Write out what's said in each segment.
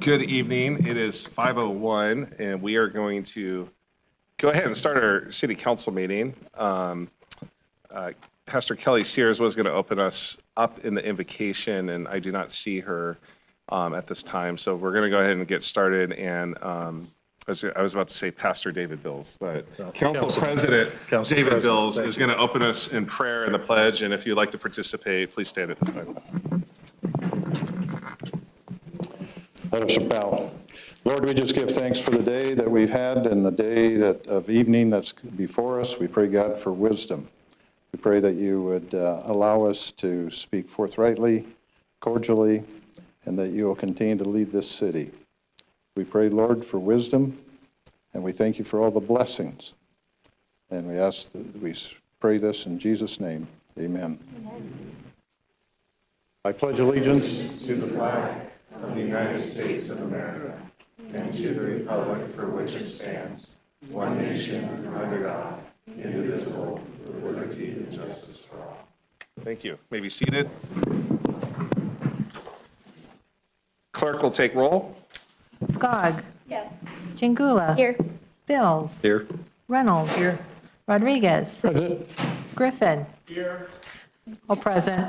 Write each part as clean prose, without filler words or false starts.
Good evening. It is 5:01, and we are going to go ahead and start our city council meeting. Pastor Kelly Sears was going to open us up in the invocation, and I do not see her at this time. So we're going to go ahead and get started. And I was about to say Pastor David Bills, but Council President David Bills is going to open us in prayer and the pledge. And if you'd like to participate, please stand at this time. Let us bow. Lord, we just give thanks for the day that we've had and the day of evening that's before us. We pray, God, for wisdom. We pray that you would allow us to speak forthrightly, cordially, and that you will continue to lead this city. We pray, Lord, for wisdom, and we thank you for all the blessings. And we ask that we pray this in Jesus' name. Amen. Amen. I pledge allegiance to the flag of the United States of America and to the republic for which it stands, one nation under God, indivisible, with liberty and justice for all. Thank you. May be seated. Clerk will take roll. Skog. Yes. Chingula. Here. Bills. Here. Reynolds. Here. Rodriguez. Present. Griffin. Here. Oh, present.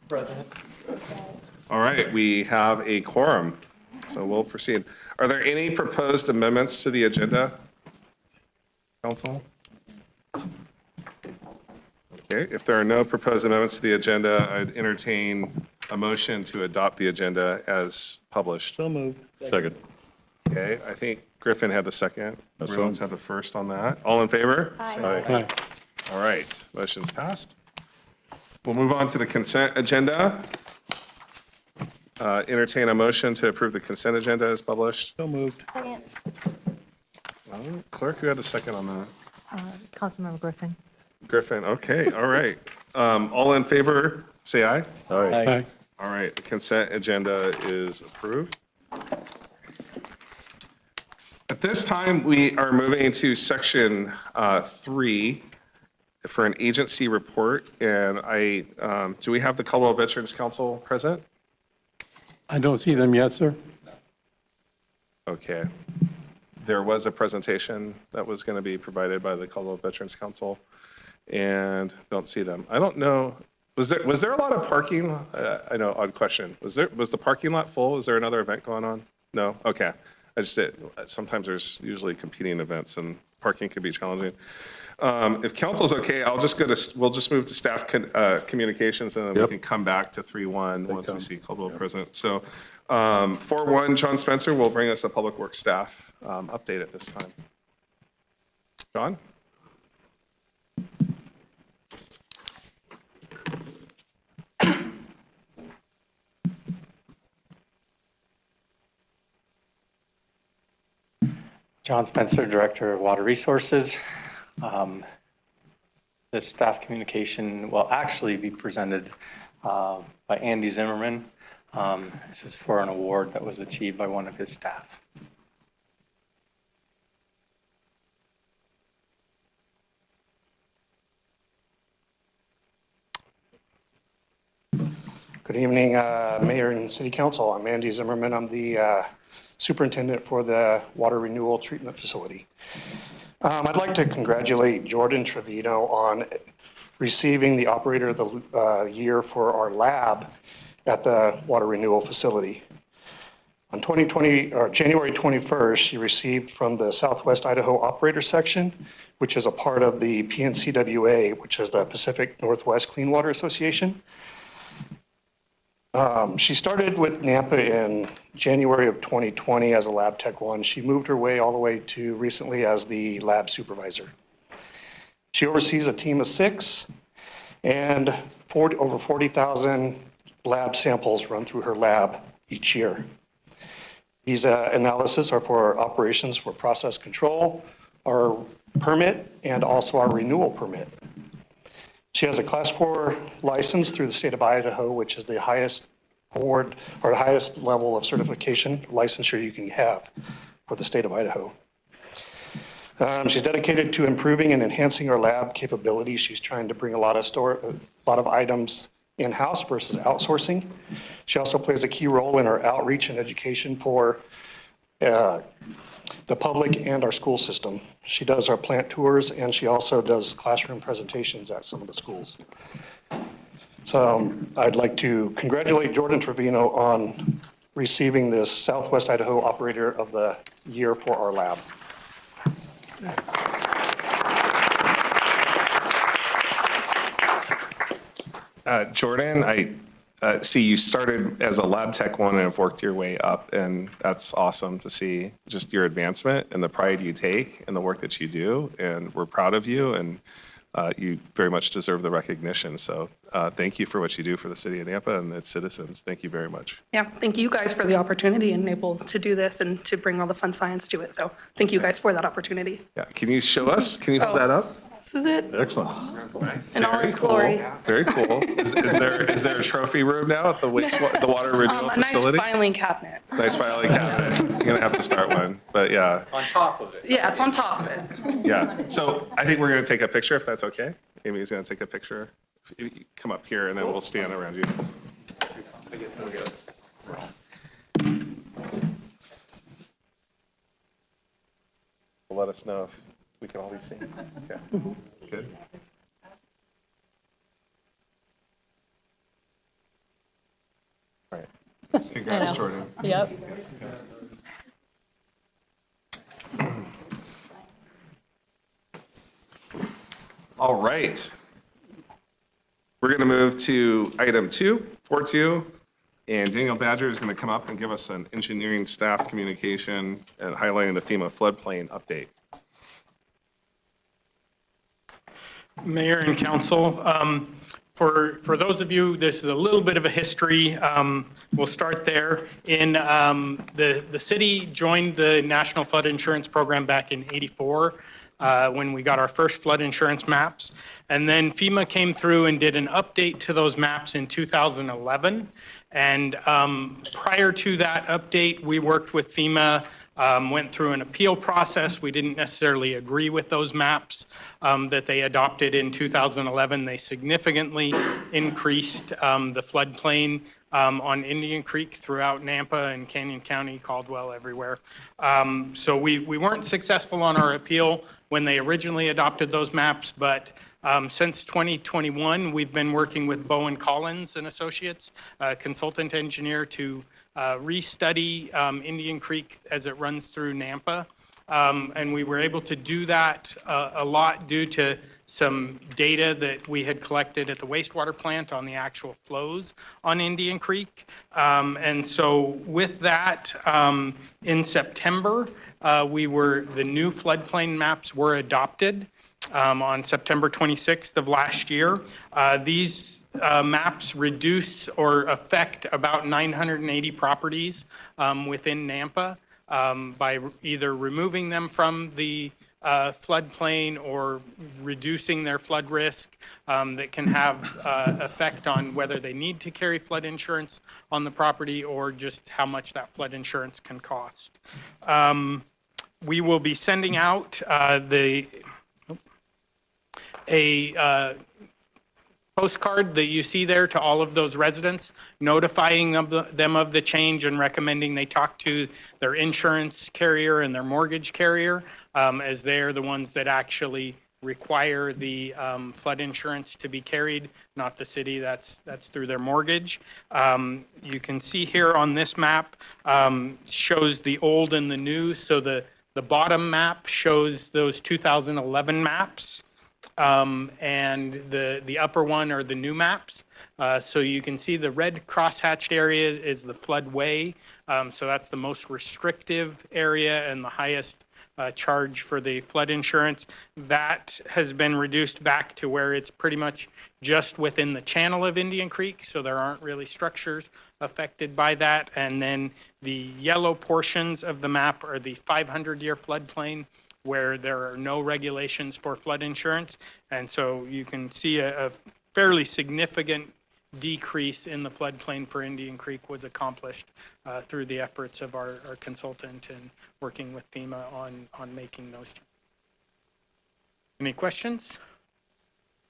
President. All right, we have a quorum, so we'll proceed. Are there any proposed amendments to the agenda, Council? Okay, if there are no proposed amendments to the agenda, I'd entertain a motion to adopt the agenda as published. So moved. Second. Okay, I think Griffin had the second. Everyone's had the first on that. All in favor? Aye. All right, motion's passed. We'll move on to the consent agenda. Entertain a motion to approve the consent agenda as published. So moved. Second. Clerk, who had the second on that? Councilmember Griffin. Griffin, okay, all right. All in favor, say aye. Aye. All right, the consent agenda is approved. At this time, we are moving to section 3 for an agency report. And do we have the Colorado Veterans Council present? I don't see them yet, sir. Okay. There was a presentation that was going to be provided by the Colorado Veterans Council, and don't see them. I don't know, was there a lot of parking? I know, odd question. Was the parking lot full? Is there another event going on? No? Okay. Sometimes there's usually competing events, and parking can be challenging. If council's okay, we'll just move to staff communications, and then we can come back to 3-1 once we see Caldwell present. So 4-1, John Spencer will bring us a public works staff update at this time. John? John Spencer, Director of Water Resources. This staff communication will actually be presented by Andy Zimmerman. This is for an award that was achieved by one of his staff. Good evening, Mayor and City Council. I'm Andy Zimmerman. I'm the Superintendent for the Water Renewal Treatment Facility. I'd like to congratulate Jordan Trevino on receiving the Operator of the Year for our lab at the Water Renewal Facility. On January 21st, she received from the Southwest Idaho Operator Section, which is a part of the PNCWA, which is the Pacific Northwest Clean Water Association. She started with NAMPA in January of 2020 as a Lab Tech 1. She moved her way all the way to recently as the lab supervisor. She oversees a team of 6, and over 40,000 lab samples run through her lab each year. These analyses are for operations for process control, our permit, and also our renewal permit. She has a Class 4 license through the state of Idaho, which is the highest award or highest level of certification licensure you can have for the state of Idaho. She's dedicated to improving and enhancing our lab capabilities. She's trying to bring a lot of items in-house versus outsourcing. She also plays a key role in our outreach and education for the public and our school system. She does our plant tours, and she also does classroom presentations at some of the schools. So I'd like to congratulate Jordan Trevino on receiving this Southwest Idaho Operator of the Year for our lab. Jordan, I see you started as a lab tech one and have worked your way up, and that's awesome to see just your advancement and the pride you take in the work that you do, and we're proud of you, and you very much deserve the recognition. So thank you for what you do for the city of Nampa and its citizens. Thank you very much. Yeah, thank you guys for the opportunity and able to do this and to bring all the fun science to it. So thank you guys for that opportunity. Yeah, can you show us? Can you hold that up? This is it Excellent. in all Very its cool. glory. Very cool. Is there a trophy room now at the water renewal A nice facility? filing cabinet. Nice filing cabinet. You're gonna have to start one, but yeah, On top of it. Yeah, it's on top of it. yeah. So I think we're gonna take a picture if that's okay. Amy's gonna take a picture. If you come up here and then we'll stand around you. Let us know if we can all be seen. Okay, good. All right. Congrats, Jordan. Yep. All right. We're going to move to item 4.2, and Daniel Badger is going to come up and give us an engineering staff communication and highlighting the FEMA floodplain update. Mayor and council, for those of you, this is a little bit of a history. We'll start there. The city joined the National Flood Insurance Program back in '84 when we got our first flood insurance maps. And then FEMA came through and did an update to those maps in 2011. And prior to that update, we worked with FEMA, went through an appeal process. We didn't necessarily agree with those maps that they adopted in 2011. They significantly increased the floodplain on Indian Creek throughout Nampa and Canyon County, Caldwell, everywhere. So we weren't successful on our appeal when they originally adopted those maps, but since 2021, we've been working with Bowen Collins and Associates, a consultant engineer, to restudy Indian Creek as it runs through Nampa. And we were able to do that a lot due to some data that we had collected at the wastewater plant on the actual flows on Indian Creek. And so with that, in September, the new floodplain maps were adopted on September 26th of last year. These maps reduce or affect about 980 properties within Nampa by either removing them from the floodplain or reducing their flood risk that can have effect on whether they need to carry flood insurance on the property or just how much that flood insurance can cost. We will be sending out a postcard that you see there to all of those residents, notifying them of the change and recommending they talk to their insurance carrier and their mortgage carrier, as they're the ones that actually require the flood insurance to be carried, not the city. That's through their mortgage. You can see here on this map, shows the old and the new. So the bottom map shows those 2011 maps. And the upper one are the new maps. So you can see the red crosshatched area is the floodway. So that's the most restrictive area and the highest charge for the flood insurance. That has been reduced back to where it's pretty much just within the channel of Indian Creek. So there aren't really structures affected by that. And then the yellow portions of the map are the 500-year floodplain, where there are no regulations for flood insurance. And so you can see a fairly significant decrease in the floodplain for Indian Creek was accomplished through the efforts of our consultant and working with FEMA on making those. Any questions?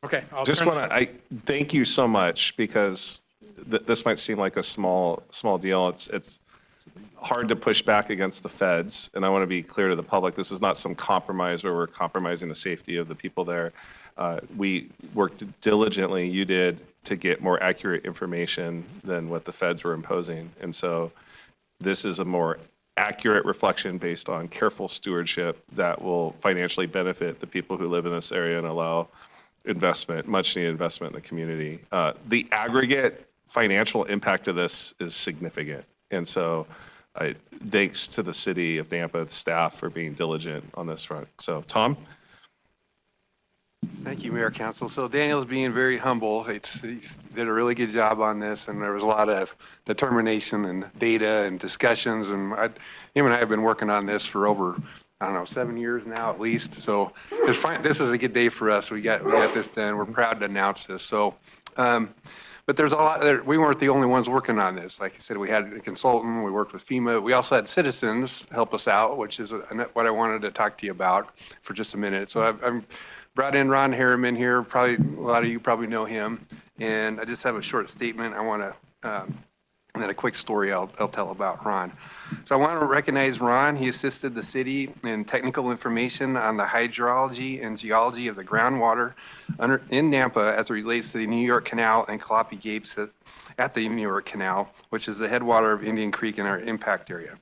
Okay. I'll Just turn- want to, I thank you so much because this might seem like a small deal. It's hard to push back against the feds. And I want to be clear to the public, this is not some compromise where we're compromising the safety of the people there. We worked diligently, you did, to get more accurate information than what the feds were imposing. And so this is a more accurate reflection based on careful stewardship that will financially benefit the people who live in this area and allow investment, much needed investment in the community. The aggregate financial impact of this is significant. And so thanks to the city of Nampa staff for being diligent on this front. So Tom? Thank you, Mayor Council. So Daniel's being very humble. He's did a really good job on this, and there was a lot of determination and data and discussions. And him and I have been working on this for over, I don't know, 7 years now at least. So this is a good day for us. We got this done. We're proud to announce this. So, but there's a lot. We weren't the only ones working on this. Like I said, we had a consultant. We worked with FEMA. We also had citizens help us out, which is what I wanted to talk to you about for just a minute. So I've brought in Ron Harriman here. Probably a lot of you probably know him. And I just have a short statement. I want to, and then a quick story I'll tell about Ron. So I want to recognize Ron. He assisted the city in technical information on the hydrology and geology of the groundwater in Nampa as it relates to the New York Canal and Calliope Gates at the New York Canal, which is the headwater of Indian Creek in our impact area.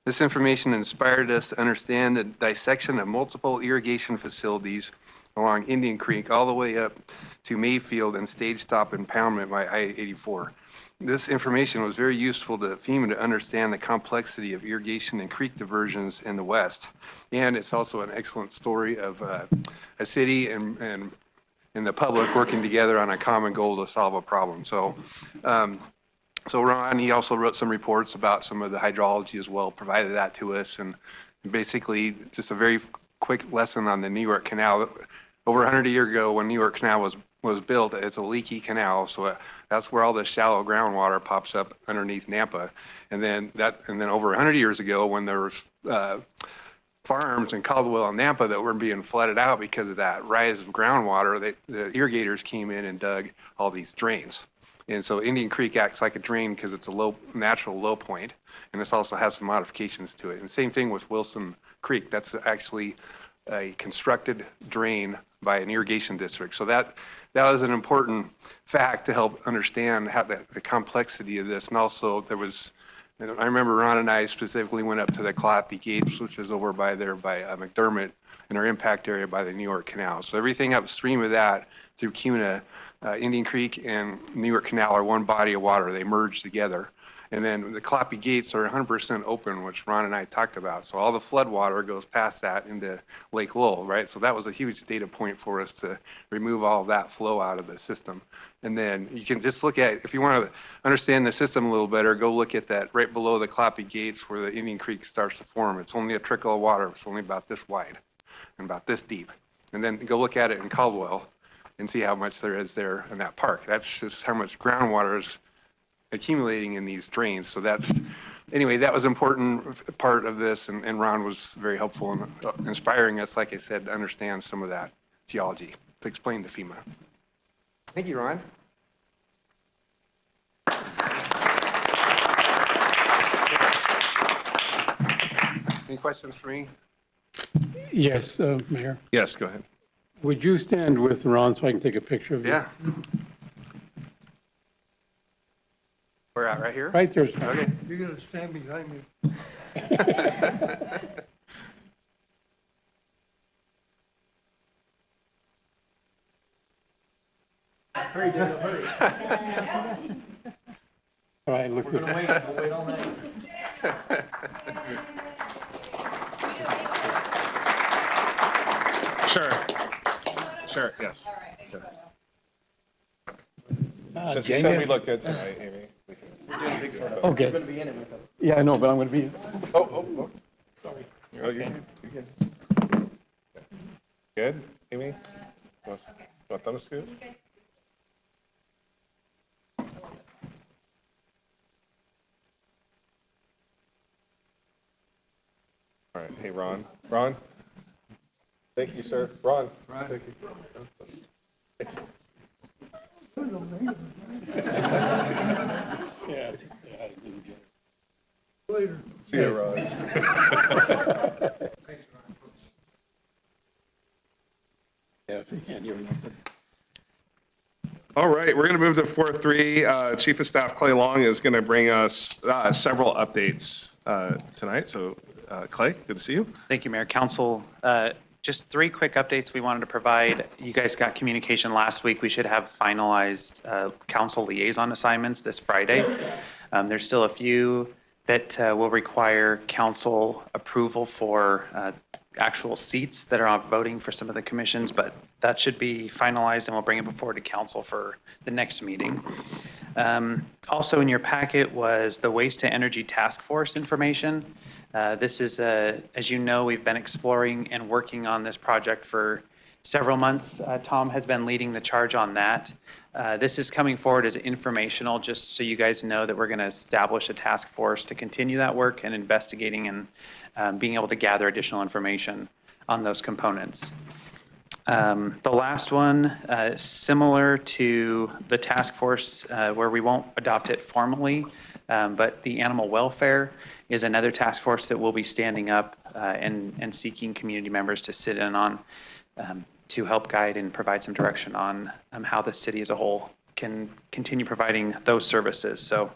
This information inspired us to understand the dissection of multiple irrigation facilities along Indian Creek all the way up to Mayfield and stage stop impoundment by I-84. This information was very useful to FEMA to understand the complexity of irrigation and creek diversions in the West. And it's also an excellent story of a city and the public working together on a common goal to solve a problem. So Ron, he also wrote some reports about some of the hydrology as well, provided that to us. And basically, just a very quick lesson on the New York Canal. Over 100 years ago, when New York Canal was built, it's a leaky canal, so that's where all the shallow groundwater pops up underneath Nampa. And then over 100 years ago, when there was farms in Caldwell and Nampa that were being flooded out because of that rise of groundwater, the irrigators came in and dug all these drains. And so Indian Creek acts like a drain because it's a natural low point, and this also has some modifications to it. And same thing with Wilson Creek. That's actually a constructed drain by an irrigation district. So that was an important fact to help understand how the complexity of this. And also there was, I remember Ron and I specifically went up to the Calliope Gates, which is over by there by McDermott in our impact area by the New York Canal. So everything upstream of that through CUNA, Indian Creek and New York Canal are one body of water. They merge together. And then the Calliope Gates are 100% open, which Ron and I talked about. So all the flood water goes past that into Lake Lowell, right? So that was a huge data point for us to remove all of that flow out of the system. And then you can just look at, if you want to understand the system a little better, go look at that right below the Calliope Gates where the Indian Creek starts to form. It's only a trickle of water. It's only about this wide and about this deep. And then go look at it in Caldwell and see how much there is there in that park. That's just how much groundwater is accumulating in these drains. So anyway, that was an important part of this, and Ron was very helpful in inspiring us, like I said, to understand some of that geology, to explain to FEMA. Thank you, Ron. Any questions for me? Yes, Mayor. Yes, go ahead. Would you stand with Ron so I can take a picture of you? Yeah. We're at right here? Right there. sir. Okay. You're going to stand behind me. All right, look this. Sure, yes. Since you said we look good tonight, Amy. Okay. Yeah, I know, but I'm going to be. Oh, you're good. Good, Amy? Want them to scoot? All right, hey, Ron. Ron? Thank you, sir. Ron? Thank you. See you, Rod. Yeah, if you can't hear nothing. All right, we're going to move to 4.3. Chief of Staff Clay Long is going to bring us several updates tonight. So Clay, good to see you. Thank you, Mayor. Council, just 3 quick updates we wanted to provide. You guys got communication last week. We should have finalized council liaison assignments this Friday. There's still a few that will require council approval for actual seats that are voting for some of the commissions, but that should be finalized and we'll bring it before to council for the next meeting. Also in your packet was the Waste to Energy Task Force information. This is, as you know, we've been exploring and working on this project for several months. Tom has been leading the charge on that. This is coming forward as informational, just so you guys know that we're going to establish a task force to continue that work and investigating and being able to gather additional information on those components. The last one, similar to the task force where we won't adopt it formally, but the animal welfare is another task force that will be standing up and seeking community members to sit in on to help guide and provide some direction on how the city as a whole can continue providing those services. So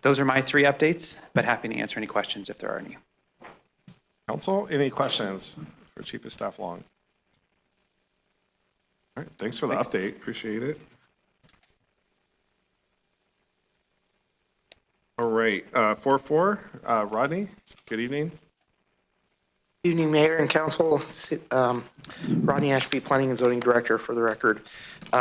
those are my 3 updates, but happy to answer any questions if there are any. Council, any questions for Chief of Staff Long? All right, thanks for the update. Appreciate it. All right, 4.4, Rodney, good evening. Evening, Mayor and Council. Rodney Ashby, Planning and Zoning Director, for the record.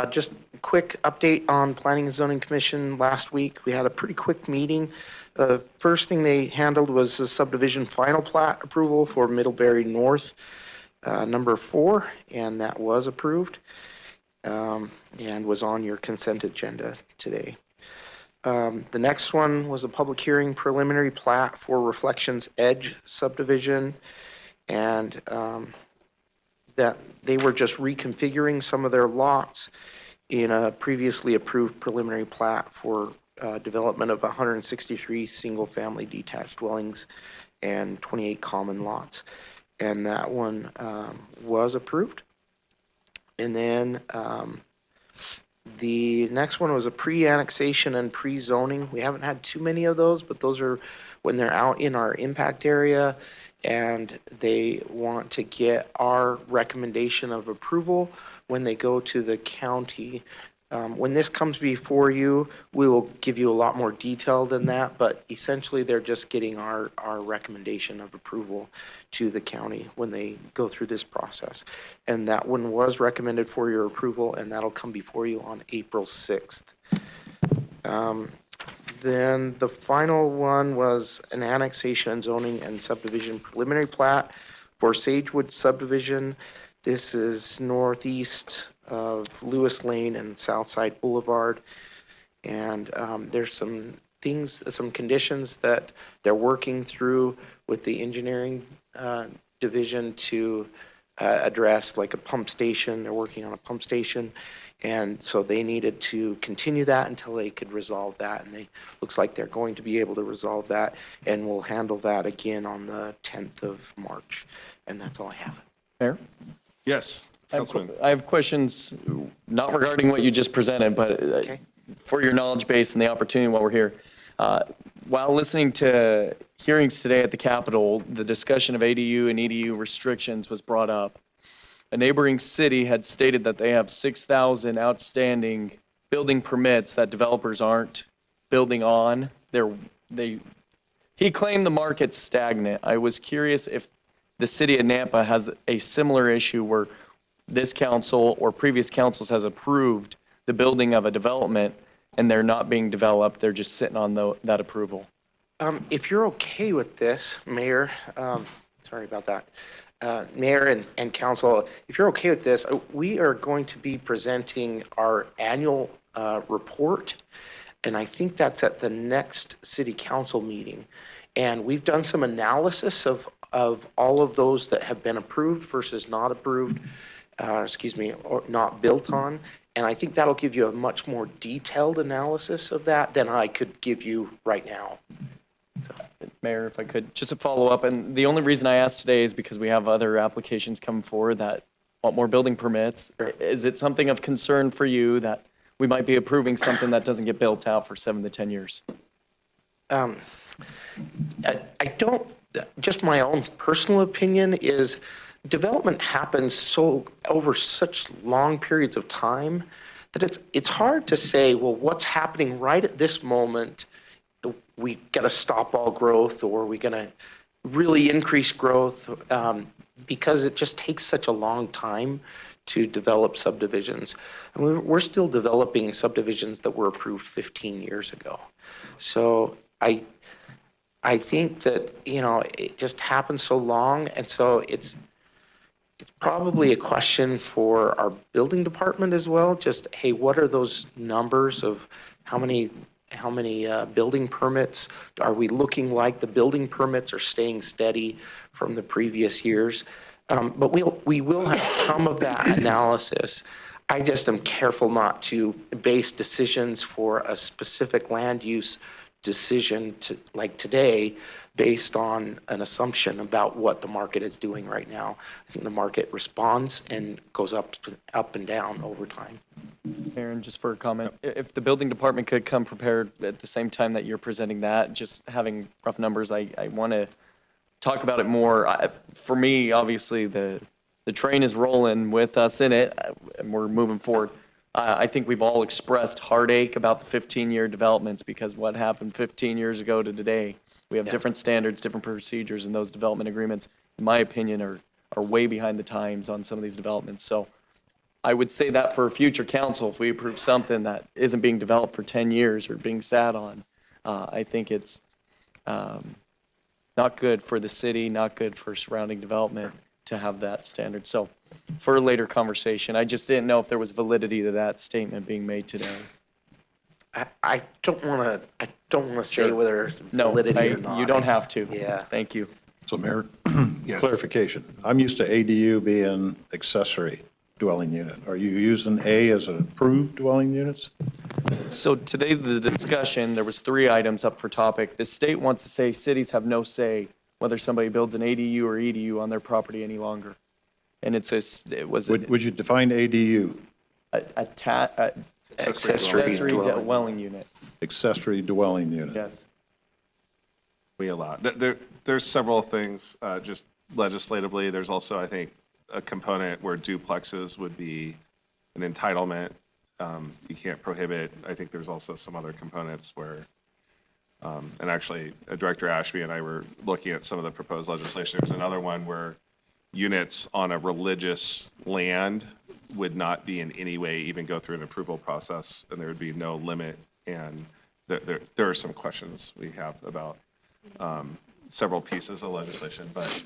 Just a quick update on Planning and Zoning Commission last week. We had a pretty quick meeting. The first thing they handled was the subdivision final plat approval for Middlebury North, number 4, and that was approved and was on your consent agenda today. The next one was a public hearing preliminary plat for Reflections Edge subdivision, and that they were just reconfiguring some of their lots in a previously approved preliminary plat for development of 163 single-family detached dwellings and 28 common lots. And that one was approved. And then the next one was a pre-annexation and pre-zoning. We haven't had too many of those, but those are when they're out in our impact area and they want to get our recommendation of approval when they go to the county. When this comes before you, we will give you a lot more detail than that, but essentially they're just getting our recommendation of approval to the county when they go through this process. And that one was recommended for your approval, and that'll come before you on April 6th. Then the final one was an annexation and zoning and subdivision preliminary plat for Sagewood subdivision. This is northeast of Lewis Lane and Southside Boulevard. And there's some things, some conditions that they're working through with the engineering division to address, like a pump station. They're working on a pump station. And so they needed to continue that until they could resolve that. And they looks like they're going to be able to resolve that. And we'll handle that again on the 10th of March. And that's all I have. Mayor? Yes, Councilman. I have questions, not regarding what you just presented, but for your knowledge base and the opportunity while we're here. While listening to hearings today at the Capitol, the discussion of ADU and EDU restrictions was brought up. A neighboring city had stated that they have 6,000 outstanding building permits that developers aren't building on. He claimed the market's stagnant. I was curious if the city of Nampa has a similar issue where this council or previous councils has approved the building of a development and they're not being developed, they're just sitting on that approval. If you're okay with this, Mayor, sorry about that. Mayor and council, if you're okay with this, we are going to be presenting our annual report, and I think that's at the next city council meeting. And we've done some analysis of all of those that have been approved versus not approved. or not built on. And I think that'll give you a much more detailed analysis of that than I could give you right now. Mayor, if I could, just a follow-up, and the only reason I asked today is because we have other applications coming forward that want more building permits. Is it something of concern for you that we might be approving something that doesn't get built out for 7 to 10 years? I don't, just my own personal opinion is development happens over such long periods of time that it's hard to say, well, what's happening right at this moment? We got to stop all growth, or are we going to really increase growth? Because it just takes such a long time to develop subdivisions. And we're still developing subdivisions that were approved 15 years ago. So I think that, it just happens so long. And so it's probably a question for our building department as well. Just, hey, what are those numbers of how many building permits? Are we looking like the building permits are staying steady from the previous years? But we will have some of that analysis. I just am careful not to base decisions for a specific land use decision like today based on an assumption about what the market is doing right now. I think the market responds and goes up and down over time. Aaron, just for a comment, if the building department could come prepared at the same time that you're presenting that, just having rough numbers, I want to talk about it more. For me, obviously, the train is rolling with us in it, and we're moving forward. I think we've all expressed heartache about the 15-year developments because what happened 15 years ago to today, we have different standards, different procedures, and those development agreements, in my opinion, are way behind the times on some of these developments. So I would say that for a future council, if we approve something that isn't being developed for 10 years or being sat on, I think it's not good for the city, not good for surrounding development to have that standard. So for a later conversation, I just didn't know if there was validity to that statement being made today. I don't want to say whether validity or not. You don't have to. Yeah. Thank you. So Mayor, clarification. I'm used to ADU being accessory dwelling unit. Are you using A as an approved dwelling units? So today, the discussion, there was 3 items up for topic. The state wants to say cities have no say whether somebody builds an ADU or EDU on their property any longer. And it was Would you define ADU? accessory dwelling unit. Accessory dwelling unit. Yes. We allow, there's several things, just legislatively. There's also, I think, a component where duplexes would be an entitlement. You can't prohibit. I think there's also some other components where, and actually, Director Ashby and I were looking at some of the proposed legislation. There's another one where units on a religious land would not be in any way even go through an approval process, and there would be no limit. And there are some questions we have about several pieces of legislation. But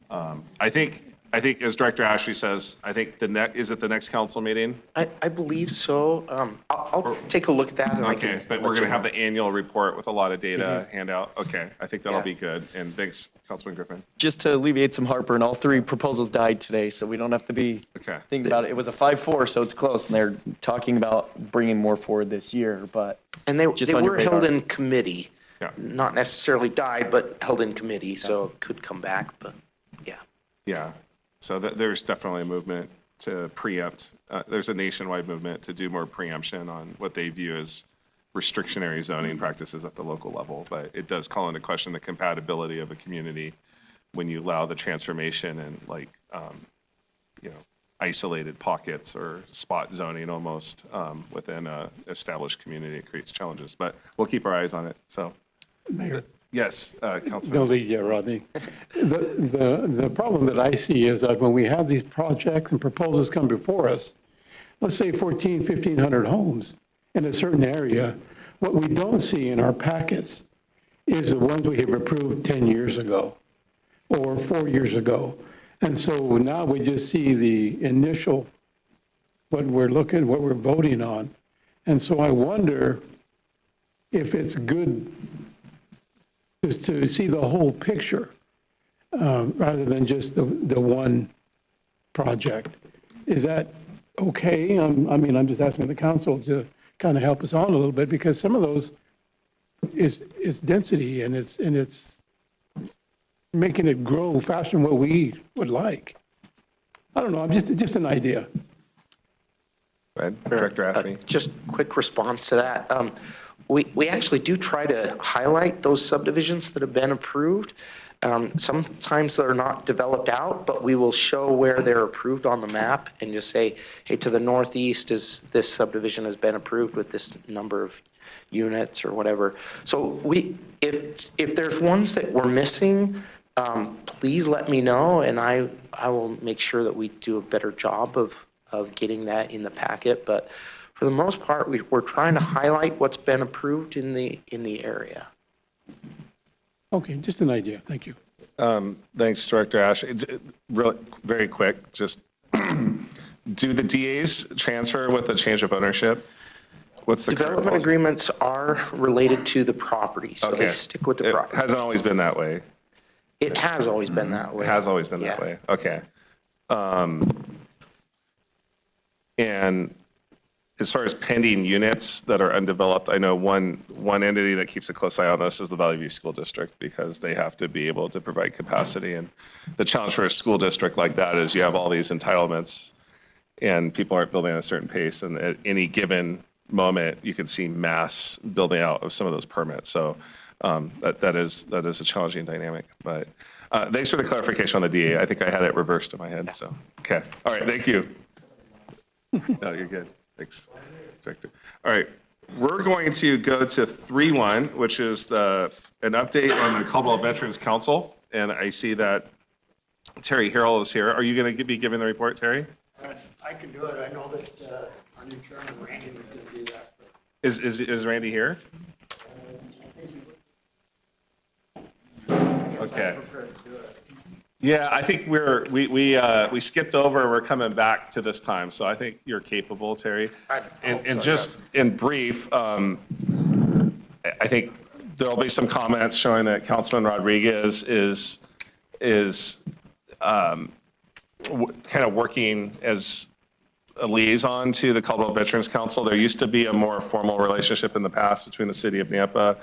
I think as Director Ashby says, I think is it the next council meeting? I believe so. I'll take a look at that. And Okay, but we're going to have the annual report with a lot of data handout. Okay, I think that'll be good. And thanks, Councilman Griffin. Just to alleviate some heartburn, all 3 proposals died today, so we don't have to be thinking about it. It was a 5-4, so it's close, and they're talking about bringing more forward this year, but And they just on your were held radar. in committee. Yeah. Not necessarily died, but held in committee, so it could come back, but yeah. Yeah, so there's definitely a movement to preempt. There's a nationwide movement to do more preemption on what they view as restrictionary zoning practices at the local level. But it does call into question the compatibility of a community when you allow the transformation and isolated pockets or spot zoning almost within a established community. It creates challenges, but we'll keep our eyes on it. So, Mayor. Yes, Councilman. No lead yet, Rodney. The problem that I see is that when we have these projects and proposals come before us, let's say 1,500 homes in a certain area, what we don't see in our packets is the ones we have approved 10 years ago or 4 years ago. And so now we just see the initial, what we're voting on. And so I wonder if it's good to see the whole picture rather than just the one project. Is that okay? I mean, I'm just asking the council to kind of help us out a little bit, because some of those is density, and it's making it grow faster than what we would like. I don't know, I'm just an idea. Go ahead, Director Ashby. Just quick response to that. We actually do try to highlight those subdivisions that have been approved. Sometimes they're not developed out, but we will show where they're approved on the map and just say, hey, to the northeast is this subdivision has been approved with this number of units or whatever. So if there's ones that we're missing, please let me know, and I will make sure that we do a better job of getting that in the packet. But for the most part, we're trying to highlight what's been approved in the area. Okay, just an idea, thank you. Thanks, Director Ash. Really, very quick, just do the DAs transfer with the change of ownership? What's the current Development policy? agreements are related to the property, so they Okay. stick with the It property. hasn't always been that way. It has always been that way. It has always been that Yeah. way. Okay. And as far as pending units that are undeveloped, I know one entity that keeps a close eye on this is the Valley View School District, because they have to be able to provide capacity. And the challenge for a school district like that is you have all these entitlements and people aren't building at a certain pace. And at any given moment, you can see mass building out of some of those permits. So that is a challenging dynamic. But thanks for the clarification on the DA. I think I had it reversed in my head. So, okay. All right. Thank you. No, you're good. Thanks, Director. All right. We're going to go to 3.1, which is an update on the Caldwell Veterans Council. And I see that Terry Harrell is here. Are you going to be giving the report, Terry? I can do it. I know that our new chairman, Randy, was going to do that. Is Randy here? Okay. Yeah, I think we skipped over and we're coming back to this time. So I think you're capable, Terry. And just in brief, I think there'll be some comments showing that Councilman Rodriguez is kind of working as a liaison to the Caldwell Veterans Council. There used to be a more formal relationship in the past between the city of Nampa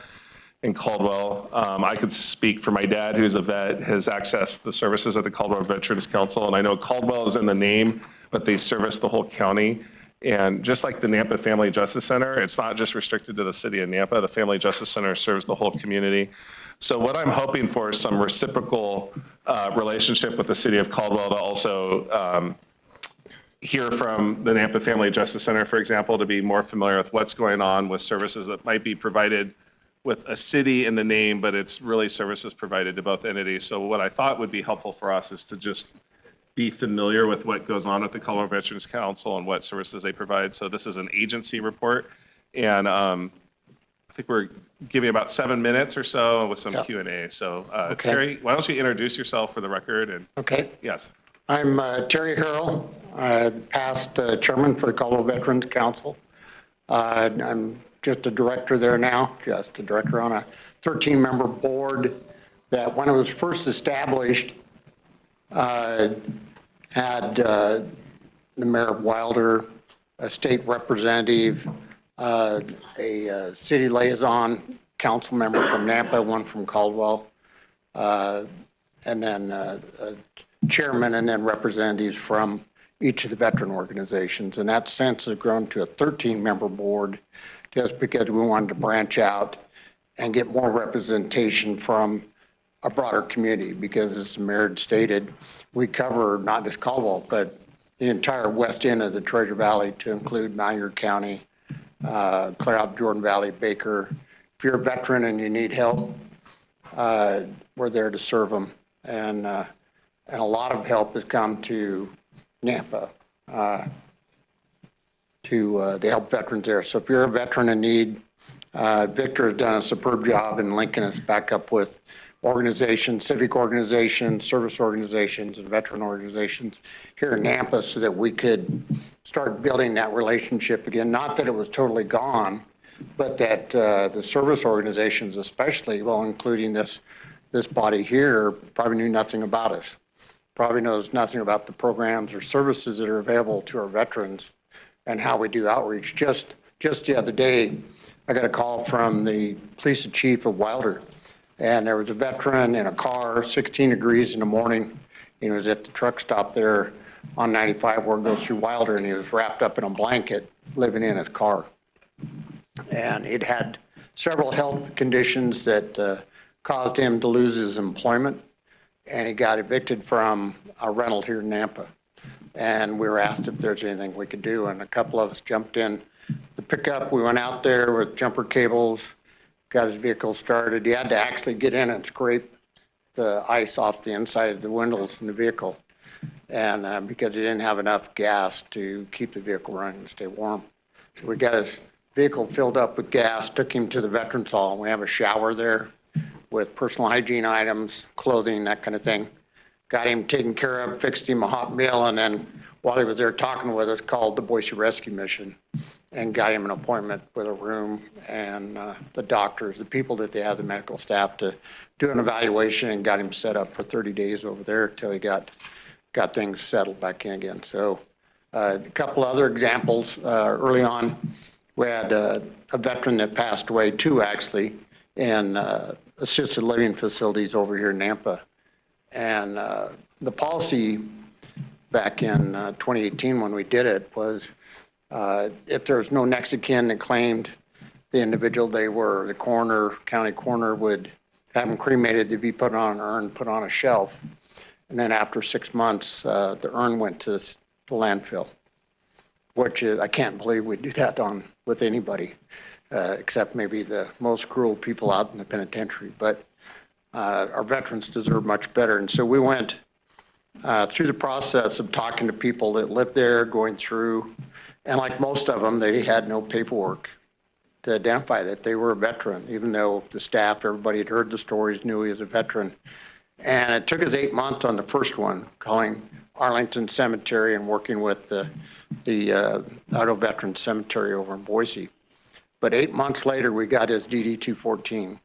and Caldwell. I could speak for my dad, who's a vet, has accessed the services of the Caldwell Veterans Council. And I know Caldwell is in the name, but they service the whole county. And just like the Nampa Family Justice Center, it's not just restricted to the city of Nampa. The Family Justice Center serves the whole community. So what I'm hoping for is some reciprocal relationship with the city of Caldwell to also hear from the Nampa Family Justice Center, for example, to be more familiar with what's going on with services that might be provided with a city in the name, but it's really services provided to both entities. So what I thought would be helpful for us is to just be familiar with what goes on at the Caldwell Veterans Council and what services they provide. So this is an agency report, and I think we're giving about 7 minutes or so with some Q&A. So Terry, why don't you introduce yourself for the record? And Okay. yes. I'm Terry Harrell, past chairman for the Caldwell Veterans Council. I'm just a director there now, just a director on a 13-member board that when it was first established had the mayor of Wilder, a state representative, a city liaison council member from Nampa, one from Caldwell, and then a chairman, and then representatives from each of the veteran organizations. And that since has grown to a 13-member board just because we wanted to branch out and get more representation from a broader community, because as the mayor had stated, we cover not just Caldwell, but the entire west end of the Treasure Valley to include Malheur County, clear out Jordan Valley, Baker. If you're a veteran and you need help, we're there to serve them. And a lot of help has come to Nampa to help veterans there. So if you're a veteran in need, Victor has done a superb job in linking us back up with organizations, civic organizations, service organizations, and veteran organizations here in Nampa so that we could start building that relationship again. Not that it was totally gone, but that the service organizations especially, well, including this body here, probably knew nothing about us. probably knows nothing about the programs or services that are available to our veterans and how we do outreach. Just the other day, I got a call from the police chief of Wilder, and there was a veteran in a car, 16 degrees in the morning. He was at the truck stop there on 95 where it goes through Wilder, and he was wrapped up in a blanket living in his car. And it had several health conditions that caused him to lose his employment, and he got evicted from a rental here in Nampa. And we were asked if there's anything we could do, and a couple of us jumped in the pickup. We went out there with jumper cables, got his vehicle started. He had to actually get in and scrape the ice off the inside of the windows in the vehicle, and because he didn't have enough gas to keep the vehicle running and stay warm. So we got his vehicle filled up with gas, took him to the Veterans Hall. We have a shower there with personal hygiene items, clothing, that kind of thing. Got him taken care of, fixed him a hot meal, and then while he was there talking with us, called the Boise Rescue Mission and got him an appointment with a room and the doctors, the people that they have, the medical staff, to do an evaluation, and got him set up for 30 days over there until he got things settled back in again. So a couple other examples. Early on, we had a veteran that passed away, two actually, in assisted living facilities over here in Nampa. And the policy back in 2018 when we did it was if there was no next of kin that claimed the individual, the coroner, county coroner would have them cremated, to be put on an urn, put on a shelf. And then after 6 months, the urn went to the landfill, which is, I can't believe we do that with anybody, except maybe the most cruel people out in the penitentiary. But our veterans deserve much better. And so we went through the process of talking to people that lived there, going through, and like most of them, they had no paperwork to identify that they were a veteran, even though the staff, everybody had heard the stories, knew he was a veteran. And it took us 8 months on the first one, calling Arlington Cemetery and working with the Idaho Veterans Cemetery over in Boise. But 8 months later, we got his DD 214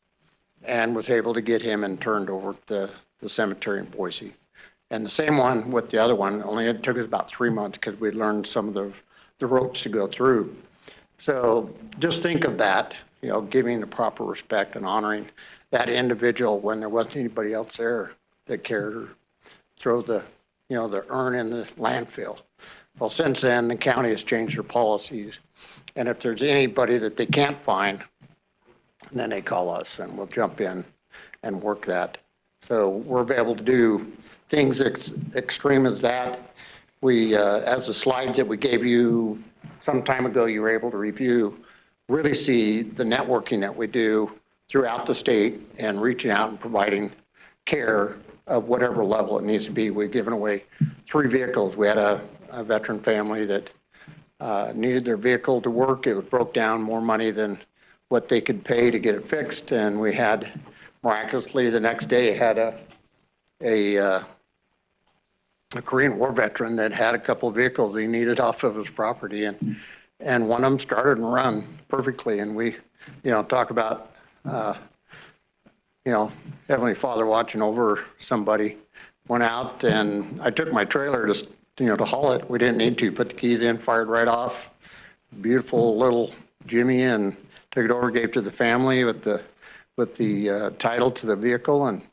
and was able to get him interned over at the cemetery in Boise. And the same one with the other one, only it took us about 3 months because we learned some of the ropes to go through. So just think of that, giving the proper respect and honoring that individual when there wasn't anybody else there that cared, or throw the urn in the landfill. Well, since then, the county has changed their policies. And if there's anybody that they can't find, then they call us and we'll jump in and work that. So we're able to do things extreme as that. We, as the slides that we gave you some time ago, you were able to review, really see the networking that we do throughout the state and reaching out and providing care of whatever level it needs to be. We've given away 3 vehicles. We had a veteran family that needed their vehicle to work. It broke down more money than what they could pay to get it fixed. And we had, miraculously, the next day had a Korean War veteran that had a couple of vehicles he needed off of his property, and one of them started and run perfectly. And we, talk about, Heavenly Father watching over somebody. Went out and I took my trailer to haul it. We didn't need to. Put the keys in, fired right off. Beautiful little Jimmy, and took it over, gave it to the family with the title to the vehicle, and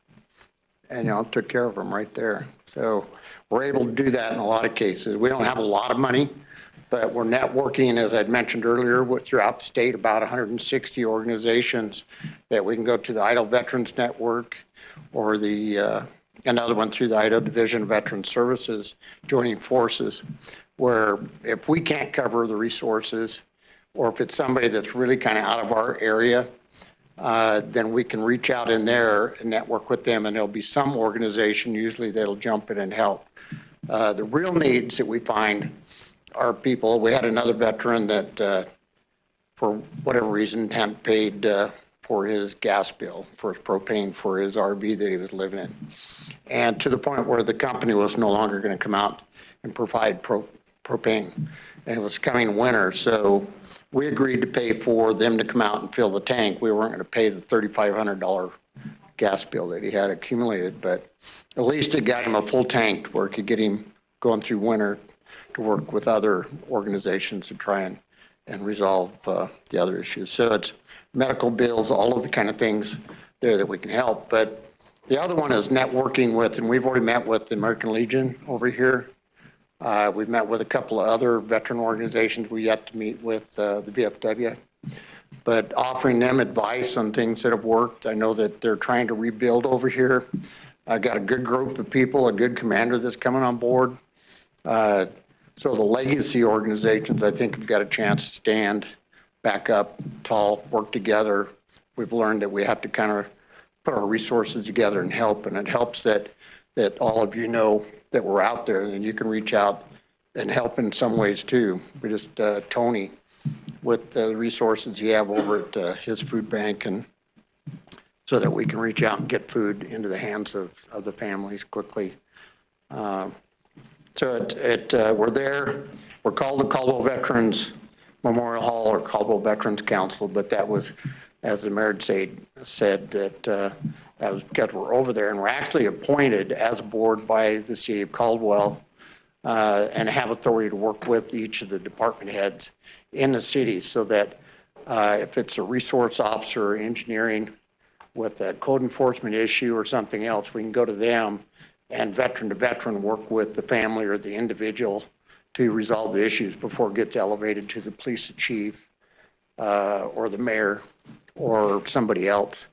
took care of them right there. So we're able to do that in a lot of cases. We don't have a lot of money, but we're networking, as I'd mentioned earlier, throughout the state, about 160 organizations that we can go to the Idaho Veterans Network or another one through the Idaho Division of Veteran Services, joining forces, where if we can't cover the resources, or if it's somebody that's really kind of out of our area, then we can reach out in there and network with them, and there'll be some organization usually that'll jump in and help. The real needs that we find are people. We had another veteran that, for whatever reason, hadn't paid for his gas bill, for his propane, for his RV that he was living in, and to the point where the company was no longer going to come out and provide propane, and it was coming winter, so we agreed to pay for them to come out and fill the tank. We weren't going to pay the $3,500 gas bill that he had accumulated, but at least it got him a full tank where it could get him going through winter to work with other organizations to try and resolve the other issues. So it's medical bills, all of the kind of things there that we can help. But the other one is networking with, and we've already met with the American Legion over here. We've met with a couple of other veteran organizations. We yet to meet with the VFW, but offering them advice on things that have worked. I know that they're trying to rebuild over here. I got a good group of people, a good commander that's coming on board. So the legacy organizations, I think, have got a chance to stand back up tall, work together. We've learned that we have to kind of put our resources together and help, and it helps that all of you know that we're out there, and you can reach out and help in some ways too. We just, Tony, with the resources you have over at his food bank, and so that we can reach out and get food into the hands of the families quickly. So we're there. We're called the Caldwell Veterans Memorial Hall or Caldwell Veterans Council, but that was, as the mayor said that that was because we're over there, and we're actually appointed as a board by the city of Caldwell and have authority to work with each of the department heads in the city, so that if it's a resource officer or engineering with a code enforcement issue or something else, we can go to them and veteran to veteran work with the family or the individual to resolve the issues before it gets elevated to the police chief or the mayor or somebody else.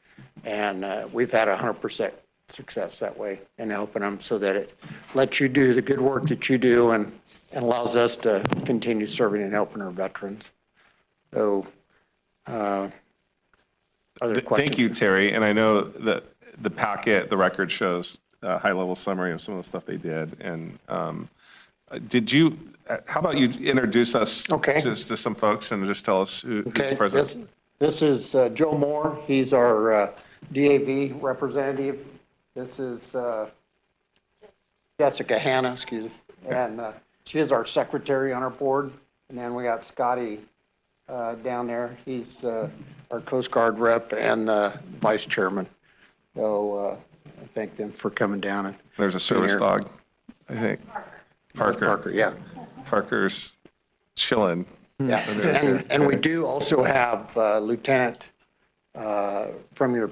And we've had 100% success that way in helping them, so that it lets you do the good work that you do and allows us to continue serving and helping our veterans. So, other questions? Thank you, Terry. And I know that the packet, the record shows a high-level summary of some of the stuff they did. And how about you introduce us to some folks and just tell us who's present? This is Joe Moore. He's our DAV representative. This is Jessica Hanna, excuse me. And she is our secretary on our board. And then we got Scotty down there. He's our Coast Guard rep and vice chairman. So I thank them for coming down. And there's a service dog, I think. Parker. Yeah. Parker's chilling. Yeah, and we do also have Lieutenant from your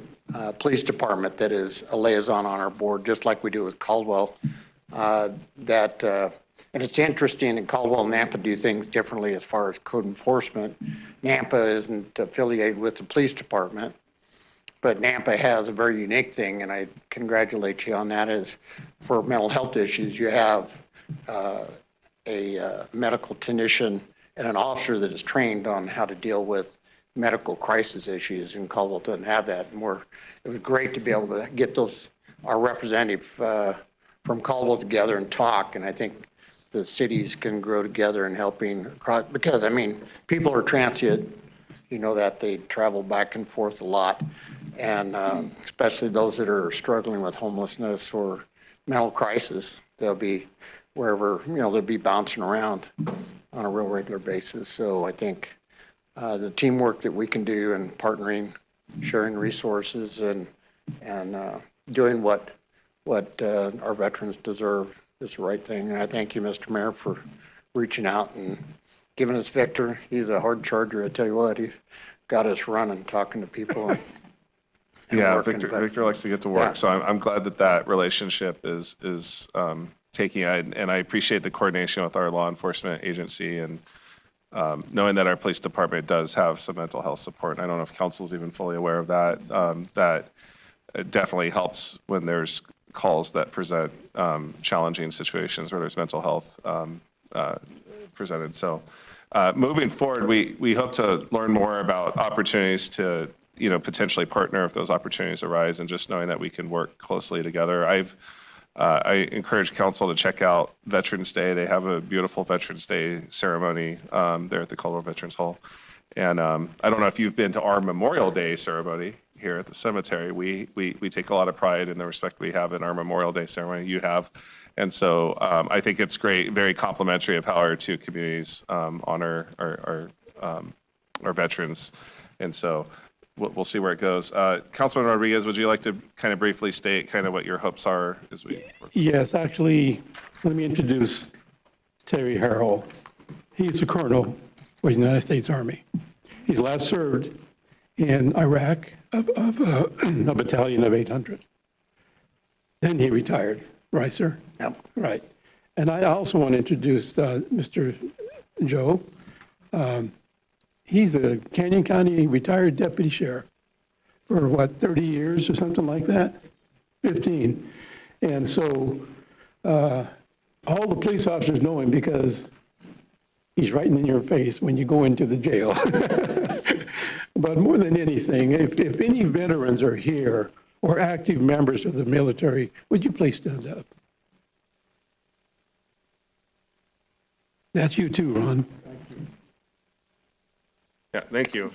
police department that is a liaison on our board, just like we do with Caldwell. And it's interesting, in Caldwell and Nampa do things differently as far as code enforcement. Nampa isn't affiliated with the police department, but Nampa has a very unique thing, and I congratulate you on that, is for mental health issues, you have a medical technician and an officer that is trained on how to deal with medical crisis issues, and Caldwell doesn't have that. And it was great to be able to get our representative from Caldwell together and talk, and I think the cities can grow together in helping, because, I mean, people are transient, you know that, they travel back and forth a lot, and especially those that are struggling with homelessness or mental crisis, they'll be wherever, they'll be bouncing around on a real regular basis. So I think the teamwork that we can do and partnering, sharing resources, and doing what our veterans deserve is the right thing. And I thank you, Mr. Mayor, for reaching out and giving us Victor. He's a hard charger, I tell you what. He got us running, talking to people. And yeah, working, Victor likes to get to work. Yeah. So I'm glad that relationship is taking, and I appreciate the coordination with our law enforcement agency, and knowing that our police department does have some mental health support. I don't know if council's even fully aware of that. That it definitely helps when there's calls that present challenging situations where there's mental health presented. So moving forward, we hope to learn more about opportunities to potentially partner if those opportunities arise, and just knowing that we can work closely together. I encourage council to check out Veterans Day. They have a beautiful Veterans Day ceremony there at the Caldwell Veterans Hall. And I don't know if you've been to our Memorial Day ceremony here at the cemetery. We take a lot of pride in the respect we have in our Memorial Day ceremony. You have. And so I think it's great, very complimentary of how our two communities honor our veterans. And so we'll see where it goes. Councilman Rodriguez, would you like to kind of briefly state kind of what your hopes are as we work? Yes, actually, let me introduce Terry Harrell. He's a colonel with the United States Army. He's last served in Iraq of a battalion of 800. Then he retired, right, sir? Yep. Right. And I also want to introduce Mr. Joe. He's a Canyon County retired deputy sheriff for what, 30 years or something like that? 15. And so all the police officers know him because he's right in your face when you go into the jail. But more than anything, if any veterans are here or active members of the military, would you please stand up? That's you too, Ron. Yeah, thank you.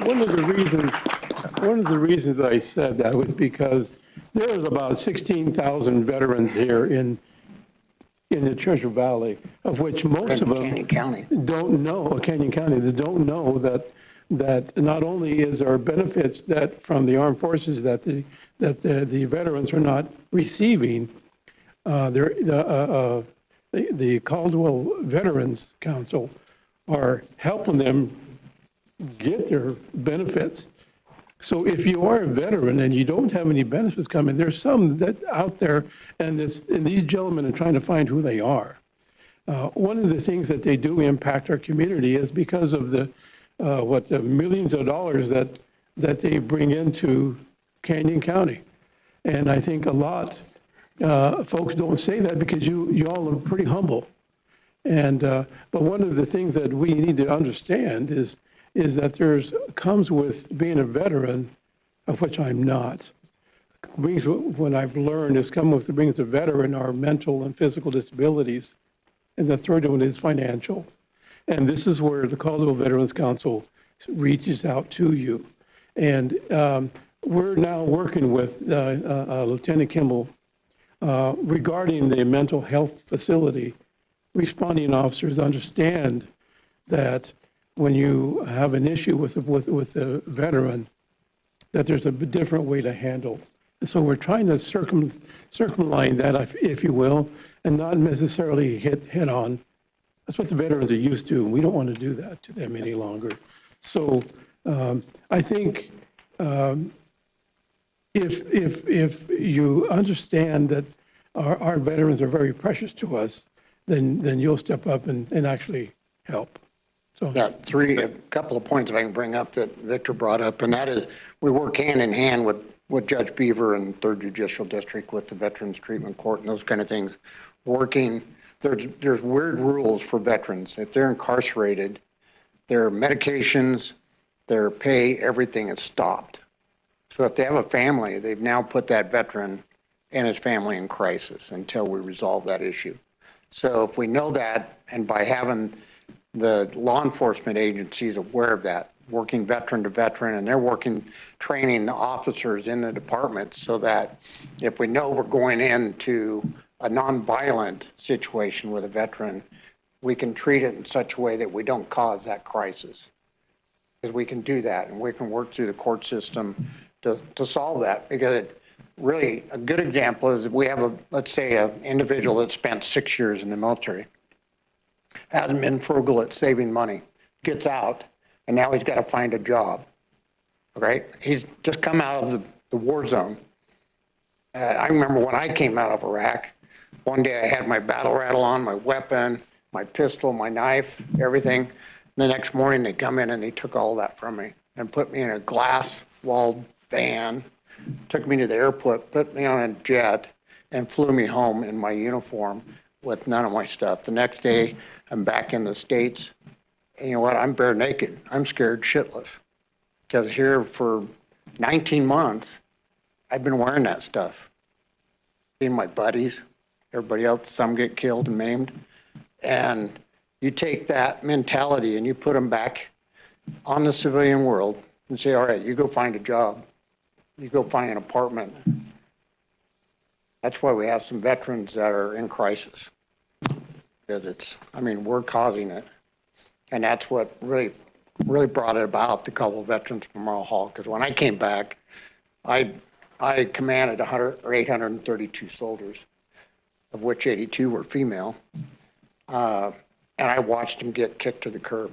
One of the reasons I said that was because there's about 16,000 veterans here in the Treasure Valley, of which most of them Canyon County. don't know, Canyon County, they don't know that not only is there benefits that from the armed forces that the veterans are not receiving, the Caldwell Veterans Council are helping them get their benefits. So if you are a veteran and you don't have any benefits coming, there's some that out there, and these gentlemen are trying to find who they are. One of the things that they do impact our community is because of the millions of dollars that they bring into Canyon County. And I think a lot folks don't say that because you all are pretty humble. And but one of the things that we need to understand is that comes with being a veteran, of which I'm not. What I've learned is brings a veteran are mental and physical disabilities, and the third one is financial. And this is where the Caldwell Veterans Council reaches out to you. And we're now working with Lieutenant Kimball regarding the mental health facility. Responding officers understand that when you have an issue with a veteran, that there's a different way to handle. And so we're trying to circumline that, if you will, and not necessarily hit on. That's what the veterans are used to, and we don't want to do that to them any longer. So I think if you understand that our veterans are very precious to us, then you'll step up and actually help. So Yeah, a couple of points if I can bring up that Victor brought up, and that is we work hand in hand with Judge Beaver and 3rd Judicial District with the Veterans Treatment Court and those kind of things. There's weird rules for veterans. If they're incarcerated, their medications, their pay, everything is stopped. So if they have a family, they've now put that veteran and his family in crisis until we resolve that issue. So if we know that, and by having the law enforcement agencies aware of that, working veteran to veteran, and they're working, training the officers in the department so that if we know we're going into a nonviolent situation with a veteran, we can treat it in such a way that we don't cause that crisis. Because we can do that, and we can work through the court system to solve that. Because really, a good example is if we have let's say an individual that spent 6 years in the military, hasn't been frugal at saving money, gets out, and now he's got to find a job, right? He's just come out of the war zone. I remember when I came out of Iraq, one day I had my battle rattle on, my weapon, my pistol, my knife, everything. The next morning they come in and they took all that from me and put me in a glass-walled van, took me to the airport, put me on a jet, and flew me home in my uniform with none of my stuff. The next day, I'm back in the States, and you know what? I'm bare naked. I'm scared shitless. Because here for 19 months, I've been wearing that stuff. Seeing my buddies, everybody else, some get killed and maimed. And you take that mentality and you put them back on the civilian world and say, all right, you go find a job. You go find an apartment. That's why we have some veterans that are in crisis. Because we're causing it. And that's what really brought it about, the Caldwell Veterans Memorial Hall. Because when I came back, I commanded 100 or 832 soldiers, of which 82 were female. And I watched them get kicked to the curb.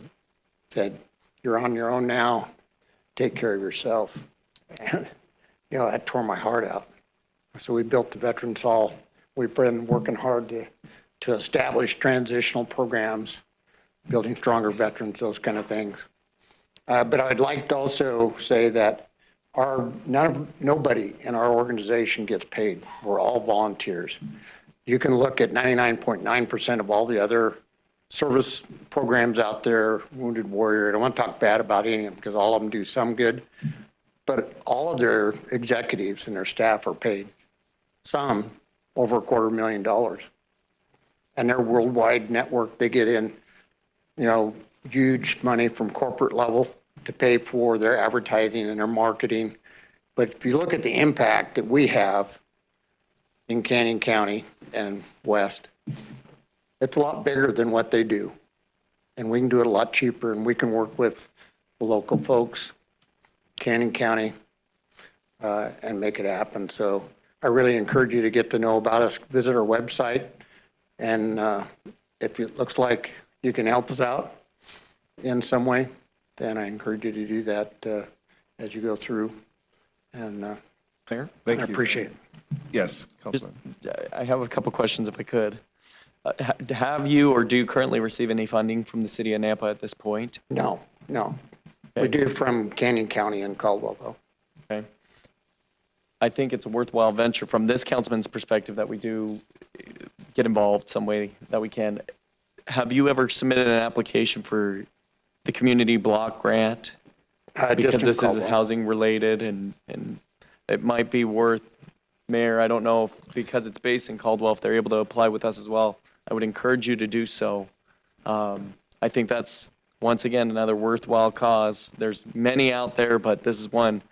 Said, "You're on your own now. Take care of yourself." And, that tore my heart out. So we built the Veterans Hall. We've been working hard to establish transitional programs, building stronger veterans, those kind of things. But I'd like to also say that nobody in our organization gets paid. We're all volunteers. You can look at 99.9% of all the other service programs out there, Wounded Warrior. I don't want to talk bad about any of them because all of them do some good, but all of their executives and their staff are paid, some over $250,000. And their worldwide network, they get in, huge money from corporate level to pay for their advertising and their marketing. But if you look at the impact that we have in Canyon County and West, it's a lot bigger than what they do. And we can do it a lot cheaper, and we can work with the local folks, Canyon County, and make it happen. So I really encourage you to get to know about us. Visit our website, and if it looks like you can help us out in some way, then I encourage you to do that as you go through. And Mayor? Thank I you. appreciate it. Yes, Just, Councilman. I have a couple questions if I could. Have you or do you currently receive any funding from the city of Nampa at this point? No. We Okay. do from Canyon County and Caldwell, though. Okay. I think it's a worthwhile venture from this councilman's perspective that we do get involved some way that we can. Have you ever submitted an application for the community block grant? Because Just in this is Caldwell. housing related and it might be worth, Mayor, I don't know if, because it's based in Caldwell, if they're able to apply with us as well. I would encourage you to do so. I think that's, once again, another worthwhile cause. There's many out there, but this is one.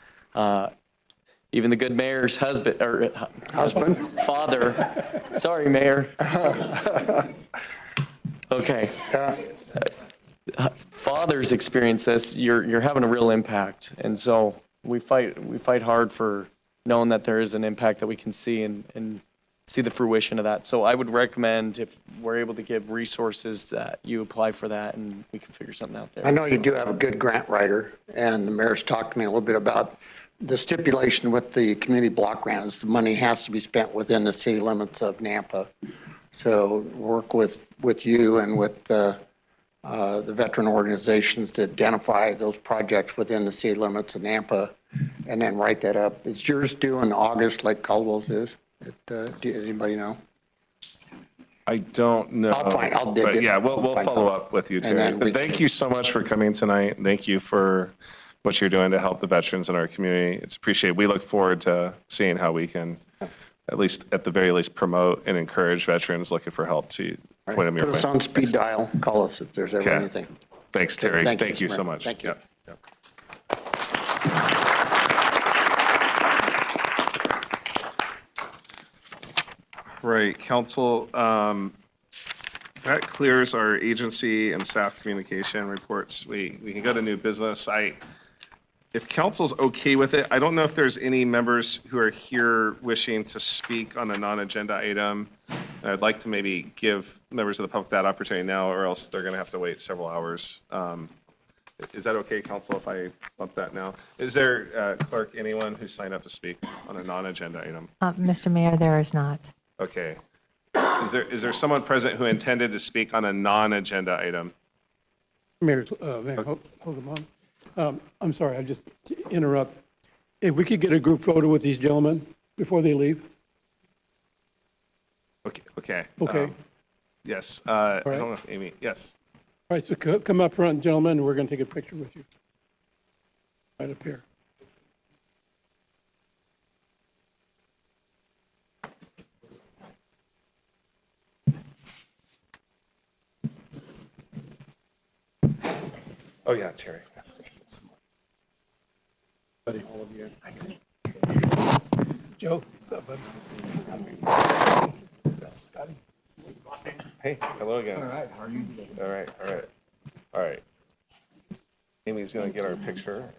Even the good mayor's husband, or father, sorry, Mayor. Okay. Fathers experience this, you're having a real impact. And so we fight hard for knowing that there is an impact that we can see and see the fruition of that. So I would recommend if we're able to give resources that you apply for that and we can figure something out there. I know you do have a good grant writer, and the mayor's talked to me a little bit about the stipulation with the community block grant is the money has to be spent within the city limits of Nampa. So work with you and with the veteran organizations to identify those projects within the city limits of Nampa and then write that up. Is yours due in August like Caldwell's is? Does anybody know? I don't know. I'll find- I'll dig But it. yeah, we'll I'll find follow out. up with you, And Terry. then we But thank can- you so much for coming tonight. Thank you for what you're doing to help the veterans in our community. It's appreciated. We look forward to seeing how we can, at the very least, promote and encourage veterans looking for help to point them your Put way. us on speed dial. Call us if there's ever Okay. anything. Thanks, Terry. Thank you, Thank you Mr. so Mayor. much. Thank you. Yep, yep. Right, council, that clears our agency and staff communication reports. We can go to new business. If council's okay with it, I don't know if there's any members who are here wishing to speak on a non-agenda item. And I'd like to maybe give members of the public that opportunity now, or else they're going to have to wait several hours. Is that okay, council, if I bump that now? Is there, clerk, anyone who signed up to speak on a non-agenda item? Mr. Mayor, there is not. Okay. Is there someone present who intended to speak on a non-agenda item? Mayor, hold on. I'm sorry, I just interrupt. If we could get a group photo with these gentlemen before they leave? Okay, okay. Okay. Yes, I right. don't know if Amy, yes. All right, so come up front, gentlemen, and we're going to take a picture with you. Right up here. Oh, yeah, Terry. Yes, yes, yes. Buddy, all of you. Joe, what's up, buddy? Hey, hello again. All right, how are you today? All right, all right. All right. Amy's going to get our picture.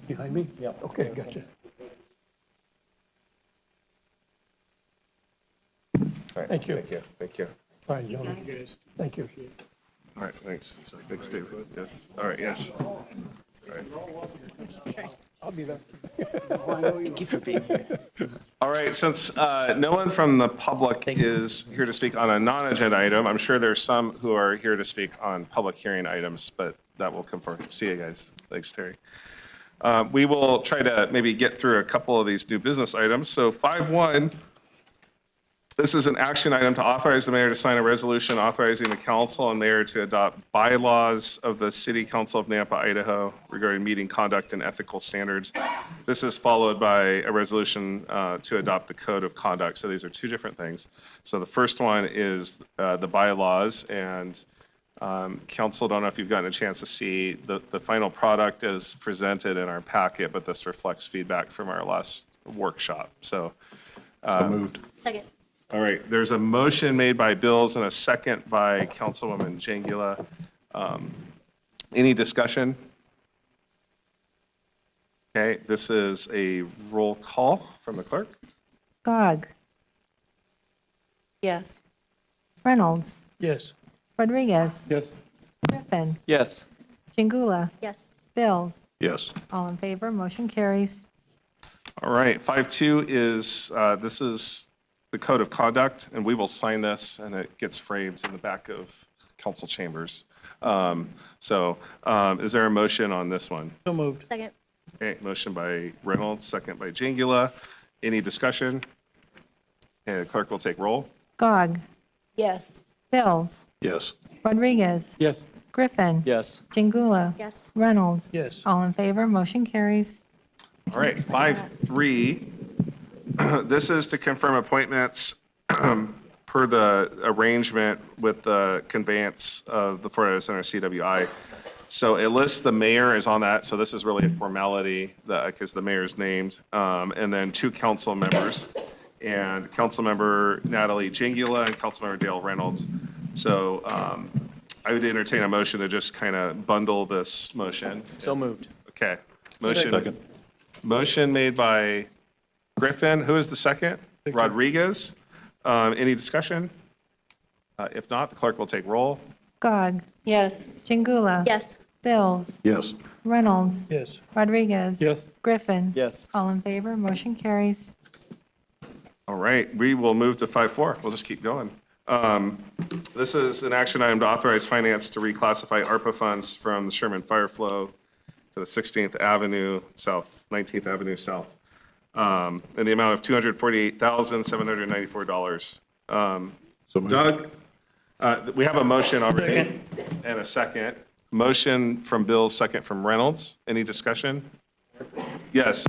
Behind me? Yeah. Okay, gotcha. All right, Thank you. Thank you. Thank you. All right, gentlemen. Thank you. All right, thanks. Thanks, Dave. Yes. All right, yes. All right. I'll be there. Thank you for being here. All right, since no one from the public is here to speak on a non-agenda item, I'm sure there's some who are here to speak on public hearing items, but that will come forward. See you guys. Thanks, Terry. We will try to maybe get through a couple of these new business items. So 5.1, this is an action item to authorize the mayor to sign a resolution authorizing the council and mayor to adopt bylaws of the City Council of Nampa, Idaho regarding meeting conduct and ethical standards. This is followed by a resolution to adopt the code of conduct. So these are two different things. So the first one is the bylaws, and council, don't know if you've gotten a chance to see the final product is presented in our packet, but this reflects feedback from our last workshop. So Moved. Second. all right, there's a motion made by Bills and a second by Councilwoman Jangula. Any discussion? Okay, this is a roll call from the clerk. Gog, Yes. Reynolds, Yes. Rodriguez, Yes. Griffin, Yes. Jingula, Yes. Bills. Yes. All in favor, motion carries. All right, 5.2 is, this is the code of conduct, and we will sign this, and it gets framed in the back of council chambers. Is there a motion on this one? So moved. Second. Okay, motion by Reynolds, second by Jangula. Any discussion? Okay, the clerk will take roll. Gog, Yes. Bills, Yes. Rodriguez, Yes. Griffin, Yes. Jingula, Yes. Yes. Reynolds. All in favor, motion carries. All right, 5.3, this is to confirm appointments per the arrangement with the conveyance of the Florida Center CWI. So it lists the mayor is on that, so this is really a formality because the mayor is named, and then 2 council members, and Councilmember Natalie Jingula and Councilmember Dale Reynolds. So I would entertain a motion to just kind of bundle this motion. So moved. Okay. Motion. Second. Motion made by Griffin. Who is the second? Rodriguez. Any discussion? If not, the clerk will take roll. Gog, Yes. Jingula. Yes. Bills, Yes. Reynolds, Yes. Rodriguez. Yes. Griffin. Yes. All in favor, motion carries. All right, we will move to 5.4. We'll just keep going. This is an action item to authorize finance to reclassify ARPA funds from the Sherman Fire Flow to the 16th Avenue South, 19th Avenue South, in the amount of $248,794. So moved. Doug, we have a motion already and a second. Motion from Bill, second from Reynolds. Any discussion? Yes,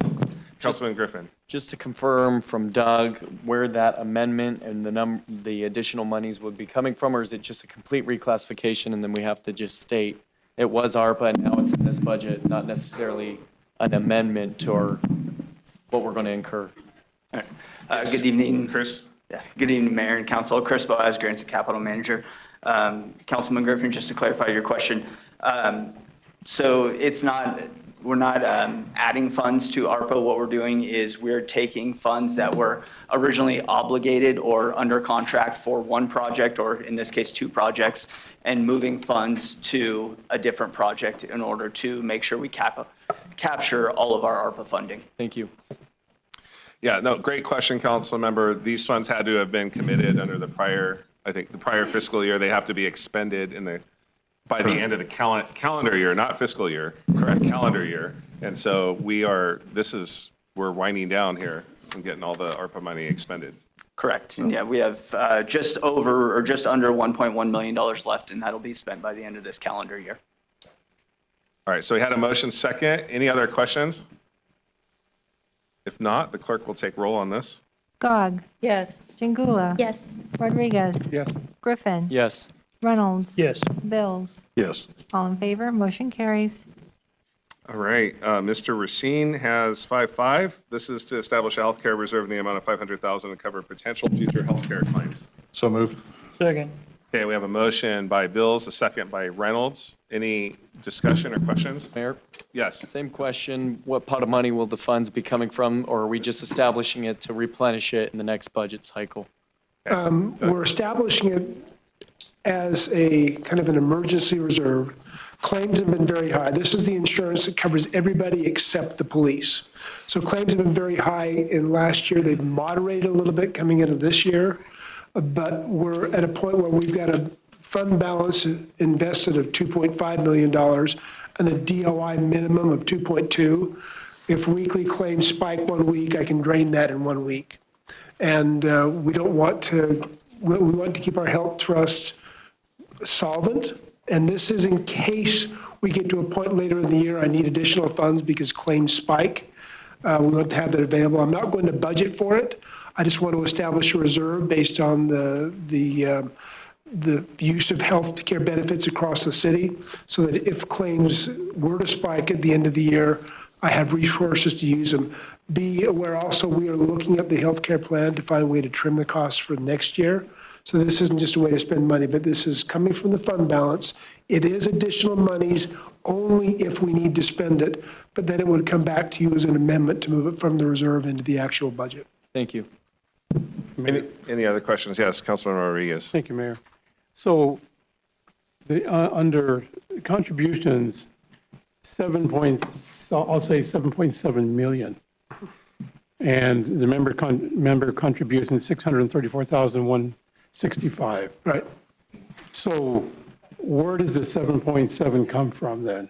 Councilman Griffin. Just to confirm from Doug where that amendment and the additional monies would be coming from, or is it just a complete reclassification and then we have to just state it was ARPA and now it's in this budget, not necessarily an amendment to what we're going to incur? Good evening. Chris? Yeah, good evening, Mayor and Council. Chris Boaz, Grants and Capital Manager. Councilman Griffin, just to clarify your question. So we're not adding funds to ARPA. What we're doing is we're taking funds that were originally obligated or under contract for one project, or in this case, 2 projects, and moving funds to a different project in order to make sure we capture all of our ARPA funding. Thank you. Yeah, no, great question, council member. These funds had to have been committed under the prior fiscal year. They have to be expended by the end of the calendar year, not fiscal year, correct, calendar year. And so we're winding down here and getting all the ARPA money expended. Correct. And yeah, we have just under $1.1 million left, and that'll be spent by the end of this calendar year. All right, so we had a motion second. Any other questions? If not, the clerk will take roll on this. Gog, Yes. Jingula. Yes. Rodriguez. Yes. Griffin. Yes. Reynolds. Yes. Bills. Yes. All in favor, motion carries. All right, Mr. Racine has 5.5. This is to establish a healthcare reserve in the amount of $500,000 to cover potential future healthcare claims. So moved. Second. Okay, we have a motion by Bills, a second by Reynolds. Any discussion or questions? Mayor, Yes. same question. What pot of money will the funds be coming from, or are we just establishing it to replenish it in the next budget cycle? We're establishing it as a kind of an emergency reserve. Claims have been very high. This is the insurance that covers everybody except the police. So claims have been very high in last year. They've moderated a little bit coming into this year. But we're at a point where we've got a fund balance invested of $2.5 million and a DOI minimum of 2.2. If weekly claims spike 1 week, I can drain that in 1 week. And we don't want to, we want to keep our health trust solvent. And this is in case we get to a point later in the year, I need additional funds because claims spike. We want to have that available. I'm not going to budget for it. I just want to establish a reserve based on the use of health care benefits across the city, so that if claims were to spike at the end of the year, I have resources to use them. Be aware also, we are looking at the health care plan to find a way to trim the costs for next year. So this isn't just a way to spend money, but this is coming from the fund balance. It is additional monies only if we need to spend it, but then it would come back to you as an amendment to move it from the reserve into the actual budget. Thank you. Any other questions? Yes, Councilman Rodriguez. Thank you, Mayor. So under contributions, I'll say 7.7 million. And the member contribution, 634,165. Right. So where does the 7.7 come from then?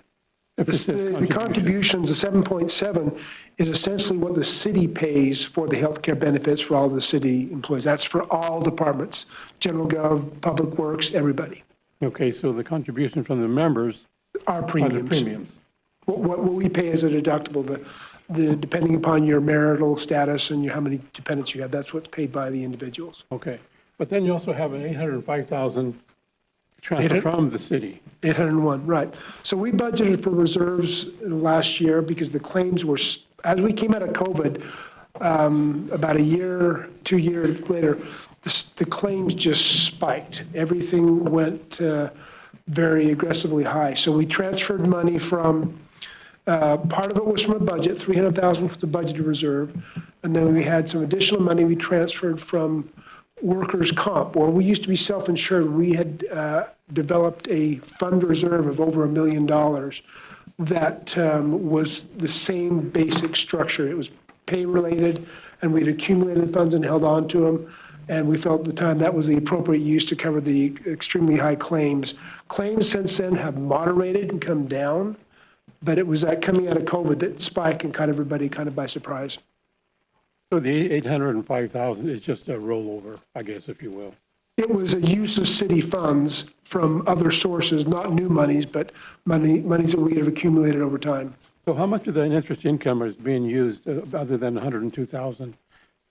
If it's The contributions, the 7.7 is essentially what the city pays for the healthcare benefits for all the city employees. That's for all departments, general gov, public works, everybody. Okay, so the contribution from the members Our are the premiums. premiums. What we pay as a deductible, depending upon your marital status and how many dependents you have, that's what's paid by the individuals. Okay, but then you also have an 805,000 transfer from the city. 801, right. So we budgeted for reserves last year because the claims were, as we came out of COVID, about a year, 2 years later, the claims just spiked. Everything went very aggressively high. So we transferred money from, part of it was from a budget, 300,000 from the budgeted reserve. And then we had some additional money we transferred from workers' comp. Well, we used to be self-insured. We had developed a fund reserve of over $1 million that was the same basic structure. It was pay-related, and we'd accumulated funds and held on to them. And we felt at the time that was the appropriate use to cover the extremely high claims. Claims since then have moderated and come down, but it was that coming out of COVID that spiked and caught everybody kind of by surprise. So the 805,000 is just a rollover, I guess, if you will. It was a use of city funds from other sources, not new monies, but monies that we have accumulated over time. So how much of the interest income is being used other than 102,000?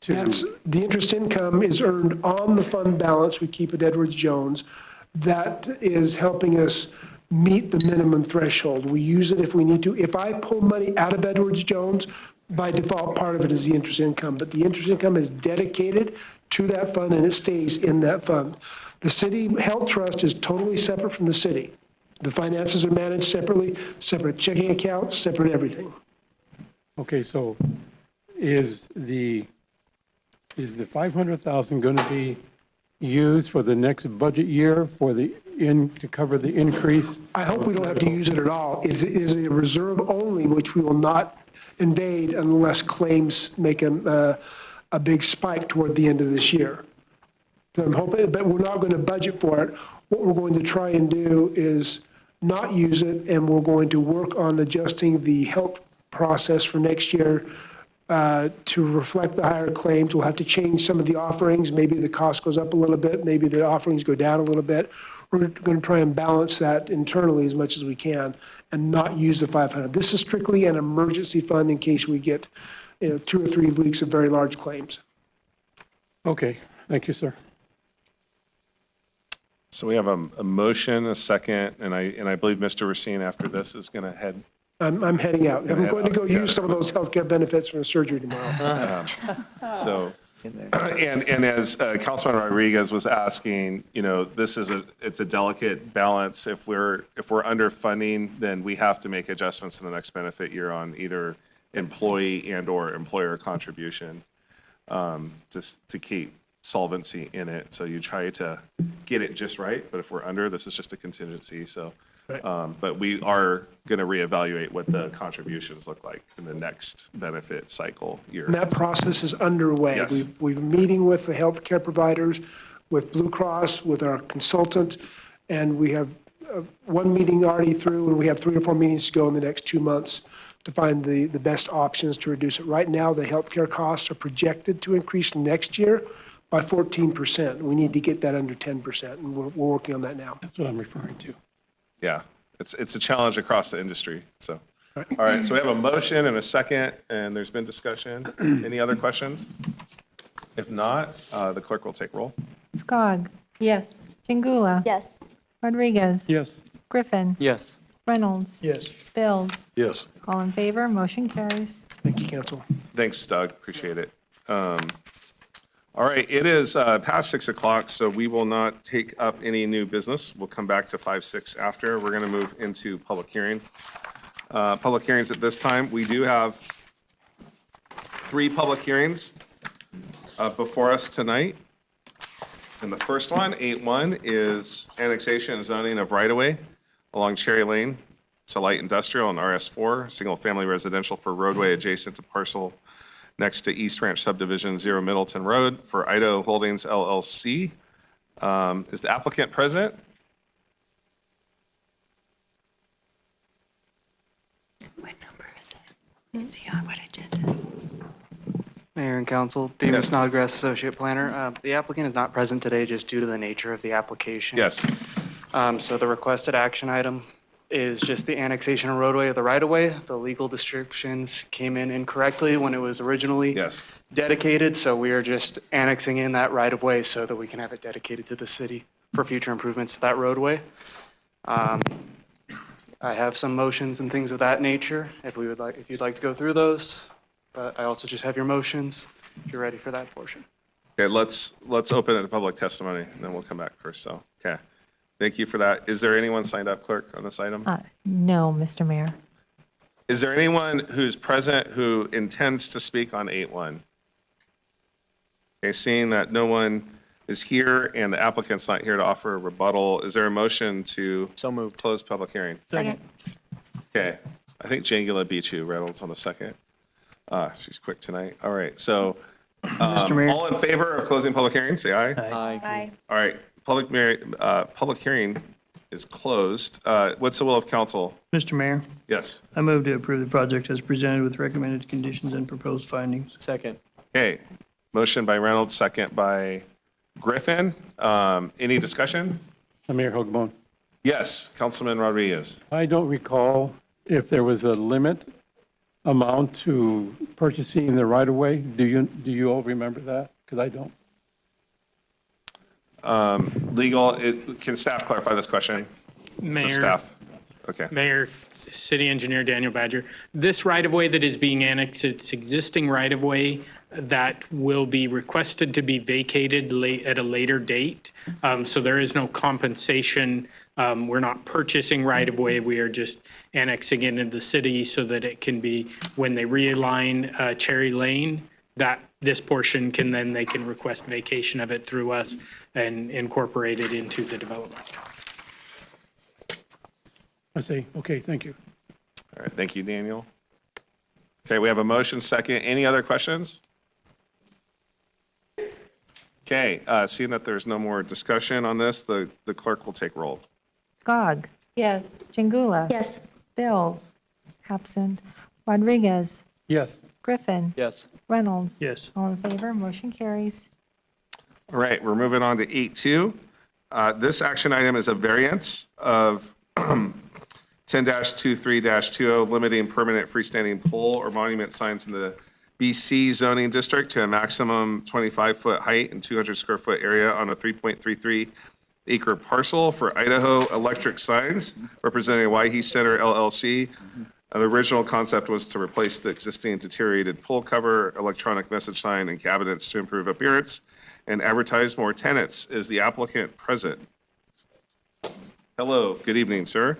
The interest income is earned on the fund balance we keep at Edwards Jones. That is helping us meet the minimum threshold. We use it if we need to. If I pull money out of Edwards Jones, by default, part of it is the interest income, but the interest income is dedicated to that fund and it stays in that fund. The city health trust is totally separate from the city. The finances are managed separately, separate checking accounts, separate everything. Okay, so is the 500,000 going to be used for the next budget year to cover the increase? I hope we don't have to use it at all. It is a reserve only, which we will not invade unless claims make a big spike toward the end of this year. So I'm hoping, but we're not going to budget for it. What we're going to try and do is not use it, and we're going to work on adjusting the health process for next year to reflect the higher claims. We'll have to change some of the offerings. Maybe the cost goes up a little bit. Maybe the offerings go down a little bit. We're going to try and balance that internally as much as we can and not use the 500. This is strictly an emergency fund in case we get 2 or 3 weeks of very large claims. Okay, thank you, sir. So we have a motion, a second, and I believe Mr. Racine after this is going to head. I'm heading out. I'm head going to go out, use some of those healthcare benefits from surgery tomorrow. So And as Councilman Rodriguez was asking, it's a delicate balance. If we're underfunding, then we have to make adjustments in the next benefit year on either employee and or employer contribution, just to keep solvency in it. So you try to get it just right, but if we're under, this is just a contingency. So, but we are going to reevaluate what the contributions look like in the next benefit cycle year. And that process is underway. Yes. We've meeting with the healthcare providers, with Blue Cross, with our consultant, and we have one meeting already through, and we have 3 or 4 meetings to go in the next 2 months to find the best options to reduce it. Right now, the healthcare costs are projected to increase next year by 14%. We need to get that under 10%, and we're working on that now. That's what I'm referring to. Yeah, it's a challenge across the industry. So, all right, so we have a motion and a second, and there's been discussion. Any other questions? If not, the clerk will take roll. Skog. Yes. Chingula. Yes. Rodriguez. Yes. Griffin. Yes. Reynolds. Yes. Bills. Yes. All in favor, motion carries. Thank you, council. Thanks, Doug. Appreciate it. All right, it is past 6 o'clock, so we will not take up any new business. We'll come back to 5, 6 after. We're going to move into public hearing. Public hearings at this time. We do have 3 public hearings before us tonight. And the first one, 8-1, is annexation and zoning of right-of-way along Cherry Lane to light industrial and RS4, single-family residential for roadway adjacent to parcel next to East Ranch Subdivision 0 Middleton Road for Idaho Holdings LLC. Is the applicant present? What number is it? Is he on what agenda? Mayor and Council, David Yes. Snodgrass, Associate Planner. The applicant is not present today just due to the nature of the application. Yes. So the requested action item is just the annexation of roadway of the right-of-way. The legal descriptions came in incorrectly when it was originally Yes. dedicated, so we are just annexing in that right-of-way so that we can have it dedicated to the city for future improvements to that roadway. I have some motions and things of that nature, if you'd like to go through those. But I also just have your motions, if you're ready for that portion. Okay, let's open it to public testimony, and then we'll come back first. So, okay. Thank you for that. Is there anyone signed up, clerk, on this item? No, Mr. Mayor. Is there anyone who's present who intends to speak on 8-1? Okay, seeing that no one is here and the applicant's not here to offer a rebuttal, is there a motion to So moved. close public hearing? Second. Okay, I think Jangula beat you, Reynolds, on the second. She's quick tonight. All right, so all in favor of closing public hearing, say aye. Aye. All right, public hearing is closed. What's the will of council? Mr. Mayor, Yes. I move to approve the project as presented with recommended conditions and proposed findings. Second. Okay, motion by Reynolds, second by Griffin. Any discussion? Mayor Hogbon, Yes, Councilman Rodriguez. I don't recall if there was a limit amount to purchasing the right-of-way. Do you all remember that? Because I don't. Legal, can staff clarify this question? It's a Mayor. staff. Okay. Mayor, City Engineer Daniel Badger, this right-of-way that is being annexed, it's existing right-of-way that will be requested to be vacated at a later date. So there is no compensation. We're not purchasing right-of-way. We are just annexing it into the city so that it can be, when they realign Cherry Lane, that this portion can then, they can request vacation of it through us and incorporate it into the development. I say, okay, thank you. All right, thank you, Daniel. Okay, we have a motion second. Any other questions? Okay, seeing that there's no more discussion on this, the clerk will take roll. Skog. Yes. Chingula. Yes. Bills. Absent. Rodriguez. Yes. Griffin. Yes. Reynolds. Yes. All in favor, motion carries. All right, we're moving on to 8-2. This action item is a variance of 10-23-20, limiting permanent freestanding pole or monument signs in the BC zoning district to a maximum 25-foot height and 200 square foot area on a 3.33 acre parcel for Idaho Electric Signs, representing Waihe Center LLC, The original concept was to replace the existing deteriorated pull cover, electronic message sign, and cabinets to improve appearance and advertise more tenants. Is the applicant present? Hello, good evening, sir.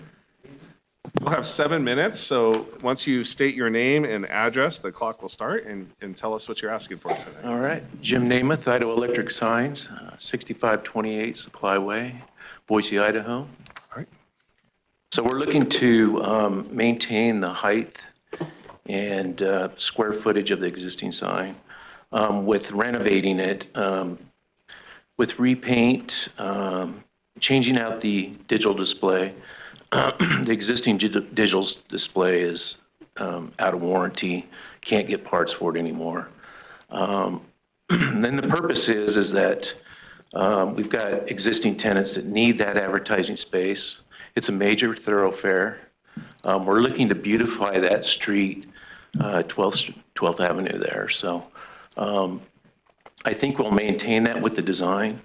You'll have 7 minutes, so once you state your name and address, the clock will start, and tell us what you're asking for tonight. All right. Jim Namath, Idaho Electric Signs, 6528 Supply Way, Boise, Idaho. All right. So we're looking to maintain the height and square footage of the existing sign with renovating it, with repaint, changing out the digital display. The existing digital display is out of warranty, can't get parts for it anymore. And then the purpose is that we've got existing tenants that need that advertising space. It's a major thoroughfare. We're looking to beautify that street, 12th Avenue there. So I think we'll maintain that with the design.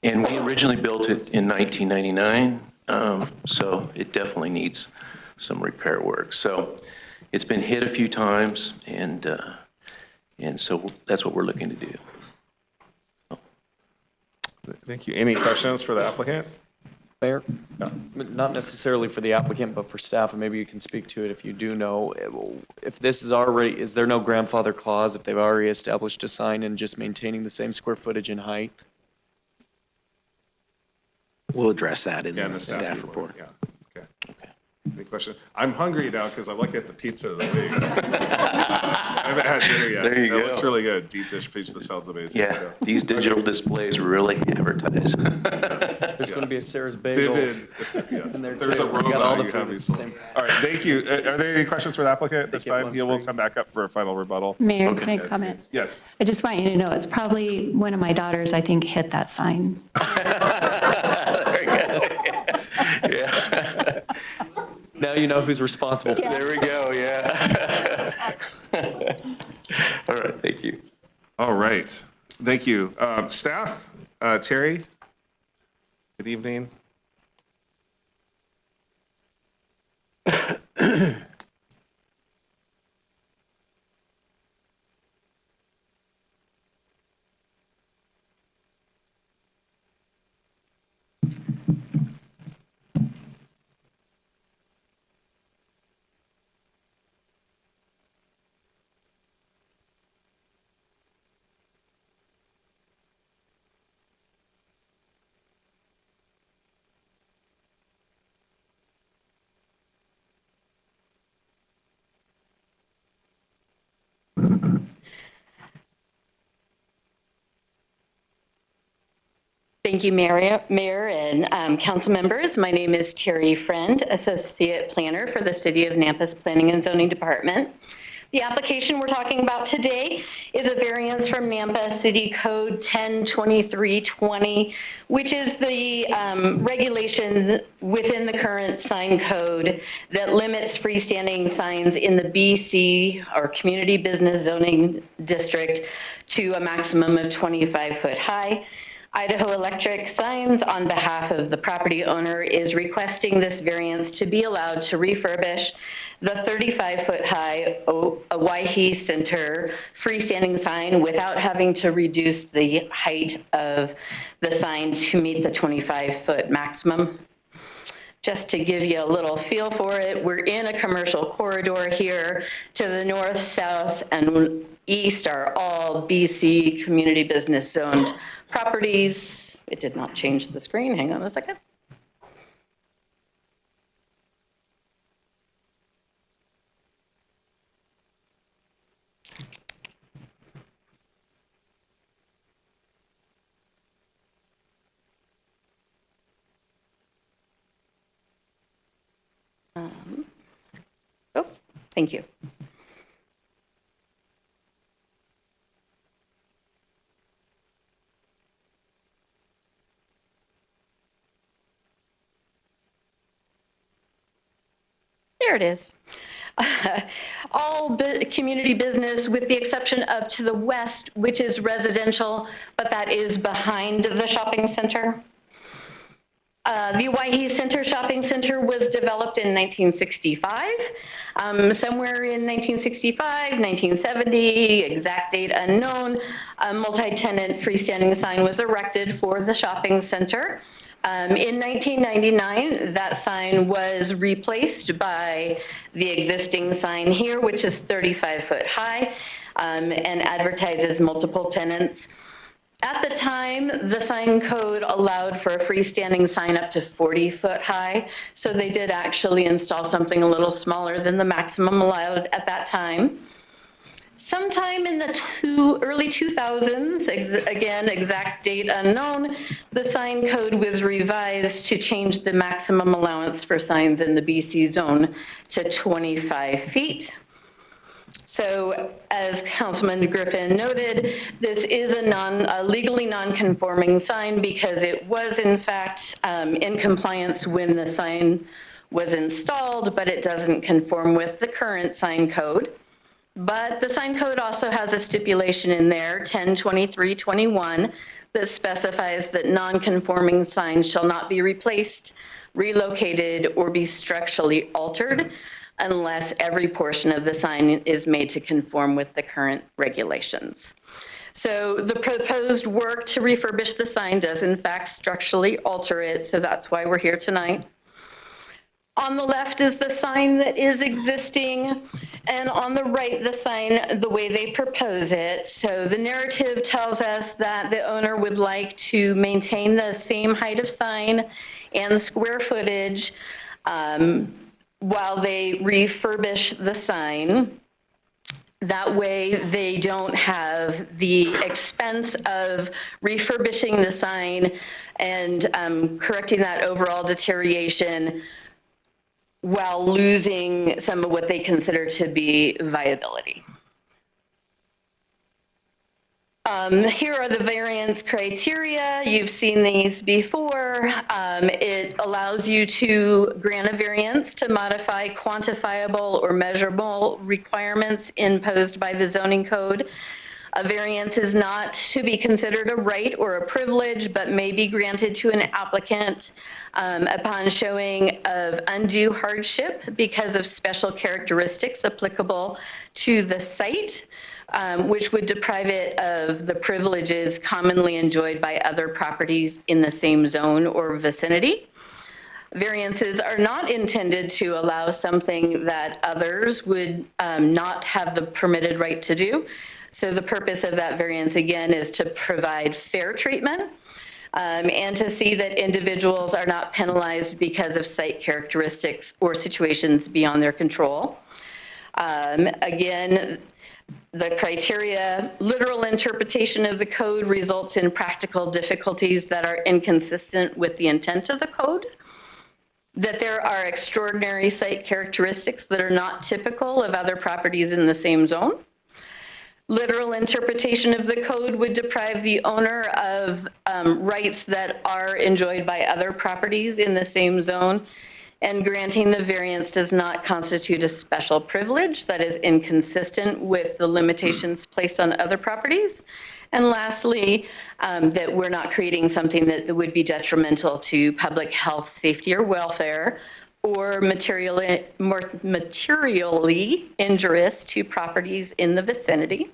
And we originally built it in 1999, so it definitely needs some repair work. So it's been hit a few times, and so that's what we're looking to do. Thank you. Any questions for the applicant? Mayor? Not necessarily for the applicant, but for staff, and maybe you can speak to it if you do know. If this is already, is there no grandfather clause if they've already established a sign and just maintaining the same square footage and height? We'll address that in Yeah, the staff report. Yeah, okay. Any question? I'm hungry now because I'm looking at the pizza, the wings. I haven't had dinner yet. There you It go. looks really good. Deep dish pizza sounds amazing. Yeah, these digital displays really advertise. There's going to be a Sarah's Bagel. Vivid, yes. in there There's too. a We got all the robot you food have at these the sold. same- All right, thank you. Are there any questions for the applicant at this They get time? one He will free. come back up for a final rebuttal. Mayor, can I comment? Yes. I just want you to know, it's probably one of my daughters, I think, hit that sign. Yeah. Now you know who's responsible for There we go, yeah. All right, thank you. All right, thank you. Staff, Terry, good evening. Thank you, Mayor and council members. My name is Terry Friend, Associate Planner for the City of Nampa's Planning and Zoning Department. The application we're talking about today is a variance from Nampa City Code 102320, which is the regulation within the current sign code that limits freestanding signs in the BC or Community Business Zoning District to a maximum of 25 foot high. Idaho Electric Signs, on behalf of the property owner, is requesting this variance to be allowed to refurbish the 35-foot-high Owyhee Center freestanding sign without having to reduce the height of the sign to meet the 25-foot maximum. Just to give you a little feel for it, we're in a commercial corridor here. To the north, south, and east are all BC community business zoned properties. It did not change the screen. Hang on a second. Oh, thank you. There it is. All community business with the exception of to the west, which is residential, but that is behind the shopping center. The Owyhee Center Shopping Center was developed in 1965. Somewhere in 1965, 1970, exact date unknown, a multi-tenant freestanding sign was erected for the shopping center. In 1999, that sign was replaced by the existing sign here, which is 35 foot high and advertises multiple tenants. At the time, the sign code allowed for a freestanding sign up to 40 foot high, so they did actually install something a little smaller than the maximum allowed at that time. Sometime in the early 2000s, again, exact date unknown, the sign code was revised to change the maximum allowance for signs in the BC zone to 25 feet. So as Councilman Griffin noted, this is a legally non-conforming sign because it was in fact in compliance when the sign was installed, but it doesn't conform with the current sign code. But the sign code also has a stipulation in there, 102321, that specifies that non-conforming signs shall not be replaced, relocated, or be structurally altered unless every portion of the sign is made to conform with the current regulations. So the proposed work to refurbish the sign does in fact structurally alter it, so that's why we're here tonight. On the left is the sign that is existing, and on the right, the sign the way they propose it. So the narrative tells us that the owner would like to maintain the same height of sign and square footage while they refurbish the sign. That way they don't have the expense of refurbishing the sign and correcting that overall deterioration while losing some of what they consider to be viability. Here are the variance criteria. You've seen these before. It allows you to grant a variance to modify quantifiable or measurable requirements imposed by the zoning code. A variance is not to be considered a right or a privilege, but may be granted to an applicant upon showing of undue hardship because of special characteristics applicable to the site, which would deprive it of the privileges commonly enjoyed by other properties in the same zone or vicinity. Variances are not intended to allow something that others would not have the permitted right to do. So the purpose of that variance, again, is to provide fair treatment and to see that individuals are not penalized because of site characteristics or situations beyond their control. Again, the criteria, literal interpretation of the code results in practical difficulties that are inconsistent with the intent of the code, that there are extraordinary site characteristics that are not typical of other properties in the same zone. Literal interpretation of the code would deprive the owner of rights that are enjoyed by other properties in the same zone, and granting the variance does not constitute a special privilege that is inconsistent with the limitations placed on other properties. And lastly, that we're not creating something that would be detrimental to public health, safety, or welfare, or materially injurious to properties in the vicinity.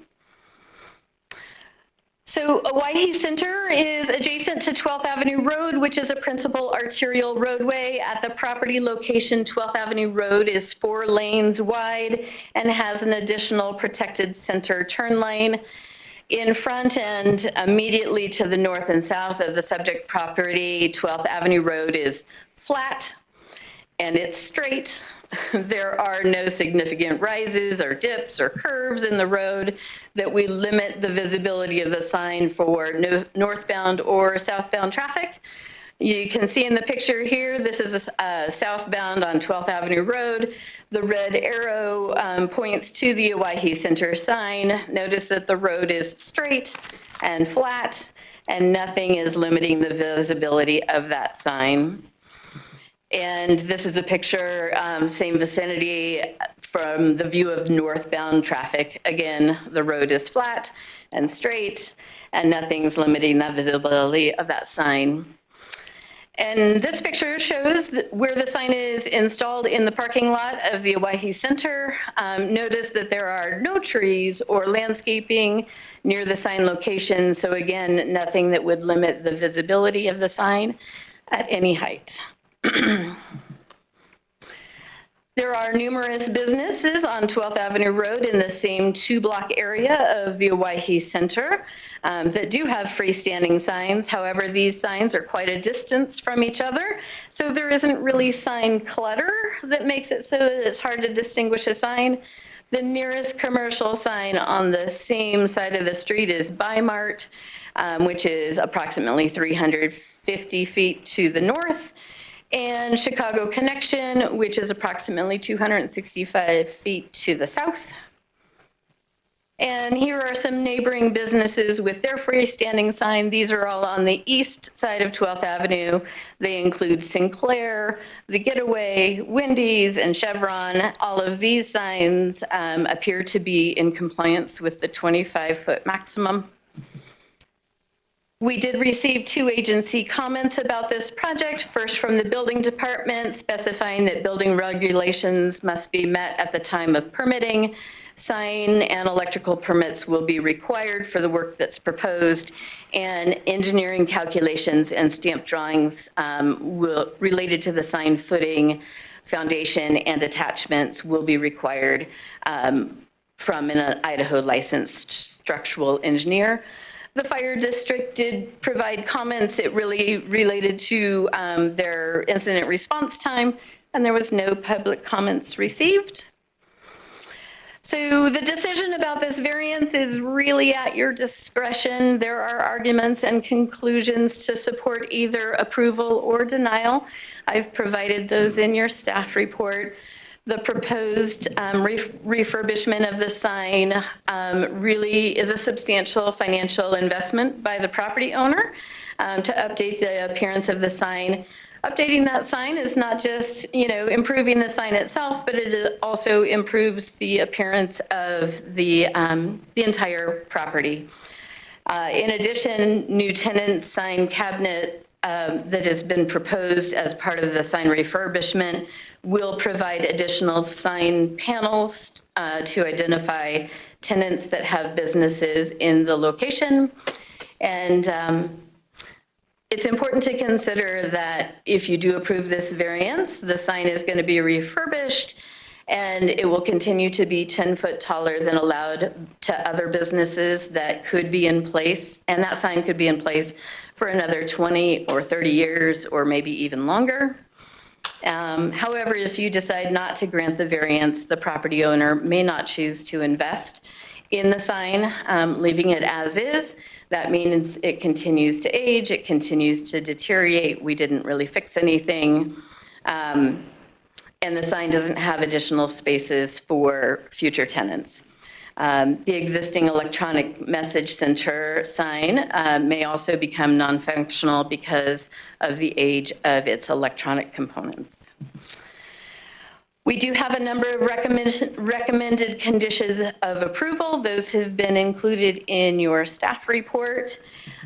So Owyhee Center is adjacent to 12th Avenue Road, which is a principal arterial roadway. At the property location, 12th Avenue Road is 4 lanes wide and has an additional protected center turn lane. In front and immediately to the north and south of the subject property, 12th Avenue Road is flat and it's straight. There are no significant rises or dips or curves in the road that we limit the visibility of the sign for northbound or southbound traffic. You can see in the picture here, this is southbound on 12th Avenue Road. The red arrow points to the Owyhee Center sign. Notice that the road is straight and flat, and nothing is limiting the visibility of that sign. And this is a picture, same vicinity from the view of northbound traffic. Again, the road is flat and straight, and nothing's limiting the visibility of that sign. And this picture shows where the sign is installed in the parking lot of the Owyhee Center. Notice that there are no trees or landscaping near the sign location. So again, nothing that would limit the visibility of the sign at any height. There are numerous businesses on 12th Avenue Road in the same two-block area of the Owyhee Center that do have freestanding signs. However, these signs are quite a distance from each other, so there isn't really sign clutter that makes it so that it's hard to distinguish a sign. The nearest commercial sign on the same side of the street is Bi-Mart, which is approximately 350 feet to the north, and Chicago Connection, which is approximately 265 feet to the south. And here are some neighboring businesses with their freestanding sign. These are all on the east side of 12th Avenue. They include Sinclair, The Getaway, Wendy's, and Chevron. All of these signs appear to be in compliance with the 25-foot maximum. We did receive 2 agency comments about this project, first from the building department specifying that building regulations must be met at the time of permitting. Sign and electrical permits will be required for the work that's proposed, and engineering calculations and stamp drawings related to the sign footing, foundation, and attachments will be required from an Idaho licensed structural engineer. The fire district did provide comments. It really related to their incident response time, and there was no public comments received. So the decision about this variance is really at your discretion. There are arguments and conclusions to support either approval or denial. I've provided those in your staff report. The proposed refurbishment of the sign really is a substantial financial investment by the property owner to update the appearance of the sign. Updating that sign is not just, improving the sign itself, but it also improves the appearance of the entire property. In addition, new tenant sign cabinet that has been proposed as part of the sign refurbishment will provide additional sign panels to identify tenants that have businesses in the location. And it's important to consider that if you do approve this variance, the sign is going to be refurbished and it will continue to be 10 foot taller than allowed to other businesses that could be in place. And that sign could be in place for another 20 or 30 years or maybe even longer. However, if you decide not to grant the variance, the property owner may not choose to invest in the sign, leaving it as is. That means it continues to age, it continues to deteriorate. We didn't really fix anything. And the sign doesn't have additional spaces for future tenants. The existing electronic message center sign may also become non-functional because of the age of its electronic components. We do have a number of recommended conditions of approval. Those have been included in your staff report.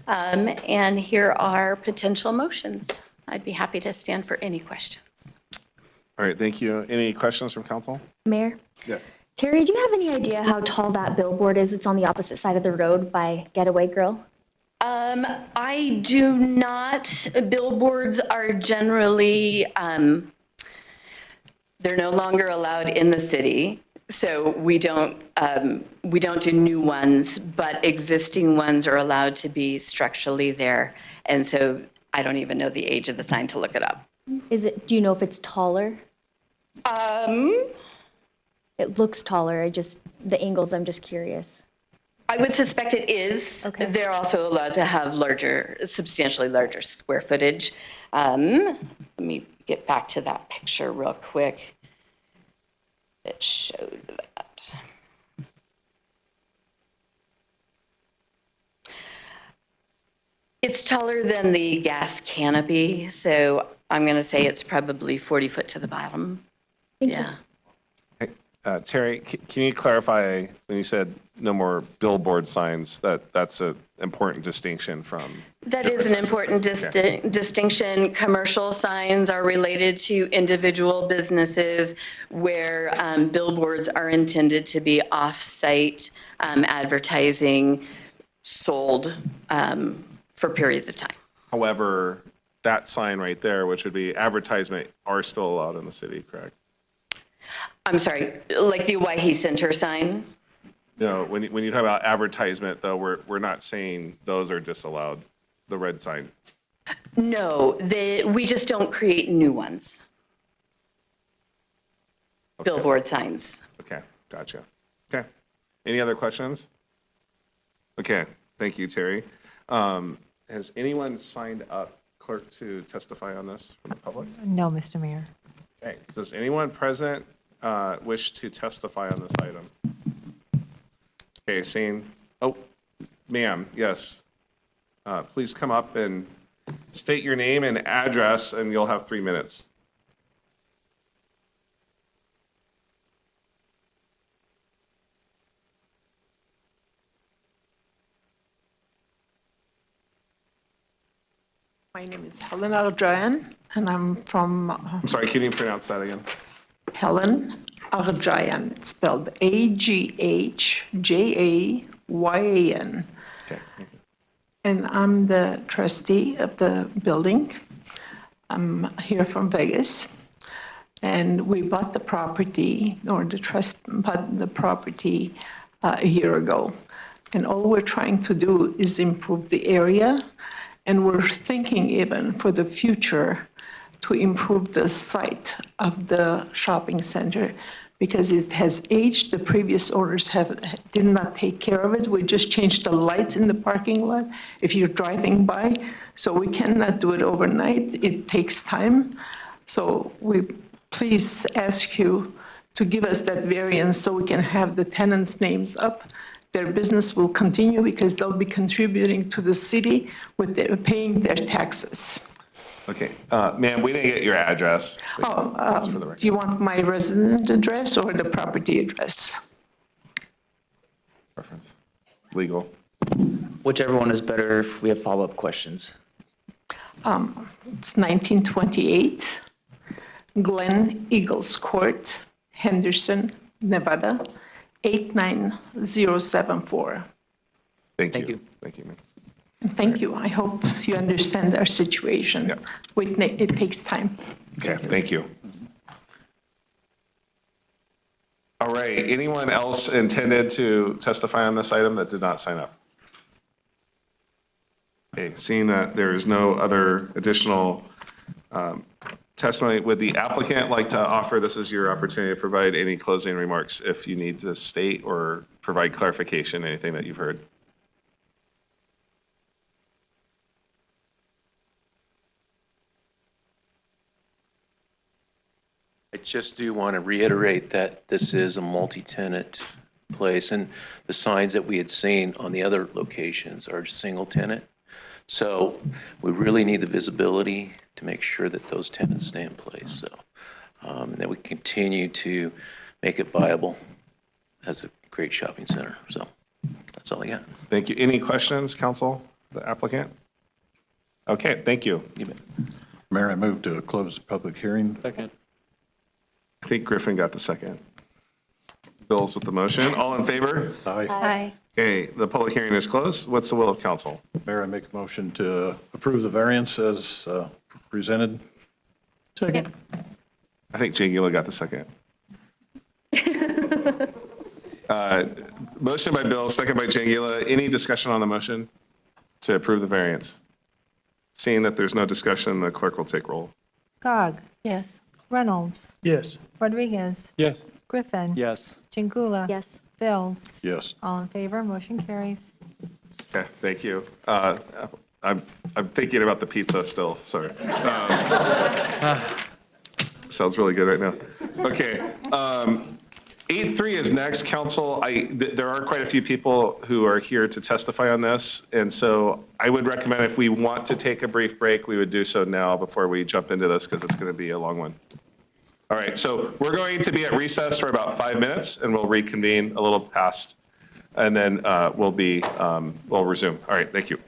And here are potential motions. I'd be happy to stand for any questions. All right, thank you. Any questions from council? Mayor? Yes. Terry, do you have any idea how tall that billboard is that's on the opposite side of the road by Getaway Grill? I do not. Billboards are generally, they're no longer allowed in the city. So we don't do new ones, but existing ones are allowed to be structurally there. And so I don't even know the age of the sign to look it up. Do you know if it's taller? It looks taller. The angles, I'm just curious. I would suspect it is. Okay. They're also allowed to have substantially larger square footage. Let me get back to that picture real quick that showed that. It's taller than the gas canopy, so I'm going to say it's probably 40 foot to the bottom. Thank yeah. you. Terry, can you clarify, when you said no more billboard signs, that's an important distinction from? That is an important distinction. Commercial signs are related to individual businesses where billboards are intended to be off-site advertising sold for periods of time. However, that sign right there, which would be advertisement, are still allowed in the city, correct? I'm sorry, like the Owyhee Center sign? No, when you talk about advertisement, though, we're not saying those are disallowed, the red sign. No, we just don't create new ones. Billboard signs. Okay, gotcha. Okay. Any other questions? Okay, thank you, Terry. Has anyone signed up, clerk, to testify on this from the public? No, Mr. Mayor. Okay, does anyone present wish to testify on this item? Okay, seeing, oh, ma'am, yes. Please come up and state your name and address, and you'll have 3 minutes. My name is Helen Arjayan, and I'm from I'm sorry, can you pronounce that again? Helen Arjayan, spelled Aghjayan. Okay. And I'm the trustee of the building. I'm here from Vegas. And we bought the property, or the trust bought the property a year ago. And all we're trying to do is improve the area. And we're thinking even for the future to improve the site of the shopping center because it has aged. The previous owners did not take care of it. We just changed the lights in the parking lot if you're driving by. So we cannot do it overnight. It takes time. So we please ask you to give us that variance so we can have the tenants' names up. Their business will continue because they'll be contributing to the city with paying their taxes. Okay, ma'am, we didn't get your address. Do you want my resident address or the property address? Preference. Legal. Whichever one is better if we have follow-up questions. It's 1928 Glen Eagles Court, Henderson, Nevada, 89074. Thank you. Thank you, ma'am. Thank you. I hope you understand our situation. It takes time. Okay, thank you. All right, anyone else intended to testify on this item that did not sign up? Okay, seeing that there is no other additional testimony, would the applicant like to offer, this is your opportunity to provide any closing remarks if you need to state or provide clarification, anything that you've heard? I just do want to reiterate that this is a multi-tenant place, and the signs that we had seen on the other locations are single tenant. So we really need the visibility to make sure that those tenants stay in place, so that we continue to make it viable as a great shopping center. So that's all I got. Thank you. Any questions, council, the applicant? Okay, thank you. Mayor, I move to close the public hearing. Second. I think Griffin got the second. Bill's with the motion. All in favor? Aye. Aye. Okay, the public hearing is closed. What's the will of council? Mayor, I make a motion to approve the variance as presented. Second. I think Jay Gila got the second. Motion by Bill, second by Jay Gila. Any discussion on the motion to approve the variance? Seeing that there's no discussion, the clerk will take roll. Skog. Yes. Reynolds. Yes. Rodriguez. Yes. Griffin. Yes. Chingula. Yes. Bills. Yes. All in favor, motion carries. Okay, thank you. I'm thinking about the pizza still, sorry. Sounds really good right now. Okay. 8.3 is next, council. There are quite a few people who are here to testify on this, and so I would recommend if we want to take a brief break, we would do so now before we jump into this, because it's going to be a long one. All right, so we're going to be at recess for about 5 minutes, and we'll reconvene a little past, and then we'll resume. All right, thank you.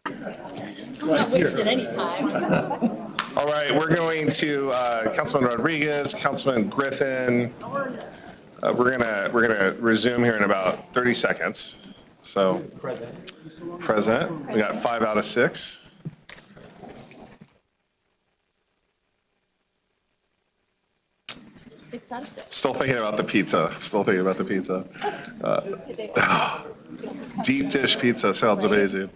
I'm not wasting any time. All right, we're going to Councilman Rodriguez, Councilman Griffin. We're gonna resume here in about 30 seconds. So, President, we got 5 out of 6. Six out of six. Still thinking about the pizza. Deep dish pizza sounds amazing.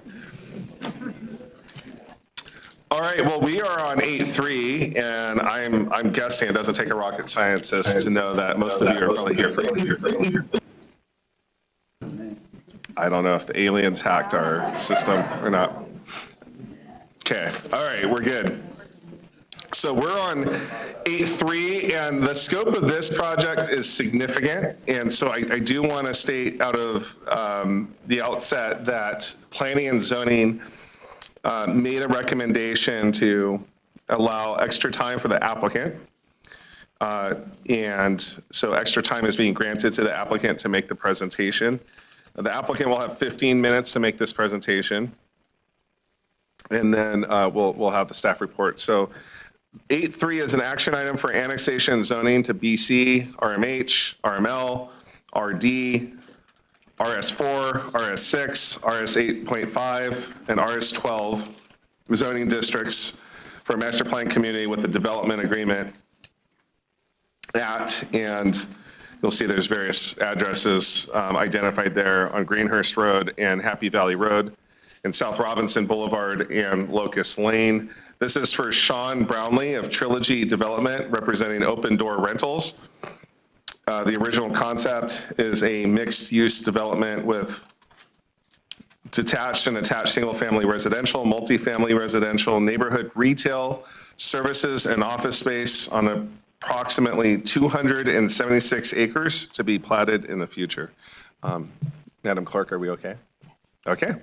All right, well, we are on 8-3, and I'm guessing it doesn't take a rocket scientist to know that most of you are probably here for I don't know if the aliens hacked our system or not. Okay, all right, we're good. So we're on 8-3, and the scope of this project is significant. And so I do want to state out of the outset that planning and zoning made a recommendation to allow extra time for the applicant. And so extra time is being granted to the applicant to make the presentation. The applicant will have 15 minutes to make this presentation. And then we'll have the staff report. So 8-3 is an action item for annexation and zoning to BC, RMH, RML, RD, RS4, RS6, RS8.5, and RS12 zoning districts for a master plan community with the development agreement at, and you'll see there's various addresses identified there on Greenhurst Road and Happy Valley Road, and South Robinson Boulevard and Locust Lane. This is for Sean Brownlee of Trilogy Development, representing Open Door Rentals. The original concept is a mixed-use development with detached and attached single-family residential, multifamily residential, neighborhood retail, services, and office space on approximately 276 acres to be platted in the future. Madam Clerk, are we okay? Okay.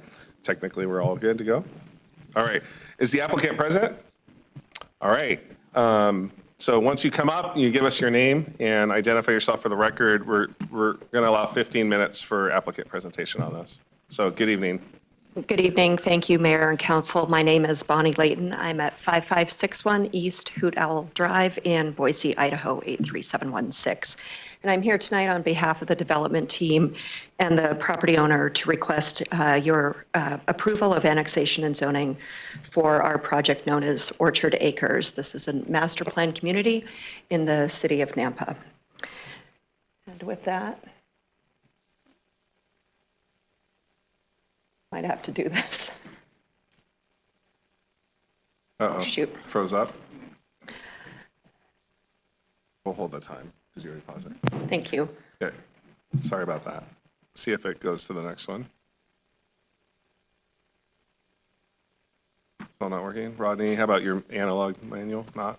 Technically, we're all good to go. All right. Is the applicant present? All right. So once you come up, you give us your name and identify yourself for the record. We're going to allow 15 minutes for applicant presentation on this. So good evening. Good evening. Thank you, Mayor and Council. My name is Bonnie Layton. I'm at 5561 East Hoot Owl Drive in Boise, Idaho, 83716. And I'm here tonight on behalf of the development team and the property owner to request your approval of annexation and zoning for our project known as Orchard Acres. This is a master plan community in the city of Nampa. And with that, might have to do this. Uh-oh. Shoot. Froze up. We'll hold the time. Did you already pause it? Thank you. Okay. Sorry about that. See if it goes to the next one. Still not working? Rodney, how about your analog manual? Not?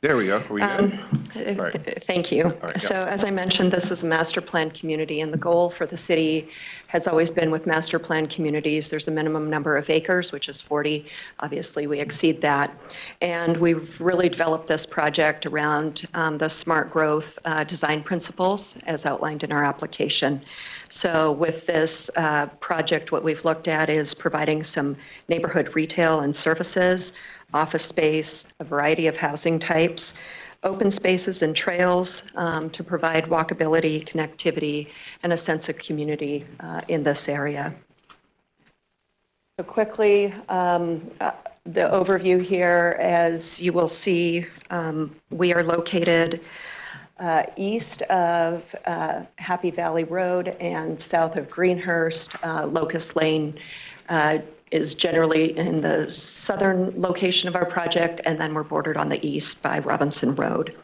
There we go. Are we good? Right. Thank you. Right, So as I mentioned, this is a master plan community, and the goal for the city has always been with master plan communities, there's a minimum number of acres, which is 40. Obviously, we exceed that. And we've really developed this project around the smart growth design principles as outlined in our application. So with this project, what we've looked at is providing some neighborhood retail and services, office space, a variety of housing types, open spaces and trails to provide walkability, connectivity, and a sense of community in this area. So quickly, the overview here, as you will see, we are located east of Happy Valley Road and south of Greenhurst. Locust Lane is generally in the southern location of our project, and then we're bordered on the east by Robinson Road.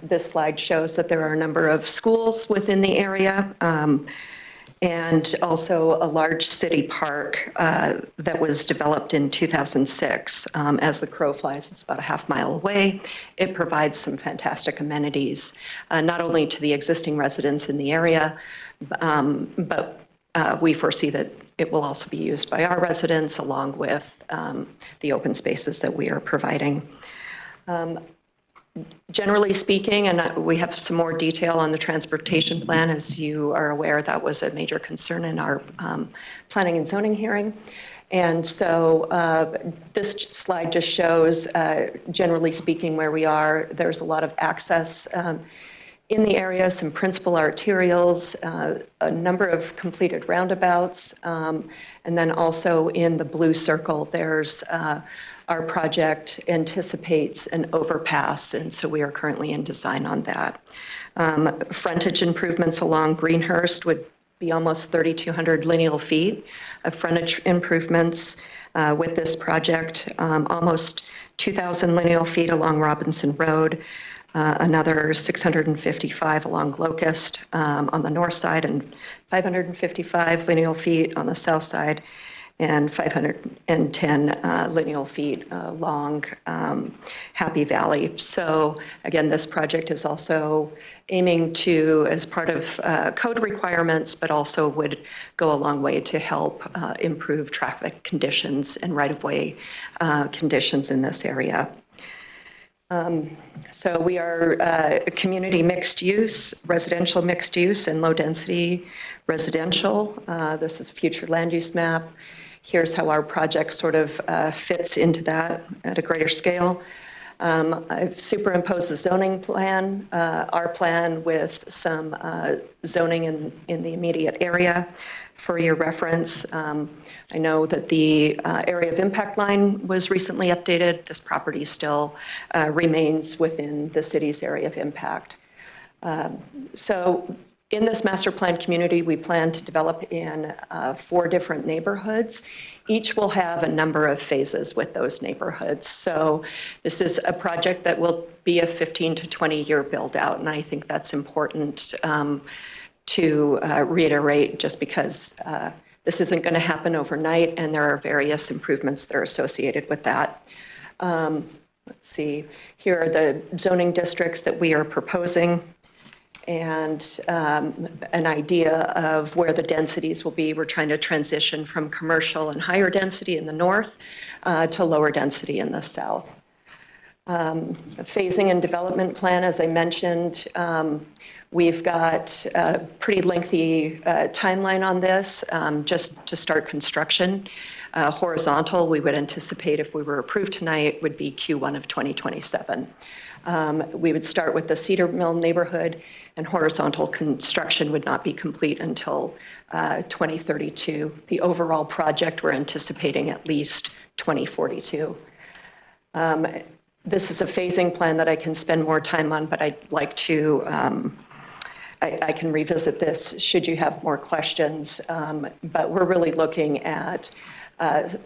This slide shows that there are a number of schools within the area, and also a large city park that was developed in 2006. As the crow flies, it's about a half-mile away. It provides some fantastic amenities, not only to the existing residents in the area, but we foresee that it will also be used by our residents along with the open spaces that we are providing. Generally speaking, and we have some more detail on the transportation plan, as you are aware, that was a major concern in our planning and zoning hearing. And so this slide just shows, generally speaking, where we are. There's a lot of access in the area, some principal arterials, a number of completed roundabouts, and then also in the blue circle, there's our project anticipates an overpass, and so we are currently in design on that. Frontage improvements along Greenhurst would be almost 3,200 lineal feet of frontage improvements with this project, almost 2,000 lineal feet along Robinson Road, another 655 along Locust on the north side, and 555 lineal feet on the south side, and 510 lineal feet along Happy Valley. So again, this project is also aiming to, as part of code requirements, but also would go a long way to help improve traffic conditions and right-of-way conditions in this area. So we are community mixed use, residential mixed use, and low density residential. This is a future land use map. Here's how our project sort of fits into that at a greater scale. I've superimposed the zoning plan, our plan with some zoning in the immediate area for your reference. I know that the area of impact line was recently updated. This property still remains within the city's area of impact. So in this master plan community, we plan to develop in 4 different neighborhoods. Each will have a number of phases with those neighborhoods. So this is a project that will be a 15 to 20-year build out, and I think that's important to reiterate, just because this isn't going to happen overnight, and there are various improvements that are associated with that. Let's see, here are the zoning districts that we are proposing, and an idea of where the densities will be. We're trying to transition from commercial and higher density in the north to lower density in the south. The phasing and development plan, as I mentioned, we've got a pretty lengthy timeline on this just to start construction. Horizontal, we would anticipate, if we were approved tonight, would be Q1 of 2027. We would start with the Cedar Mill neighborhood, and horizontal construction would not be complete until 2032. The overall project, we're anticipating at least 2042. This is a phasing plan that I can spend more time on, but I'd like to, I can revisit this should you have more questions. But we're really looking at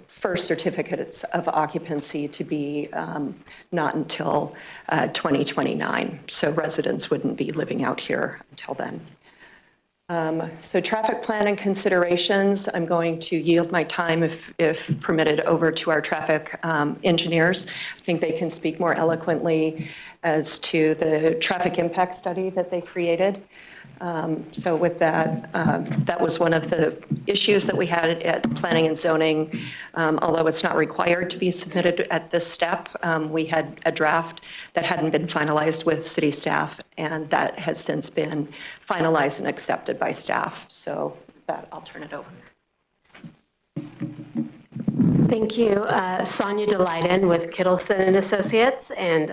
first certificates of occupancy to be not until 2029. So residents wouldn't be living out here until then. So traffic plan and considerations, I'm going to yield my time, if permitted, over to our traffic engineers. I think they can speak more eloquently as to the traffic impact study that they created. So with that, that was one of the issues that we had at planning and zoning. Although it's not required to be submitted at this step, we had a draft that hadn't been finalized with city staff, and that has since been finalized and accepted by staff. So with that, I'll turn it over. Thank you. Sonia Delighten with Kittleson and Associates. And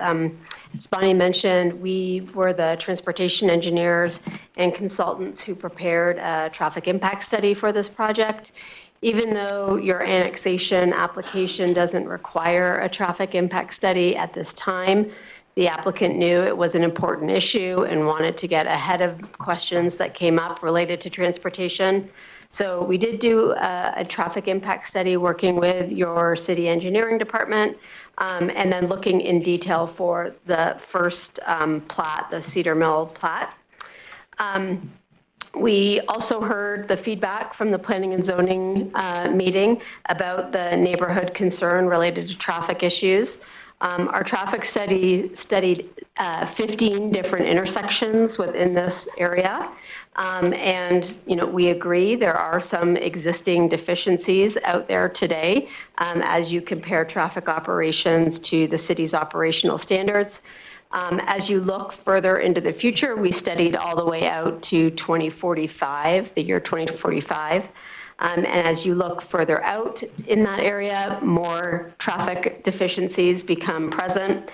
as Bonnie mentioned, we were the transportation engineers and consultants who prepared a traffic impact study for this project. Even though your annexation application doesn't require a traffic impact study at this time, the applicant knew it was an important issue and wanted to get ahead of questions that came up related to transportation. So we did do a traffic impact study working with your city engineering department, and then looking in detail for the first plat, the Cedar Mill plat. We also heard the feedback from the planning and zoning meeting about the neighborhood concern related to traffic issues. Our traffic study studied 15 different intersections within this area. And, you know, we agree there are some existing deficiencies out there today as you compare traffic operations to the city's operational standards. As you look further into the future, we studied all the way out to 2045, the year 2045. And as you look further out in that area, more traffic deficiencies become present.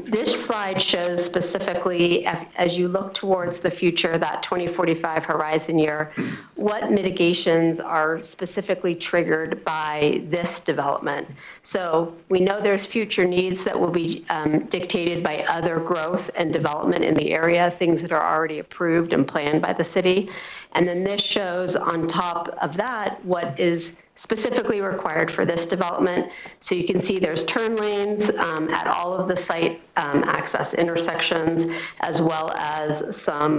This slide shows specifically, as you look towards the future, that 2045 horizon year, what mitigations are specifically triggered by this development. So we know there's future needs that will be dictated by other growth and development in the area, things that are already approved and planned by the city. And then this shows on top of that what is specifically required for this development. So you can see there's turn lanes at all of the site access intersections, as well as some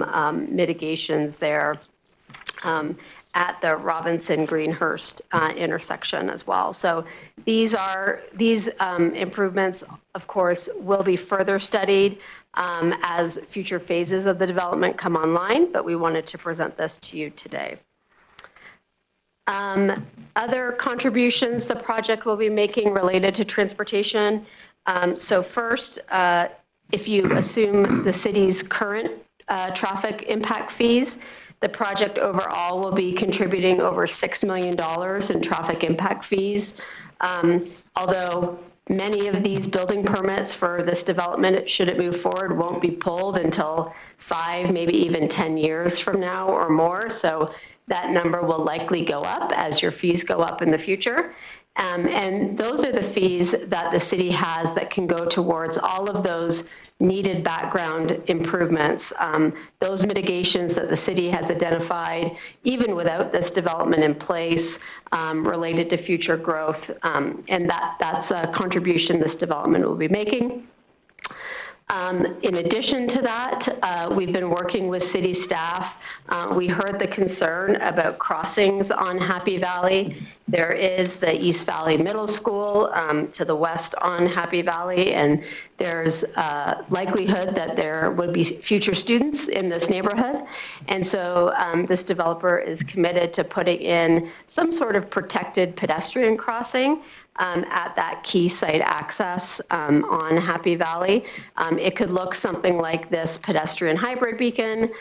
mitigations there at the Robinson-Greenhurst intersection as well. So these improvements, of course, will be further studied as future phases of the development come online, but we wanted to present this to you today. Other contributions the project will be making related to transportation. So first, if you assume the city's current traffic impact fees, the project overall will be contributing over $6 million in traffic impact fees. Although many of these building permits for this development, should it move forward, won't be pulled until 5, maybe even 10 years from now or more. So that number will likely go up as your fees go up in the future. And those are the fees that the city has that can go towards all of those needed background improvements, those mitigations that the city has identified, even without this development in place, related to future growth. And that's a contribution this development will be making. In addition to that, we've been working with city staff. We heard the concern about crossings on Happy Valley. There is the East Valley Middle School to the west on Happy Valley, and there's a likelihood that there would be future students in this neighborhood. And so this developer is committed to putting in some sort of protected pedestrian crossing at that key site access on Happy Valley. It could look something like this pedestrian hybrid beacon,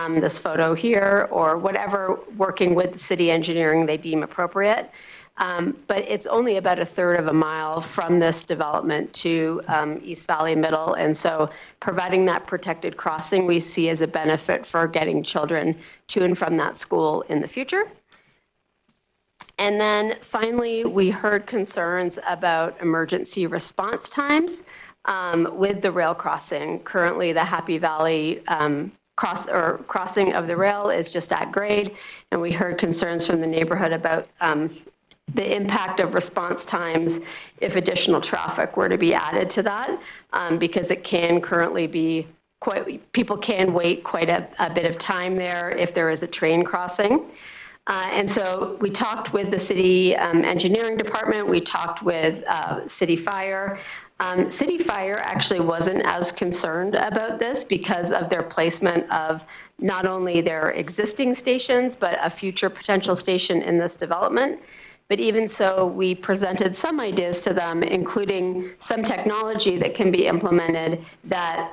this photo here, or whatever, working with city engineering they deem appropriate. But it's only about 1/3 of a mile from this development to East Valley Middle. And so providing that protected crossing we see as a benefit for getting children to and from that school in the future. And then finally, we heard concerns about emergency response times with the rail crossing. Currently, the Happy Valley crossing of the rail is just at grade, and we heard concerns from the neighborhood about the impact of response times if additional traffic were to be added to that, because it can currently be people can wait quite a bit of time there if there is a train crossing. And so we talked with the city engineering department, we talked with city fire. City fire actually wasn't as concerned about this because of their placement of not only their existing stations, but a future potential station in this development. But even so, we presented some ideas to them, including some technology that can be implemented that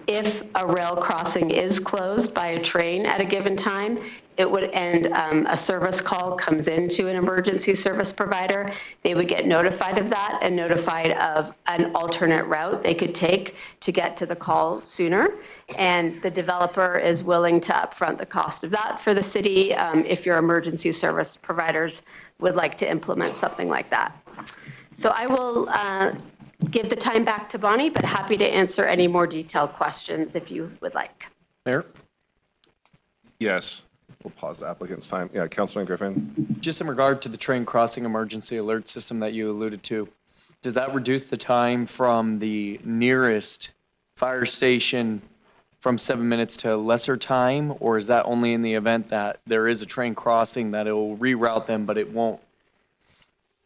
if a rail crossing is closed by a train at a given time, it would end, a service call comes into an emergency service provider. They would get notified of that and notified of an alternate route they could take to get to the call sooner. And the developer is willing to upfront the cost of that for the city if your emergency service providers would like to implement something like that. So I will give the time back to Bonnie, but happy to answer any more detailed questions if you would like. Mayor? Yes. We'll pause the applicant's time. Yeah, Councilman Griffin. Just in regard to the train crossing emergency alert system that you alluded to, does that reduce the time from the nearest fire station from 7 minutes to lesser time? Or is that only in the event that there is a train crossing that it will reroute them, but it won't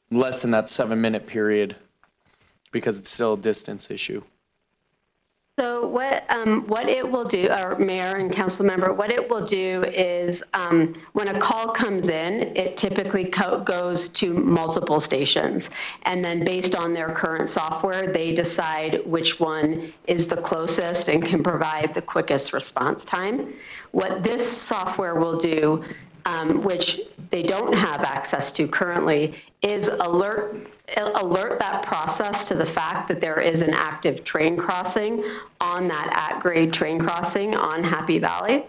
lessen that 7-minute period because it's still a distance issue? So what it will do, or Mayor and council member, what it will do is when a call comes in, it typically goes to multiple stations. And then based on their current software, they decide which one is the closest and can provide the quickest response time. What this software will do, which they don't have access to currently, is alert that process to the fact that there is an active train crossing on that at-grade train crossing on Happy Valley.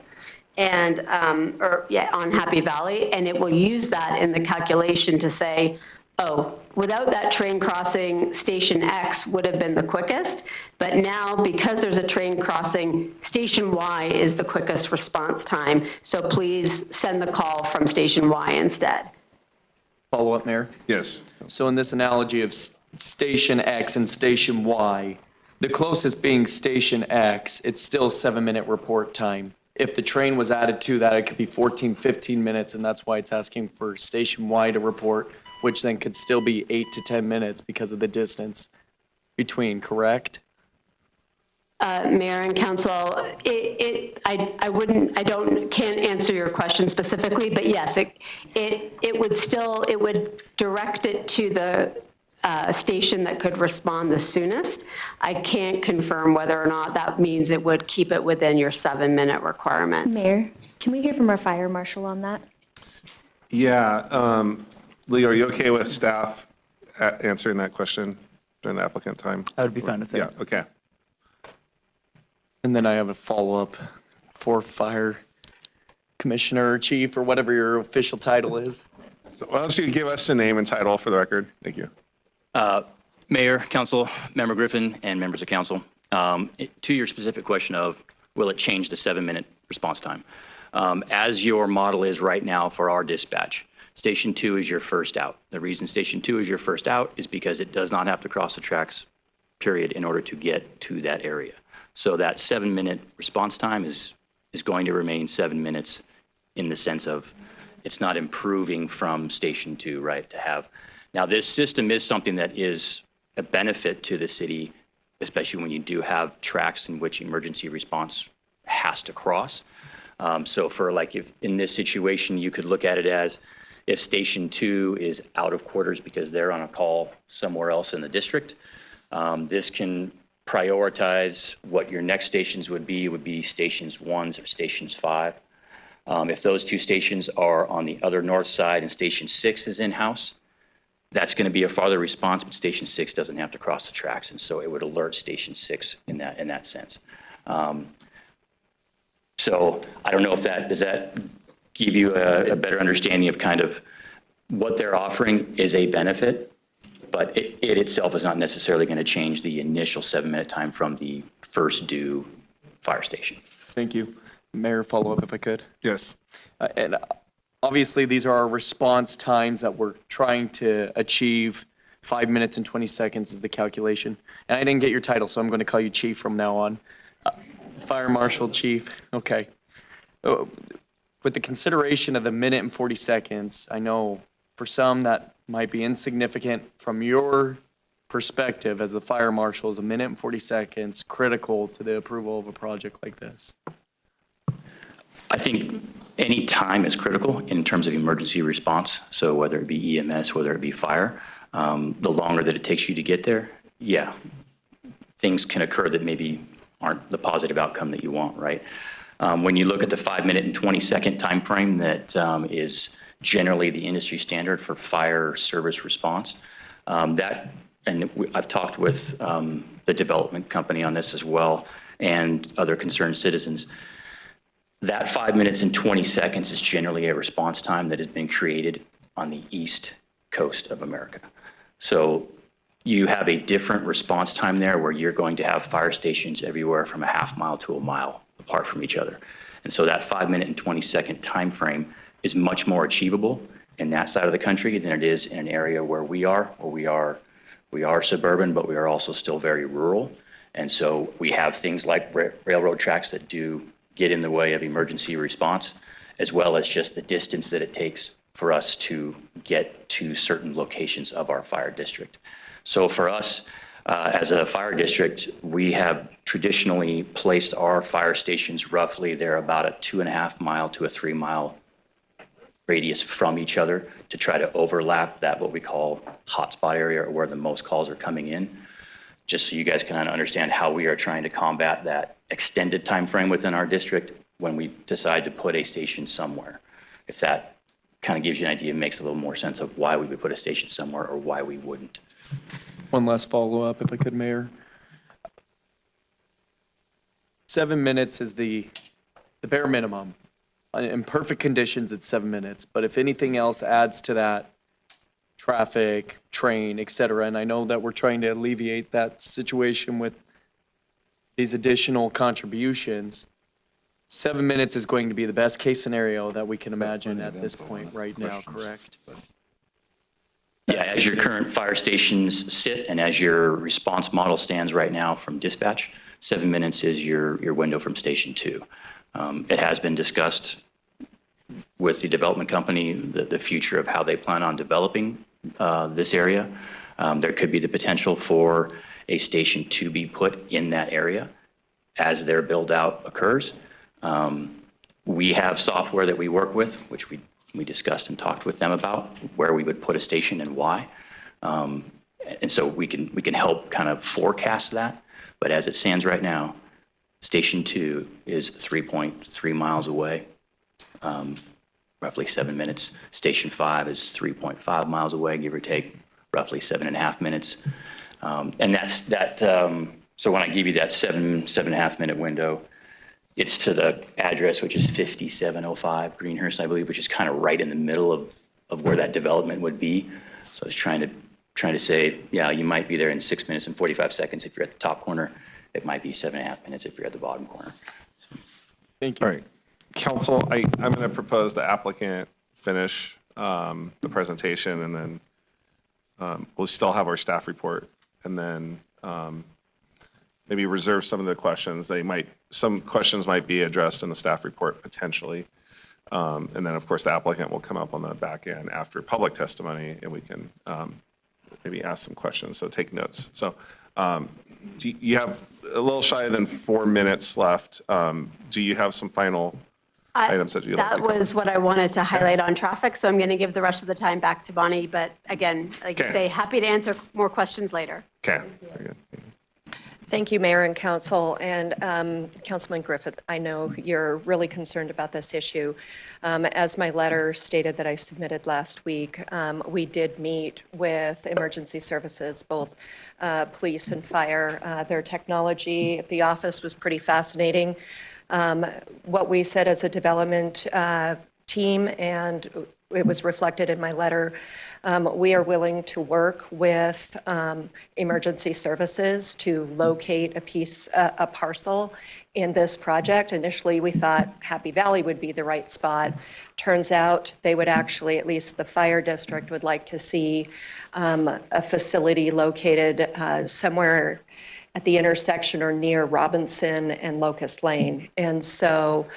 And, on Happy Valley, and it will use that in the calculation to say, oh, without that train crossing, Station X would have been the quickest, but now because there's a train crossing, Station Y is the quickest response time, so please send the call from Station Y instead. Follow up, Mayor? Yes. So in this analogy of Station X and Station Y, the closest being Station X, it's still 7-minute report time. If the train was added to that, it could be 14, 15 minutes, and that's why it's asking for Station Y to report, which then could still be 8 to 10 minutes because of the distance between, correct? Mayor and council, can't answer your question specifically, but yes, it would direct it to the station that could respond the soonest. I can't confirm whether or not that means it would keep it within your 7-minute requirement. Mayor, can we hear from our fire marshal on that? Yeah, Lee, are you okay with staff answering that question during the applicant time? I would be fine with that. Yeah, okay. And then I have a follow-up for Fire Commissioner or Chief or whatever your official title is. So why don't you give us a name and title for the record? Thank you. Mayor, Council, Member Griffin, and members of council. To your specific question of, will it change the 7-minute response time? As your model is right now for our dispatch, Station 2 is your first out. The reason Station 2 is your first out is because it does not have to cross the tracks, period, in order to get to that area. So that 7-minute response time is going to remain 7 minutes in the sense of it's not improving from Station 2, right, to have. Now, this system is something that is a benefit to the city, especially when you do have tracks in which emergency response has to cross. So for like, if in this situation, you could look at it as if Station 2 is out of quarters because they're on a call somewhere else in the district, this can prioritize what your next stations would be Stations 1 or Stations 5. If those two stations are on the other north side and Station 6 is in-house, that's going to be a farther response, but Station 6 doesn't have to cross the tracks, and so it would alert Station 6 in that sense. So I don't know if does that give you a better understanding of kind of what they're offering is a benefit, but it itself is not necessarily going to change the initial 7-minute time from the first due fire station. Thank you. Mayor, follow up if I could. Yes. And obviously, these are our response times that we're trying to achieve. 5 minutes and 20 seconds is the calculation. And I didn't get your title, so I'm going to call you Chief from now on. Fire Marshal Chief, okay. With the consideration of the minute and 40 seconds, I know for some that might be insignificant. From your perspective as the Fire Marshal, is a minute and 40 seconds critical to the approval of a project like this? I think any time is critical in terms of emergency response. So whether it be EMS, whether it be fire, the longer that it takes you to get there, yeah, things can occur that maybe aren't the positive outcome that you want, right? When you look at the 5-minute and 20-second time frame that is generally the industry standard for fire service response, I've talked with the development company on this as well and other concerned citizens. That 5 minutes and 20 seconds is generally a response time that has been created on the east coast of America. So you have a different response time there where you're going to have fire stations everywhere from a half mile to a mile apart from each other. And so that 5-minute and 20-second time frame is much more achievable in that side of the country than it is in an area where we are suburban, but we are also still very rural. And so we have things like railroad tracks that do get in the way of emergency response, as well as just the distance that it takes for us to get to certain locations of our fire district. So for us, As a fire district, we have traditionally placed our fire stations roughly, they're about a 2.5 mile to a 3 mile radius from each other to try to overlap that what we call hotspot area, or where the most calls are coming in. Just so you guys can kind of understand how we are trying to combat that extended time frame within our district when we decide to put a station somewhere. If that kind of gives you an idea, it makes a little more sense of why we would put a station somewhere or why we wouldn't. One last follow-up, if I could, Mayor. 7 minutes is the bare minimum. In perfect conditions, it's 7 minutes. But if anything else adds to that, traffic, train, et cetera, and I know that we're trying to alleviate that situation with these additional contributions, 7 minutes is going to be the best case scenario that we can imagine at this point right now, correct? Yeah, as your current fire stations sit and as your response model stands right now from dispatch, 7 minutes is your window from station 2. It has been discussed with the development company, the future of how they plan on developing this area. There could be the potential for a station to be put in that area as their build out occurs. We have software that we work with, which we discussed and talked with them about where we would put a station and why. And so we can help kind of forecast that. But as it stands right now, Station 2 is 3.3 miles away, roughly 7 minutes. Station 5 is 3.5 miles away, give or take, roughly 7.5 minutes. And that's that. So when I give you that 7.5 minute window, it's to the address, which is 5705 Greenhurst, I believe, which is kind of right in the middle of where that development would be. So I was trying to say, yeah, you might be there in 6 minutes and 45 seconds if you're at the top corner. It might be 7.5 minutes if you're at the bottom corner. Thank you. All right. Council, I'm going to propose the applicant finish the presentation, and then we'll still have our staff report, and then maybe reserve some of the questions. Some questions might be addressed in the staff report potentially. And then, of course, the applicant will come up on the back end after public testimony, and we can maybe ask some questions, so take notes. So you have a little shy than 4 minutes left. Do you have some final items that you'd like to That cover? was what I wanted to highlight on traffic, so I'm going to give the rest of the time back to Bonnie. But again, like you Okay. say, happy to answer more questions later. Okay, very good. Thank you, Mayor and Council. And Councilman Griffith, I know you're really concerned about this issue. As my letter stated that I submitted last week, we did meet with emergency services, both police and fire. Their technology at the office was pretty fascinating. What we said as a development team, and it was reflected in my letter, we are willing to work with emergency services to locate a parcel in this project. Initially, we thought Happy Valley would be the right spot. Turns out they would actually, at least the fire district, would like to see a facility located somewhere at the intersection or near Robinson and Locust Lane. And so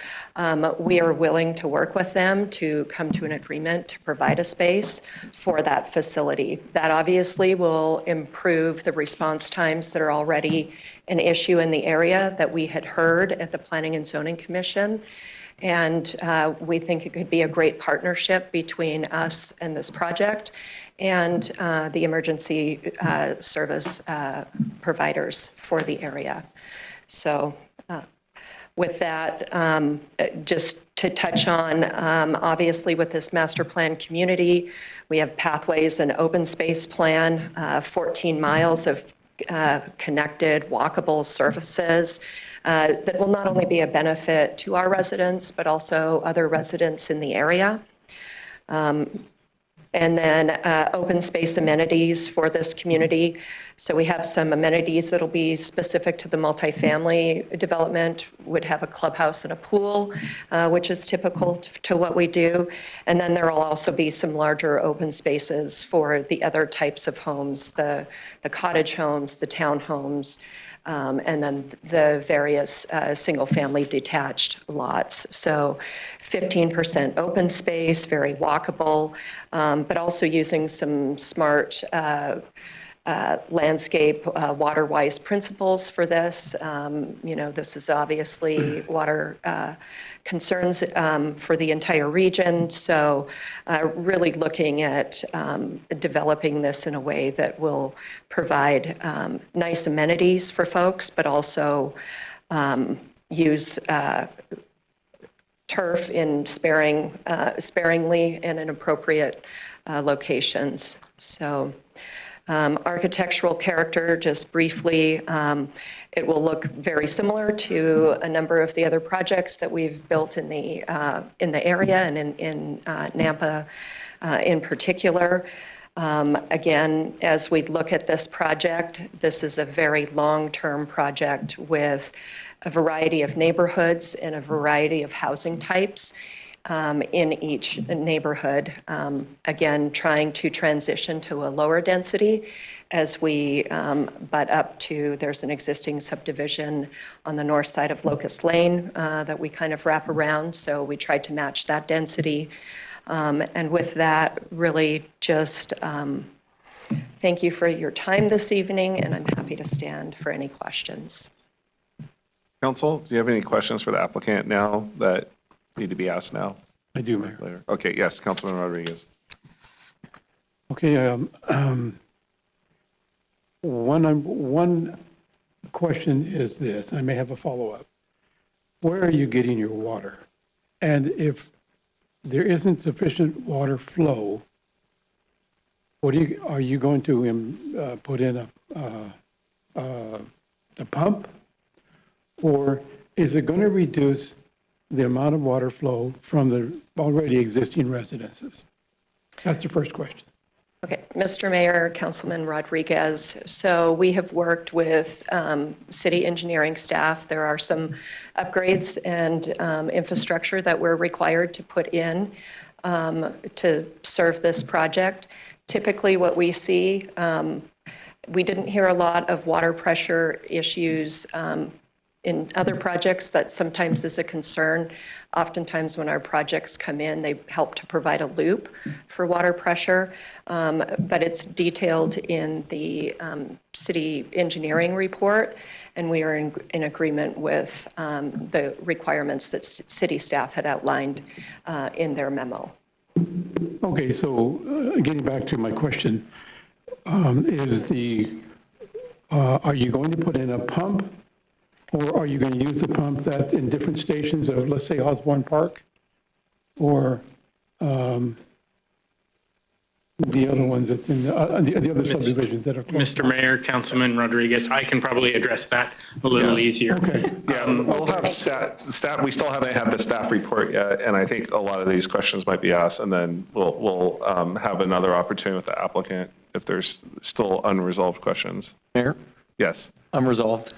we are willing to work with them to come to an agreement to provide a space for that facility. That obviously will improve the response times that are already an issue in the area that we had heard at the Planning and Zoning Commission. And we think it could be a great partnership between us and this project and the emergency service providers for the area. So with that, just to touch on, obviously with this master plan community, we have pathways and open space plan, 14 miles of connected walkable surfaces that will not only be a benefit to our residents, but also other residents in the area. And then open space amenities for this community. So we have some amenities that'll be specific to the multifamily development, would have a clubhouse and a pool, which is typical to what we do. And then there will also be some larger open spaces for the other types of homes, the cottage homes, the townhomes, and then the various single-family detached lots. So 15% open space, very walkable, but also using some smart landscape water-wise principles for this. This is obviously water concerns for the entire region. So really looking at developing this in a way that will provide nice amenities for folks, but also use turf in sparingly and in appropriate locations. So architectural character, just briefly, it will look very similar to a number of the other projects that we've built in the area and in Nampa in particular. Again, as we look at this project, this is a very long-term project with a variety of neighborhoods and a variety of housing types in each neighborhood. Again, trying to transition to a lower density as we butt up to, there's an existing subdivision on the north side of Locust Lane that we kind of wrap around. So we tried to match that density. And with that, really just thank you for your time this evening, and I'm happy to stand for any questions. Council, do you have any questions for the applicant now that need to be asked now? I do, Mayor. Later. Okay, yes, Councilman Rodriguez. Okay, one question is this, I may have a follow-up. Where are you getting your water? And if there isn't sufficient water flow, are you going to put in a pump? Or is it going to reduce the amount of water flow from the already existing residences? That's the first question. Okay, Mr. Mayor, Councilman Rodriguez. So we have worked with city engineering staff. There are some upgrades and infrastructure that we're required to put in to serve this project. Typically what we see, we didn't hear a lot of water pressure issues in other projects. That sometimes is a concern. Oftentimes when our projects come in, they help to provide a loop for water pressure, but it's detailed in the city engineering report, and we are in agreement with the requirements that city staff had outlined in their memo. Okay, so getting back to my question, are you going to put in a pump? Or are you going to use the pump that's in different stations of, let's say, Osborne Park? Or the other ones that's in the other subdivisions that are close? Mr. Mayor, Councilman Rodriguez, I can probably address that a little easier. Okay. Yeah, we'll have staff, we still haven't had the staff report yet, and I think a lot of these questions might be asked, and then we'll have another opportunity with the applicant if there's still unresolved questions. Mayor? Yes. Unresolved.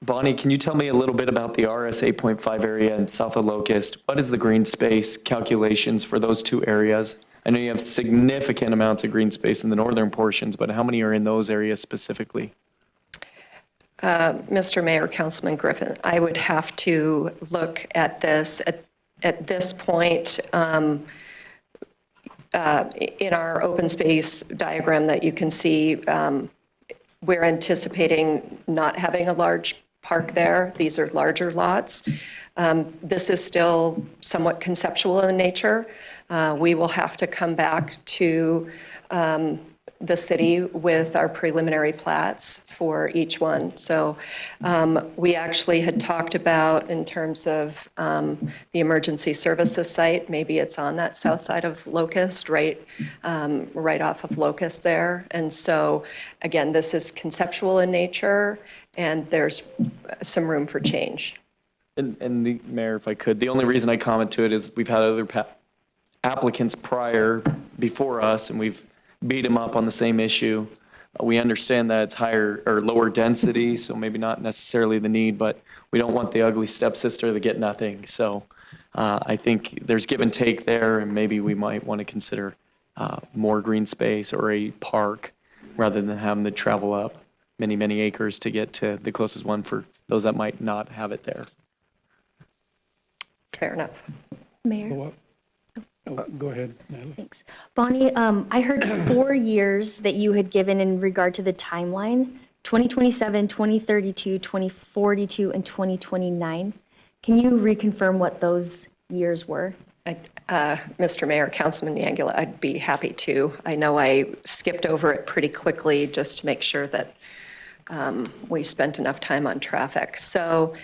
Bonnie, can you tell me a little bit about the RS 8.5 area and south of Locust? What is the green space calculations for those two areas? I know you have significant amounts of green space in the northern portions, but how many are in those areas specifically? Mr. Mayor, Councilman Griffin, I would have to look at this. At this point, in our open space diagram that you can see, we're anticipating not having a large park there. These are larger lots. This is still somewhat conceptual in nature. We will have to come back to the city with our preliminary plats for each one. So we actually had talked about, in terms of the emergency services site, maybe it's on that south side of Locust, right off of Locust there. And so again, this is conceptual in nature, and there's some room for change. And the mayor, if I could, the only reason I comment to it is we've had other applicants before us, and we've beat them up on the same issue. We understand that it's higher or lower density, so maybe not necessarily the need, but we don't want the ugly stepsister to get nothing. So I think there's give and take there, and maybe we might want to consider more green space or a park rather than having to travel up many, many acres to get to the closest one for those that might not have it there. Fair enough. Mayor? Go ahead, Natalie. Thanks. Bonnie, I heard 4 years that you had given in regard to the timeline, 2027, 2032, 2042, and 2029. Can you reconfirm what those years were? Mr. Mayor, Councilman Yangula, I'd be happy to. I know I skipped over it pretty quickly just to make sure that we spent enough time on traffic. So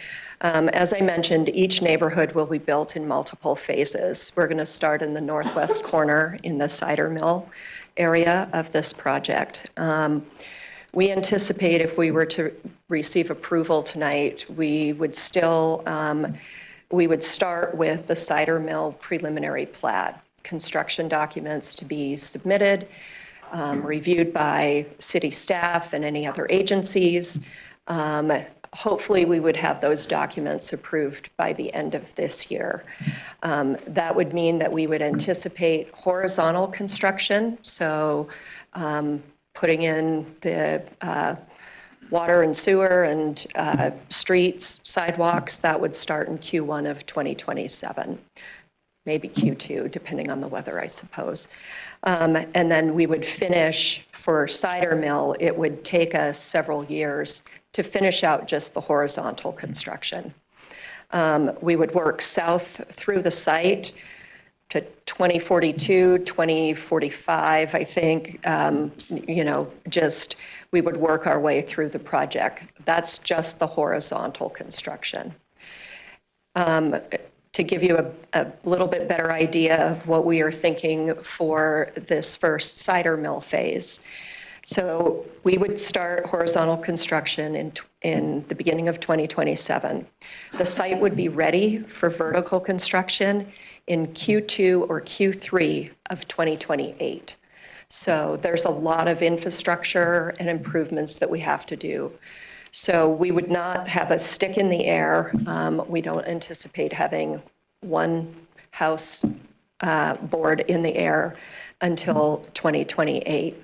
as I mentioned, each neighborhood will be built in multiple phases. We're going to start in the northwest corner in the cider mill area of this project. We anticipate if we were to receive approval tonight, we would still, we would start with the cider mill preliminary plat, construction documents to be submitted, reviewed by city staff and any other agencies. Hopefully, we would have those documents approved by the end of this year. That would mean that we would anticipate horizontal construction, so putting in the water and sewer and streets, sidewalks, that would start in Q1 of 2027, maybe Q2, depending on the weather, I suppose. And then we would finish for cider mill, it would take us several years to finish out just the horizontal construction. We would work south through the site to 2042, 2045, I think, just we would work our way through the project. That's just the horizontal construction. To give you a little bit better idea of what we are thinking for this first cider mill phase. So we would start horizontal construction in the beginning of 2027. The site would be ready for vertical construction in Q2 or Q3 of 2028. So there's a lot of infrastructure and improvements that we have to do. So we would not have a stick in the air. We don't anticipate having one house board in the air until 2028.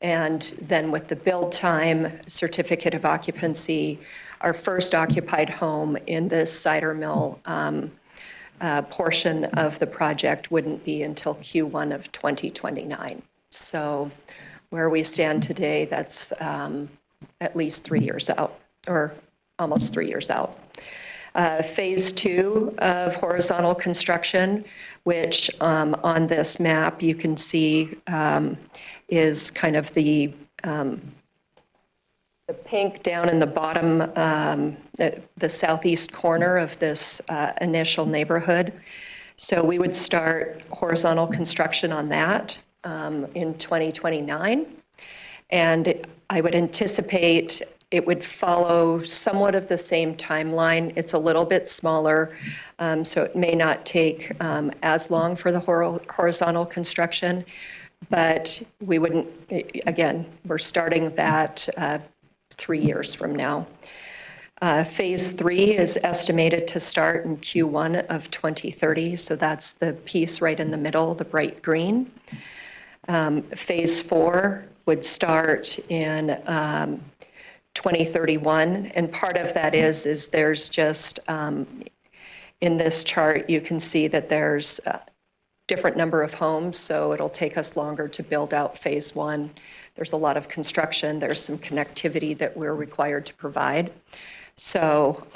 And then with the build time, certificate of occupancy, our first occupied home in this cider mill portion of the project wouldn't be until Q1 of 2029. So where we stand today, that's at least 3 years out, or almost 3 years out. Phase 2 of horizontal construction, which on this map you can see is kind of the pink down in the bottom, the southeast corner of this initial neighborhood. So we would start horizontal construction on that in 2029. And I would anticipate it would follow somewhat of the same timeline. It's a little bit smaller, so it may not take as long for the horizontal construction. But we wouldn't, again, we're starting that 3 years from now. Phase 3 is estimated to start in Q1 of 2030, so that's the piece right in the middle, the bright green. Phase 4 would start in 2031, and part of that is there's just, in this chart, you can see that there's different number of homes, so it'll take us longer to build out phase 1. There's a lot of construction, there's some connectivity that we're required to provide. So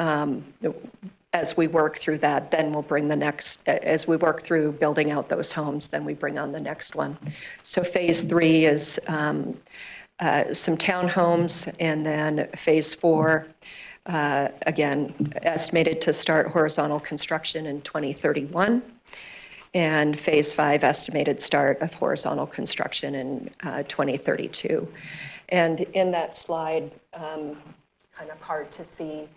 as we work through that, then we'll bring the next, as we work through building out those homes, then we bring on the next one. So phase 3 is some townhomes, and then phase 4, again, estimated to start horizontal construction in 2031. And phase 5 estimated start of horizontal construction in 2032. And in that slide, kind of hard to see,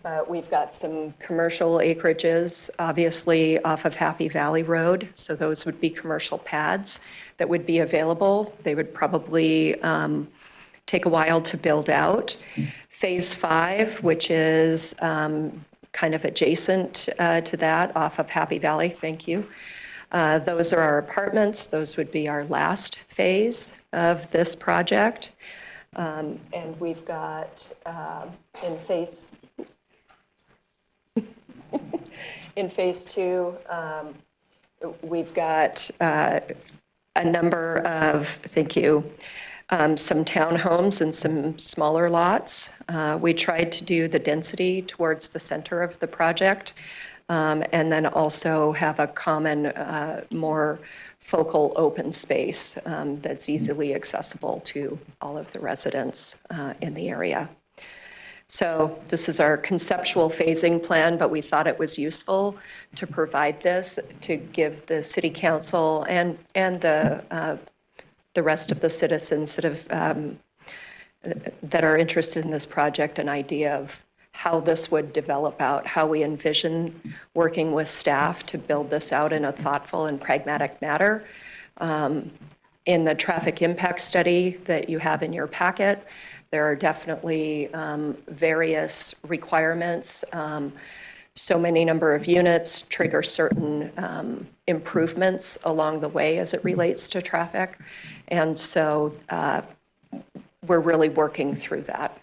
but we've got some commercial acreages, obviously off of Happy Valley Road. So those would be commercial pads that would be available. They would probably take a while to build out. Phase 5, which is kind of adjacent to that off of Happy Valley, thank you. Those are our apartments. Those would be our last phase of this project. And we've got in phase 2, We've got a number of, thank you, some townhomes and some smaller lots. We tried to do the density towards the center of the project, and then also have a common, more focal open space that's easily accessible to all of the residents in the area. So this is our conceptual phasing plan, but we thought it was useful to provide this to give the city council and the rest of the citizens that are interested in this project an idea of how this would develop out, how we envision working with staff to build this out in a thoughtful and pragmatic manner. In the traffic impact study that you have in your packet, there are definitely various requirements. So many number of units trigger certain improvements along the way as it relates to traffic. And so we're really working through that.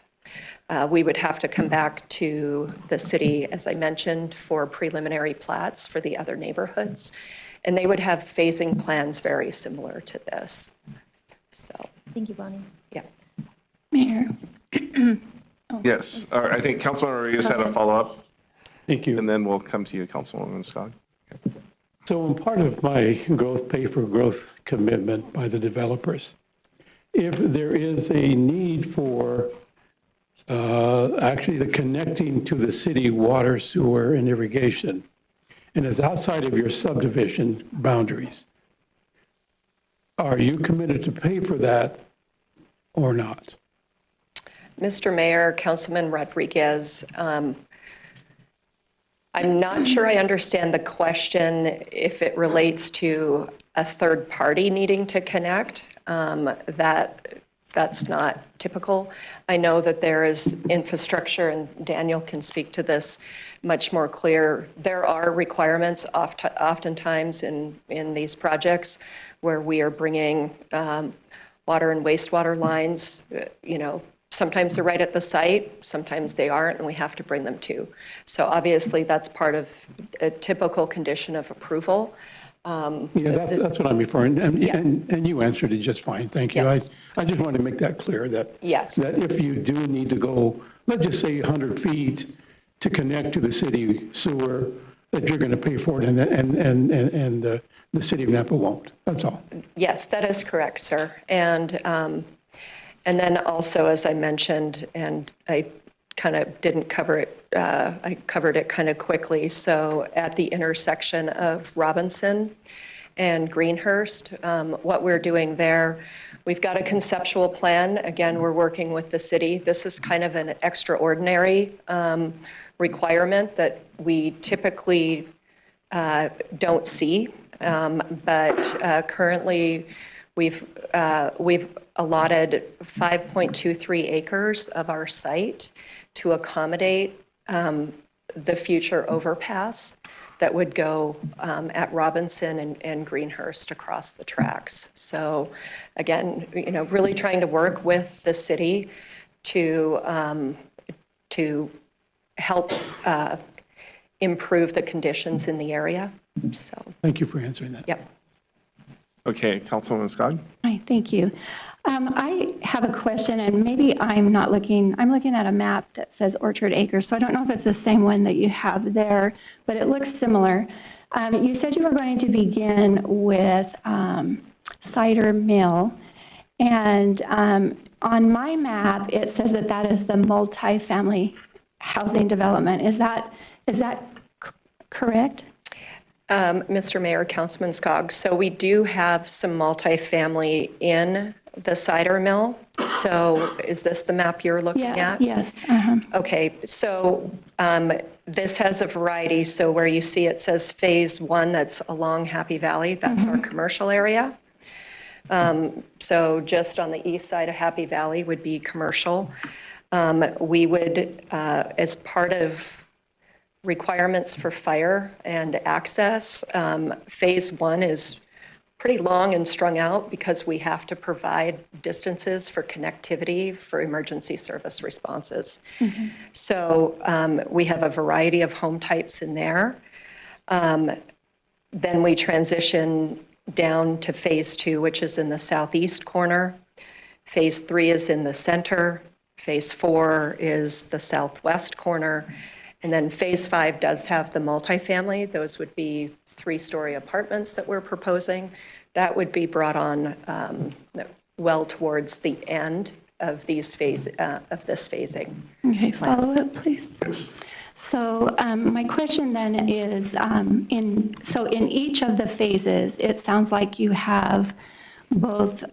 We would have to come back to the city, as I mentioned, for preliminary plats for the other neighborhoods. And they would have phasing plans very similar to this. So. Thank you, Bonnie. Yeah. Mayor. Yes, I think Councilman Rodriguez had a follow-up. Thank you. And then we'll come to you, Councilwoman Scott. So in part of my growth pay for growth commitment by the developers, if there is a need for actually the connecting to the city water, sewer, and irrigation, and it's outside of your subdivision boundaries, are you committed to pay for that or not? Mr. Mayor, Councilman Rodriguez, I'm not sure I understand the question if it relates to a third party needing to connect. That's not typical. I know that there is infrastructure, and Daniel can speak to this much more clear. There are requirements oftentimes in these projects where we are bringing water and wastewater lines, sometimes they're right at the site, sometimes they aren't, and we have to bring them to. So obviously, that's part of a typical condition of approval. Yeah, that's what I'm referring, and you answered it just fine, thank you. Yes. I just wanted to make that clear, that Yes. that if you do need to go, let's just say 100 feet to connect to the city sewer, that you're going to pay for it, and the city of Napa won't, that's all. Yes, that is correct, sir. And then also, as I mentioned, and I kind of didn't cover it, I covered it kind of quickly. So at the intersection of Robinson and Greenhurst, what we're doing there, we've got a conceptual plan. Again, we're working with the city. This is kind of an extraordinary requirement that we typically don't see. But currently, we've allotted 5.23 acres of our site to accommodate the future overpass that would go at Robinson and Greenhurst across the tracks. So again, really trying to work with the city to help improve the conditions in the area. So. Thank you for answering that. Yep. Okay, Councilwoman Scott. Hi, thank you. I have a question, and maybe I'm looking at a map that says Orchard Acres, so I don't know if it's the same one that you have there, but it looks similar. You said you were going to begin with Cider Mill, and on my map, it says that is the multifamily housing development. Is that correct? Mr. Mayor, Councilman Skog, so we do have some multifamily in the cider mill. So is this the map you're looking at? Yes. Okay, so this has a variety. So where you see it says Phase 1, that's along Happy Valley, that's our commercial area. So just on the east side of Happy Valley would be commercial. We would, as part of requirements for fire and access, Phase 1 is pretty long and strung out because we have to provide distances for connectivity for emergency service responses. So we have a variety of home types in there. Then we transition down to phase 2, which is in the southeast corner. Phase 3 is in the center. Phase 4 is the southwest corner. And then phase 5 does have the multifamily. Those would be 3-story apartments that we're proposing. That would be brought on well towards the end of this phasing. Okay, follow up, please. So my question then is, in each of the phases, it sounds like you have both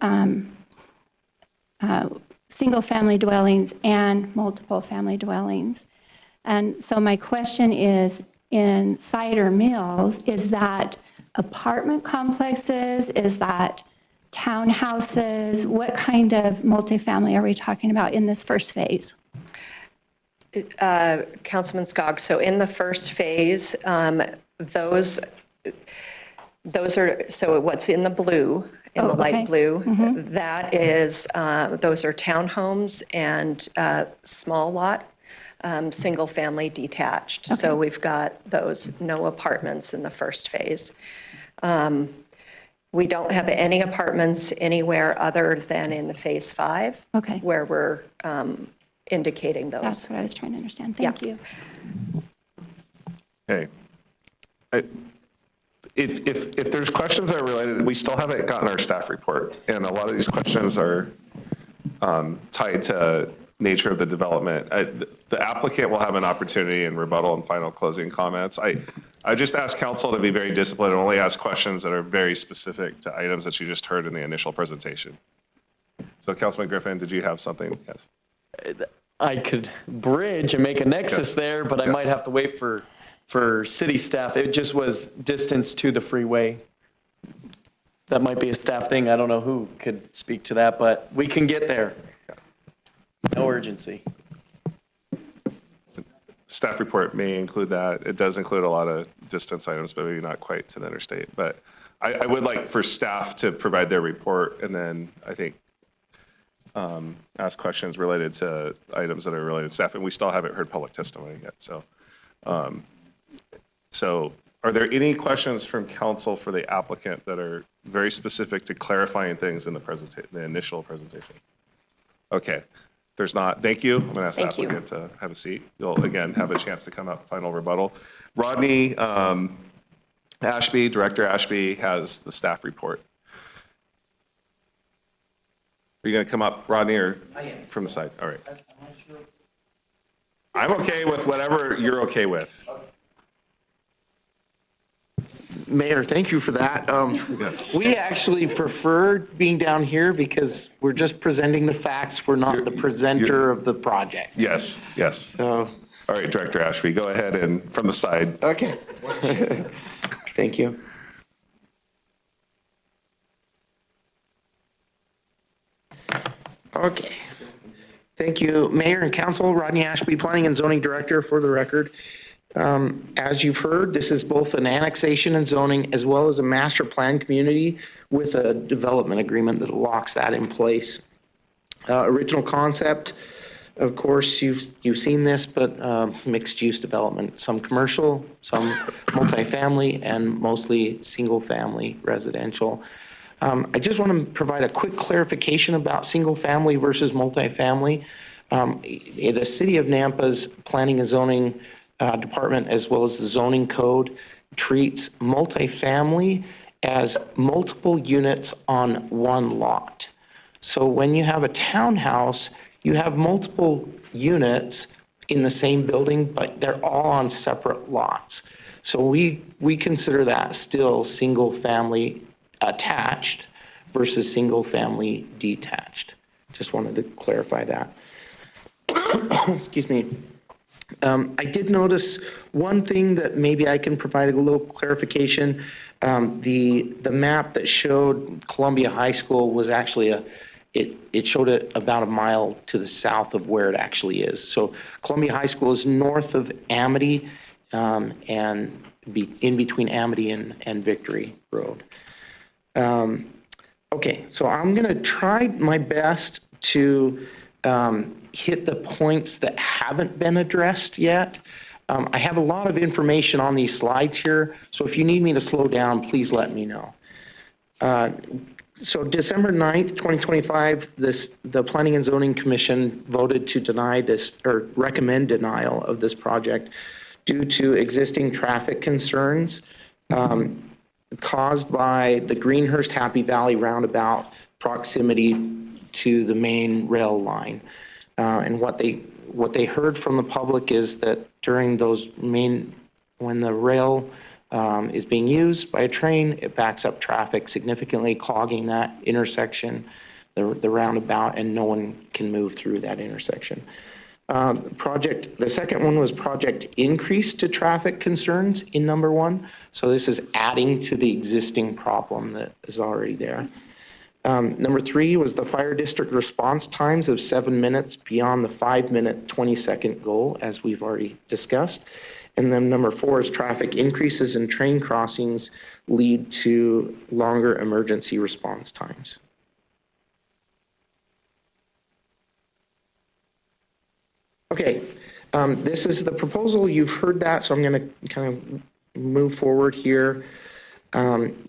single-family dwellings and multiple-family dwellings. And so my question is, in Cider Mills, is that apartment complexes? Is that townhouses? What kind of multifamily are we talking about in this first phase? Councilman Skog, so in the first phase, those are, so what's in the blue, in the light blue, that is, those are townhomes and small lot, single-family detached. So we've got those, no apartments in the first phase. We don't have any apartments anywhere other than in phase 5, where we're indicating those. That's what I was trying to understand. Thank you. Okay. If there's questions that are related, we still haven't gotten our staff report, and a lot of these questions are tied to nature of the development. The applicant will have an opportunity in rebuttal and final closing comments. I just ask council to be very disciplined and only ask questions that are very specific to items that you just heard in the initial presentation. So Councilman Griffin, did you have something? Yes. I could bridge and make a nexus there, but I might have to wait for city staff. It just was distance to the freeway. That might be a staff thing. I don't know who could speak to that, but we can get there. No urgency. Staff report may include that. It does include a lot of distance items, but maybe not quite to the interstate. But I would like for staff to provide their report, and then I think ask questions related to items that are related to staff. And we still haven't heard public testimony yet. So are there any questions from council for the applicant that are very specific to clarifying things in the initial presentation? Okay. If there's not, thank you. I'm going to ask the applicant to have a seat. You'll, again, have a chance to come up, final rebuttal. Rodney Ashby, Director Ashby, has the staff report. Are you going to come up, Rodney, or from the side? All right. I'm okay with whatever you're okay with. Mayor, thank you for that. We actually prefer being down here because we're just presenting the facts. We're not the presenter of the project. Yes, yes. So, all right, Director Ashby, go ahead and from the side. Okay. Thank you. Okay. Thank you, Mayor and Council. Rodney Ashby, Planning and Zoning Director, for the record. As you've heard, this is both an annexation and zoning as well as a master plan community with a development agreement that locks that in place. Original concept, of course, you've seen this, but mixed use development, some commercial, some multifamily, and mostly single family residential. I just want to provide a quick clarification about single family versus multifamily. The City of Nampa's Planning and Zoning Department, as well as the zoning code, treats multifamily as multiple units on one lot. So when you have a townhouse, you have multiple units in the same building, but they're all on separate lots. So we consider that still single family attached versus single family detached. Just wanted to clarify that. Excuse me. I did notice one thing that maybe I can provide a little clarification. The map that showed Columbia High School was actually it showed it about a mile to the south of where it actually is. So Columbia High School is north of Amity and in between Amity and Victory Road. Okay, so I'm going to try my best to hit the points that haven't been addressed yet. I have a lot of information on these slides here, so if you need me to slow down, please let me know. So December 9th, 2025, the Planning and Zoning Commission voted to deny this, or recommend denial of this project due to existing traffic concerns caused by the Greenhurst Happy Valley roundabout proximity to the main rail line. And what they heard from the public is that during those when the rail is being used by a train, it backs up traffic significantly, clogging that intersection, the roundabout, and no one can move through that intersection. The second one was project increase to traffic concerns in number 1. So this is adding to the existing problem that is already there. Number 3 was the fire district response times of 7 minutes beyond the 5-minute, 20-second goal, as we've already discussed. And then number 4 is traffic increases in train crossings lead to longer emergency response times. Okay, this is the proposal. You've heard that, so I'm going to kind of move forward here.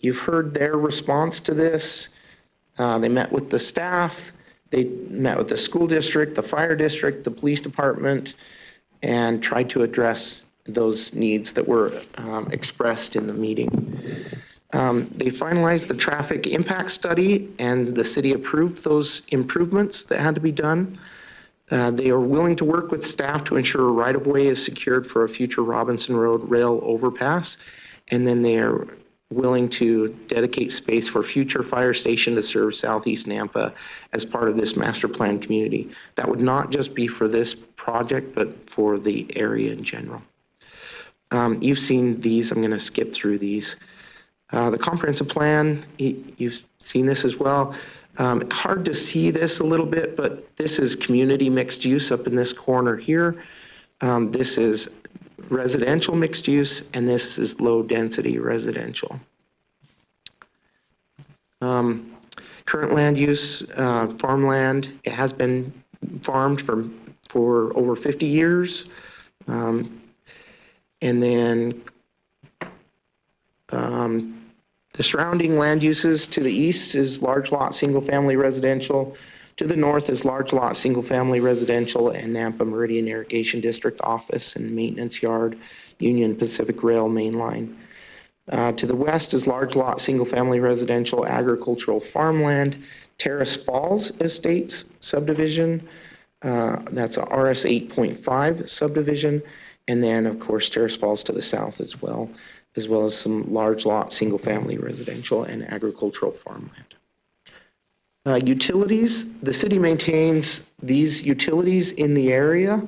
You've heard their response to this. They met with the staff, they met with the school district, the fire district, the police department, and tried to address those needs that were expressed in the meeting. They finalized the traffic impact study, and the city approved those improvements that had to be done. They are willing to work with staff to ensure a right-of-way is secured for a future Robinson Road rail overpass, and then they are willing to dedicate space for future fire station to serve Southeast Nampa as part of this master plan community. That would not just be for this project, but for the area in general. You've seen these. I'm going to skip through these. The comprehensive plan, you've seen this as well. Hard to see this a little bit, but this is community mixed use up in this corner here. This is residential mixed use, and this is low density residential. Current land use, farmland, it has been farmed for over 50 years. And then the surrounding land uses to the east is large lot, single family residential. To the north is large lot, single family residential, and Nampa Meridian Irrigation District office and maintenance yard, Union Pacific Rail main line. To the west is large lot, single family residential, agricultural farmland, Terrace Falls Estates subdivision. That's a RS 8.5 subdivision. And then, of course, Terrace Falls to the south as well as some large lot, single family residential and agricultural farmland. Utilities, the city maintains these utilities in the area.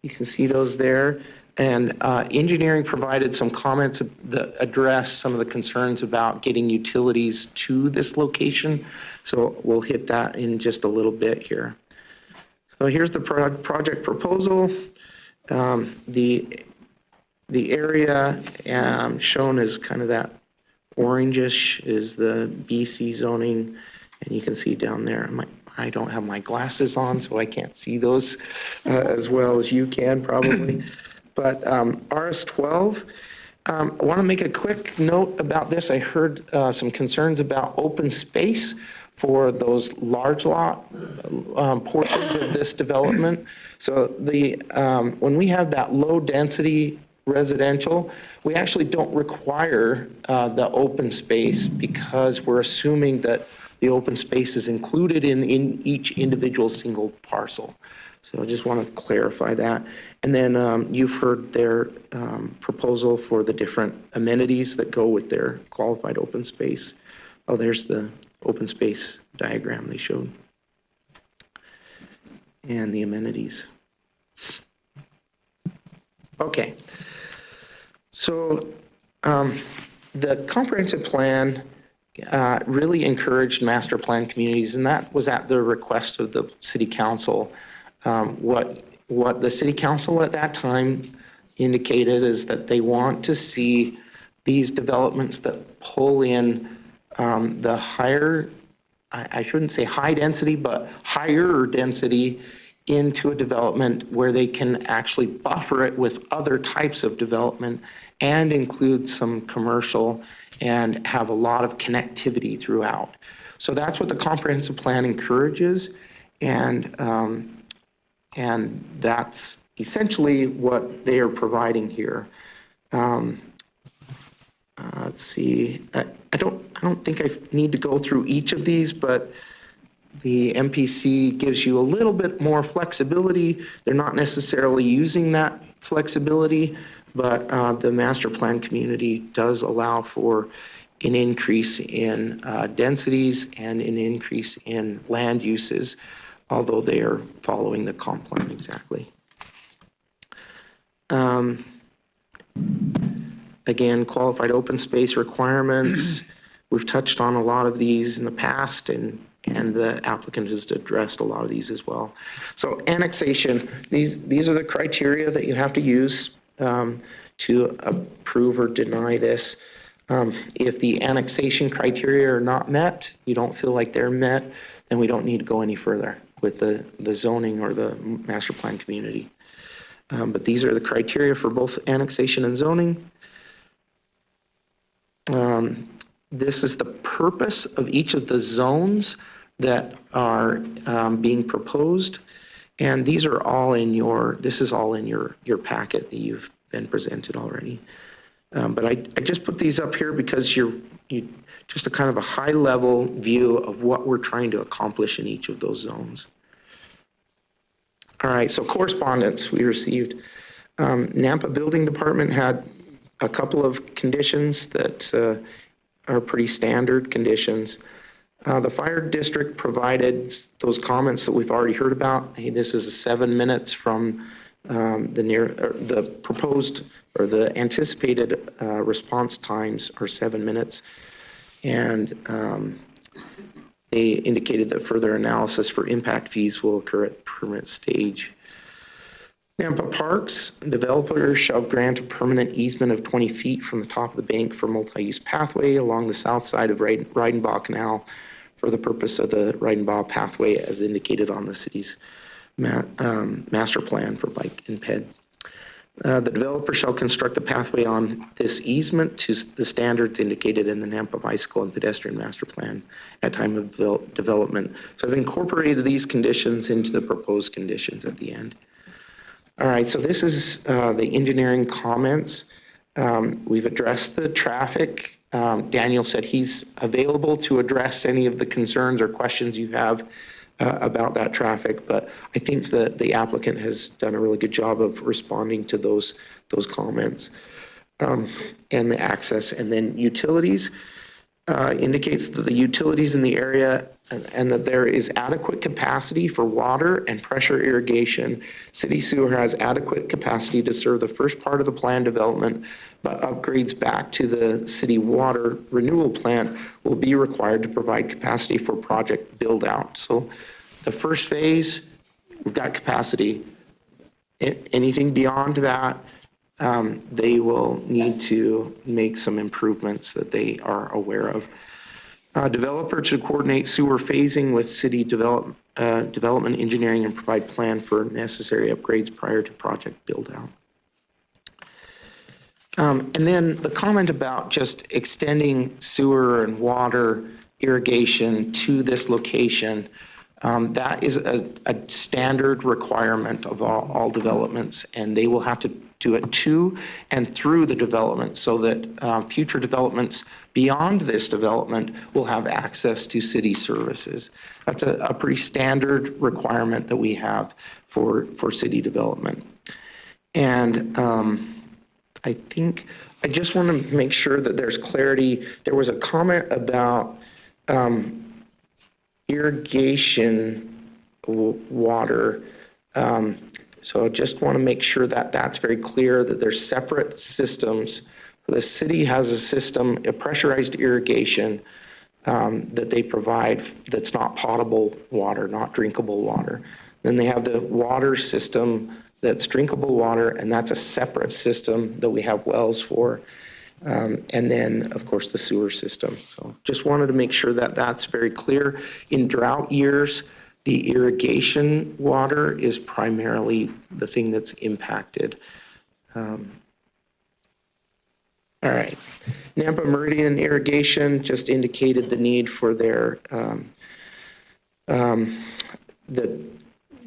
You can see those there. And engineering provided some comments that address some of the concerns about getting utilities to this location. So we'll hit that in just a little bit here. So here's the project proposal. The area shown as kind of that orangish is the BC zoning, and you can see down there, I don't have my glasses on, so I can't see those as well as you can probably. But RS12, I want to make a quick note about this. I heard some concerns about open space for those large lot portions of this development. So when we have that low density residential, we actually don't require the open space because we're assuming that the open space is included in each individual single parcel. So I just want to clarify that. And then you've heard their proposal for the different amenities that go with their qualified open space. Oh, there's the open space diagram they showed. And the amenities. Okay. So the comprehensive plan really encouraged master plan communities, and that was at the request of the city council. What the city council at that time indicated is that they want to see these developments that pull in the higher, I shouldn't say high density, but higher density into a development where they can actually buffer it with other types of development and include some commercial and have a lot of connectivity throughout. So that's what the comprehensive plan encourages, and that's essentially what they are providing here. Let's see, I don't think I need to go through each of these, but the MPC gives you a little bit more flexibility. They're not necessarily using that flexibility, but the master plan community does allow for an increase in densities and an increase in land uses, although they are following the comp plan exactly. Again, qualified open space requirements. We've touched on a lot of these in the past, and the applicant has addressed a lot of these as well. So annexation, these are the criteria that you have to use to approve or deny this. If the annexation criteria are not met, you don't feel like they're met, then we don't need to go any further with the zoning or the master plan community. But these are the criteria for both annexation and zoning. This is the purpose of each of the zones that are being proposed. And these are all in this is all in your packet that you've been presented already. But I just put these up here because you just a kind of a high level view of what we're trying to accomplish in each of those zones. All right, so correspondence we received. Nampa Building Department had a couple of conditions that are pretty standard conditions. The fire district provided those comments that we've already heard about. Hey, this is 7 minutes from the proposed or the anticipated response times are 7 minutes. And they indicated that further analysis for impact fees will occur at the permit stage. Nampa Parks, developer shall grant a permanent easement of 20 feet from the top of the bank for multi-use pathway along the south side of Reidenbach Canal for the purpose of the Reidenbach pathway as indicated on the city's master plan for bike and ped. The developer shall construct the pathway on this easement to the standards indicated in the Nampa Bicycle and Pedestrian Master Plan at time of development. So I've incorporated these conditions into the proposed conditions at the end. All right, so this is the engineering comments. We've addressed the traffic. Daniel said he's available to address any of the concerns or questions you have about that traffic, but I think that the applicant has done a really good job of responding to those comments. And the access, and then utilities indicates that the utilities in the area and that there is adequate capacity for water and pressure irrigation. City sewer has adequate capacity to serve the first part of the planned development, but upgrades back to the city water renewal plant will be required to provide capacity for project build out. So the first phase, we've got capacity. Anything beyond that, they will need to make some improvements that they are aware of. Developer to coordinate sewer phasing with city development engineering and provide plan for necessary upgrades prior to project build out. And then the comment about just extending sewer and water irrigation to this location, that is a standard requirement of all developments, and they will have to do it to and through the development so that future developments beyond this development will have access to city services. That's a pretty standard requirement that we have for city development. And I think I just want to make sure that there's clarity. There was a comment about irrigation water. So I just want to make sure that that's very clear, that there's separate systems. The city has a system, a pressurized irrigation that they provide that's not potable water, not drinkable water. Then they have the water system that's drinkable water, and that's a separate system that we have wells for. And then, of course, the sewer system. So just wanted to make sure that that's very clear. In drought years, The irrigation water is primarily the thing that's impacted. All right. Nampa Meridian Irrigation just indicated the need for their, that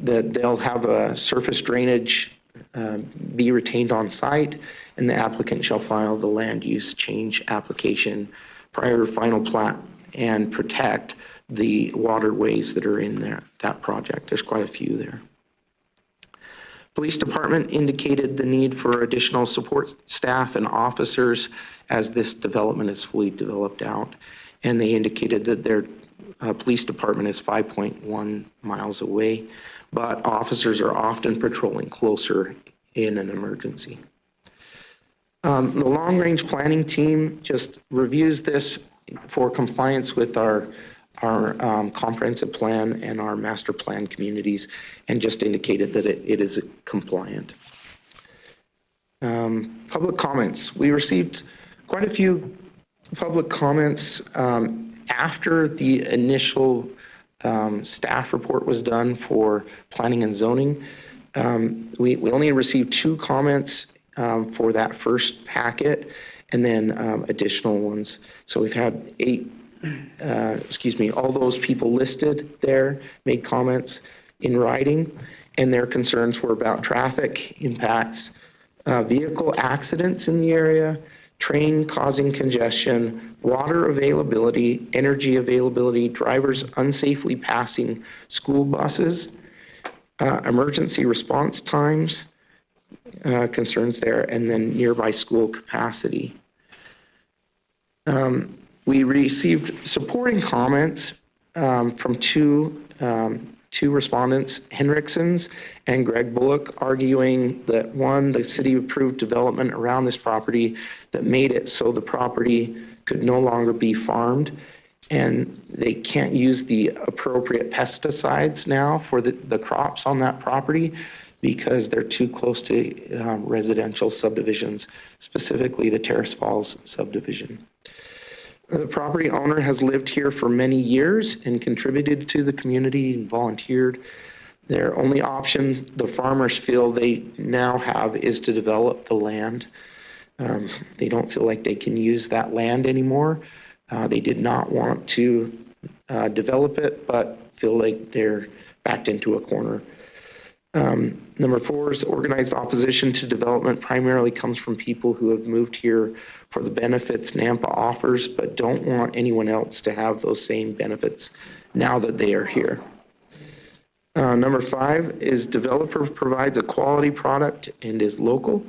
they'll have a surface drainage be retained on site, and the applicant shall file the land use change application prior to final plat and protect the waterways that are in there, that project. There's quite a few there. Police Department indicated the need for additional support staff and officers as this development is fully developed out. And they indicated that their police department is 5.1 miles away, but officers are often patrolling closer in an emergency. The long-range planning team just reviews this for compliance with our comprehensive plan and our master plan communities, and just indicated that it is compliant. Public comments. We received quite a few public comments after the initial staff report was done for planning and zoning. We only received 2 comments for that first packet, and then additional ones. So we've had 8, all those people listed there made comments in writing, and their concerns were about traffic impacts, vehicle accidents in the area, train causing congestion, water availability, energy availability, drivers unsafely passing school buses, emergency response times, concerns there, and then nearby school capacity. We received supporting comments from two respondents, Henriksons and Greg Bullock, arguing that, one, the city approved development around this property that made it so the property could no longer be farmed, and they can't use the appropriate pesticides now for the crops on that property because they're too close to residential subdivisions, specifically the Terrace Falls subdivision. The property owner has lived here for many years and contributed to the community and volunteered. Their only option the farmers feel they now have is to develop the land. They don't feel like they can use that land anymore. They did not want to develop it, but feel like they're backed into a corner. Number 4 is organized opposition to development primarily comes from people who have moved here for the benefits Nampa offers, but don't want anyone else to have those same benefits now that they are here. Number 5 is developer provides a quality product and is local.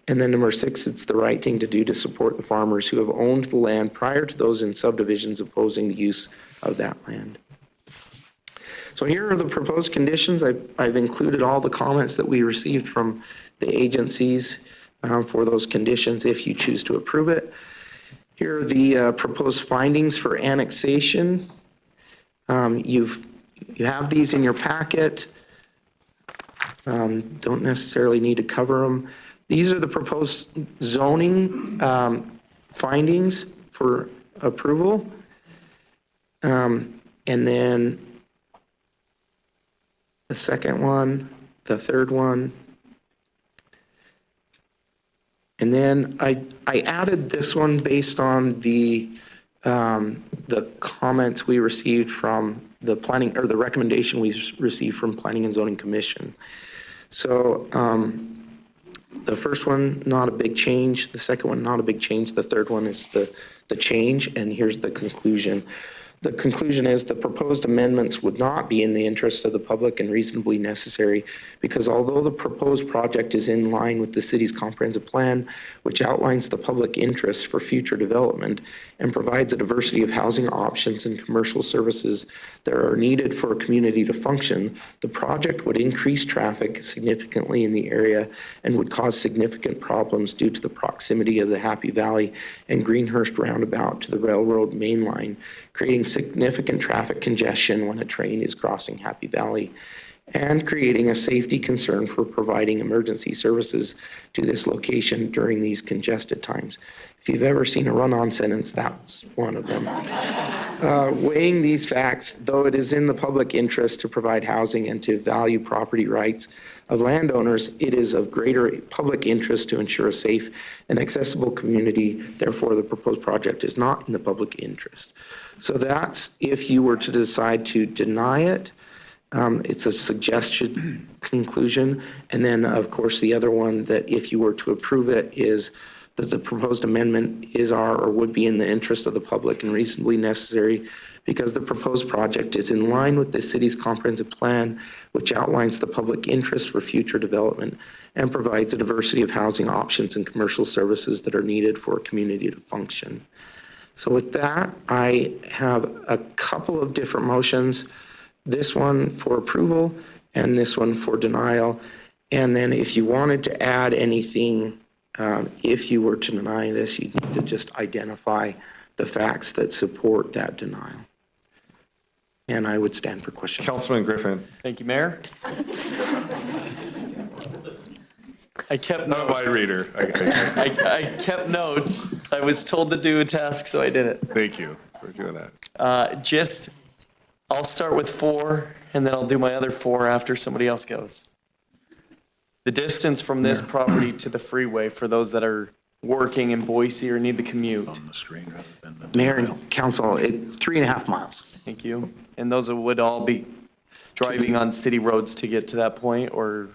And then number 6, it's the right thing to do to support the farmers who have owned the land prior to those in subdivisions opposing the use of that land. So here are the proposed conditions. I've included all the comments that we received from the agencies for those conditions if you choose to approve it. Here are the proposed findings for annexation. You have these in your packet. Don't necessarily need to cover them. These are the proposed zoning findings for approval. And then the second one, the third one. And then I added this one based on the comments we received from the planning, or the recommendation we received from Planning and Zoning Commission. So the first one, not a big change. The second one, not a big change. The third one is the change, and here's the conclusion. The conclusion is the proposed amendments would not be in the interest of the public and reasonably necessary because although the proposed project is in line with the city's comprehensive plan, which outlines the public interest for future development and provides a diversity of housing options and commercial services that are needed for a community to function, the project would increase traffic significantly in the area and would cause significant problems due to the proximity of the Happy Valley and Greenhurst roundabout to the railroad main line, creating significant traffic congestion when a train is crossing Happy Valley and creating a safety concern for providing emergency services to this location during these congested times. If you've ever seen a run-on sentence, that's one of them. Weighing these facts, though it is in the public interest to provide housing and to value property rights of landowners, it is of greater public interest to ensure a safe and accessible community. Therefore, the proposed project is not in the public interest. So that's if you were to decide to deny it. It's a suggested conclusion. And then, of course, the other one that if you were to approve it is that the proposed amendment is or would be in the interest of the public and reasonably necessary because the proposed project is in line with the city's comprehensive plan, which outlines the public interest for future development and provides a diversity of housing options and commercial services that are needed for a community to function. So with that, I have a couple of different motions, this one for approval and this one for denial. And then if you wanted to add anything, if you were to deny this, you'd need to just identify the facts that support that denial. And I would stand for questions. Councilman Griffin. Thank you, Mayor. I kept Not notes. my reader. I kept notes. I was told to do a task, so I did it. Thank you for doing that. I'll start with 4, and then I'll do my other 4 after somebody else goes. The distance from this property to the freeway for those that are working in Boise or need the commute. Mayor and council, it's 3.5 miles. Thank you. And those would all be driving on city roads to get to that point, or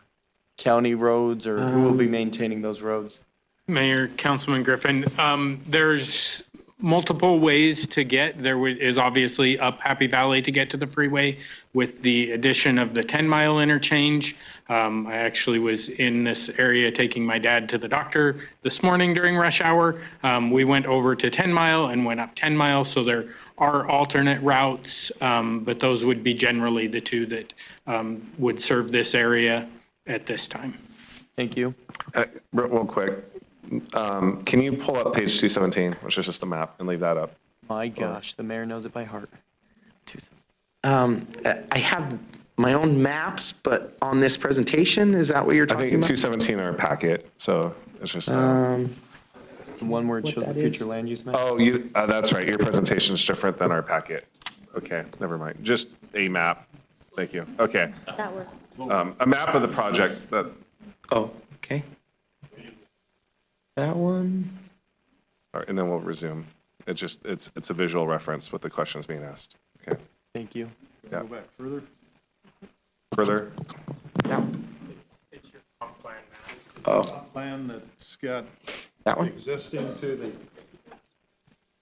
county roads, or who will be maintaining those roads? Mayor, Councilman Griffin, there's multiple ways to get. There is obviously up Happy Valley to get to the freeway with the addition of the 10-mile interchange. I actually was in this area taking my dad to the doctor this morning during rush hour. We went over to 10 Mile and went up 10 miles, so there are alternate routes, but those would be generally the two that would serve this area at this time. Thank you. Real quick, can you pull up page 217, which is just the map, and leave that up? My gosh, the mayor knows it by heart. I have my own maps, but on this presentation, is that what you're I talking think about? 217 are a packet, so it's just. The one where it shows the that future is? land use map? Oh, that's right. Your presentation is different than our packet. Okay, never mind. Just a map. Thank you. Okay. That works. A map of the project that. Oh, okay. That one? All right, and then we'll resume. It's a visual reference with the questions being asked. Okay. Thank you. Yeah. Go back further. Further? Yeah. Plan that's got That one? existing to the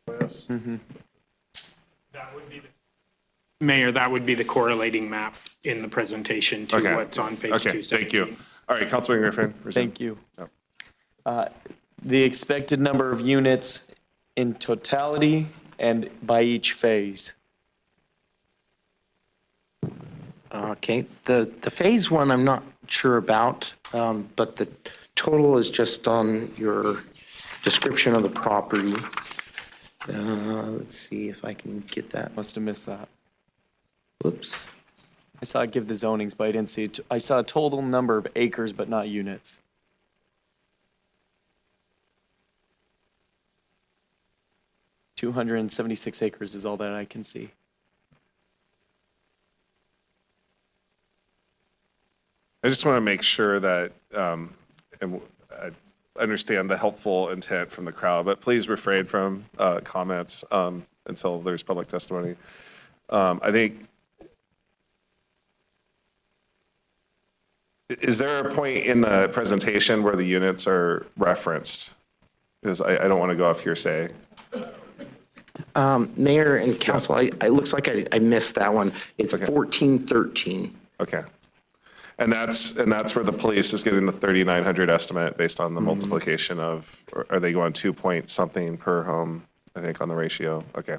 west. Mayor, that would be the correlating map in the presentation to Okay. what's on page Okay, 217. thank you. All right, Councilman Griffin. resume. Thank you. Yep. The expected number of units in totality and by each phase. Okay, the phase one, I'm not sure about, but the total is just on your description of the property. Let's see if I can get that. Must have missed that. Whoops. I saw it give the zonings, but I didn't see it. I saw a total number of acres, but not units. $276 acres is all that I can see. I just want to make sure that, and I understand the helpful intent from the crowd, but please refrain from comments until there's public testimony. I think, is there a point in the presentation where the units are referenced? Because I don't want to go off hearsay. Mayor and council, it looks like I missed that one. It's 1413. Okay. And that's where the police is getting the 3,900 estimate based on the multiplication of, or are they going 2 point something per home, I think, on the ratio? Okay.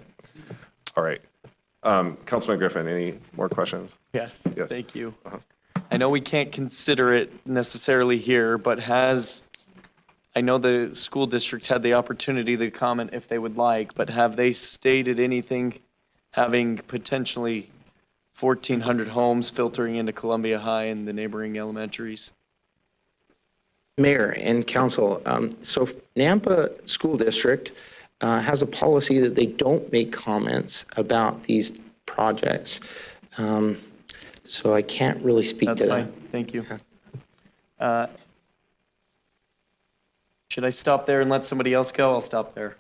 All right. Councilman Griffin, any more questions? Yes, Yes. thank you. I know we can't consider it necessarily here, but I know the school district had the opportunity to comment if they would like, but have they stated anything having potentially 1,400 homes filtering into Columbia High and the neighboring elementaries. Mayor and council, so Nampa School District has a policy that they don't make comments about these projects. So I can't really speak to That's that. fine, thank you. Should I stop there and let somebody else go? I'll stop there.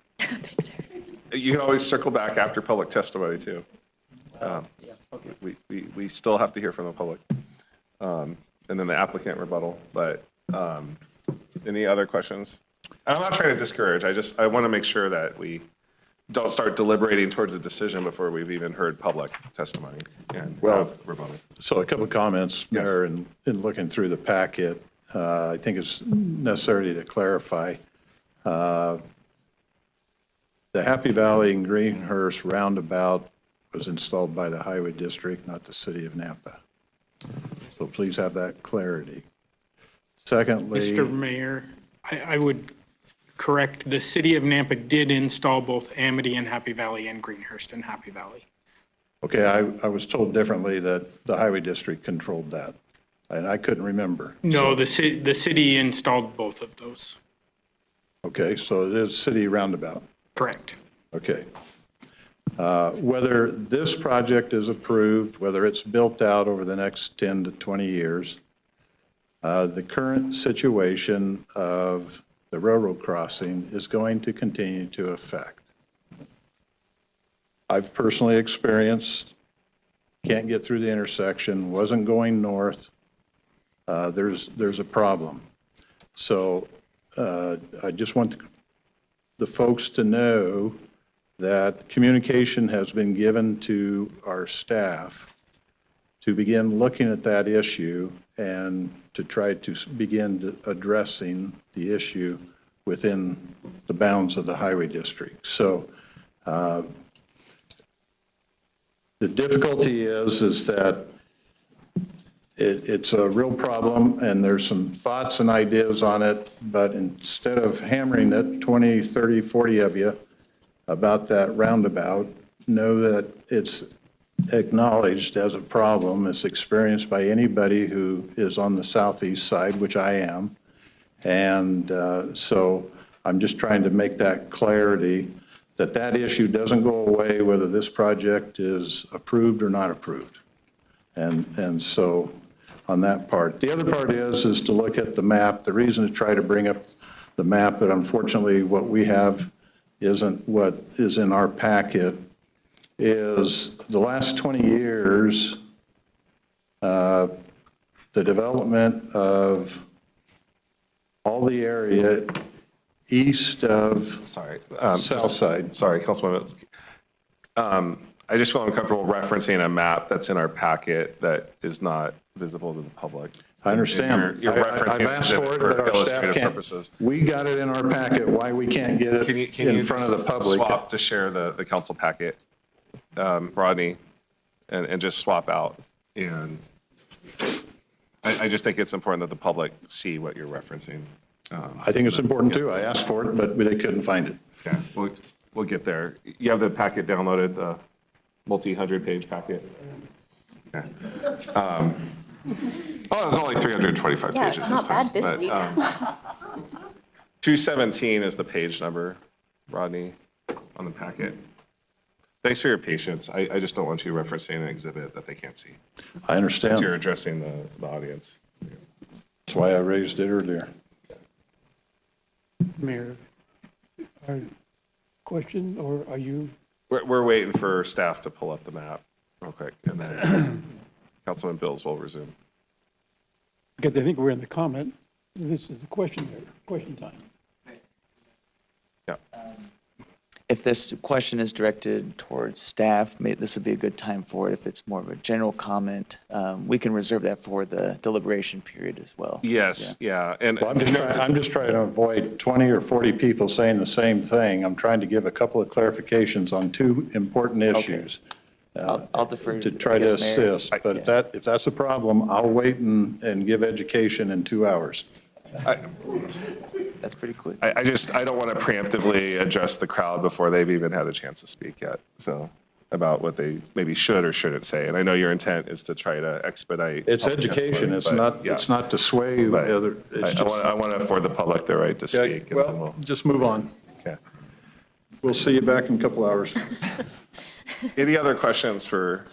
You can always circle back after public testimony, too. We still have to hear from the public. And then the applicant rebuttal, but any other questions? I'm not trying to discourage, I want to make sure that we don't start deliberating towards a decision before we've even heard public testimony and have rebuttal. So a couple of comments, Mayor, in looking through the packet, I think it's necessary to clarify. The Happy Valley and Greenhurst roundabout was installed by the Highway District, not the city of Nampa. So please have that clarity. Secondly. Mr. Mayor, I would correct, the city of Nampa did install both Amity and Happy Valley and Greenhurst and Happy Valley. Okay, I was told differently that the Highway District controlled that, and I couldn't remember. No, the city installed both of those. Okay, so it is city roundabout. Correct. Okay. Whether this project is approved, whether it's built out over the next 10 to 20 years, the current situation of the railroad crossing is going to continue to affect. I've personally experienced, can't get through the intersection, wasn't going north. There's a problem. So I just want the folks to know that communication has been given to our staff to begin looking at that issue and to try to begin addressing the issue within the bounds of the Highway District. So the difficulty is that it's a real problem, and there's some thoughts and ideas on it, but instead of hammering it, 20, 30, 40 of you, about that roundabout, know that it's acknowledged as a problem. It's experienced by anybody who is on the southeast side, which I am. And so I'm just trying to make that clarity that that issue doesn't go away whether this project is approved or not approved. And so on that part. The other part is to look at the map. The reason to try to bring up the map, but unfortunately what we have isn't what is in our packet, is the last 20 years, the development of all the area east of south side. Sorry, Councilwoman. I just feel uncomfortable referencing a map that's in our packet that is not visible to the public. I understand. You're referencing I've asked for it, but our staff illustrative can't. purposes. We got it in our packet. Why we can't get it in front of the public? Swap to share the council packet, Rodney, and just swap out. And I just think it's important that the public see what you're referencing. I think it's important too. I asked for it, but they couldn't find it. Yeah, we'll get there. You have the packet downloaded, the multi-100-page packet? Okay. Oh, it was only 325 Yeah, pages it's this not time. bad this but, week. 217 is the page number, Rodney, on the packet. Thanks for your patience. I just don't want you referencing an exhibit that they can't see. I understand. Since you're addressing the audience. That's why I raised it earlier. Mayor, question, or are you? We're waiting for staff to pull up the map real quick, and then Councilman Bills will resume. Because I think we're in the comment. This is the question time. Yeah. If this question is directed towards staff, this would be a good time for it. If it's more of a general comment, we can reserve that for the deliberation period as well. Yes, yeah. And Well, I'm just trying to avoid 20 or 40 people saying the same thing. I'm trying to give a couple of clarifications on two important issues. I'll defer to try to assist. But if that's a problem, I'll wait and give education in 2 hours. That's pretty quick. I don't want to preemptively address the crowd before they've even had a chance to speak yet. So about what they maybe should or shouldn't say. And I know your intent is to try to expedite. It's public education, testimony, it's not to sway But other. it's just- I want to afford the public the right to Okay, speak. and then well, just move on. Okay. We'll see you back in a couple hours. Any other questions for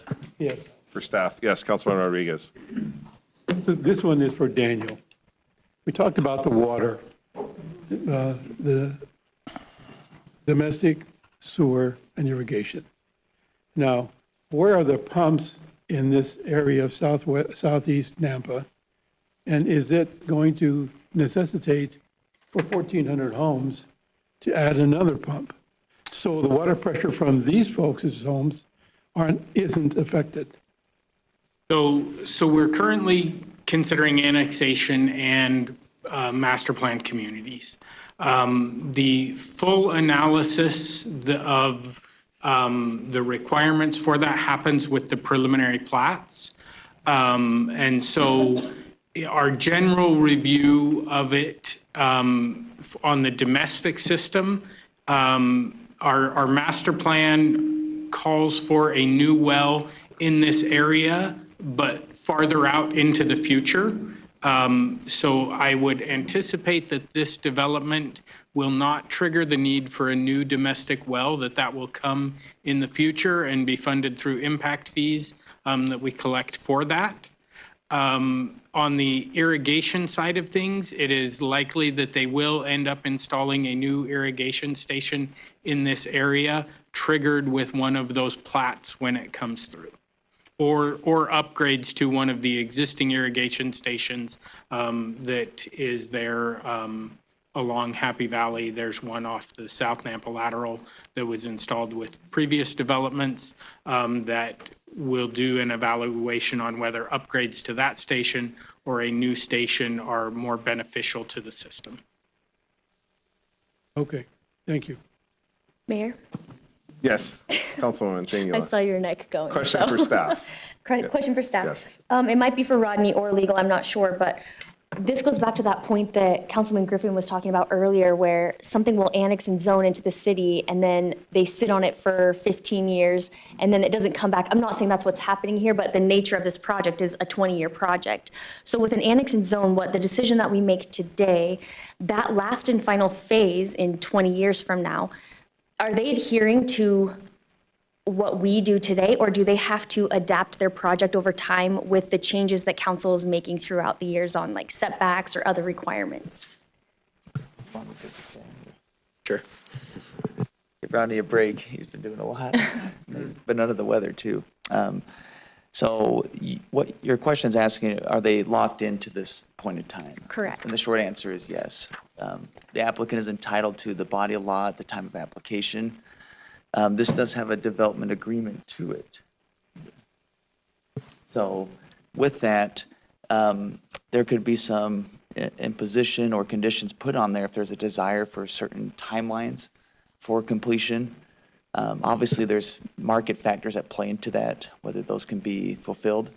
staff? Yes, Councilman Rodriguez. This one is for Daniel. We talked about the water, the domestic sewer and irrigation. Now, where are the pumps in this area of southeast Nampa? And is it going to necessitate for 1,400 homes to add another pump? So the water pressure from these folks' homes isn't affected. So we're currently considering annexation and master plan communities. The full analysis of the requirements for that happens with the preliminary plats. And so our general review of it on the domestic system, our master plan calls for a new well in this area, but farther out into the future. So I would anticipate that this development will not trigger the need for a new domestic well, that will come in the future and be funded through impact fees that we collect for that. On the irrigation side of things, it is likely that they will end up installing a new irrigation station in this area, triggered with one of those plats when it comes through. Or upgrades to one of the existing irrigation stations that is there along Happy Valley. There's one off the South Nampa lateral that was installed with previous developments that will do an evaluation on whether upgrades to that station or a new station are more beneficial to the system. Okay, thank you. Mayor? Yes, Councilwoman Jangula. I saw your neck going. Question for staff. Question for staff. Yes. It might be for Rodney or legal, I'm not sure, but this goes back to that point that Councilman Griffin was talking about earlier, where something will annex and zone into the city, and then they sit on it for 15 years, and then it doesn't come back. I'm not saying that's what's happening here, but the nature of this project is a 20-year project. So with an annex and zone, what the decision that we make today, that last and final phase in 20 years from now, are they adhering to what we do today, or do they have to adapt their project over time with the changes that council is making throughout the years on like setbacks or other requirements? Sure. Give Rodney a break. He's been doing a lot. He's been under the weather too. So what your question's asking, are they locked into this point in time? Correct. And the short answer is yes. The applicant is entitled to the body of law at the time of application. This does have a development agreement to it. So with that, there could be some imposition or conditions put on there if there's a desire for certain timelines for completion. Obviously, there's market factors that play into that, whether those can be fulfilled.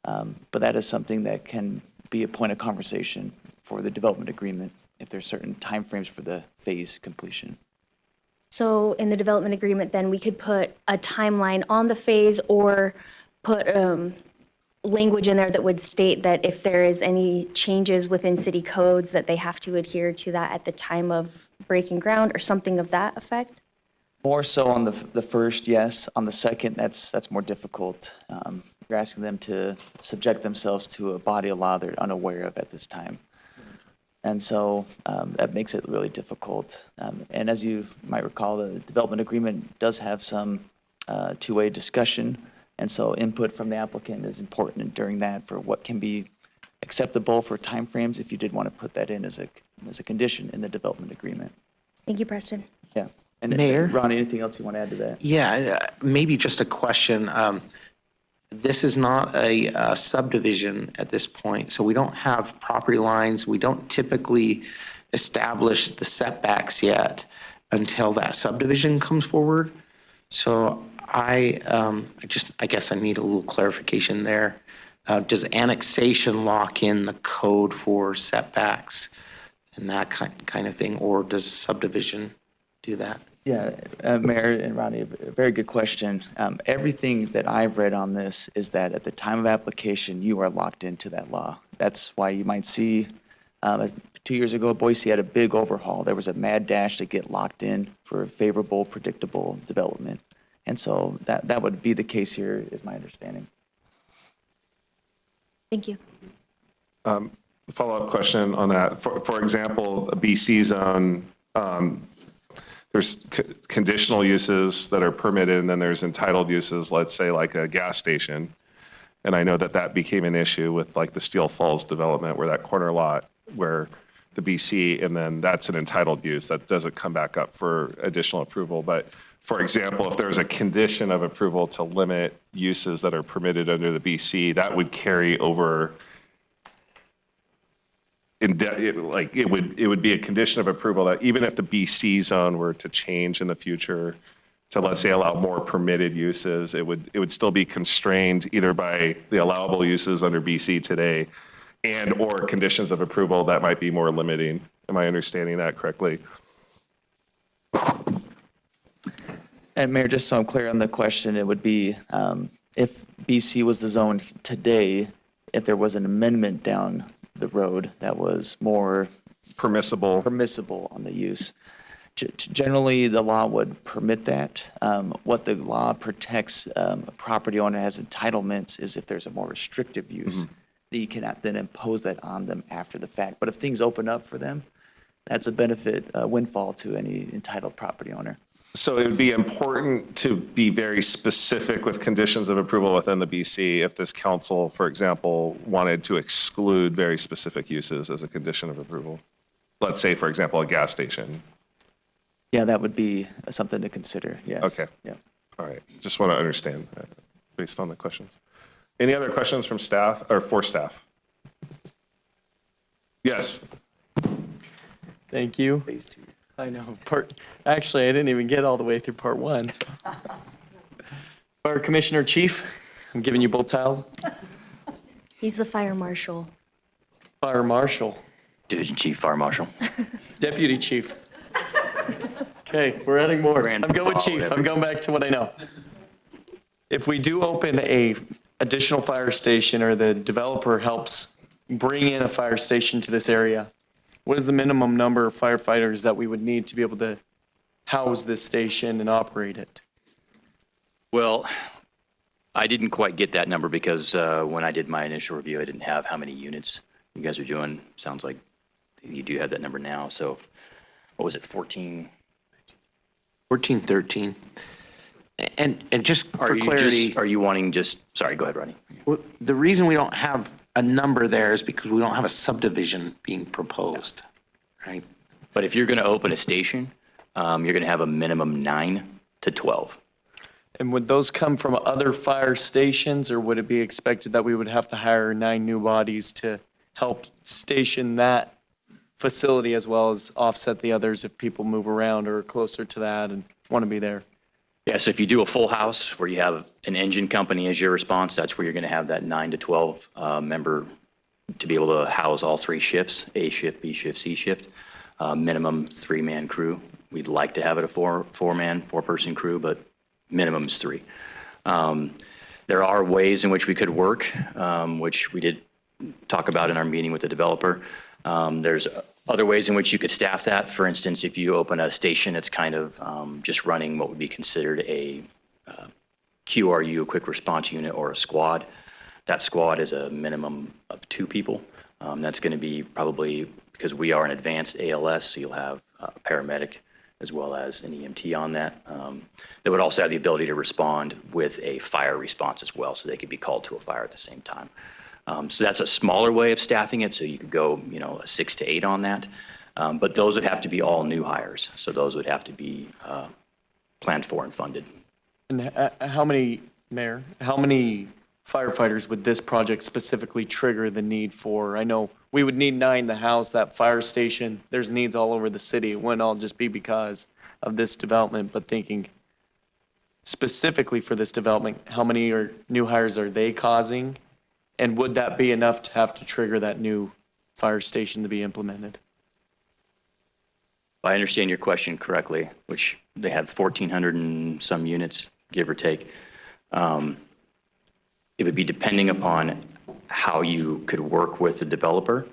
But that is something that can be a point of conversation for the development agreement if there's certain timeframes for the phase completion. So in the development agreement, then we could put a timeline on the phase or put language in there that would state that if there is any changes within city codes, that they have to adhere to that at the time of breaking ground or something of that effect? More so on the first, yes. On the second, that's more difficult. You're asking them to subject themselves to a body of law they're unaware of at this time. And so that makes it really difficult. And as you might recall, the development agreement does have some two-way discussion. And so input from the applicant is important during that for what can be acceptable for timeframes if you did want to put that in as a condition in the development agreement. Thank you, Preston. Yeah. And Mayor? Ronnie, anything else you want to add to that? Yeah, maybe just a question. This is not a subdivision at this point, so we don't have property lines. We don't typically establish the setbacks yet until that subdivision comes forward. So I guess I need a little clarification there. Does annexation lock in the code for setbacks and that kind of thing, or does subdivision do that? Yeah, Mayor and Ronnie, a very good question. Everything that I've read on this is that at the time of application, you are locked into that law. That's why you might see, 2 years ago, Boise had a big overhaul. There was a mad dash to get locked in for favorable, predictable development. And so that would be the case here, is my understanding. Thank you. Follow-up question on that. For example, a BC zone, there's conditional uses that are permitted, and then there's entitled uses, let's say like a gas station. And I know that became an issue with like the Steel Falls development, where that corner lot where the BC, and then that's an entitled use that doesn't come back up for additional approval. But for example, if there's a condition of approval to limit uses that are permitted under the BC, that would carry over. It would be a condition of approval that even if the BC zone were to change in the future to, let's say, allow more permitted uses, it would still be constrained either by the allowable uses under BC today and or conditions of approval that might be more limiting. Am I understanding that correctly? And Mayor, just so I'm clear on the question, it would be if BC was the zone today, if there was an amendment down the road that was more permissible on the use. Generally, the law would permit that. What the law protects a property owner has entitlements is if there's a more restrictive use, that you cannot then impose that on them after the fact. But if things open up for them, that's a benefit, windfall to any entitled property owner. So it would be important to be very specific with conditions of approval within the BC if this council, for example, wanted to exclude very specific uses as a condition of approval. Let's say, for example, a gas station. Yeah, that would be something to consider, yes. Okay. Yeah. All right. Just want to understand based on the questions. Any other questions from staff or for staff? Yes. Thank you. I know. Actually, I didn't even get all the way through part one. So. Fire Commissioner Chief, I'm giving you both titles. He's the fire marshal. Fire Marshal. Division Chief, Fire Marshal. Deputy Chief. Okay, we're adding more. I'm going Chief. I'm going back to what I know. If we do open a additional fire station, or the developer helps bring in a fire station to this area, what is the minimum number of firefighters that we would need to be able to house this station and operate it? Well, I didn't quite get that number because when I did my initial review, I didn't have how many units you guys are doing. Sounds like you do have that number now. So what was it, 14? 14, 13. And just for clarity. Are you wanting just, sorry, go ahead, Ronnie. The reason we don't have a number there is because we don't have a subdivision being proposed, right? But if you're going to open a station, you're going to have a minimum 9 to 12. And would those come from other fire stations, or would it be expected that we would have to hire 9 new bodies to help station that facility as well as offset the others if people move around or are closer to that and want to be there? Yeah, so if you do a full house where you have an engine company as your response, that's where you're going to have that 9 to 12 member to be able to house all 3 shifts, A shift, B shift, C shift, minimum 3-man crew. We'd like to have it a 4-person crew, but minimum is 3. There are ways in which we could work, which we did talk about in our meeting with the developer. There's other ways in which you could staff that. For instance, if you open a station that's kind of just running what would be considered a QRU, a quick response unit, or a squad, that squad is a minimum of 2 people. That's going to be probably, because we are an advanced ALS, so you'll have a paramedic as well as an EMT on that. They would also have the ability to respond with a fire response as well, so they could be called to a fire at the same time. So that's a smaller way of staffing it, so you could go, a 6 to 8 on that. But those would have to be all new hires, so those would have to be planned for and funded. And how many, Mayor, how many firefighters would this project specifically trigger the need for? I know we would need 9 to house that fire station. There's needs all over the city. It wouldn't all just be because of this development, but thinking specifically for this development, how many new hires are they causing? And would that be enough to have to trigger that new fire station to be implemented? If I understand your question correctly, which they have 1,400 and some units, give or take. It would be depending upon how you could work with the developer.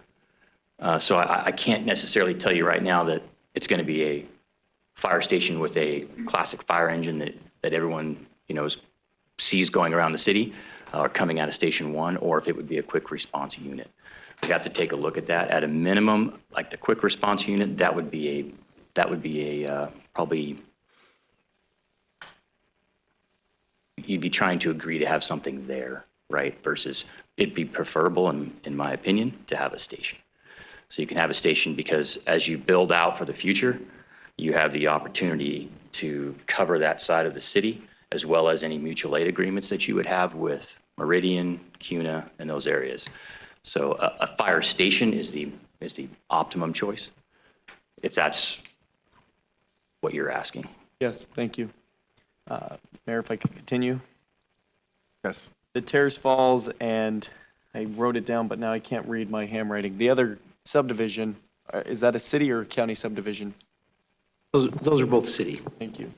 So I can't necessarily tell you right now that it's going to be a fire station with a classic fire engine that everyone, sees going around the city or coming out of Station 1, or if it would be a quick response unit. We have to take a look at that. At a minimum, like the quick response unit, that would be a probably, you'd be trying to agree to have something there, right? Versus it'd be preferable, in my opinion, to have a station. So you can have a station because as you build out for the future, you have the opportunity to cover that side of the city, as well as any mutual aid agreements that you would have with Meridian, CUNA, and those areas. So a fire station is the optimum choice, if that's what you're asking. Yes, thank you. Mayor, if I could continue? Yes. The Terrace Falls, and I wrote it down, but now I can't read my handwriting. The other subdivision, is that a city or a county subdivision? Those are both city. Thank you.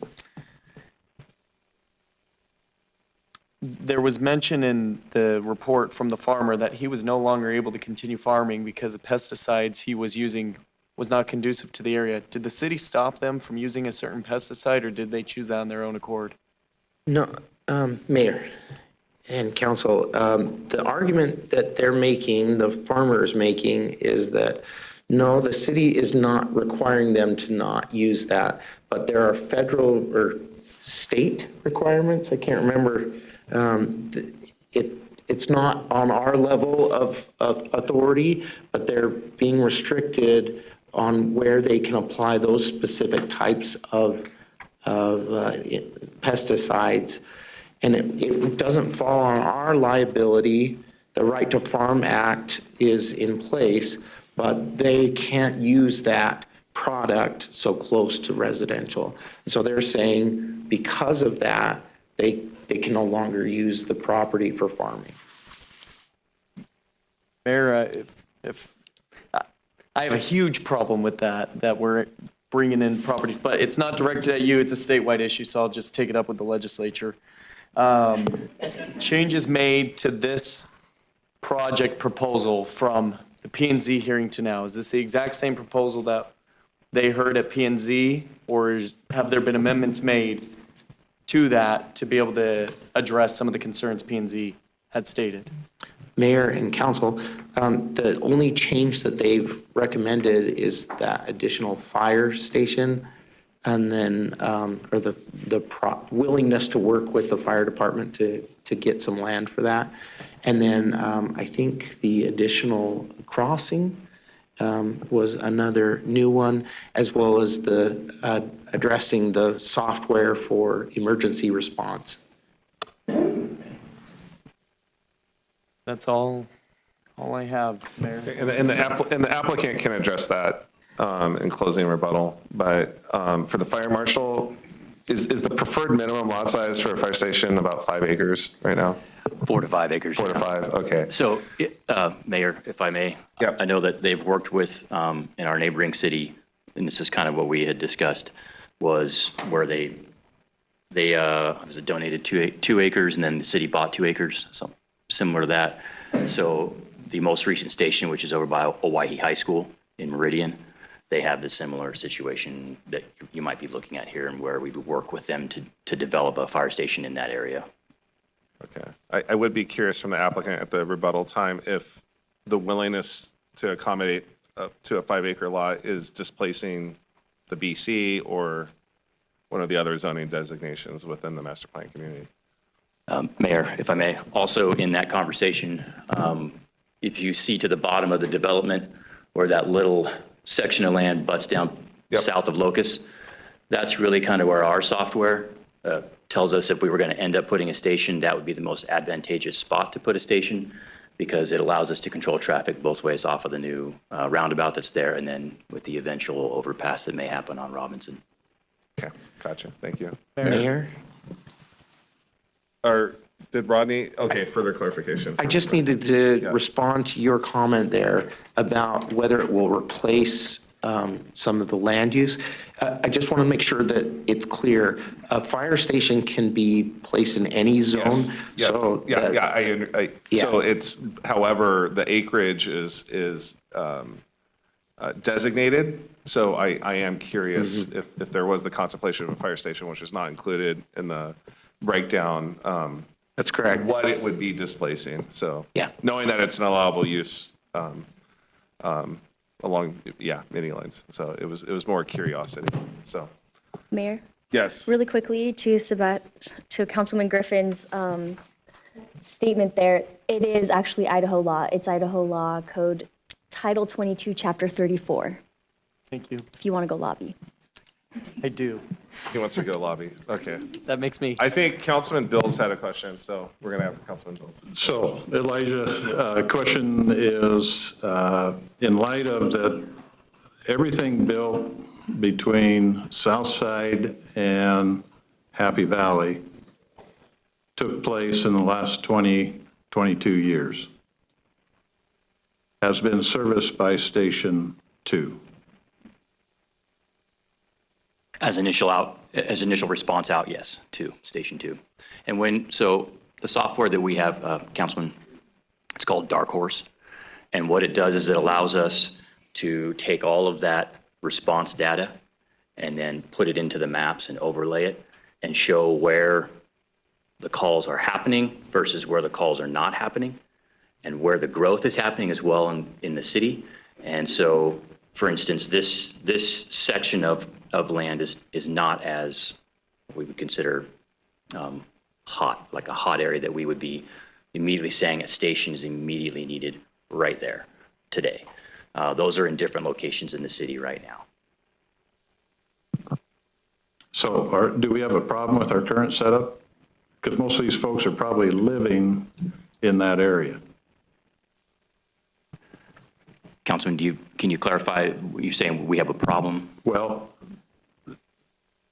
There was mention in the report from the farmer that he was no longer able to continue farming because the pesticides he was using was not conducive to the area. Did the city stop them from using a certain pesticide, or did they choose that on their own accord? No, Mayor and council, the argument that they're making, the farmer is making, is that no, the city is not requiring them to not use that, but there are federal or state requirements. I can't remember. It's not on our level of authority, but they're being restricted on where they can apply those specific types of pesticides. And it doesn't fall on our liability. The Right to Farm Act is in place, but they can't use that product so close to residential. So they're saying because of that, they can no longer use the property for farming. Mayor, if I have a huge problem with that we're bringing in properties, but it's not directed at you, it's a statewide issue, so I'll just take it up with the legislature. Changes made to this project proposal from the P&Z hearing to now, is this the exact same proposal that they heard at P&Z, or have there been amendments made to that to be able to address some of the concerns P&Z had stated? Mayor and council, the only change that they've recommended is that additional fire station, and then, or the willingness to work with the fire department to get some land for that. And then I think the additional crossing was another new one, as well as the addressing the software for emergency response. That's all I have, Mayor. And the applicant can address that in closing rebuttal. But for the fire marshal, is the preferred minimum lot size for a fire station about 5 acres right now? 4 to 5 acres. 4 to 5, okay. So, Mayor, if I may, I know that they've worked with, in our neighboring city, and this is kind of what we had discussed, was where they donated 2 acres, and then the city bought 2 acres, something similar to that. So the most recent station, which is over by Owyhee High School in Meridian, they have the similar situation that you might be looking at here, and where we would work with them to develop a fire station in that area. Okay. I would be curious from the applicant at the rebuttal time if the willingness to accommodate to a 5-acre lot is displacing the BC or one of the other zoning designations within the master plan community. Mayor, if I may, also in that conversation, if you see to the bottom of the development where that little section of land butts down south of Locust, that's really kind of where our software tells us if we were going to end up putting a station, that would be the most advantageous spot to put a station, because it allows us to control traffic both ways off of the new roundabout that's there, and then with the eventual overpass that may happen on Robinson. Okay, gotcha. Thank you. Mayor? Or did Rodney, okay, further clarification. I just needed to respond to your comment there about whether it will replace some of the land use. I just want to make sure that it's clear, a fire station can be placed in any zone? Yes, So yeah, that- yeah. So it's, however, the acreage is designated. So I am curious if there was the contemplation of a fire station, which is not included in the breakdown. That's correct. What it would be displacing. So Yeah. knowing that it's an allowable use along, many lines. So it was more curiosity. So Mayor? yes. Really quickly to Councilman Griffin's statement there, it is actually Idaho law. It's Idaho Law Code Title 22, Chapter 34, Thank you. if you want to go lobby. I do. He wants to go lobby. Okay. That makes me. I think Councilman Bills had a question, so we're going to have Councilman Bills. So Elijah, question is, in light of that, everything built between Southside and Happy Valley took place in the last 22 years, has been serviced by Station 2. As initial response out, yes, to Station 2. And so the software that we have, Councilman, it's called Dark Horse. And what it does is it allows us to take all of that response data and then put it into the maps and overlay it and show where the calls are happening versus where the calls are not happening and where the growth is happening as well in the city. And so, for instance, this section of land is not as we would consider hot, like a hot area that we would be immediately saying a station is immediately needed right there today. Those are in different locations in the city right now. So do we have a problem with our current setup? Because most of these folks are probably living in that area. Councilman, can you clarify, you're saying we have a problem? Well,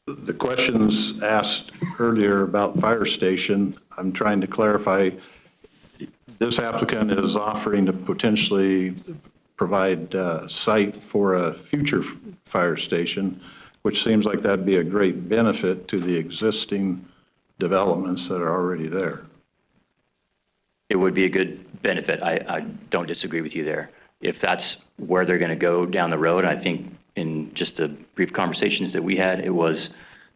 the questions asked earlier about fire station, I'm trying to clarify, this applicant is offering to potentially provide site for a future fire station, which seems like that'd be a great benefit to the existing developments that are already there. It would be a good benefit. I don't disagree with you there. If that's where they're going to go down the road, I think in just the brief conversations that we had, it was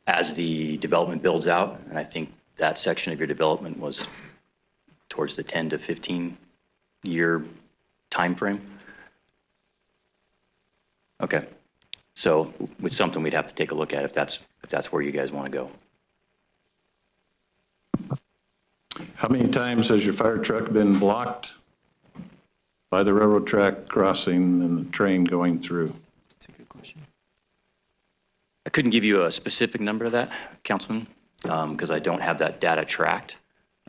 as the development builds out, and I think that section of your development was towards the 10 to 15 year timeframe. Okay, so with something we'd have to take a look at if that's where you guys want to go. How many times has your fire truck been blocked by the railroad track crossing and the train going through? That's a good question. I couldn't give you a specific number of that, Councilman, because I don't have that data tracked.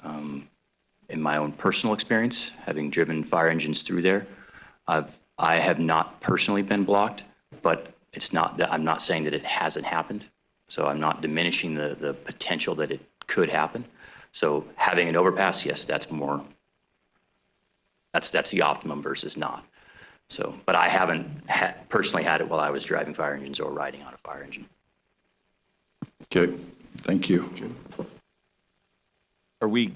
In my own personal experience, having driven fire engines through there, I have not personally been blocked, but it's not that I'm not saying that it hasn't happened. So I'm not diminishing the potential that it could happen. So having an overpass, yes, that's the optimum versus not. So, but I haven't personally had it while I was driving fire engines or riding on a fire engine. Okay, thank you. Are we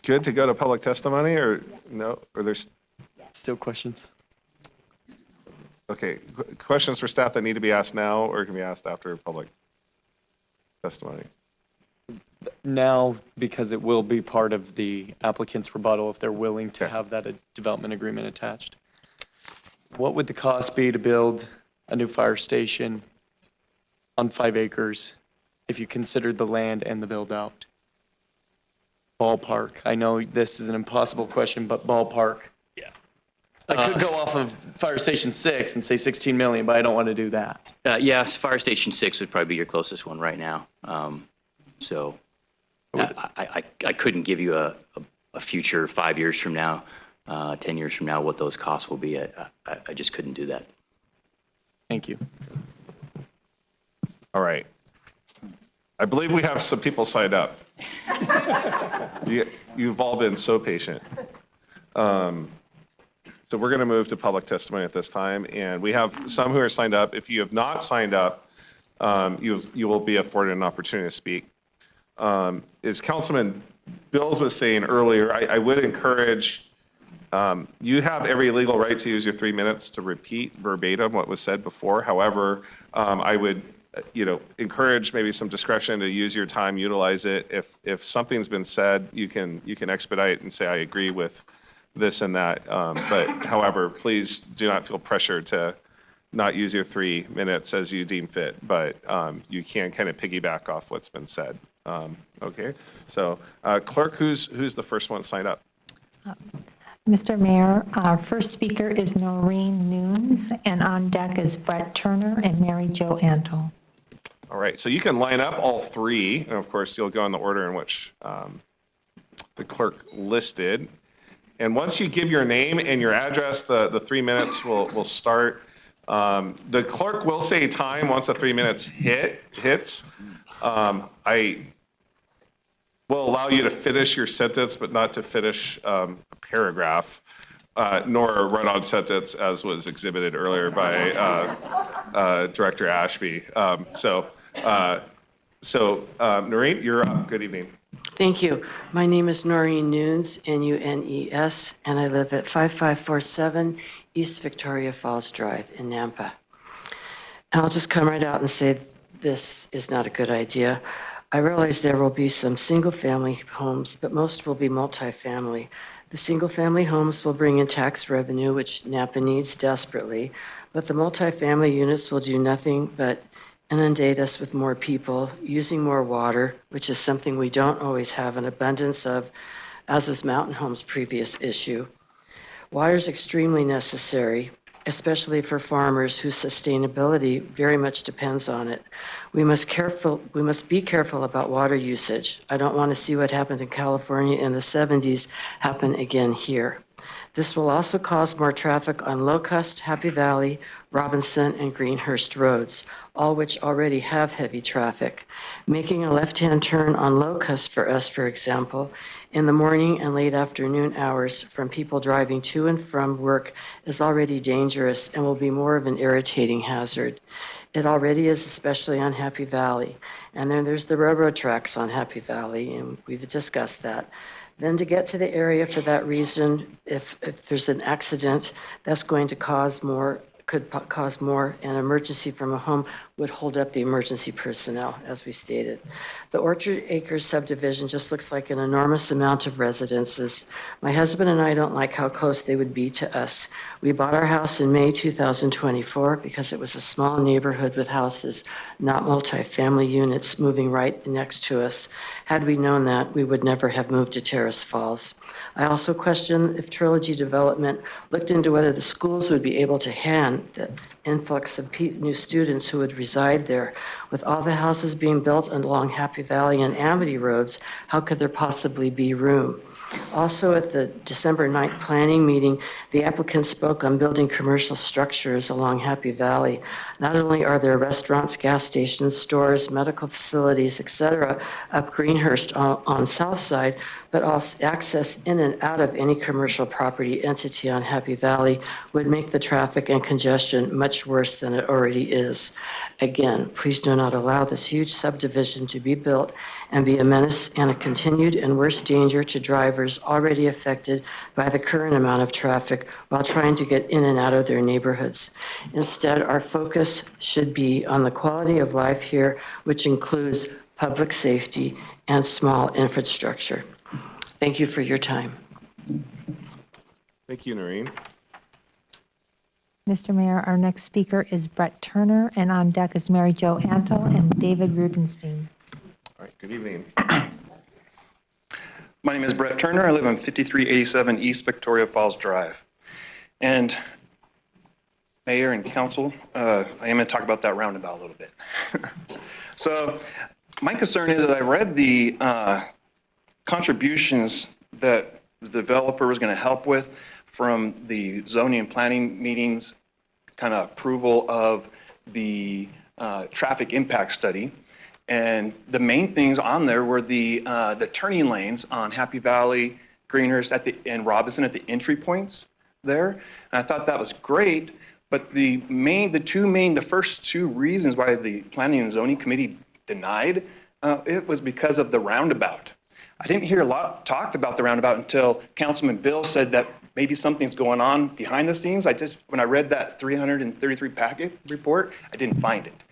good to go to public testimony or no? Or there's Still questions? okay, questions for staff that need to be asked now or can be asked after public testimony? Now, because it will be part of the applicant's rebuttal if they're willing to have that development agreement attached. What would the cost be to build a new fire station on 5 acres if you considered the land and the build out? Ballpark. I know this is an impossible question, but ballpark. Yeah. I could go off of Fire Station 6 and say 16 million, but I don't want to do that. Yes, Fire Station 6 would probably be your closest one right now. So I couldn't give you a future 5 years from now, 10 years from now, what those costs will be. I just couldn't do that. Thank you. All right. I believe we have some people signed up. You've all been so patient. So we're going to move to public testimony at this time, and we have some who are signed up. If you have not signed up, you will be afforded an opportunity to speak. As Councilman Bills was saying earlier, I would encourage, you have every legal right to use your 3 minutes to repeat verbatim what was said before. However, I would encourage maybe some discretion to use your time, utilize it. If something's been said, you can expedite and say, I agree with this and that. But however, please do not feel pressured to not use your 3 minutes as you deem fit, but you can kind of piggyback off what's been said. Okay, so clerk, who's the first one signed up? Mr. Mayor, our first speaker is Noreen Nunes, and on deck is Brett Turner and Mary Jo Antle. All right, so you can line up all 3, and of course, you'll go in the order in which the clerk listed. And once you give your name and your address, the 3 minutes will start. The clerk will say time once the 3 minutes hits. I will allow you to finish your sentence, but not to finish a paragraph, nor a run-on sentence as was exhibited earlier by Director Ashby. Noreen, you're up. Good evening. Thank you. My name is Noreen Nunes, N-U-N-E-S, and I live at 5547 East Victoria Falls Drive in Nampa. And I'll just come right out and say this is not a good idea. I realize there will be some single-family homes, but most will be multifamily. The single-family homes will bring in tax revenue, which Nampa needs desperately, but the multifamily units will do nothing but inundate us with more people, using more water, which is something we don't always have an abundance of, as was Mountain Home's previous issue. Water is extremely necessary, especially for farmers whose sustainability very much depends on it. We must be careful about water usage. I don't want to see what happened in California in the 70s happen again here. This will also cause more traffic on Locust, Happy Valley, Robinson, and Greenhurst roads, all which already have heavy traffic. Making a left-hand turn on Locust for us, for example, in the morning and late afternoon hours from people driving to and from work is already dangerous and will be more of an irritating hazard. It already is, especially on Happy Valley. And then there's the railroad tracks on Happy Valley, and we've discussed that. Then to get to the area for that reason, if there's an accident, that's going to cause more, could cause more, an emergency from a home would hold up the emergency personnel, as we stated. The Orchard Acres subdivision just looks like an enormous amount of residences. My husband and I don't like how close they would be to us. We bought our house in May 2024 because it was a small neighborhood with houses, not multi-family units moving right next to us. Had we known that, we would never have moved to Terrace Falls. I also question if Trilogy Development looked into whether the schools would be able to hand the influx of new students who would reside there. With all the houses being built along Happy Valley and Amity roads, how could there possibly be room? Also, at the December 9th planning meeting, the applicant spoke on building commercial structures along Happy Valley. Not only are there restaurants, gas stations, stores, medical facilities, etc., up Greenhurst on South Side, but also access in and out of any commercial property entity on Happy Valley would make the traffic and congestion much worse than it already is. Again, please do not allow this huge subdivision to be built and be a menace and a continued and worse danger to drivers already affected by the current amount of traffic while trying to get in and out of their neighborhoods. Instead, our focus should be on the quality of life here, which includes public safety and small infrastructure. Thank you for your time. Thank you, Noreen. Mr. Mayor, our next speaker is Brett Turner, and on deck is Mary Jo Antle and David Rubenstein. All right, good evening. My name is Brett Turner. I live on 5387 East Victoria Falls Drive. And Mayor and Council, I am going to talk about that roundabout a little bit. So my concern is that I read the contributions that the developer was going to help with from the zoning and planning meetings, kind of approval of the traffic impact study. And the main things on there were the turning lanes on Happy Valley, Greenhurst, and Robinson at the entry points. there. And I thought that was great, but the first two reasons why the Planning and Zoning Committee denied it was because of the roundabout. I didn't hear a lot talked about the roundabout until Councilman Bill said that maybe something's going on behind the scenes. When I read that 333 packet report, I didn't find it.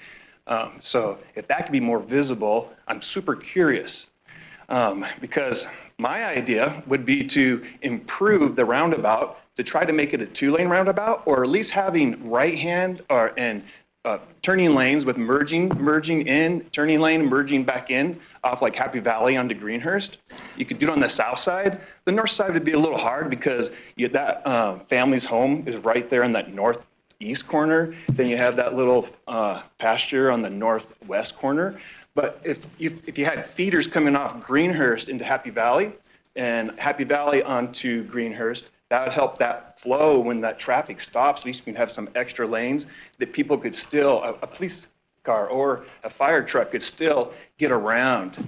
So if that could be more visible, I'm super curious. Because my idea would be to improve the roundabout to try to make it a 2-lane roundabout, or at least having right-hand and turning lanes with merging in, turning lane, merging back in off like Happy Valley onto Greenhurst. You could do it on the south side. The north side would be a little hard because that family's home is right there in that northeast corner. Then you have that little pasture on the northwest corner. But if you had feeders coming off Greenhurst into Happy Valley and Happy Valley onto Greenhurst, that would help that flow when that traffic stops. At least you can have some extra lanes that people could still, a police car or a fire truck could still get around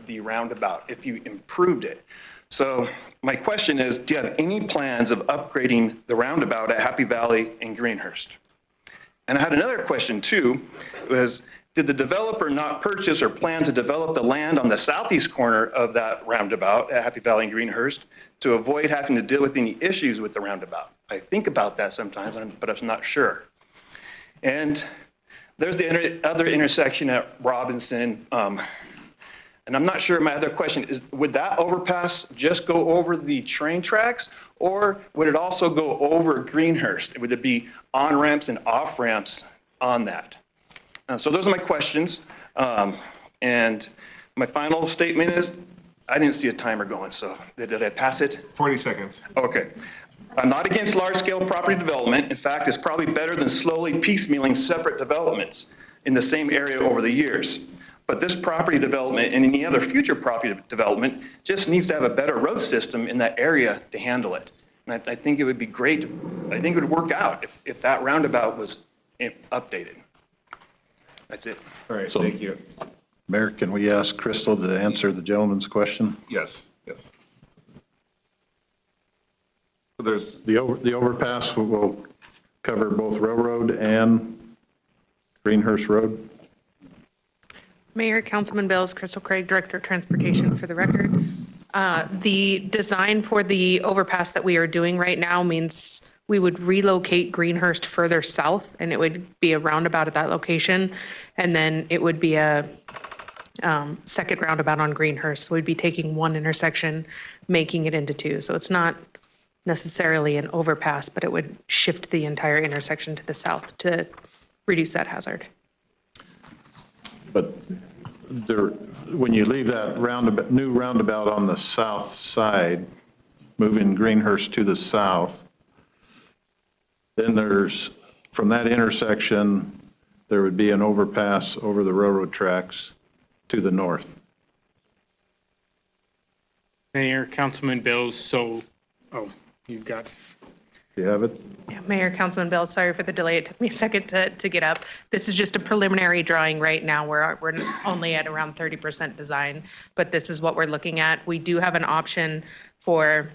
the roundabout if you improved it. So my question is, do you have any plans of upgrading the roundabout at Happy Valley and Greenhurst? And I had another question too, was did the developer not purchase or plan to develop the land on the southeast corner of that roundabout at Happy Valley and Greenhurst to avoid having to deal with any issues with the roundabout? I think about that sometimes, but I'm not sure. And there's the other intersection at Robinson. And I'm not sure, my other question is, would that overpass just go over the train tracks, or would it also go over Greenhurst? Would it be on-ramps and off-ramps on that? So those are my questions. And my final statement is, I didn't see a timer going, so did I pass it? 40 seconds. Okay. I'm not against large-scale property development. In fact, it's probably better than slowly piecemealing separate developments in the same area over the years. But this property development and any other future property development just needs to have a better road system in that area to handle it. And I think it would be great. I think it would work out if that roundabout was updated. That's it. All right, thank you. Mayor, can we ask Crystal to answer the gentleman's question? Yes. So there's The overpass will cover both Railroad and Greenhurst Road. Mayor, Councilman Bills, Crystal Craig, Director of Transportation for the record. The design for the overpass that we are doing right now means we would relocate Greenhurst further south, and it would be a roundabout at that location. And then it would be a second roundabout on Greenhurst. So we'd be taking one intersection, making it into two. So it's not necessarily an overpass, but it would shift the entire intersection to the south to reduce that hazard. But when you leave that new roundabout on the south side, moving Greenhurst to the south, then from that intersection, there would be an overpass over the railroad tracks to the north. Mayor, Councilman Bills, you've got. Do you have it? Yeah, Mayor, Councilman Bills, sorry for the delay. It took me a second to get up. This is just a preliminary drawing right now. We're only at around 30% design, but this is what we're looking at. We do have an option for,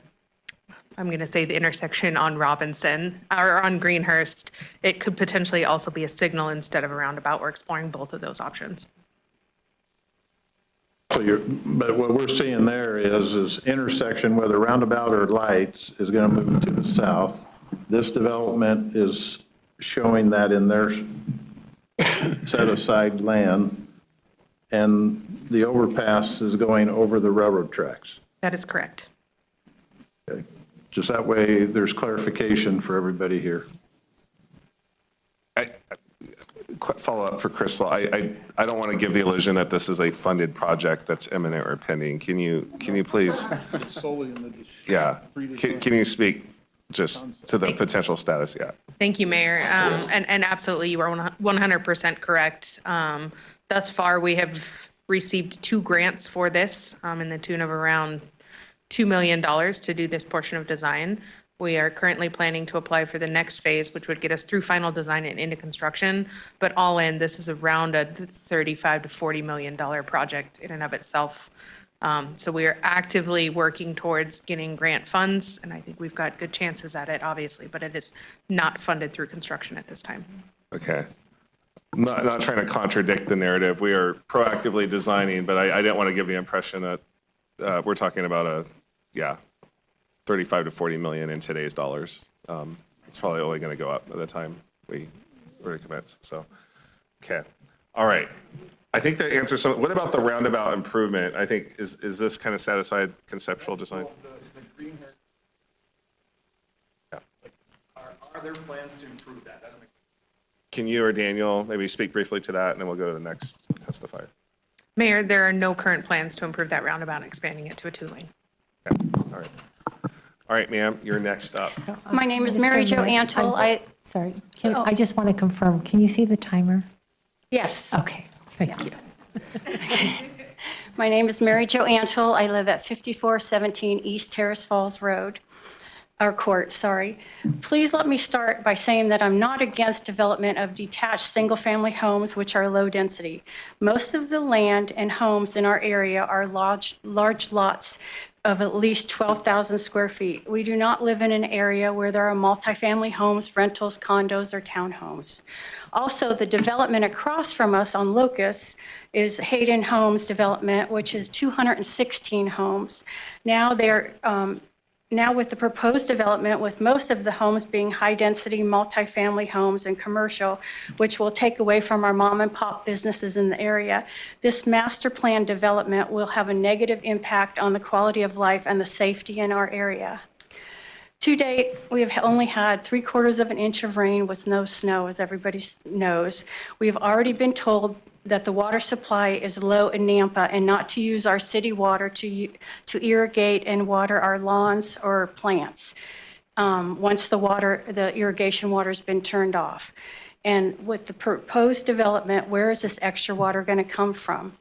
I'm going to say, the intersection on Robinson or on Greenhurst. It could potentially also be a signal instead of a roundabout. We're exploring both of those options. But what we're seeing there is intersection, whether roundabout or lights, is going to move to the south. This development is showing that in their set-aside land, and the overpass is going over the railroad tracks. That is correct. Okay. Just that way, there's clarification for everybody here. follow up for Crystal. I don't want to give the illusion that this is a funded project that's imminent or pending. Can you please? Yeah. Can you speak just to the potential status? Yeah. Thank you, Mayor. And absolutely, you are 100% correct. Thus far, we have received 2 grants for this in the tune of around $2 million to do this portion of design. We are currently planning to apply for the next phase, which would get us through final design and into construction. But all in, this is around a $35 to $40 million project in and of itself. So we are actively working towards getting grant funds, and I think we've got good chances at it, obviously, but it is not funded through construction at this time. Okay. Not trying to contradict the narrative. We are proactively designing, but I didn't want to give the impression that we're talking about 35 to 40 million in today's dollars. It's probably only going to go up by the time we were to commence. So, okay. All right. I think that answers some. What about the roundabout improvement? I think, is this kind of satisfied conceptual design? Yeah. Are there plans to improve that? Can you or Daniel maybe speak briefly to that, and then we'll go to the next testifier. Mayor, there are no current plans to improve that roundabout, expanding it to a 2-lane. Okay. All right. All right, ma'am, you're next up. My name is Mary Jo Antle. Sorry, I just want to confirm, can you see the timer? Yes. Okay, thank you. My name is Mary Jo Antle. I live at 5417 East Terrace Falls Road, or Court, sorry. Please let me start by saying that I'm not against development of detached single-family homes, which are low density. Most of the land and homes in our area are large lots of at least 12,000 square feet. We do not live in an area where there are multifamily homes, rentals, condos, or townhomes. Also, the development across from us on Locust is Hayden Homes Development, which is 216 homes. Now with the proposed development, with most of the homes being high-density multifamily homes and commercial, which will take away from our mom and pop businesses in the area, this master plan development will have a negative impact on the quality of life and the safety in our area. To date, we have only had 3/4 of an inch of rain with no snow, as everybody knows. We have already been told that the water supply is low in Nampa and not to use our city water to irrigate and water our lawns or plants once the irrigation water has been turned off. And with the proposed development, where is this extra water going to come from?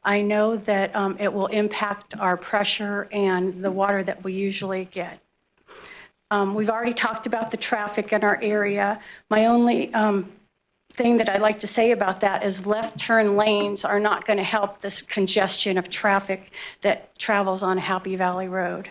I know that it will impact our pressure and the water that we usually get. We've already talked about the traffic in our area. My only thing that I'd like to say about that is left turn lanes are not going to help this congestion of traffic that travels on Happy Valley Road.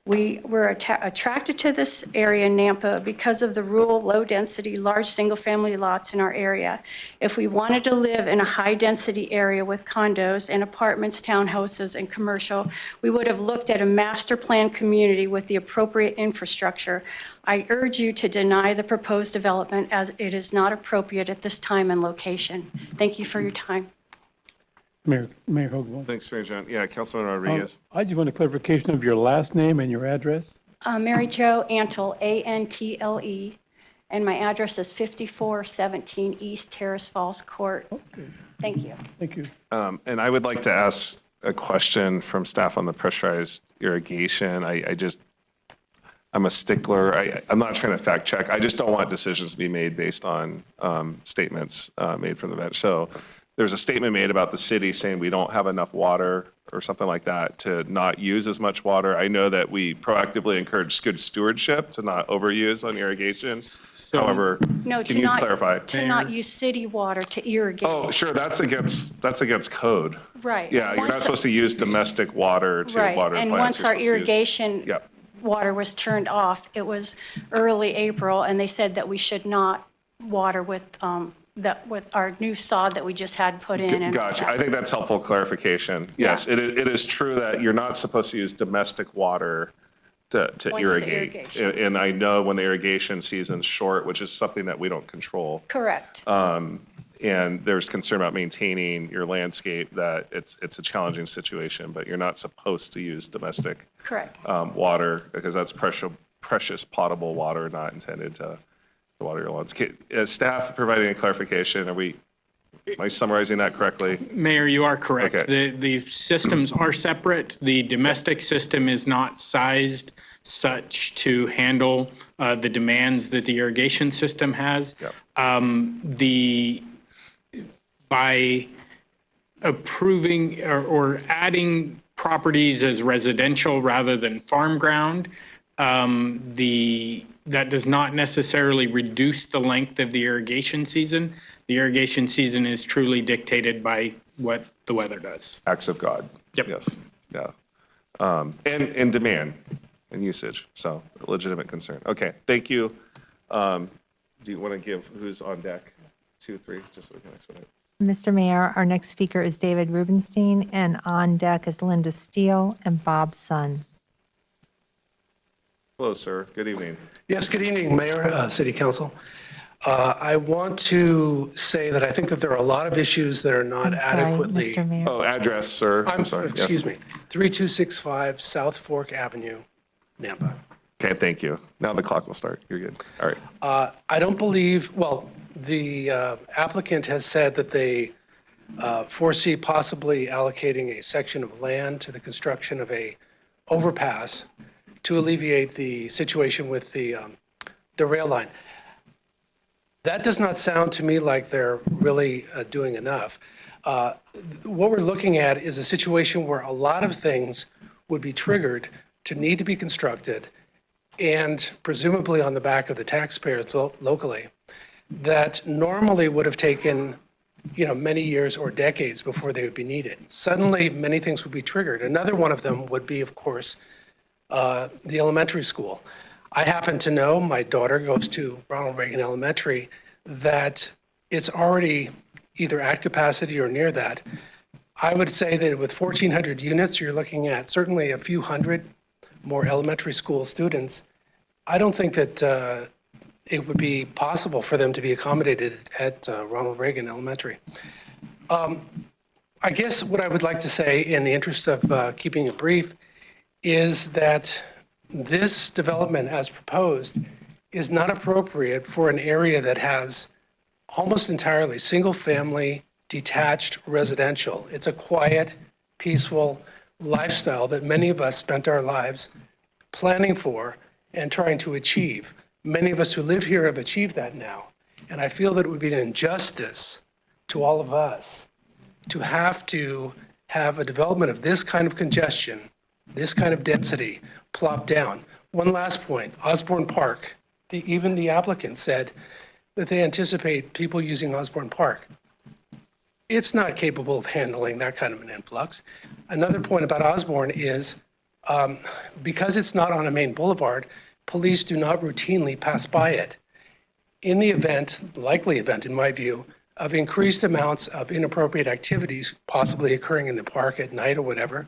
We were attracted to this area in Nampa because of the rural, low-density, large single-family lots in our area. If we wanted to live in a high-density area with condos and apartments, townhouses, and commercial, we would have looked at a master plan community with the appropriate infrastructure. I urge you to deny the proposed development as it is not appropriate at this time and location. Thank you for your time. Mayor Hogan. Thanks, Mary Jo. Yeah, Councilman Rodriguez. I just want a clarification of your last name and your address. Mary Jo Antle, A-N-T-L-E, and my address is 5417 East Terrace Falls Court. Okay. Thank you. Thank you. And I would like to ask a question from staff on the pressurized irrigation. I'm a stickler. I'm not trying to fact check. I just don't want decisions to be made based on statements made from the bench. So there's a statement made about the city saying we don't have enough water or something like that to not use as much water. I know that we proactively encourage good stewardship to not overuse on irrigation. However, No, can you clarify? To not use city water to irrigate. Oh, sure, that's against code. Right. Yeah, you're not supposed to use domestic water to Right, water and plants. once our irrigation Yeah. water was turned off, it was early April, and they said that we should not water with our new sod that we just had put in. And Gotcha. I think that's helpful clarification. Yes, it is true that you're not supposed to use domestic water to irrigate. And I know when the irrigation season's short, which is something that we don't control. Correct. And there's concern about maintaining your landscape, that it's a challenging situation, but you're not supposed to use domestic Correct. Water because that's precious potable water not intended to water your lawns. Is staff providing a clarification? Am I summarizing that correctly? Mayor, you are correct. Okay. The systems are separate. The domestic system is not sized such to handle the demands that the irrigation system has. Yep. By approving or adding properties as residential rather than farm ground, that does not necessarily reduce the length of the irrigation season. The irrigation season is truly dictated by what the weather does. Acts of God. Yep. Yes. Yeah. And demand and usage, so legitimate concern. Okay, thank you. Do you want to give who's on deck? 2, 3, just so we can expedite. Mr. Mayor, our next speaker is David Rubenstein, and on deck is Linda Steele and Bob Sun. Hello, sir. Good evening. Yes, good evening, Mayor, City Council. I want to say that I think that there are a lot of issues that are not I'm sorry, adequately. Mr. Mayor. Oh, address, sir. I'm sorry. Yes. Excuse me, 3265 South Fork Avenue, Nampa. Okay, thank you. Now the clock will start. You're good. All right. I don't believe, well, the applicant has said that they foresee possibly allocating a section of land to the construction of a overpass to alleviate the situation with the rail line. That does not sound to me like they're really doing enough. What we're looking at is a situation where a lot of things would be triggered to need to be constructed, and presumably on the back of the taxpayers locally, that normally would have taken, many years or decades before they would be needed. Suddenly, many things would be triggered. Another one of them would be, of course, the elementary school. I happen to know, my daughter goes to Ronald Reagan Elementary, that it's already either at capacity or near that. I would say that with 1,400 units, you're looking at certainly a few hundred more elementary school students. I don't think that it would be possible for them to be accommodated at Ronald Reagan Elementary. I guess what I would like to say, in the interest of keeping it brief, is that this development as proposed is not appropriate for an area that has almost entirely single-family, detached residential. It's a quiet, peaceful lifestyle that many of us spent our lives planning for and trying to achieve. Many of us who live here have achieved that now. And I feel that it would be an injustice to all of us to have a development of this kind of congestion, this kind of density plopped down. One last point, Osborne Park. Even the applicant said that they anticipate people using Osborne Park. It's not capable of handling that kind of an influx. Another point about Osborne is because it's not on a main boulevard, police do not routinely pass by it. In the event, likely event in my view, of increased amounts of inappropriate activities possibly occurring in the park at night or whatever,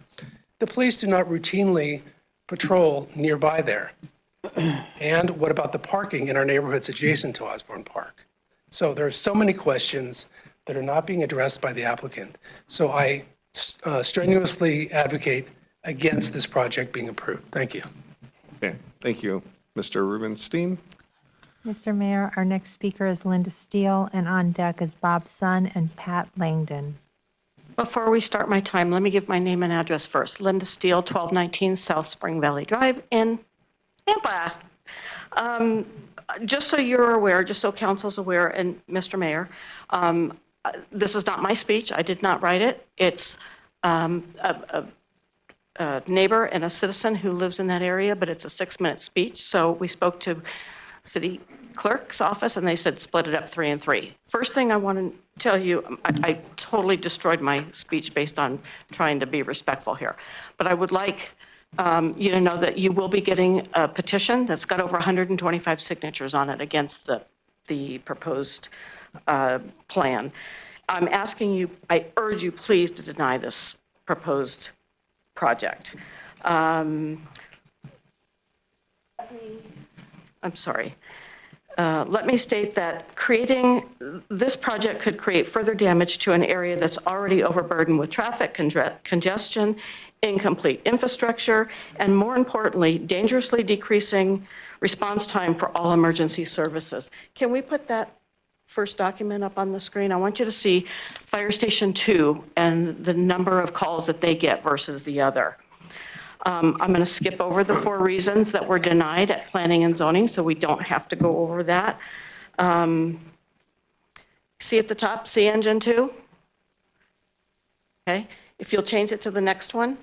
the police do not routinely patrol nearby there. And what about the parking in our neighborhoods adjacent to Osborne Park? So there's so many questions that are not being addressed by the applicant. So I strenuously advocate against this project being approved. Thank you. Okay, thank you, Mr. Rubenstein. Mr. Mayor, our next speaker is Linda Steele, and on deck is Bob Sun and Pat Langdon. Before we start my time, let me give my name and address first. Linda Steele, 1219 South Spring Valley Drive in Tampa. Just so you're aware, just so council's aware, and Mr. Mayor, this is not my speech. I did not write it. It's a neighbor and a citizen who lives in that area, but it's a 6-minute speech. So we spoke to city clerk's office and they said split it up 3 and 3. First thing I want to tell you, I totally destroyed my speech based on trying to be respectful here. But I would like you to know that you will be getting a petition that's got over 125 signatures on it against the proposed plan. I'm asking you, I urge you please to deny this proposed project. I'm sorry. Let me state that creating this project could create further damage to an area that's already overburdened with traffic congestion, incomplete infrastructure, and more importantly, dangerously decreasing response time for all emergency services. Can we put that first document up on the screen? I want you to see Fire Station 2 and the number of calls that they get versus the other. I'm going to skip over the 4 reasons that were denied at planning and zoning, so we don't have to go over that. See at the top, see engine 2? Okay, if you'll change it to the next one.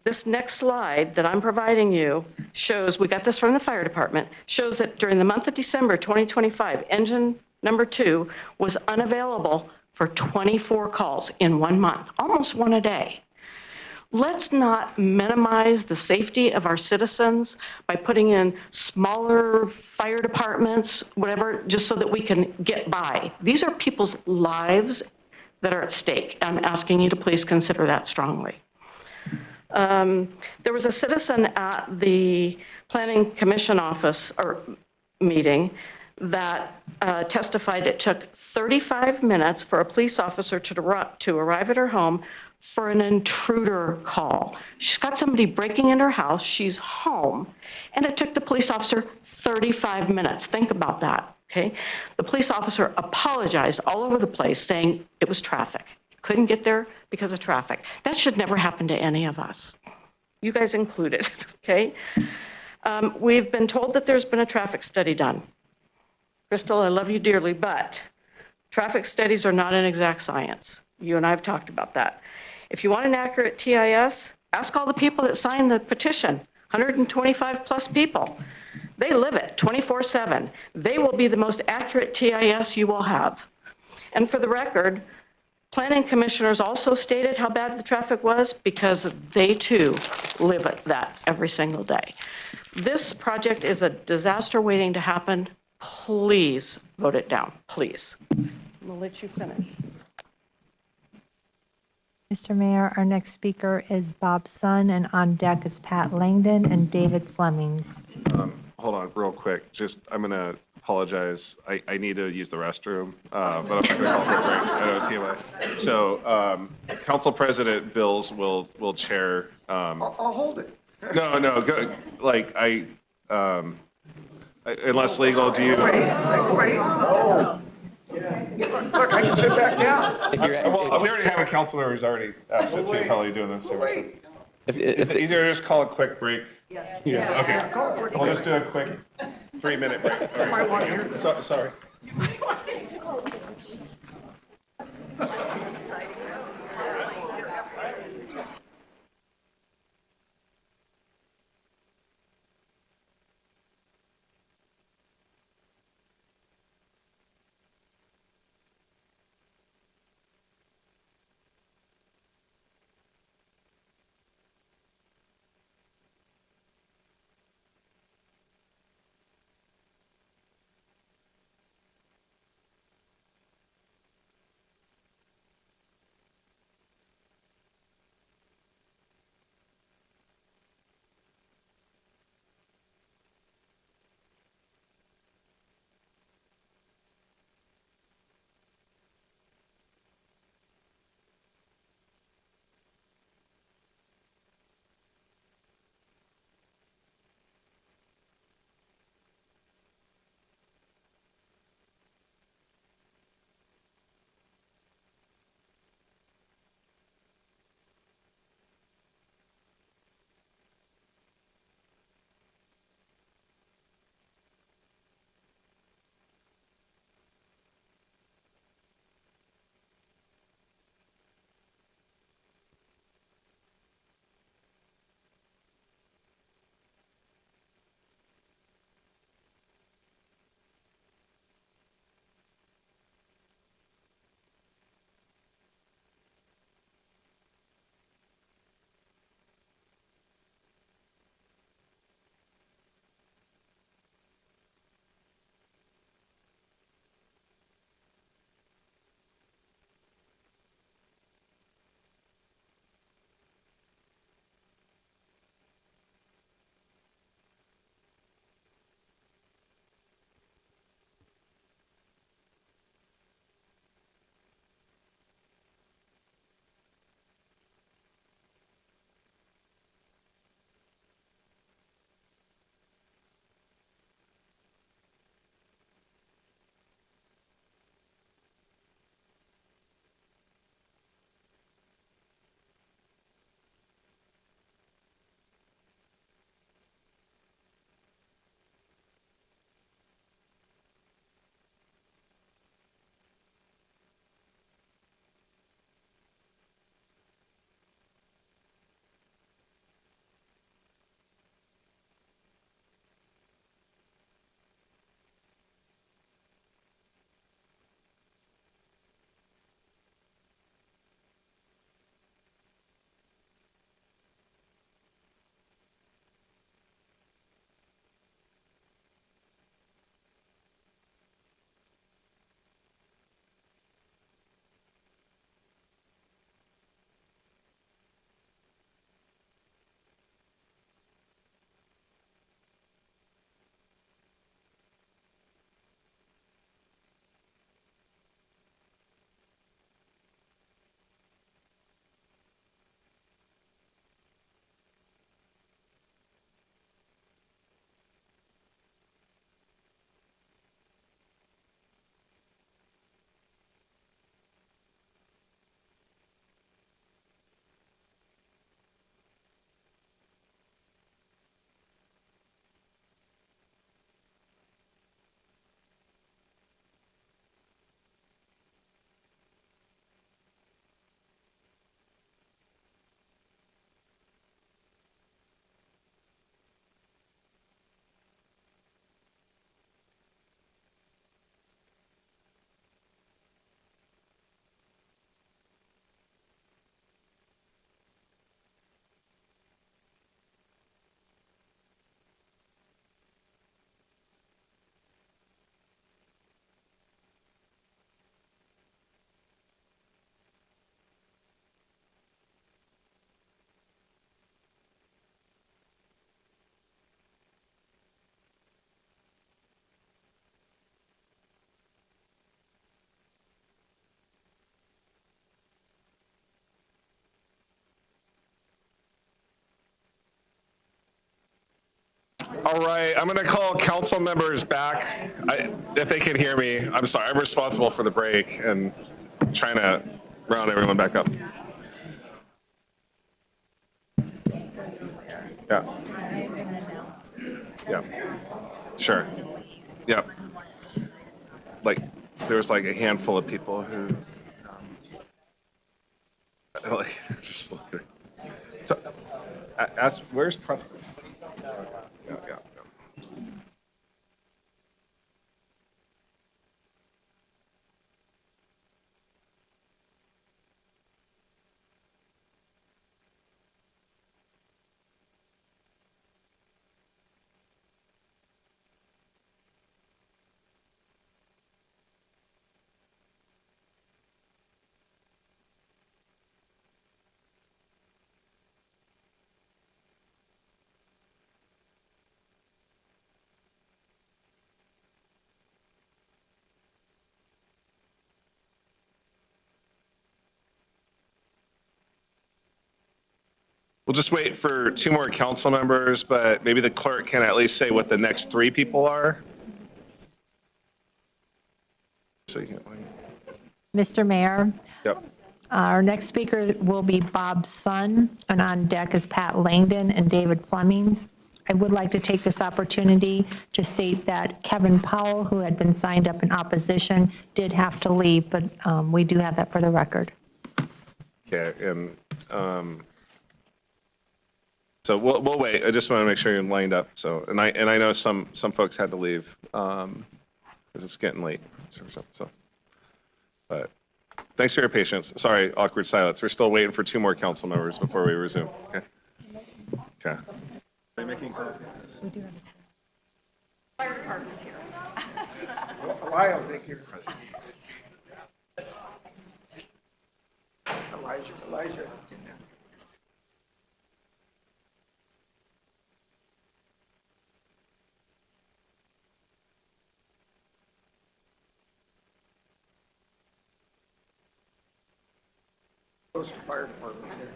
This next slide that I'm providing you shows, we got this from the fire department, shows that during the month of December 2025, engine number 2 was unavailable for 24 calls in 1 month, almost one a day. let's not minimize the safety of our citizens by putting in smaller fire departments, whatever, just so that we can get by. These are people's lives that are at stake. I'm asking you to please consider that strongly. There was a citizen at the Planning Commission office or meeting that testified it took 35 minutes for a police officer to arrive at her home for an intruder call. She's got somebody breaking in her house, she's home, and it took the police officer 35 minutes. Think about that, okay? The police officer apologized all over the place saying it was traffic. Couldn't get there because of traffic. That should never happen to any of us. You guys included, okay? We've been told that there's been a traffic study done. Crystal, I love you dearly, but traffic studies are not an exact science. You and I have talked about that. If you want an accurate TIS, ask all the people that signed the petition, 125 plus people. They live it 24/7. They will be the most accurate TIS you will have. And for the record, planning commissioners also stated how bad the traffic was because they too live it that every single day. This project is a disaster waiting to happen. Please vote it down, please. We'll let you finish. Mr. Mayor, our next speaker is Bob Sun, and on deck is Pat Langdon and David Flemings. Hold on, real quick. I'm going to apologize. I need to use the restroom, but I'm not going to call for a break. I know it's TMI. So, Council President Bills will chair. I'll hold it. No, go, like, unless legal, do you? Wait. Look, I can sit back down. Well, we already have a council member who's already absent too, probably doing this. Is it easier to just call a quick break? Yeah. Okay, we'll just do a quick 3-minute break. All right. Sorry. All right, I'm going to call council members back. If they can hear me, I'm sorry, I'm responsible for the break and trying to round everyone back up. Yeah. Yeah. Sure. Yeah. Like, there was like a handful of people who, like, just like, so, ask, where's Preston? Yeah, yeah. We'll just wait for 2 more council members, but maybe the clerk can at least say what the next 3 people are. So you can, Mr. Mayor, yep. our next speaker will be Bob Sun, and on deck is Pat Langdon and David Flemings. I would like to take this opportunity to state that Kevin Powell, who had been signed up in opposition, did have to leave, but we do have that for the record. Okay, and so we'll wait. I just want to make sure you're lined up. So, and I know some folks had to leave because it's getting late. So, but thanks for your patience. Sorry, awkward silence. We're still waiting for 2 more council members before we resume. Okay. Okay. Are you making coffee? We do have Fire department's here. Why don't they hear President? Elijah. Goes to fire department here.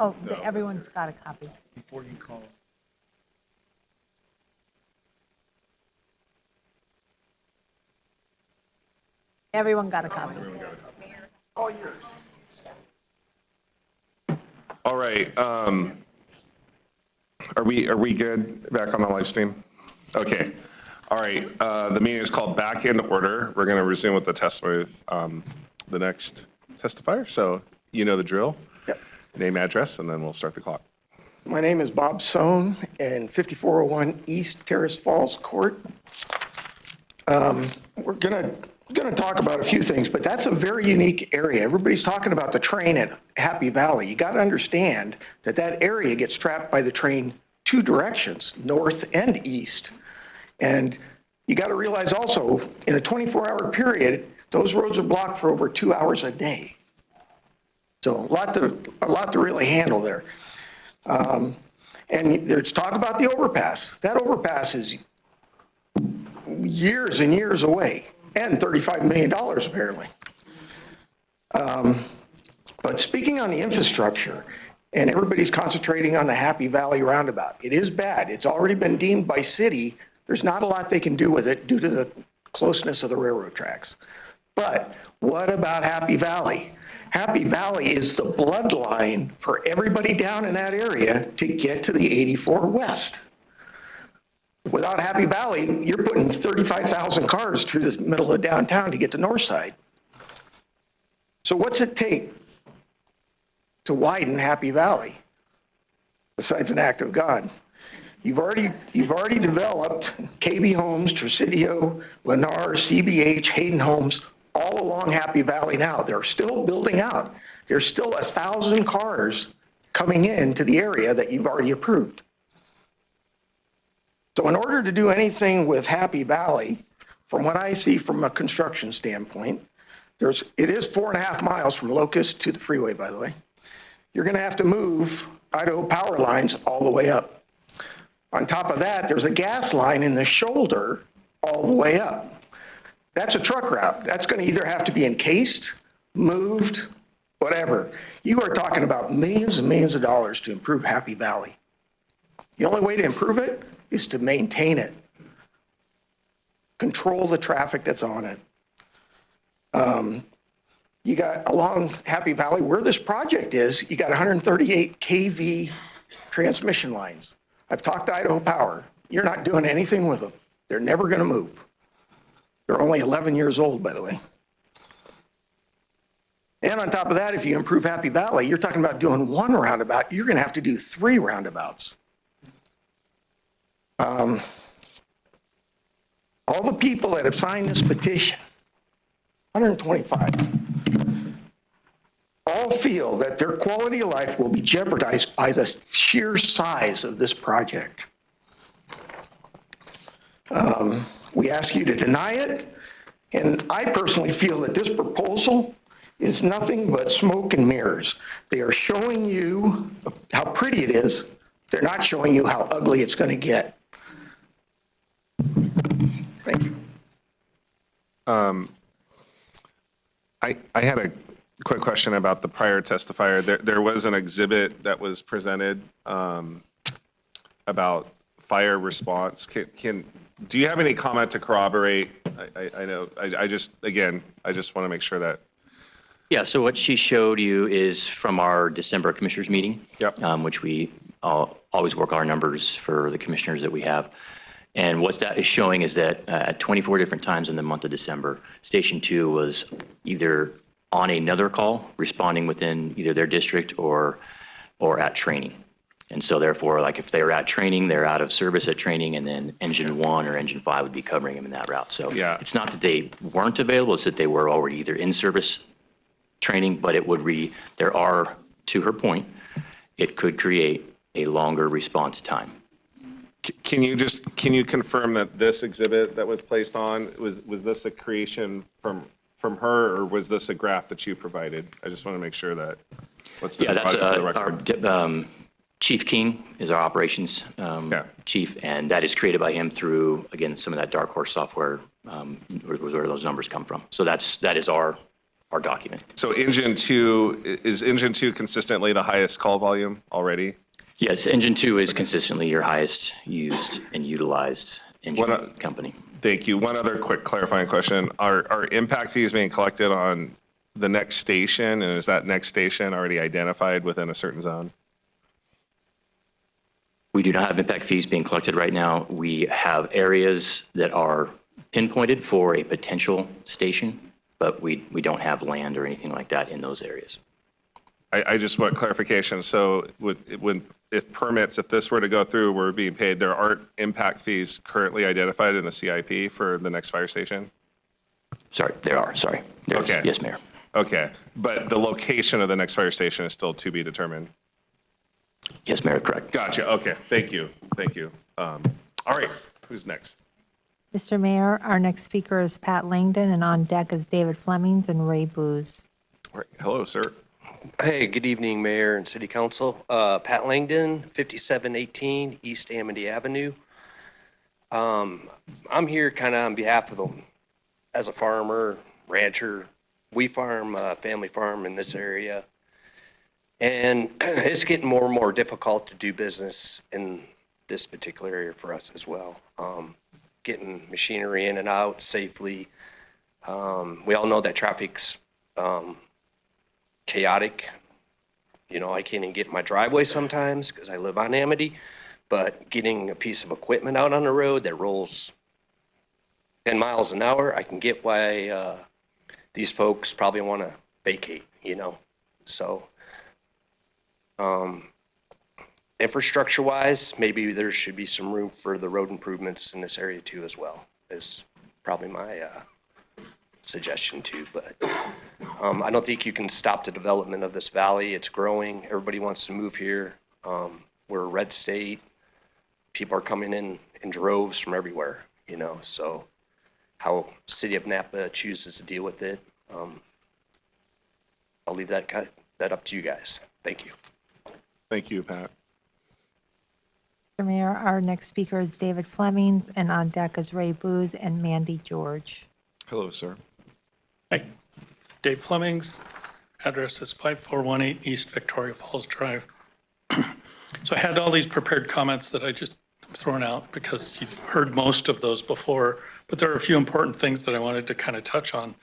Oh, everyone's got a copy. Before you call. Everyone got a copy. All right. Are we good back on the live stream? Okay. All right. The meeting is called back in order. We're going to resume with the testimony of the next testifier. So you know the drill. Yep. Name, address, and then we'll start the clock. My name is Bob Sohn, and 5401 East Terrace Falls Court. We're going to talk about a few things, but that's a very unique area. Everybody's talking about the train at Happy Valley. You got to understand that that area gets trapped by the train 2 directions, north and east. And You got to realize also, in a 24-hour period, those roads are blocked for over 2 hours a day. So a lot to really handle there. And there's talk about the overpass. That overpass is years and years away, and $35 million apparently. But speaking on the infrastructure, and everybody's concentrating on the Happy Valley roundabout, it is bad. It's already been deemed by city. There's not a lot they can do with it due to the closeness of the railroad tracks. But what about Happy Valley? Happy Valley is the bloodline for everybody down in that area to get to the 84 West. Without Happy Valley, you're putting 35,000 cars through the middle of downtown to get to Northside. So what's it take to widen Happy Valley, besides an act of God? You've already developed KB Homes, Tresidio, Lennar, CBH, Hayden Homes, all along Happy Valley now. They're still building out. There's still 1,000 cars coming into the area that you've already approved. So in order to do anything with Happy Valley, from what I see from a construction standpoint, it is 4.5 miles from Locust to the freeway, by the way. You're going to have to move Idaho power lines all the way up. On top of that, there's a gas line in the shoulder all the way up. That's a truck route. That's going to either have to be encased, moved, whatever. You are talking about millions and millions of dollars to improve Happy Valley. The only way to improve it is to maintain it, control the traffic that's on it. You got along Happy Valley, where this project is, you got 138 kV transmission lines. I've talked to Idaho Power. You're not doing anything with them. They're never going to move. They're only 11 years old, by the way. And on top of that, if you improve Happy Valley, you're talking about doing one roundabout. You're going to have to do 3 roundabouts. All the people that have signed this petition, 125, all feel that their quality of life will be jeopardized by the sheer size of this project. We ask you to deny it, and I personally feel that this proposal is nothing but smoke and mirrors. They are showing you how pretty it is. They're not showing you how ugly it's going to get. Thank you. I had a quick question about the prior testifier. There was an exhibit that was presented about fire response. Do you have any comment to corroborate? I know, I just want to make sure that. Yeah, so what she showed you is from our December commissioners meeting, which we always work our numbers for the commissioners that we have. And what that is showing is that at 24 different times in the month of December, Station 2 was either on another call, responding within either their district or at training. And so therefore, like if they were at training, they're out of service at training, and then Engine 1 or Engine 5 would be covering them in that route. So it's not that they weren't available, it's that they were already either in service training, but it would there are, to her point, it could create a longer response time. Can you confirm that this exhibit that was placed on, was this a creation from her, or was this a graph that you provided? I just want to make sure that what's been provided to the record. Our Chief King is our operations chief, and that is created by him through, again, some of that dark horse software, where those numbers come from. So that is our document. So Engine 2, is Engine 2 consistently the highest call volume already? Yes, Engine 2 is consistently your highest used and utilized engine company. Thank you. One other quick clarifying question. Are impact fees being collected on the next station, and is that next station already identified within a certain zone? We do not have impact fees being collected right now. We have areas that are pinpointed for a potential station, but we don't have land or anything like that in those areas. I just want clarification. So if this were to go through, we're being paid, there aren't impact fees currently identified in the CIP for the next fire station? Sorry, there are, sorry. Okay. Yes, Mayor. Okay, but the location of the next fire station is still to be determined? Yes, Mayor, correct. Gotcha, okay, thank you. All right, who's next? Mr. Mayor, our next speaker is Pat Langdon, and on deck is David Flemings and Ray Booz. All right. Hello, sir. Hey, good evening, Mayor and City Council. Pat Langdon, 5718 East Amity Avenue. I'm here kind of on behalf of as a farmer, rancher. We farm, family farm in this area. And it's getting more and more difficult to do business in this particular area for us as well. Getting machinery in and out safely. We all know that traffic's chaotic. You know, I can't even get in my driveway sometimes because I live on Amity, but getting a piece of equipment out on the road that rolls 10 miles an hour, I can get why these folks probably want to vacate, you know. So infrastructure-wise, maybe there should be some room for the road improvements in this area too as well, is probably my suggestion too. But I don't think you can stop the development of this valley. It's growing. Everybody wants to move here. We're a red state. People are coming in droves from everywhere, you know. So how City of Napa chooses to deal with it, I'll leave that up to you guys. Thank you. Thank you, Pat. Mr. Mayor, our next speaker is David Flemings, and on deck is Ray Booz and Mandy George. Hello, sir. Hi, Dave Flemings. Address is 5418 East Victoria Falls Drive. So I had all these prepared comments that I just thrown out because you've heard most of those before, but there are a few important things that I wanted to kind of touch on.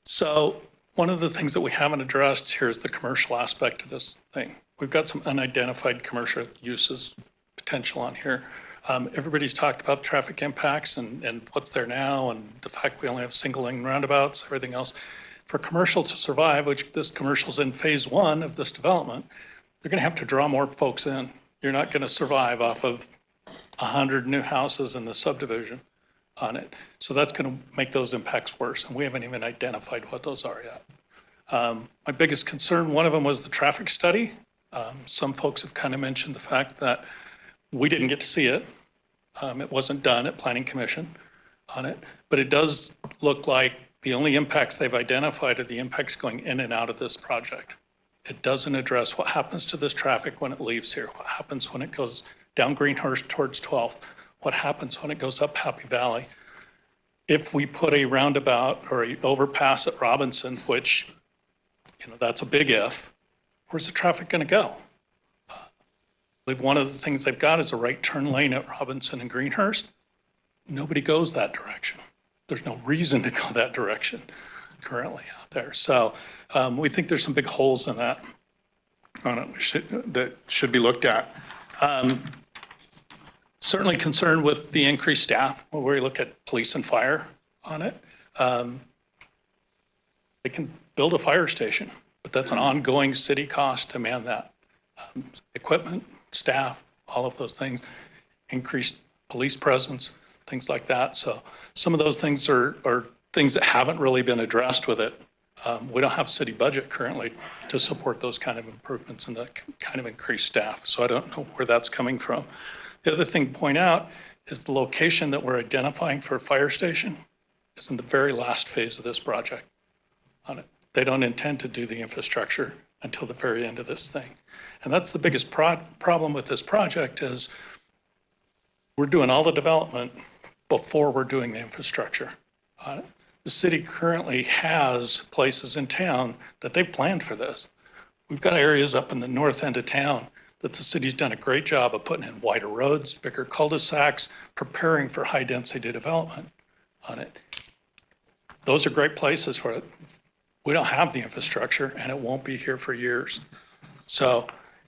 So one of the things that we haven't addressed here is the commercial aspect of this thing. We've got some unidentified commercial uses potential on here. Everybody's talked about traffic impacts and what's there now and the fact we only have single lane roundabouts, everything else. For commercial to survive, which this commercial's in phase one of this development, they're gonna have to draw more folks in. You're not gonna survive off of 100 new houses in the subdivision on it. So that's gonna make those impacts worse, and we haven't even identified what those are yet. My biggest concern, one of them was the traffic study. Some folks have kind of mentioned the fact that we didn't get to see it. It wasn't done at Planning Commission on it, but it does look like the only impacts they've identified are the impacts going in and out of this project. It doesn't address what happens to this traffic when it leaves here, what happens when it goes down Greenhurst towards 12th, what happens when it goes up Happy Valley. If we put a roundabout or an overpass at Robinson, which, you know, that's a big if, where's the traffic going to go? I believe one of the things they've got is a right turn lane at Robinson and Greenhurst. Nobody goes that direction. There's no reason to go that direction currently out there. So we think there's some big holes in that that should be looked at. Certainly concerned with the increased staff when we look at police and fire on it. They can build a fire station, but that's an ongoing city cost to man that. Equipment, staff, all of those things, increased police presence, things like that. So some of those things are things that haven't really been addressed with it. We don't have a city budget currently to support those kind of improvements and that kind of increased staff. So I don't know where that's coming from. The other thing to point out is the location that we're identifying for a fire station is in the very last phase of this project on it. They don't intend to do the infrastructure until the very end of this thing. And that's the biggest problem with this project is we're doing all the development before we're doing the infrastructure. The city currently has places in town that they've planned for this. We've got areas up in the north end of town that the city's done a great job of putting in wider roads, bigger cul-de-sacs, preparing for high density development on it. Those are great places for it. We don't have the infrastructure and it won't be here for years. So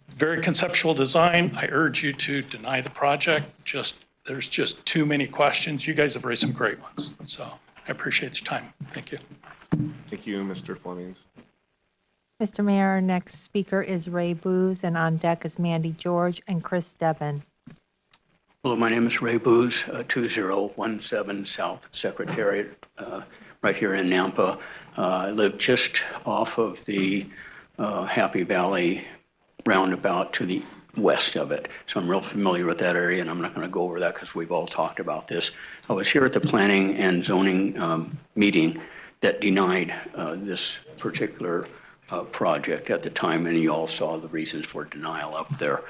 very conceptual design. I urge you to deny the project. There's just too many questions. You guys have raised some great ones. So I appreciate your time. Thank you. Thank you, Mr. Flemings. Mr. Mayor, our next speaker is Ray Booz, and on deck is Mandy George and Chris Devon. Hello, my name is Ray Booz, 2017 South Secretariat, right here in Nampa. I live just off of the Happy Valley roundabout to the west of it. So I'm real familiar with that area, and I'm not going to go over that because we've all talked about this. I was here at the planning and zoning meeting that denied this particular project at the time, and you all saw the reasons for denial up there.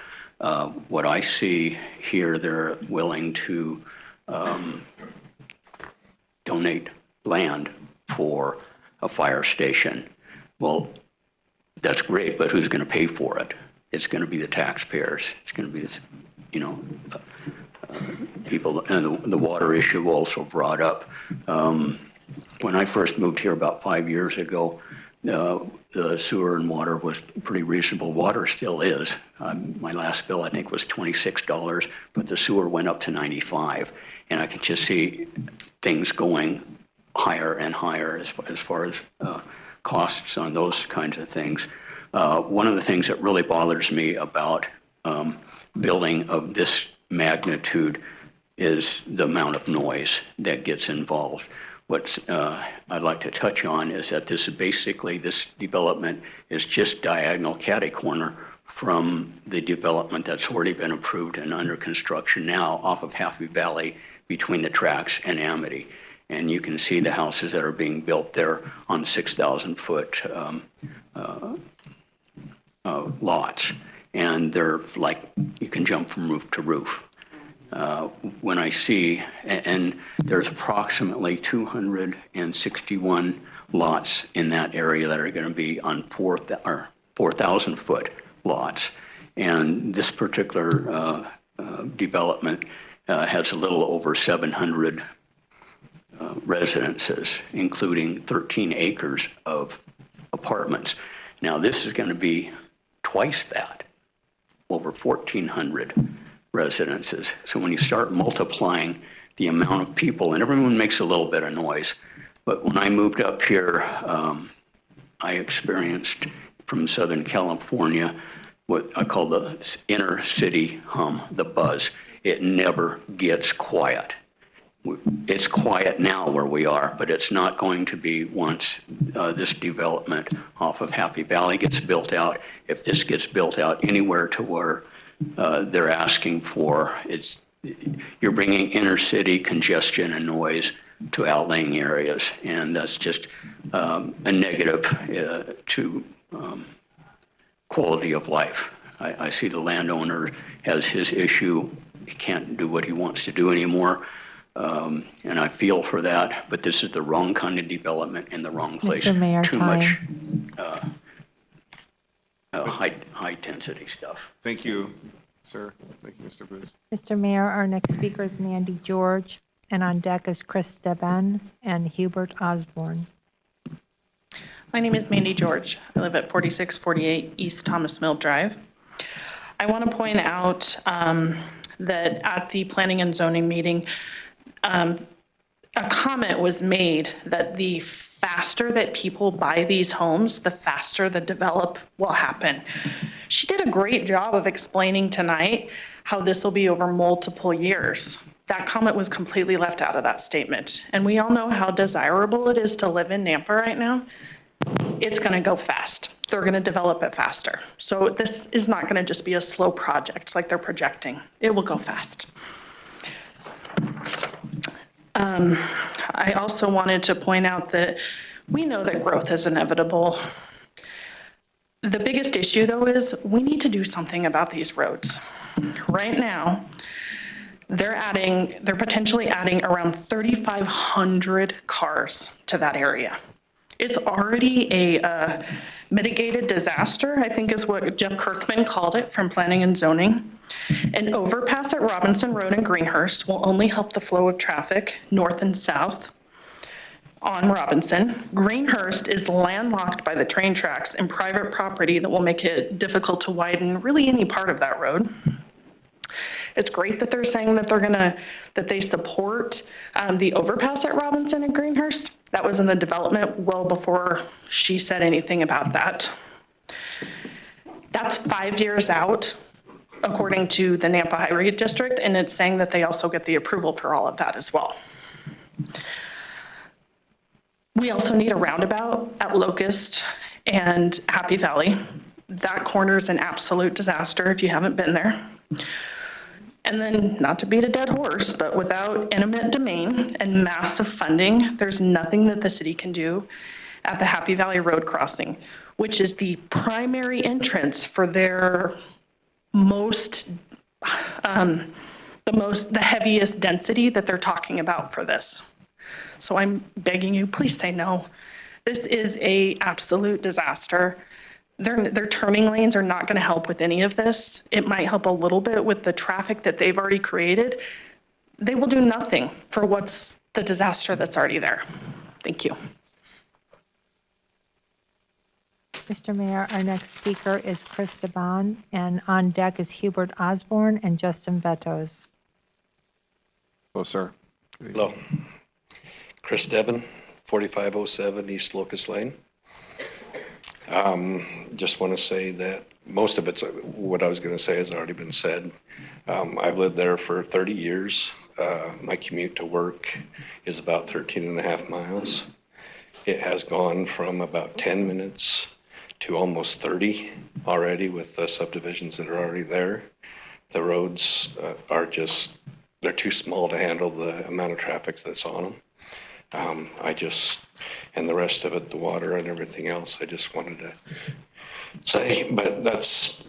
What I see here, they're willing to donate land for a fire station. Well, that's great, but who's going to pay for it? It's going to be the taxpayers. It's going to be, people, and the water issue also brought up. When I first moved here about 5 years ago, the sewer and water was pretty reasonable. Water still is. My last bill, I think, was $26, but the sewer went up to $95. And I can just see things going higher and higher as far as costs on those kinds of things. One of the things that really bothers me about building of this magnitude is the amount of noise that gets involved. What I'd like to touch on is that this development is just diagonal catty corner from the development that's already been approved and under construction now off of Happy Valley between the tracks and Amity. And you can see the houses that are being built there on 6,000-foot lots. And they're like, you can jump from roof to roof. When I see, and there's approximately 261 lots in that area that are going to be on 4,000-foot lots. And this particular development has a little over 700 residences, including 13 acres of apartments. Now, this is going to be twice that, over 1,400 residences. So when you start multiplying the amount of people, and everyone makes a little bit of noise, but when I moved up here, I experienced from Southern California what I call the inner city hum, the buzz. It never gets quiet. It's quiet now where we are, but it's not going to be once this development off of Happy Valley gets built out. If this gets built out anywhere to where they're asking for, you're bringing inner city congestion and noise to outlying areas, and that's just a negative to quality of life. I see the landowner has his issue. He can't do what he wants to do anymore. And I feel for that, but this is the wrong kind of development in the wrong place. Mr. Mayor, Too time. much high density stuff. Thank you, sir. Thank you, Mr. Booz. Mr. Mayor, our next speaker is Mandy George, and on deck is Chris Deven and Hubert Osborne. My name is Mandy George. I live at 4648 East Thomas Mill Drive. I want to point out that at the planning and zoning meeting, a comment was made that the faster that people buy these homes, the faster the develop will happen. She did a great job of explaining tonight how this will be over multiple years. That comment was completely left out of that statement. And we all know how desirable it is to live in Nampa right now. It's going to go fast. They're going to develop it faster. So this is not going to just be a slow project like they're projecting. It will go fast. I also wanted to point out that we know that growth is inevitable. The biggest issue, though, is we need to do something about these roads. Right now, they're potentially adding around 3,500 cars to that area. It's already a mitigated disaster, I think is what Jeff Kirkman called it from Planning and Zoning. An overpass at Robinson Road in Greenhurst will only help the flow of traffic north and south on Robinson. Greenhurst is landlocked by the train tracks and private property that will make it difficult to widen really any part of that road. It's great that they're saying that that they support the overpass at Robinson and Greenhurst. That was in the development well before she said anything about that. That's 5 years out, according to the Nampa Highway District, and it's saying that they also get the approval for all of that as well. We also need a roundabout at Locust and Happy Valley. That corner is an absolute disaster if you haven't been there. And then, not to beat a dead horse, but without eminent domain and massive funding, there's nothing that the city can do at the Happy Valley Road crossing, which is the primary entrance for their the heaviest density that they're talking about for this. So I'm begging you, please say no. This is a absolute disaster. Their turning lanes are not going to help with any of this. It might help a little bit with the traffic that they've already created. They will do nothing for what's the disaster that's already there. Thank you. Mr. Mayor, our next speaker is Chris DeBon, and on deck is Hubert Osborne and Justin Betos. Hello, sir. Hello. Chris Devon, 4507 East Locust Lane. Just want to say that most of it's, what I was going to say has already been said. I've lived there for 30 years. My commute to work is about 13 and a half miles. It has gone from about 10 minutes to almost 30 already with the subdivisions that are already there. The roads are just, they're too small to handle the amount of traffic that's on them. And the rest of it, the water and everything else, I just wanted to say, but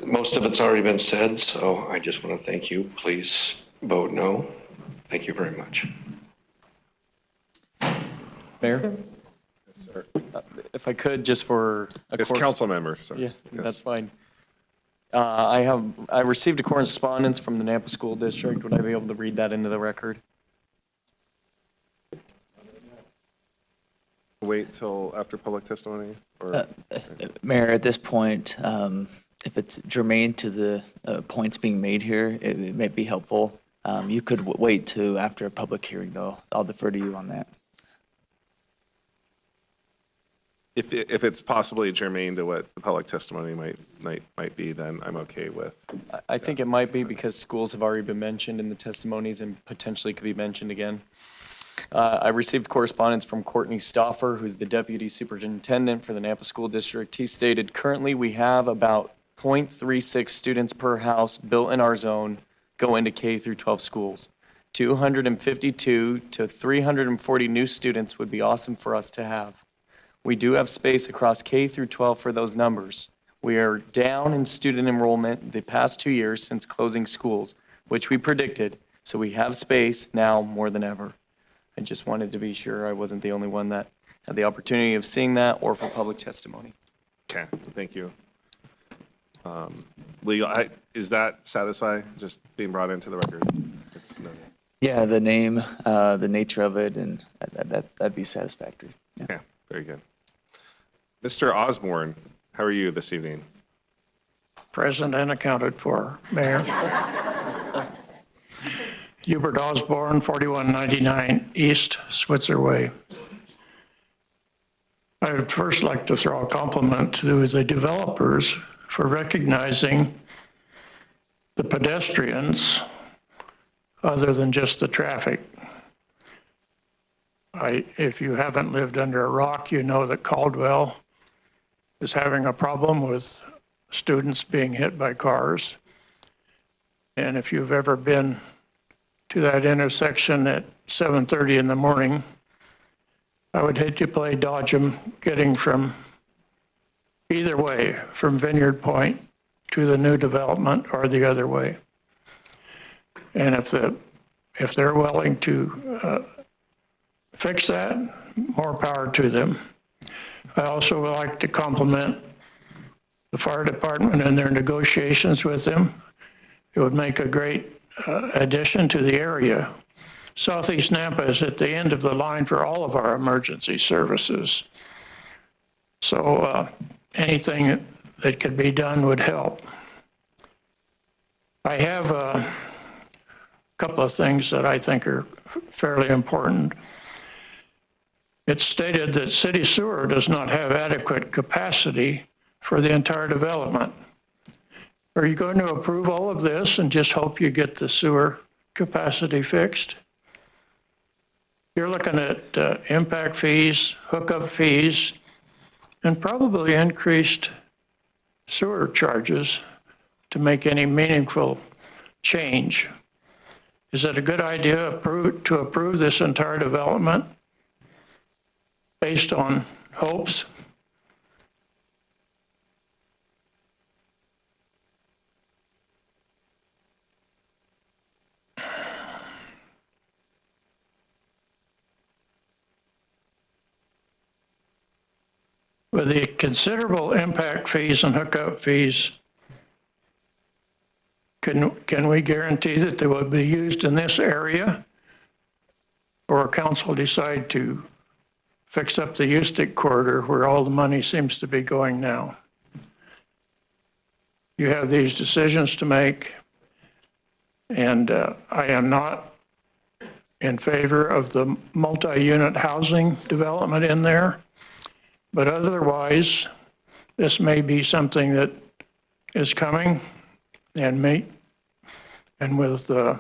most of it's already been said, so I just want to thank you. Please vote no. Thank you very much. Mayor? Yes, sir. If I could, just for a It's council member, sir. Yes, that's fine. I received a correspondence from the Nampa School District. Would I be able to read that into the record? Wait till after public testimony? Or Mayor, at this point, if it's germane to the points being made here, it may be helpful. You could wait to after a public hearing, though. I'll defer to you on that. if it's possibly germane to what the public testimony might be, then I'm okay with. I think it might be because schools have already been mentioned in the testimonies and potentially could be mentioned again. I received correspondence from Courtney Stauffer, who's the Deputy Superintendent for the Nampa School District. He stated, currently we have about 0.36 students per house built in our zone go into K through 12 schools. 252 to 340 new students would be awesome for us to have. We do have space across K through 12 for those numbers. We are down in student enrollment the past 2 years since closing schools, which we predicted, so we have space now more than ever. I just wanted to be sure I wasn't the only one that had the opportunity of seeing that or for public testimony. Okay, thank you. Legal, is that satisfy, just being brought into the record? It's no. Yeah, the name, the nature of it, and that'd be satisfactory. Yeah. Okay, very good. Mr. Osborne, how are you this evening? Present and accounted for, Mayor. Hubert Osborne, 4199 East Switzer Way. I would first like to throw a compliment to the developers for recognizing the pedestrians other than just the traffic. If you haven't lived under a rock, you know that Caldwell is having a problem with students being hit by cars. And if you've ever been to that intersection at 7:30 in the morning, I would hate to play dodge 'em getting from either way, from Vineyard Point to the new development or the other way. And if they're willing to fix that, more power to them. I also would like to compliment the fire department and their negotiations with them. It would make a great addition to the area. Southeast Nampa is at the end of the line for all of our emergency services. So anything that could be done would help. I have a couple of things that I think are fairly important. It's stated that city sewer does not have adequate capacity for the entire development. Are you going to approve all of this and just hope you get the sewer capacity fixed? You're looking at impact fees, hookup fees, and probably increased sewer charges to make any meaningful change. Is it a good idea to approve this entire development based on hopes? With the considerable impact fees and hookup fees, can we guarantee that they will be used in this area? Or council decide to fix up the Eustic corridor where all the money seems to be going now? You have these decisions to make, and I am not in favor of the multi-unit housing development in there. But otherwise, this may be something that is coming and with the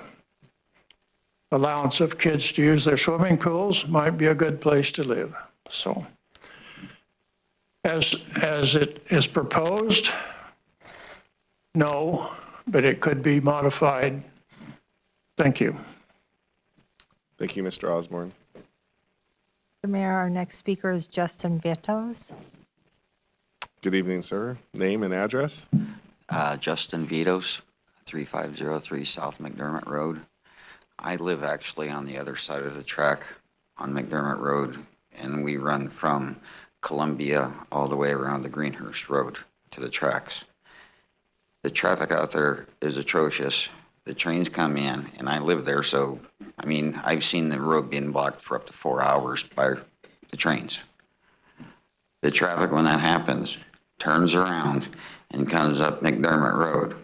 allowance of kids to use their swimming pools, might be a good place to live. So as it is proposed, no, but it could be modified. Thank you. Thank you, Mr. Osborne. Mr. Mayor, our next speaker is Justin Vitos. Good evening, sir. Name and address? Justin Vitos, 3503 South McDermott Road. I live actually on the other side of the track on McDermott Road, and we run from Columbia all the way around the Greenhurst Road to the tracks. The traffic out there is atrocious. The trains come in, and I live there, so, I mean, I've seen the road being blocked for up to 4 hours by the trains. The traffic, when that happens, turns around and comes up McDermott Road,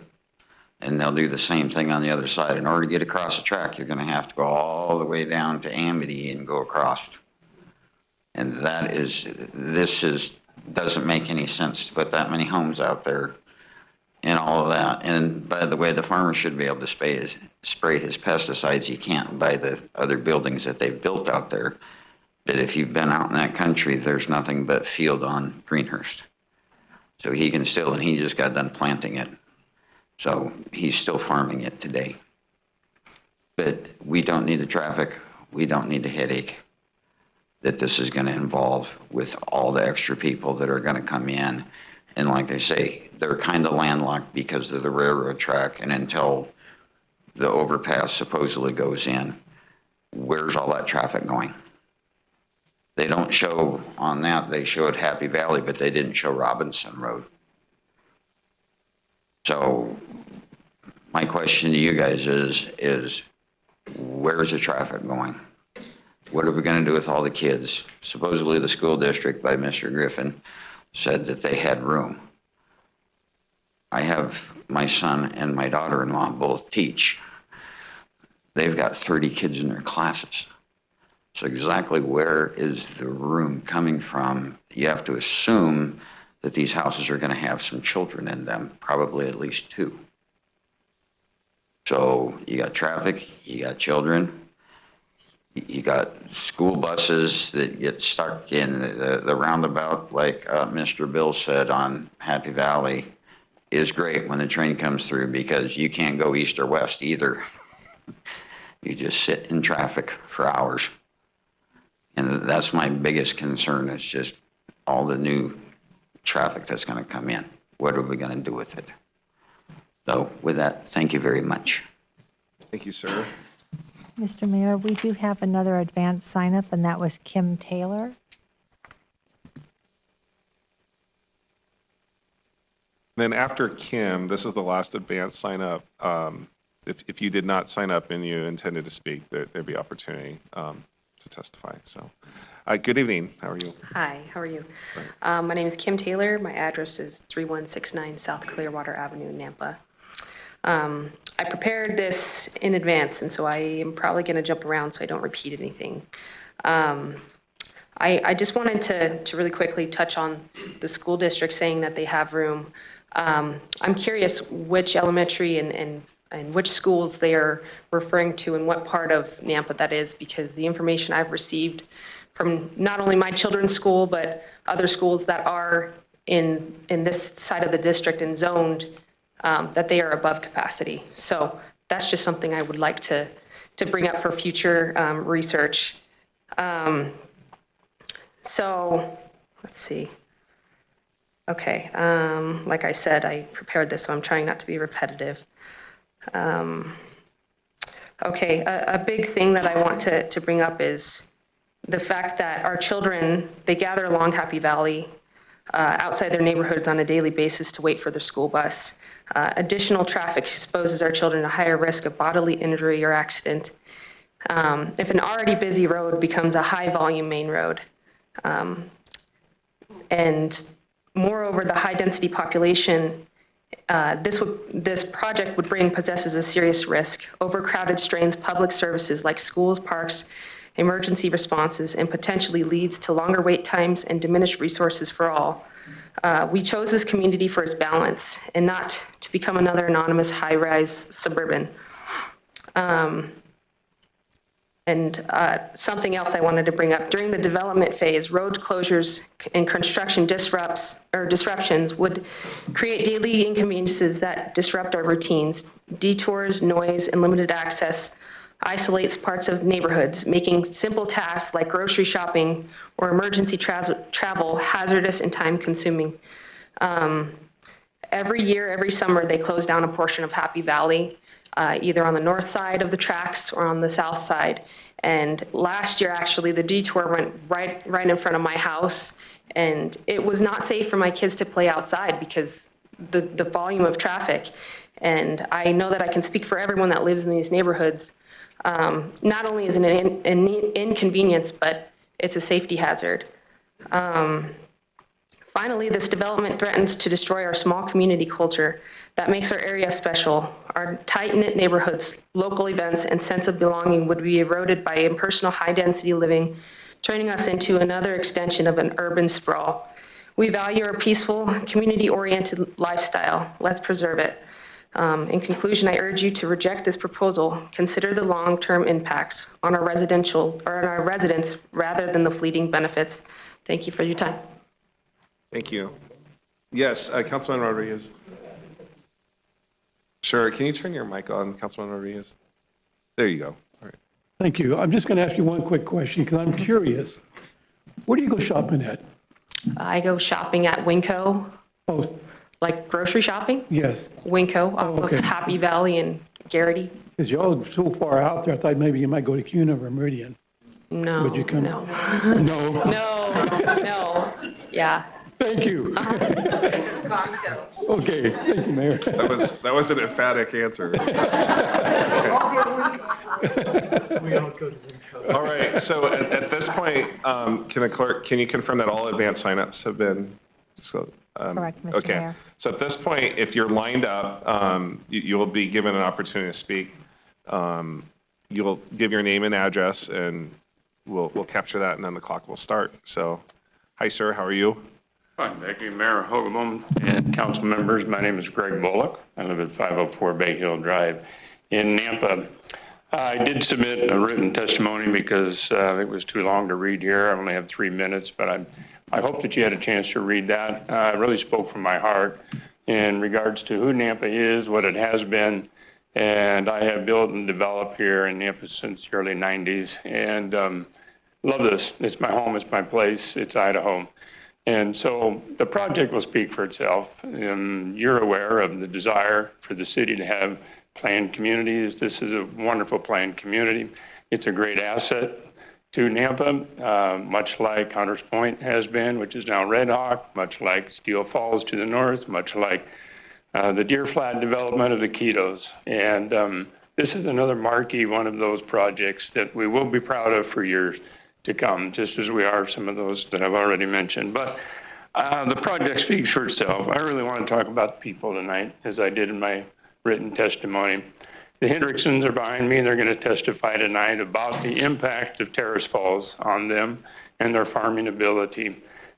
and they'll do the same thing on the other side. In order to get across the track, you're going to have to go all the way down to Amity and go across. And doesn't make any sense to put that many homes out there and all of that. And by the way, the farmer should be able to spray his pesticides. He can't by the other buildings that they've built out there. But if you've been out in that country, there's nothing but field on Greenhurst. So he can still, and he just got done planting it. So he's still farming it today. But we don't need the traffic. We don't need the headache that this is going to involve with all the extra people that are going to come in. And like I say, they're kind of landlocked because of the railroad track. And until the overpass supposedly goes in, where's all that traffic going? They don't show on that. They showed Happy Valley, but they didn't show Robinson Road. So my question to you guys is where's the traffic going? What are we going to do with all the kids? Supposedly the school district by Mr. Griffin said that they had room. I have my son and my daughter-in-law both teach. They've got 30 kids in their classes. So exactly where is the room coming from? You have to assume that these houses are going to have some children in them, probably at least 2. So you got traffic, you got children, you got school buses that get stuck in the roundabout, like Mr. Bill said on Happy Valley, is great when the train comes through because you can't go east or west either. You just sit in traffic for hours. And that's my biggest concern, is just all the new traffic that's going to come in. What are we going to do with it? So with that, thank you very much. Thank you, sir. Mr. Mayor, we do have another advanced sign-up, and that was Kim Taylor. Then after Kim, this is the last advanced sign up. If you did not sign up and you intended to speak, there'd be opportunity to testify. So, good evening. How are you? Hi, how are you? My name is Kim Taylor. My address is 3169 South Clearwater Avenue, Nampa. I prepared this in advance, and so I am probably going to jump around so I don't repeat anything. I just wanted to really quickly touch on the school district saying that they have room. I'm curious which elementary and which schools they are referring to and what part of Nampa that is, because the information I've received from not only my children's school, but other schools that are in this side of the district and zoned, that they are above capacity. So that's just something I would like to bring up for future research. So let's see. Okay, like I said, I prepared this, so I'm trying not to be repetitive. Okay, a big thing that I want to bring up is the fact that our children, they gather along Happy Valley outside their neighborhoods on a daily basis to wait for their school bus. Additional traffic exposes our children to higher risk of bodily injury or accident. If an already busy road becomes a high-volume main road. And moreover, the high-density population, this project would bring possesses a serious risk. Overcrowded strains public services like schools, parks, emergency responses, and potentially leads to longer wait times and diminished resources for all. We chose this community for its balance and not to become another anonymous high-rise suburban. And something else I wanted to bring up, during the development phase, road closures and construction disruptions would create daily inconveniences that disrupt our routines. Detours, noise, and limited access isolates parts of neighborhoods, making simple tasks like grocery shopping or emergency travel hazardous and time-consuming. Every year, every summer, they close down a portion of Happy Valley, either on the north side of the tracks or on the south side. And last year, actually, the detour went right in front of my house, and it was not safe for my kids to play outside because the volume of traffic. And I know that I can speak for everyone that lives in these neighborhoods. Not only is it an inconvenience, but it's a safety hazard. Finally, this development threatens to destroy our small community culture that makes our area special. Our tight-knit neighborhoods, local events, and sense of belonging would be eroded by impersonal high-density living, turning us into another extension of an urban sprawl. We value our peaceful, community-oriented lifestyle. Let's preserve it. In conclusion, I urge you to reject this proposal. Consider the long-term impacts on our residents rather than the fleeting benefits. Thank you for your time. Thank you. Yes, Councilman Rodriguez. Sure, can you turn your mic on, Councilman Rodriguez? There you go. All right. Thank you. I'm just going to ask you one quick question because I'm curious. Where do you go shopping at? I go shopping at Winco. Oh, like grocery shopping? yes. Winco, off of Happy Valley and Garrity. Because y'all are so far out there, I thought maybe you might go to Cuna or Meridian. No, Would you come? no. No. No, yeah. Thank you. This is Costco. Okay, thank you, Mayor. That was an emphatic answer. All right, so at this point, can the clerk, can you confirm that all advanced signups have been? Correct, Mr. Okay, Mayor. so at this point, if you're lined up, you will be given an opportunity to speak. You will give your name and address, and we'll capture that, and then the clock will start. So, hi, sir, how are you? Fine, thank you, Mayor Hogaboom and council members. My name is Greg Bullock. I live at 504 Bay Hill Drive in Nampa. I did submit a written testimony because it was too long to read here. I only have 3 minutes, but I hope that you had a chance to read that. I really spoke from my heart in regards to who Nampa is, what it has been, and I have built and developed here in Nampa since the early 90s, and love this. It's my home, it's my place, it's Idaho. And so the project will speak for itself. You're aware of the desire for the city to have planned communities. This is a wonderful planned community. It's a great asset to Nampa, much like Hunters Point has been, which is now Red Hawk, much like Steel Falls to the north, much like the Deer Flat development of the Quitos. And this is another marquee one of those projects that we will be proud of for years to come, just as we are some of those that I've already mentioned. But the project speaks for itself. I really want to talk about the people tonight, as I did in my written testimony. The Hendricksons are behind me. They're going to testify tonight about the impact of Terrace Falls on them and their farming ability.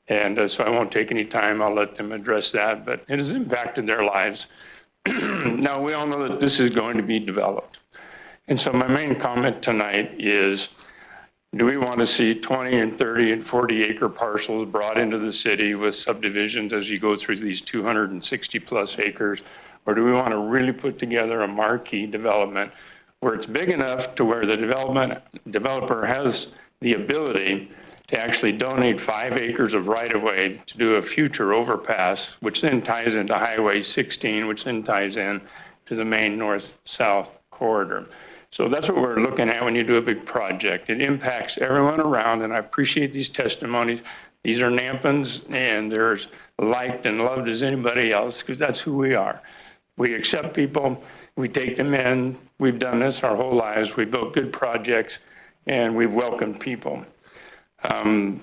And so I won't take any time. I'll let them address that. But it has impacted their lives. Now, we all know that this is going to be developed. And so my main comment tonight is, Do we want to see 20 and 30 and 40 acre parcels brought into the city with subdivisions as you go through these 260 plus acres? Or do we want to really put together a marquee development where it's big enough to where the developer has the ability to actually donate 5 acres of right-of-way to do a future overpass, which then ties into Highway 16, which then ties in to the main north-south corridor. So that's what we're looking at when you do a big project. It impacts everyone around, and I appreciate these testimonies. These are Nampans, and they're as liked and loved as anybody else, because that's who we are. We accept people, we take them in. We've done this our whole lives. We built good projects, and we've welcomed people. The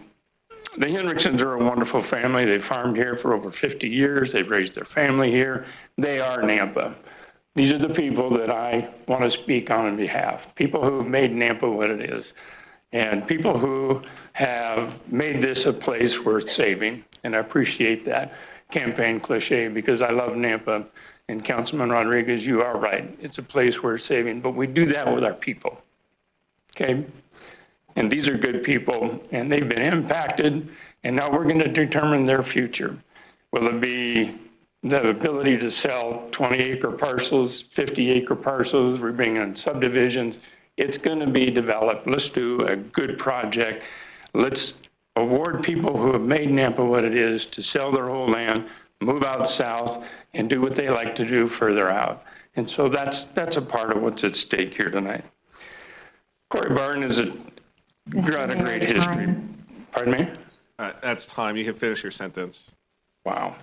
Henriksons are a wonderful family. They farmed here for over 50 years. They've raised their family here. They are Nampa. These are the people that I want to speak on behalf, people who have made Nampa what it is, and people who have made this a place worth saving. And I appreciate that campaign cliche because I love Nampa. And Councilman Rodriguez, you are right. It's a place worth saving, but we do that with our people, okay? And these are good people, and they've been impacted, and now we're going to determine their future. Will it be the ability to sell 20-acre parcels, 50-acre parcels? We're bringing in subdivisions. It's going to be developed. Let's do a good project. Let's award people who have made Nampa what it is to sell their whole land, move out south, and do what they like to do further out. And so that's a part of what's at stake here tonight. Corey Barton is got a great history. Pardon me? That's time. You can finish your sentence. Wow.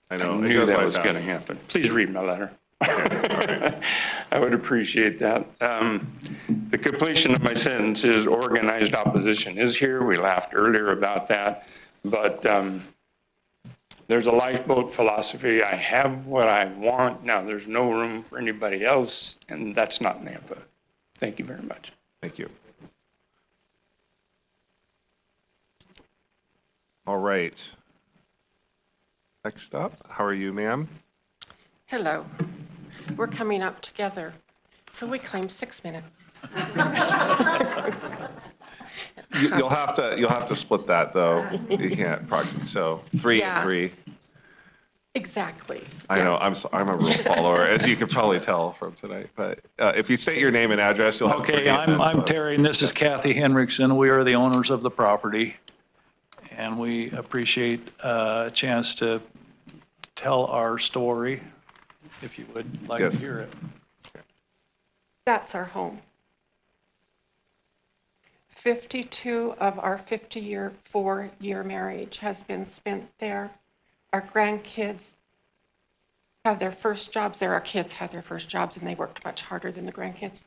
I know. I It knew goes that by was fast. going to happen. Please read my letter. Okay, all right. I would appreciate that. The completion of my sentence is organized opposition is here. We laughed earlier about that. But there's a lifeboat philosophy. I have what I want. Now, there's no room for anybody else, and that's not Nampa. Thank you very much. Thank you. All right. Next up, how are you, ma'am? Hello. We're coming up together, so we claim 6 minutes. You'll have to split that though. You can't proxy. So 3 Yeah. and 3. Exactly. I know. I'm a rule follower, as you could probably tell from tonight. But if you state your name and address, you'll have. Okay, I'm Terry, and this is Kathy Henriksen. We are the owners of the property, and we appreciate a chance to tell our story, if you would like to hear it. That's our home. 52 of our 4-year marriage has been spent there. Our grandkids have their first jobs there. Our kids had their first jobs, and they worked much harder than the grandkids.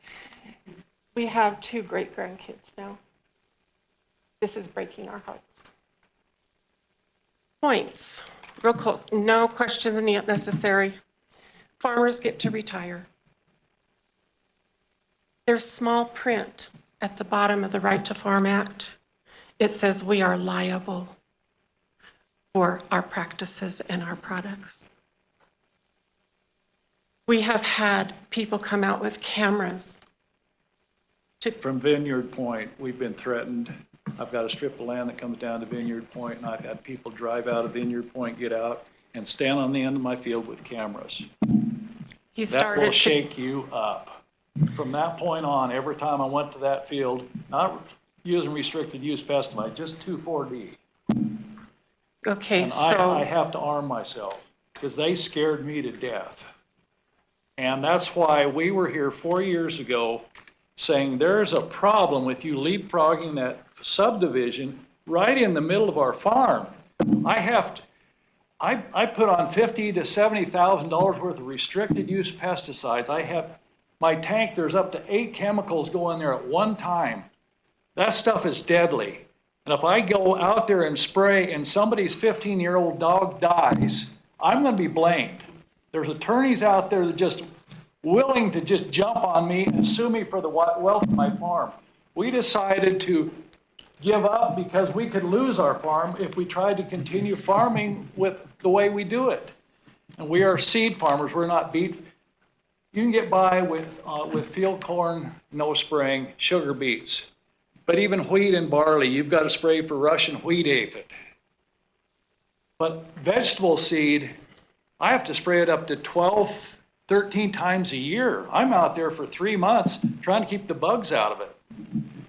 We have 2 great-grandkids now. This is breaking our hearts. Points. Real close. No questions necessary. Farmers get to retire. There's small print at the bottom of the Right to Farm Act. It says we are liable for our practices and our products. We have had people come out with cameras. From Vineyard Point, we've been threatened. I've got a strip of land that comes down to Vineyard Point, and I've had people drive out of Vineyard Point, get out, and stand on the end of my field with cameras. That will shake you up. From that point on, every time I went to that field, not using restricted use pesticide, just 2,4-D. Okay, And so I have to arm myself because they scared me to death. And that's why we were here 4 years ago saying there's a problem with you leapfrogging that subdivision right in the middle of our farm. I put on $50,000 to $70,000 worth of restricted use pesticides. I have my tank, there's up to 8 chemicals going there at one time. That stuff is deadly. And if I go out there and spray and somebody's 15-year-old dog dies, I'm going to be blamed. There's attorneys out there that are just willing to just jump on me and sue me for the wealth of my farm. We decided to give up because we could lose our farm if we tried to continue farming with the way we do it. And we are seed farmers. We're not beet. You can get by with field corn, no spraying, sugar beets. But even wheat and barley, you've got to spray for Russian wheat aphid. But vegetable seed, I have to spray it up to 12, 13 times a year. I'm out there for 3 months trying to keep the bugs out of it.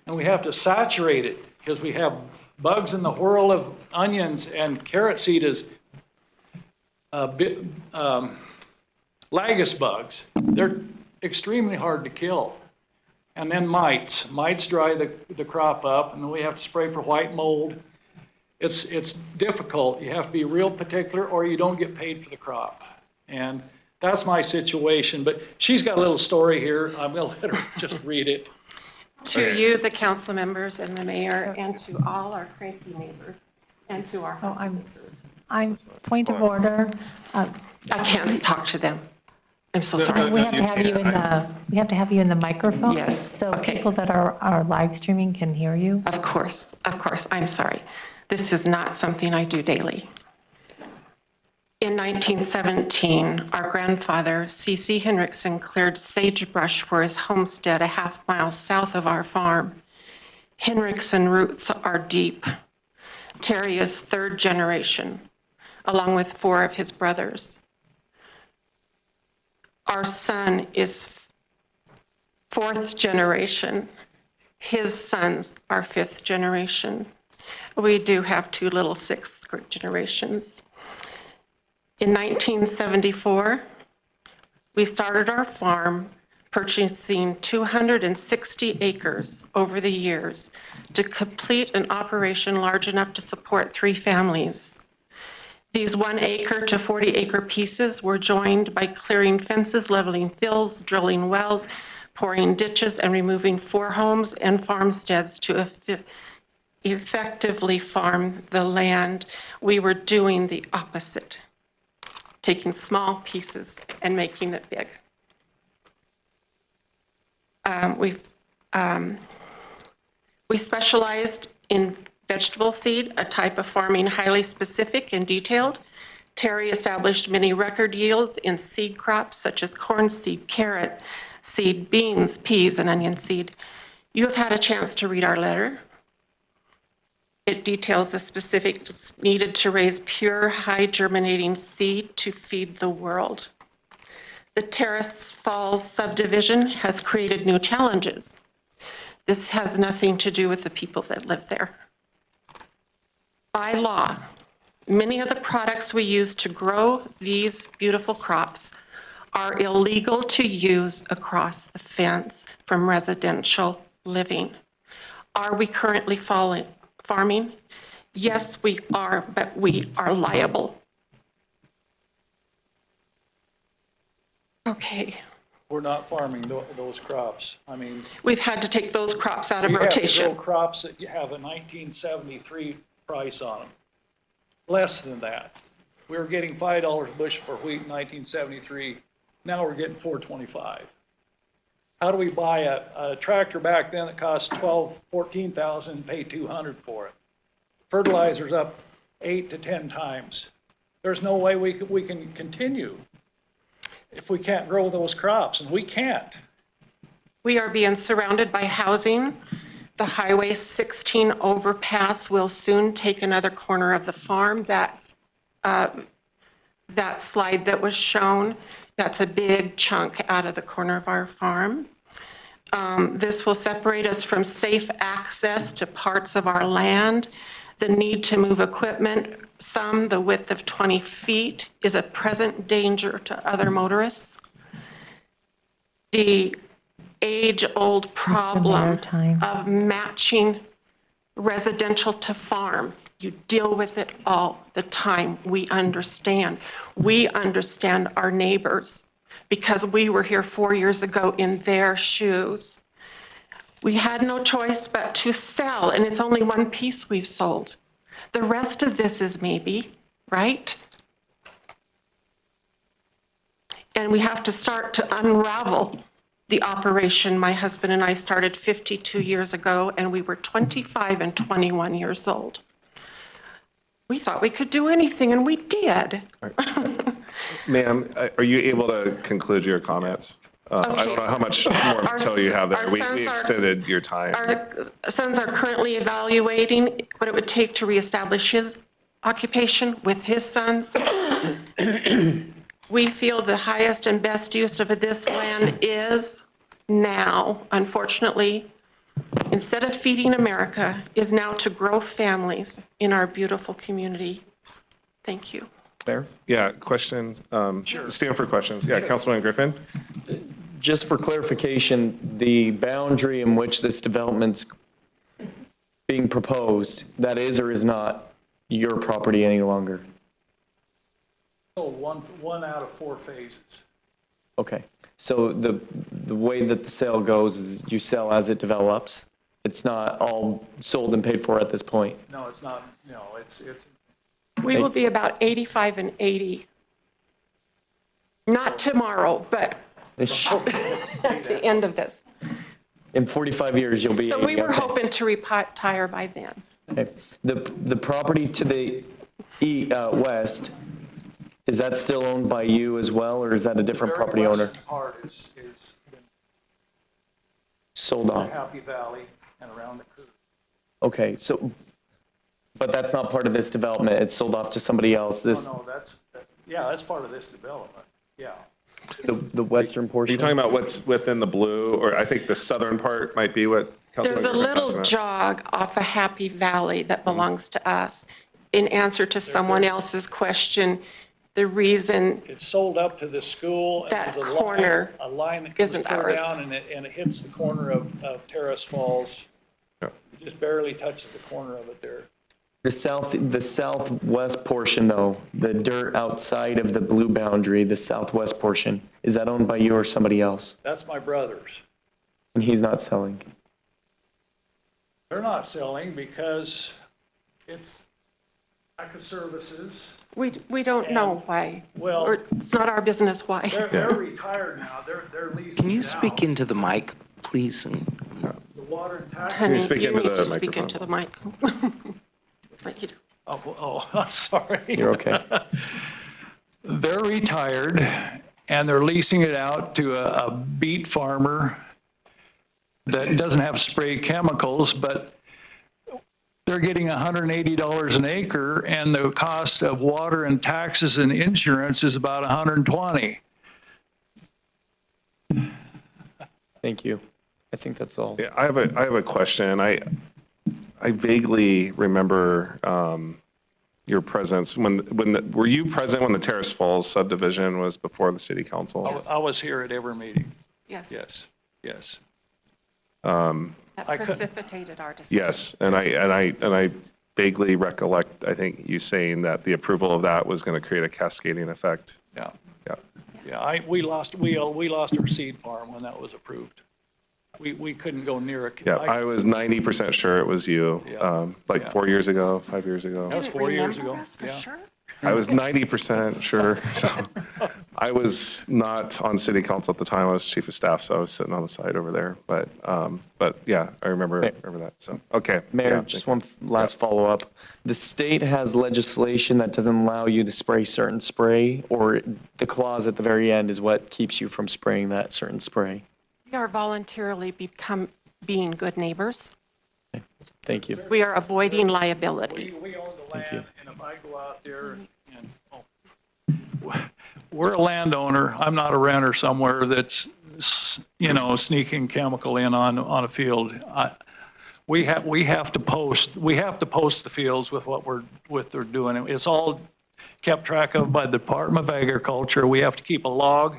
And we have to saturate it because we have bugs in the whorl of onions, and carrot seed is lagus bugs. They're extremely hard to kill. And then mites. Mites dry the crop up, and then we have to spray for white mold. It's difficult. You have to be real particular or you don't get paid for the crop. And that's my situation. But she's got a little story here. I'm going to let her just read it. To you, the council members and the mayor, and to all our cranky neighbors, and to our. Oh, I'm, point of order. I can't talk to them. I'm so sorry. We have to have you in the microphone. Yes, So okay. people that are live streaming can hear you. Of course, I'm sorry. This is not something I do daily. In 1917, our grandfather, C.C. Henriksen, cleared sagebrush for his homestead a half-mile south of our farm. Henriksen roots are deep. Terry is third generation, along with 4 of his brothers. Our son is 4th generation. His sons are 5th generation. We do have 2 little 6th generations. In 1974, we started our farm purchasing 260 acres over the years to complete an operation large enough to support 3 families. These 1 acre to 40 acre pieces were joined by clearing fences, leveling fields, drilling wells, pouring ditches, and removing 4 homes and farmsteads to effectively farm the land. We were doing the opposite, taking small pieces and making it big. We specialized in vegetable seed, a type of farming highly specific and detailed. Terry established many record yields in seed crops such as corn seed, carrot seed, beans, peas, and onion seed. You have had a chance to read our letter. It details the specifics needed to raise pure, high-germinating seed to feed the world. The Terrace Falls subdivision has created new challenges. This has nothing to do with the people that live there. By law, many of the products we use to grow these beautiful crops are illegal to use across the fence from residential living. Are we currently farming? Yes, we are, but we are liable. Okay. We're not farming those crops. I mean. We've had to take those crops out of We rotation. have to grow crops that have a 1973 price on them. Less than that. We were getting $5 a bushel for wheat in 1973. Now we're getting $4.25. How do we buy a tractor back then that cost $14,000 and pay $200 for it? Fertilizer's up 8 to 10 times. There's no way we can continue if we can't grow those crops, and we can't. We are being surrounded by housing. The Highway 16 overpass will soon take another corner of the farm. That slide that was shown, that's a big chunk out of the corner of our farm. This will separate us from safe access to parts of our land. The need to move equipment, some the width of 20 feet, is a present danger to other motorists. The age-old problem of matching residential to farm. You deal with it all the time. We understand. We understand our neighbors because we were here 4 years ago in their shoes. We had no choice but to sell, and it's only 1 piece we've sold. The rest of this is maybe, right? And we have to start to unravel the operation my husband and I started 52 years ago, and we were 25 and 21 years old. We thought we could do anything, and we did. Ma'am, are you able to conclude your comments? I don't know how much more detail you have there. We extended your time. Our sons are currently evaluating what it would take to reestablish his occupation with his sons. We feel the highest and best use of this land is now, unfortunately, instead of feeding America, is now to grow families in our beautiful community. Thank you. Mayor? Yeah, question. Sure. Stand for questions. Yeah, Councilman Griffin. Just for clarification, the boundary in which this development's being proposed, that is or is not your property any longer? So one out of 4 phases. Okay, so the way that the sale goes is you sell as it develops? It's not all sold and paid for at this point? No, it's not, no, it's. We will be about 85 and 80. Not tomorrow, but at the end of this. In 45 years, you'll be 80. So we were okay. hoping to retire by then. Okay. The property to the west, is that still owned by you as well, or is that a different property owner? Part is Sold off. Happy Valley and around the curve. Okay, so, but that's not part of this development, it's sold off to somebody else, this, No, that's part of this development, yeah. the western Are portion? you talking about what's within the blue, or I think the southern part might be what Councilman There's a Griffin talks little about. jog off of Happy Valley that belongs to us. In answer to someone else's question, the reason It's sold up to the school. and That there's corner a line that comes isn't clear ours. down and it hits the corner of Terrace Falls. Yeah. It just barely touches the corner of it there. The southwest portion though, the dirt outside of the blue boundary, the southwest portion, is that owned by you or somebody else? That's my brother's. And he's not selling? They're not selling because it's lack of services. we don't know why. Well- Or it's not our business why. They're retired now. They're leasing Can you it speak out. into the mic, please? And The water and tax. Honey, speak you into need the to speak into the mic. I'm sorry. You're okay. They're retired and they're leasing it out to a beet farmer that doesn't have spray chemicals, but they're getting $180 an acre and the cost of water and taxes and insurance is about $120. Thank you. I think that's all. Yeah, I have a question. I vaguely remember your presence were you present when the Terrace Falls subdivision was before the city council? I was here at every meeting. Yes, Yes. that I could- precipitated our decision. Yes, and I vaguely recollect, I think, you saying that the approval of that was going to create a cascading effect. Yeah. Yeah. Yeah, we lost our seed farm when that was approved. We couldn't go near it. Yeah, I was 90% sure it was you, Yeah. like Yeah. 4 years ago, 5 years ago. That was Didn't 4 years remember ago. us for Yeah. sure? I was 90% sure. So I was not on city council at the time. I was chief of staff, so I was sitting on the side over there. But yeah, I remember that. So, okay. Mayor, Yeah, just one last follow-up. The state has legislation that doesn't allow you to spray certain spray, or the clause at the very end is what keeps you from spraying that certain spray? We are voluntarily being good neighbors. Thank you. We are avoiding liability. We own the Thank you. land, and if I go out there and, we're a landowner, I'm not a renter somewhere that's, sneaking chemical in on a field. We have to post the fields with what they're doing. It's all kept track of by the Department of Agriculture. We have to keep a log.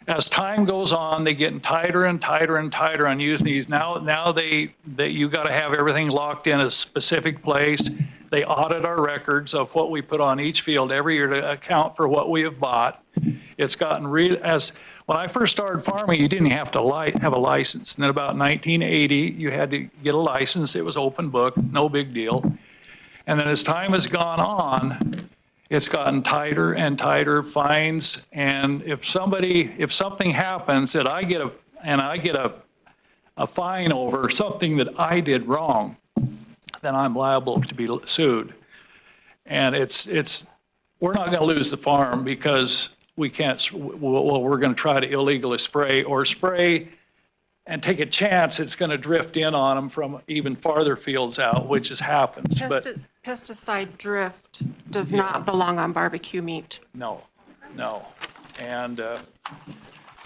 As time goes on, they get tighter and tighter and tighter on using these. Now you got to have everything locked in a specific place. They audit our records of what we put on each field every year to account for what we have bought. It's gotten when I first started farming, you didn't have to have a license. And then about 1980, you had to get a license. It was open book, no big deal. And then as time has gone on, it's gotten tighter and tighter fines. And if something happens that I get a fine over something that I did wrong, then I'm liable to be sued. And we're not going to lose the farm because we can't, well, we're going to try to illegally spray or spray and take a chance it's going to drift in on them from even farther fields out, which has happens, but Pesticide drift does not belong on barbecue meat. no. And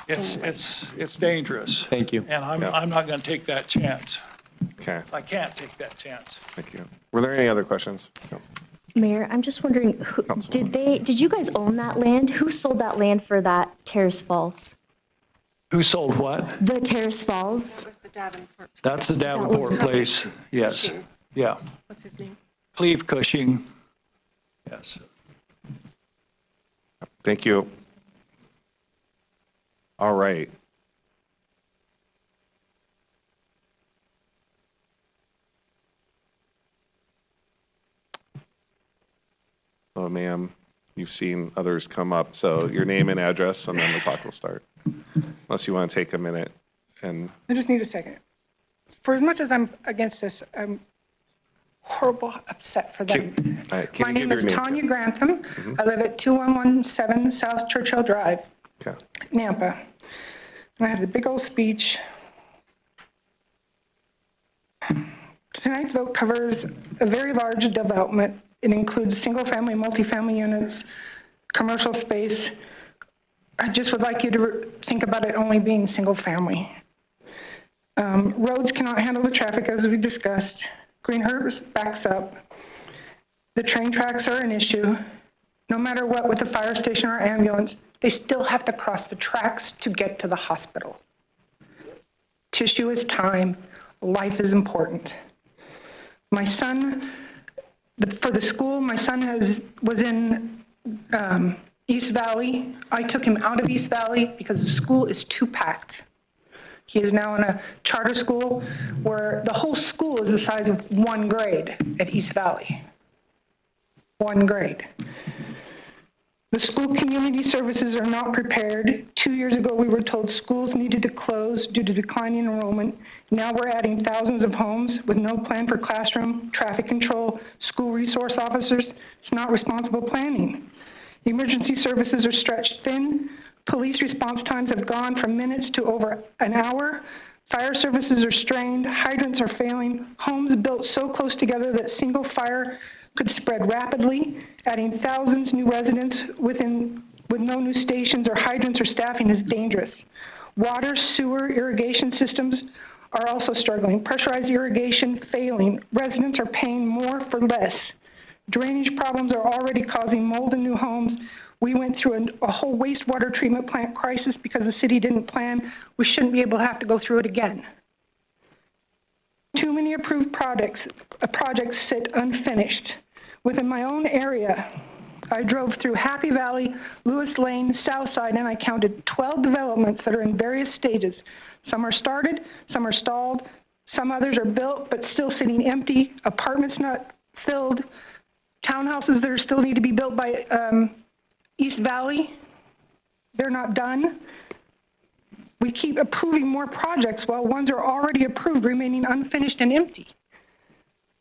it's dangerous. Thank you. And I'm not going to take that chance. Okay, I can't take that chance. thank you. Were there any other questions? Mayor, I'm just wondering, did you guys own that land? Who sold that land for that Terrace Falls? Who sold what? The Terrace Falls? The Davenport. That's the Davenport place, yes. Yeah. What's his name? Cleve Cushing, yes. Thank you. All right. Oh, ma'am, you've seen others come up, so your name and address, and then the talk will start. Unless you want to take a minute and, I just need a second. For as much as I'm against this, I'm horrible upset for them. all right, can My you give name is your name? Tanya Grantham. I live at 2117 South Churchill Drive, Okay. Nampa. And I have the big old speech. Tonight's vote covers a very large development. It includes single-family, multifamily units, commercial space. I just would like you to think about it only being single-family. Roads cannot handle the traffic, as we discussed. Greenhurst backs up. The train tracks are an issue. No matter what with the fire station or ambulance, they still have to cross the tracks to get to the hospital. Tissue is time. Life is important. My son, for the school, my son was in East Valley. I took him out of East Valley because the school is too packed. He is now in a charter school where the whole school is the size of one grade at East Valley. One grade. The school community services are not prepared. 2 years ago, we were told schools needed to close due to declining enrollment. Now we're adding thousands of homes with no plan for classroom, traffic control, school resource officers. It's not responsible planning. Emergency services are stretched thin. Police response times have gone from minutes to over an hour. Fire services are strained. Hydrants are failing. Homes built so close together that single fire could spread rapidly. Adding thousands new residents with no new stations or hydrants or staffing is dangerous. Water, sewer, irrigation systems are also struggling. Pressurized irrigation failing. Residents are paying more for less. Drainage problems are already causing mold in new homes. We went through a whole wastewater treatment plant crisis because the city didn't plan. We shouldn't be able to have to go through it again. Too many approved projects sit unfinished. Within my own area, I drove through Happy Valley, Lewis Lane, Southside, and I counted 12 developments that are in various stages. Some are started, some are stalled, some others are built but still sitting empty, apartments not filled, townhouses that are still need to be built by East Valley, they're not done. We keep approving more projects while ones are already approved remaining unfinished and empty.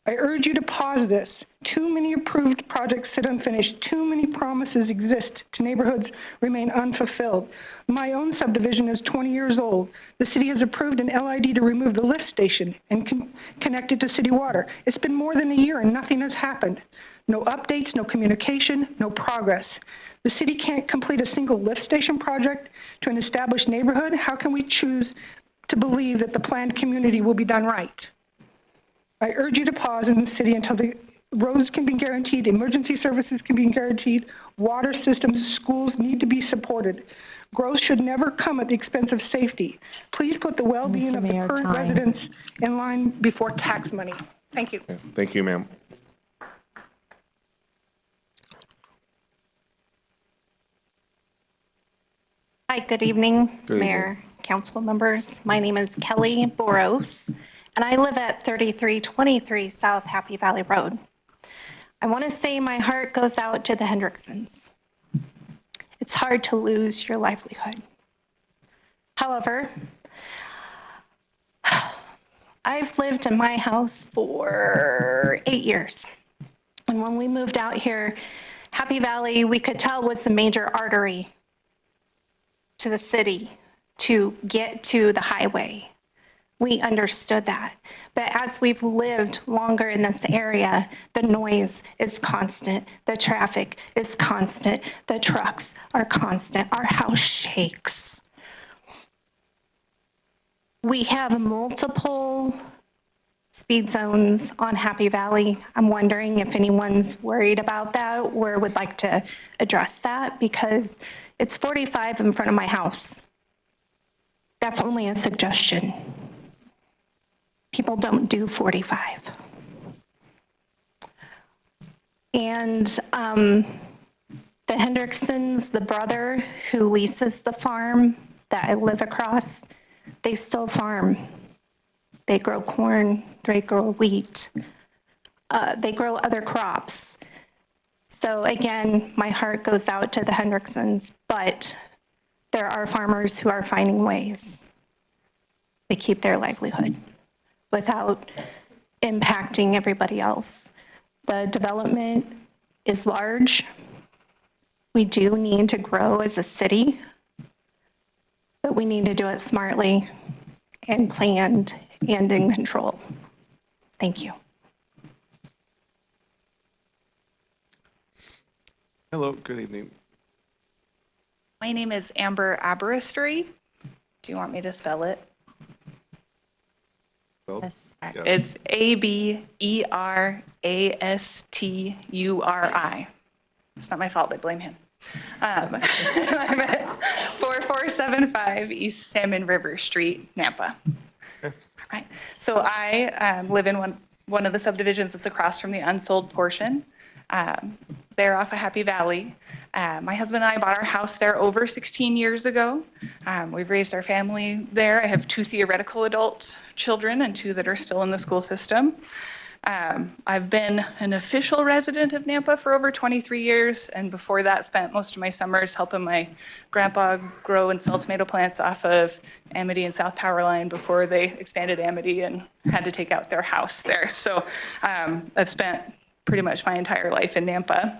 I urge you to pause this. Too many approved projects sit unfinished. Too many promises exist to neighborhoods remain unfulfilled. My own subdivision is 20 years old. The city has approved an LID to remove the lift station and connect it to city water. It's been more than a year and nothing has happened. No updates, no communication, no progress. The city can't complete a single lift station project to an established neighborhood. How can we choose to believe that the planned community will be done right? I urge you to pause in the city until the roads can be guaranteed, emergency services can be guaranteed, water systems, schools need to be supported. Growth should never come at the expense of safety. Please put the well-being of the current residents in line before tax money. Thank you. Thank you, ma'am. Hi, good evening, Good Mayor, council members. My name is Kelly Boros, and I live at 3323 South Happy Valley Road. I want to say my heart goes out to the Hendricksons. It's hard to lose your livelihood. However, I've lived in my house for 8 years. And when we moved out here, Happy Valley, we could tell was the major artery to the city to get to the highway. We understood that. But as we've lived longer in this area, the noise is constant, the traffic is constant, the trucks are constant, our house shakes. We have multiple speed zones on Happy Valley. I'm wondering if anyone's worried about that or would like to address that, because it's 45 in front of my house. That's only a suggestion. People don't do 45. And the Hendricksons, the brother who leases the farm that I live across, they still farm. They grow corn, they grow wheat, they grow other crops. So again, my heart goes out to the Hendricksons, but there are farmers who are finding ways to keep their livelihood without impacting everybody else. The development is large. We do need to grow as a city, but we need to do it smartly and planned and in control. Thank you. Hello, good evening. My name is Amber Aberasturi. Do you want me to spell it? Yes. It's Aberasturi. It's not my fault, I blame him. I'm at 4475 East Salmon River Street, Nampa. Right. So I live in one of the subdivisions that's across from the unsold portion. There off of Happy Valley. My husband and I bought our house there over 16 years ago. We've raised our family there. I have 2 theoretical adult children and 2 that are still in the school system. I've been an official resident of Nampa for over 23 years, and before that spent most of my summers helping my grandpa grow and sell tomato plants off of Amity and South Power Line before they expanded Amity and had to take out their house there. So I've spent pretty much my entire life in Nampa.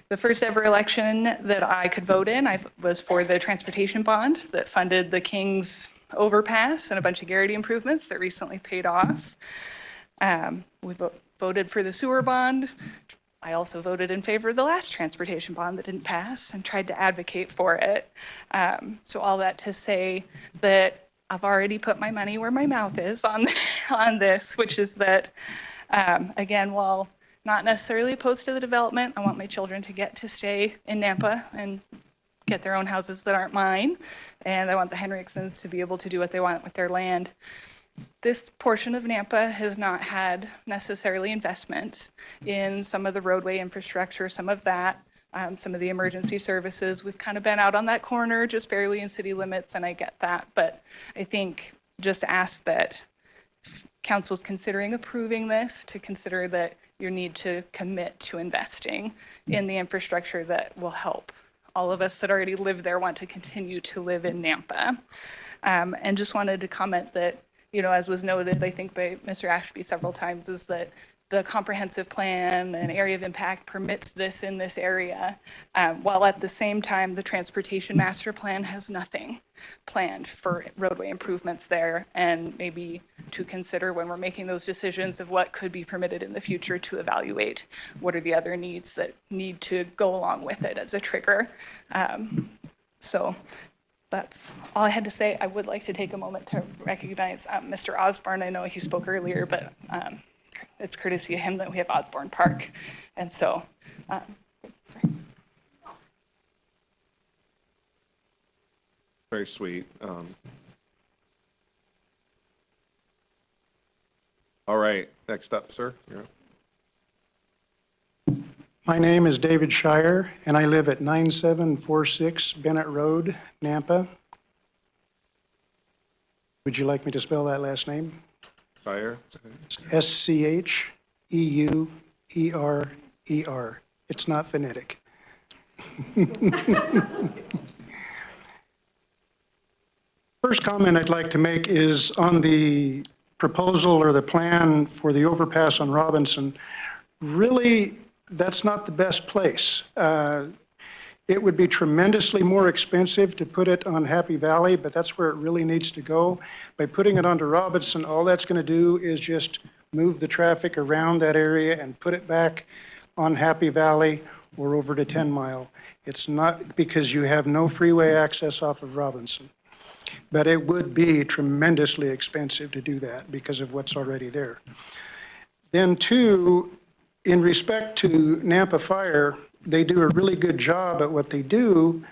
The first ever election that I could vote in, I was for the transportation bond that funded the King's overpass and a bunch of Garrity improvements that recently paid off. We voted for the sewer bond. I also voted in favor of the last transportation bond that didn't pass and tried to advocate for it. So all that to say that I've already put my money where my mouth is on this, which is that, again, while not necessarily opposed to the development, I want my children to get to stay in Nampa and get their own houses that aren't mine. And I want the Henriksons to be able to do what they want with their land. This portion of Nampa has not had necessarily investment in some of the roadway infrastructure, some of that, some of the emergency services. We've kind of been out on that corner, just barely in city limits, and I get that. But I think just ask that council's considering approving this, to consider that you need to commit to investing in the infrastructure that will help all of us that already live there want to continue to live in Nampa. And just wanted to comment that, you know, as was noted, I think by Mr. Ashby several times, is that the comprehensive plan and area of impact permits this in this area, while at the same time, the transportation master plan has nothing planned for roadway improvements there, and maybe to consider when we're making those decisions of what could be permitted in the future, to evaluate what are the other needs that need to go along with it as a trigger. So that's all I had to say. I would like to take a moment to recognize Mr. Osborne. I know he spoke earlier, but it's courtesy of him that we have Osborne Park. And so, sorry. Very sweet. All right, next up, sir. You're up. My name is David Shire, and I live at 9746 Bennett Road, Nampa. Would you like me to spell that last name? Shire. Scheurer. It's not phonetic. First comment I'd like to make is on the proposal or the plan for the overpass on Robinson. Really, that's not the best place. It would be tremendously more expensive to put it on Happy Valley, but that's where it really needs to go. By putting it onto Robinson, all that's going to do is just move the traffic around that area and put it back on Happy Valley or over to 10 Mile. It's not because you have no freeway access off of Robinson. But it would be tremendously expensive to do that because of what's already there. Then two, in respect to Nampa Fire, they do a really good job at what they do,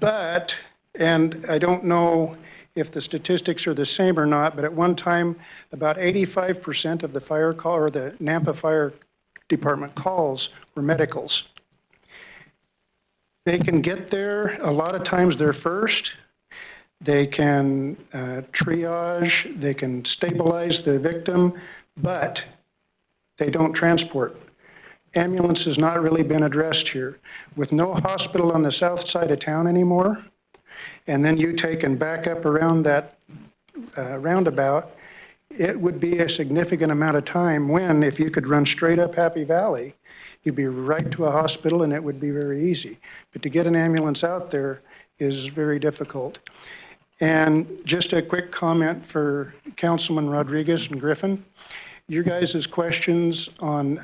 but, and I don't know if the statistics are the same or not, but at one time, about 85% of the fire call, or the Nampa Fire Department calls were medicals. They can get there, a lot of times they're first. They can triage, they can stabilize the victim, but they don't transport. Ambulance has not really been addressed here. With no hospital on the south side of town anymore, and then you take and back up around that roundabout, it would be a significant amount of time when, if you could run straight up Happy Valley, you'd be right to a hospital and it would be very easy. But to get an ambulance out there is very difficult. And just a quick comment for Councilman Rodriguez and Griffin. Your guys' questions on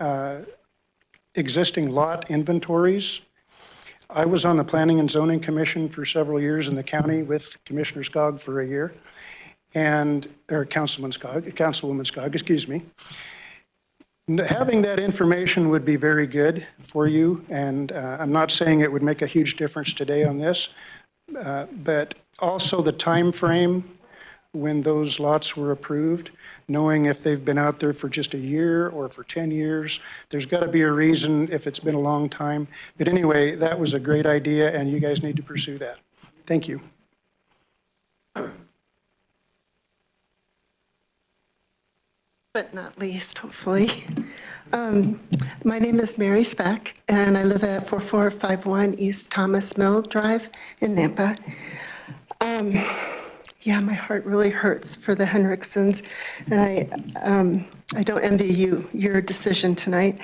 existing lot inventories. I was on the Planning and Zoning Commission for several years in the county with Commissioner Skog for a year, or Councilwoman Skog, excuse me. Having that information would be very good for you, and I'm not saying it would make a huge difference today on this, but also the time frame when those lots were approved, knowing if they've been out there for just a year or for 10 years. There's got to be a reason if it's been a long time. But anyway, that was a great idea, and you guys need to pursue that. Thank you. But not least, hopefully. My name is Mary Speck, and I live at 4451 East Thomas Mill Drive in Nampa. Yeah, my heart really hurts for the Henriksons, and I don't envy you, your decision tonight.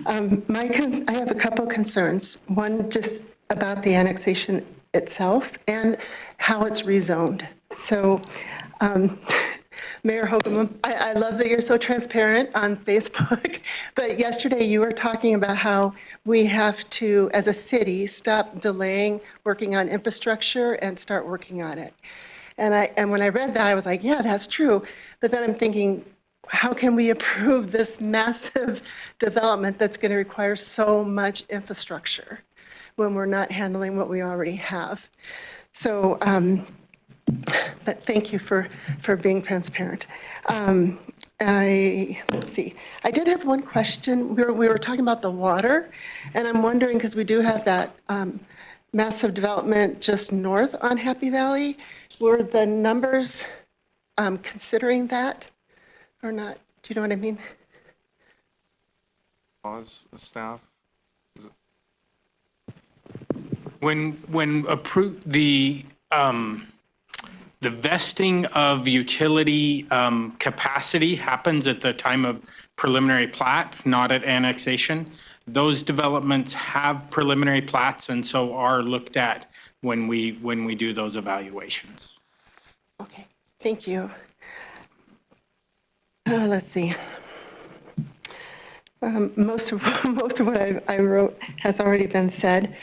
I have a couple concerns. One, just about the annexation itself and how it's rezoned. So, Mayor Hogan, I love that you're so transparent on Facebook, but yesterday you were talking about how we have to, as a city, stop delaying working on infrastructure and start working on it. And when I read that, I was like, yeah, that's true. But then I'm thinking, how can we approve this massive development that's going to require so much infrastructure when we're not handling what we already have? So, but thank you for being transparent. Let's see. I did have one question. We were talking about the water, and I'm wondering, because we do have that massive development just north on Happy Valley, were the numbers considering that or not? Do you know what I mean? Staff? When approved, the vesting of utility capacity happens at the time of preliminary plat, not at annexation. Those developments have preliminary plats and so are looked at when we do those evaluations. Okay, thank you. Let's see. Most of what I wrote has already been said.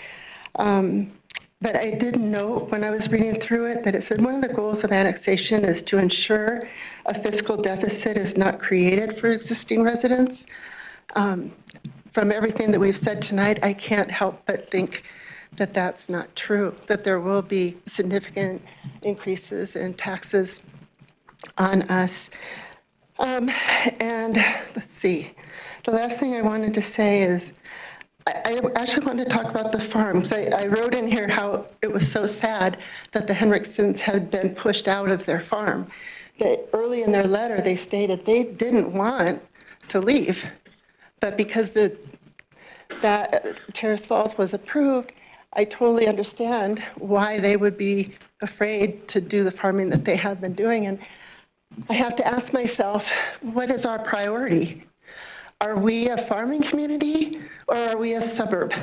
But I did note when I was reading through it that it said one of the goals of annexation is to ensure a fiscal deficit is not created for existing residents. From everything that we've said tonight, I can't help but think that that's not true, that there will be significant increases in taxes on us. And let's see, the last thing I wanted to say is, I actually wanted to talk about the farms. I wrote in here how it was so sad that the Henriksons had been pushed out of their farm. Early in their letter, they stated they didn't want to leave, but because that Terrace Falls was approved, I totally understand why they would be afraid to do the farming that they have been doing. And I have to ask myself, what is our priority? Are we a farming community or are we a suburb?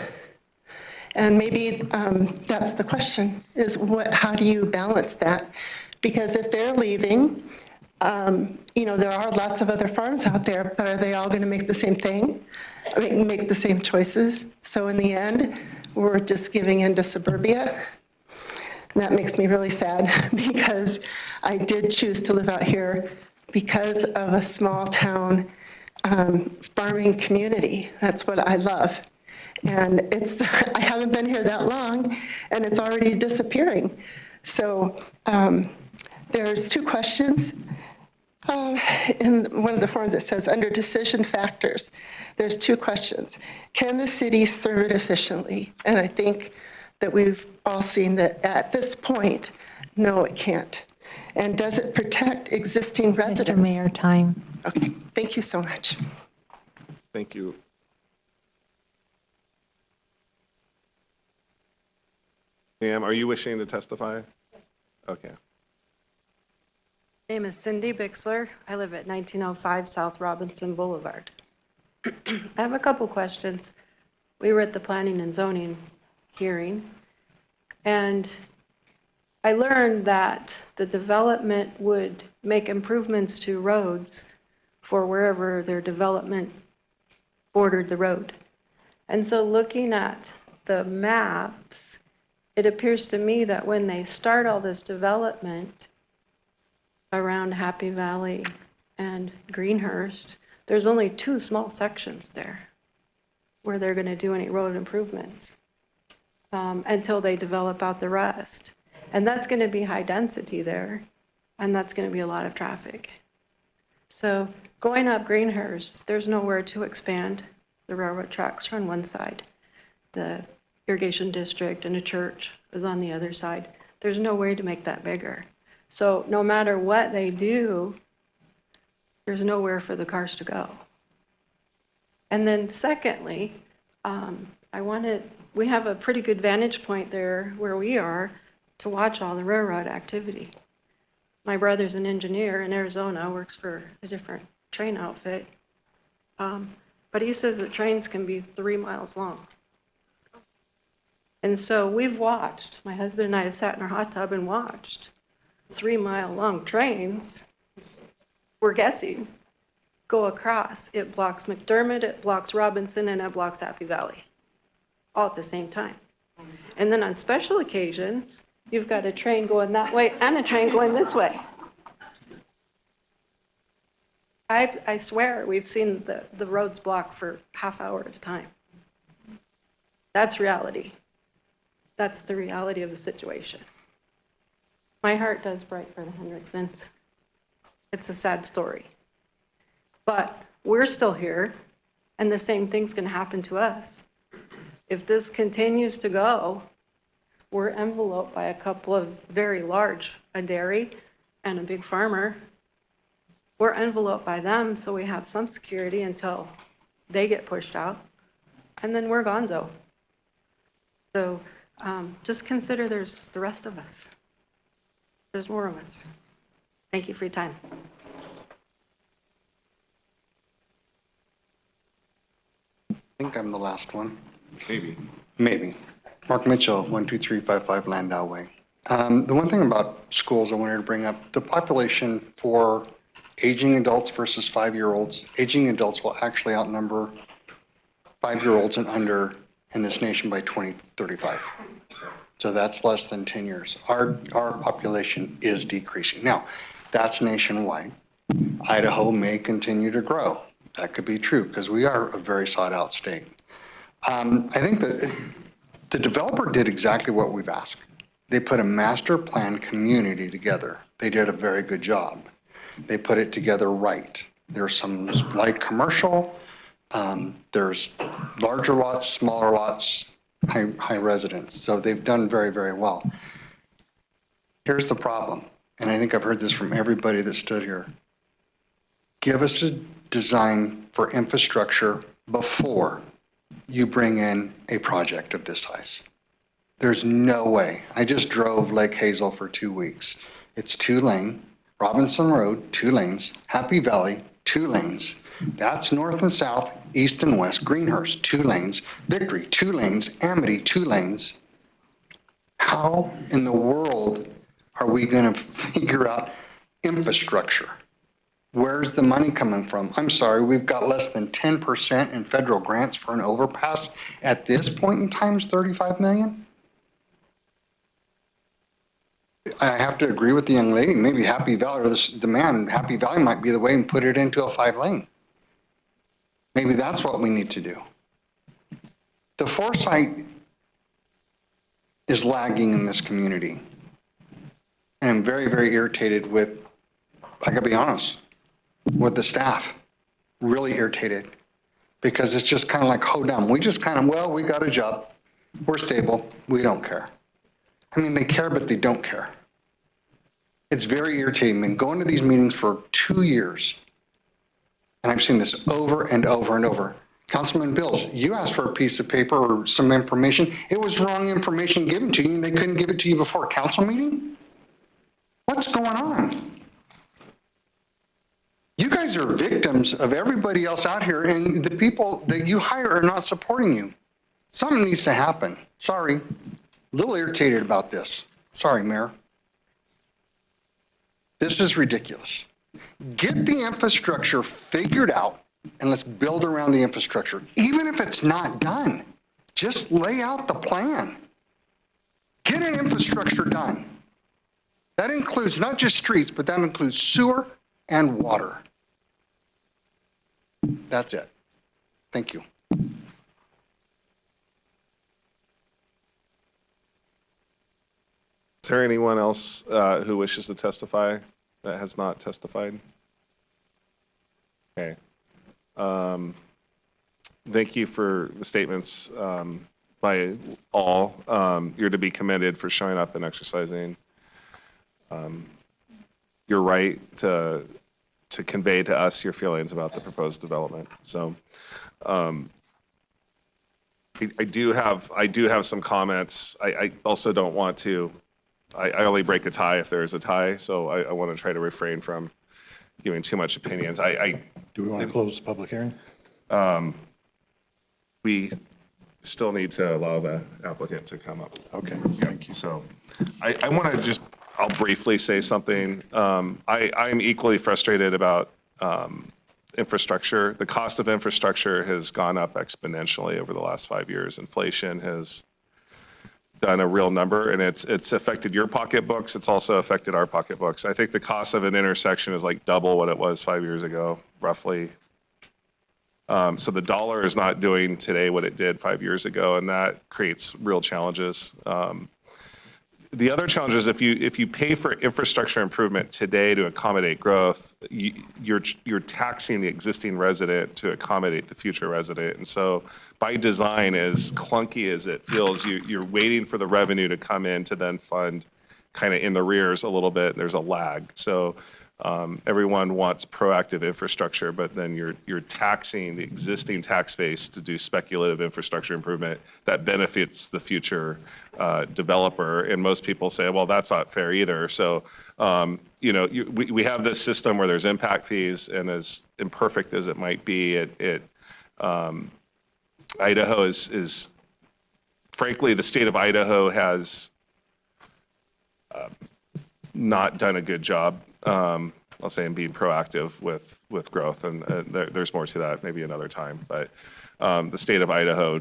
And maybe that's the question, is how do you balance that? Because if they're leaving, there are lots of other farms out there, but are they all going to make the same thing? I mean, make the same choices? So in the end, we're just giving in to suburbia. And that makes me really sad because I did choose to live out here because of a small town farming community. That's what I love. And I haven't been here that long, and it's already disappearing. So there's two questions. In one of the forms it says, under decision factors, there's two questions. Can the city serve it efficiently? And I think that we've all seen that at this point, no, it can't. And does it protect existing residents? Mr. Mayor, time. Okay, thank you so much. Thank you. Ma'am, are you wishing to testify? Okay. My name is Cindy Bixler. I live at 1905 South Robinson Boulevard. I have a couple questions. We were at the planning and zoning hearing, and I learned that the development would make improvements to roads for wherever their development bordered the road. And so looking at the maps, it appears to me that when they start all this development around Happy Valley and Greenhurst, there's only two small sections there where they're going to do any road improvements until they develop out the rest. And that's going to be high density there, and that's going to be a lot of traffic. So going up Greenhurst, there's nowhere to expand. The railroad tracks are on one side. The irrigation district and a church is on the other side. There's no way to make that bigger. So no matter what they do, there's nowhere for the cars to go. And then secondly, we have a pretty good vantage point there where we are to watch all the railroad activity. My brother's an engineer in Arizona, works for a different train outfit. But he says that trains can be 3 miles long. And so we've watched, my husband and I have sat in our hot tub and watched 3-mile-long trains, we're guessing, go across. It blocks McDermott, it blocks Robinson, and it blocks Happy Valley, all at the same time. And then on special occasions, you've got a train going that way and a train going this way. I swear we've seen the roads blocked for half hour at a time. That's reality. That's the reality of the situation. My heart does break for the Hendricksons. It's a sad story. But we're still here, and the same thing's going to happen to us. If this continues to go, we're enveloped by a couple of very large, a dairy and a big farmer. We're enveloped by them, so we have some security until they get pushed out, and then we're gonzo. So just consider there's the rest of us. There's more of us. Thank you for your time. I think I'm the last one. Maybe. Maybe. Mark Mitchell, 12355 Landau Way. The one thing about schools I wanted to bring up, the population for aging adults versus 5-year-olds, aging adults will actually outnumber 5-year-olds and under in this nation by 2035. So that's less than 10 years. Our population is decreasing. Now, that's nationwide. Idaho may continue to grow. That could be true because we are a very sought out state. I think that the developer did exactly what we've asked. They put a master plan community together. They did a very good job. They put it together right. There's some light commercial, there's larger lots, smaller lots, high residence. So they've done very, very well. Here's the problem, and I think I've heard this from everybody that stood here. Give us a design for infrastructure before you bring in a project of this size. There's no way. I just drove Lake Hazel for 2 weeks. It's 2-lane, Robinson Road, 2 lanes, Happy Valley, 2 lanes. That's north and south, east and west, Greenhurst, 2 lanes, Victory, 2 lanes, Amity, 2 lanes. How in the world are we going to figure out infrastructure? Where's the money coming from? I'm sorry, we've got less than 10% in federal grants for an overpass. At this point in time, it's 35 million? I have to agree with the young lady, maybe Happy Valley, or the man, Happy Valley might be the way and put it into a 5-lane. Maybe that's what we need to do. The foresight is lagging in this community. And I'm very, very irritated with, I gotta be honest, with the staff. Really irritated. Because it's just kind of like, hold on, we just kind of, well, we got a job, we're stable, we don't care. I mean, they care, but they don't care. It's very irritating. Been going to these meetings for 2 years, and I've seen this over and over and over. Councilman Bills, you asked for a piece of paper or some information. It was wrong information given to you, and they couldn't give it to you before a council meeting? What's going on? You guys are victims of everybody else out here, and the people that you hire are not supporting you. Something needs to happen. Sorry. A little irritated about this. Sorry, Mayor. This is ridiculous. Get the infrastructure figured out, and let's build around the infrastructure. Even if it's not done, just lay out the plan. Get an infrastructure done. That includes not just streets, but that includes sewer and water. That's it. Thank you. Is there anyone else who wishes to testify that has not testified? Okay. Thank you for the statements by all. You're to be commended for showing up and exercising your right to convey to us your feelings about the proposed development. So I do have some comments. I also don't want to. I only break a tie if there's a tie, so I want to try to refrain from giving too much opinions. Do we want to close the public hearing? We still need to allow the applicant to come up. Okay, thank you. So I want to just, I'll briefly say something. I'm equally frustrated about infrastructure. The cost of infrastructure has gone up exponentially over the last 5 years. Inflation has done a real number, and it's affected your pocketbooks. It's also affected our pocketbooks. I think the cost of an intersection is like double what it was 5 years ago, roughly. So the dollar is not doing today what it did 5 years ago, and that creates real challenges. The other challenge is if you pay for infrastructure improvement today to accommodate growth, you're taxing the existing resident to accommodate the future resident. And so by design, as clunky as it feels, you're waiting for the revenue to come in to then fund kind of in the rears a little bit. There's a lag. So everyone wants proactive infrastructure, but then you're taxing the existing tax base to do speculative infrastructure improvement that benefits the future developer. And most people say, well, that's not fair either. So, we have this system where there's impact fees, and as imperfect as it might be, Idaho is frankly, the state of Idaho has not done a good job, I'll say, in being proactive with growth. And there's more to that, maybe another time. But the state of Idaho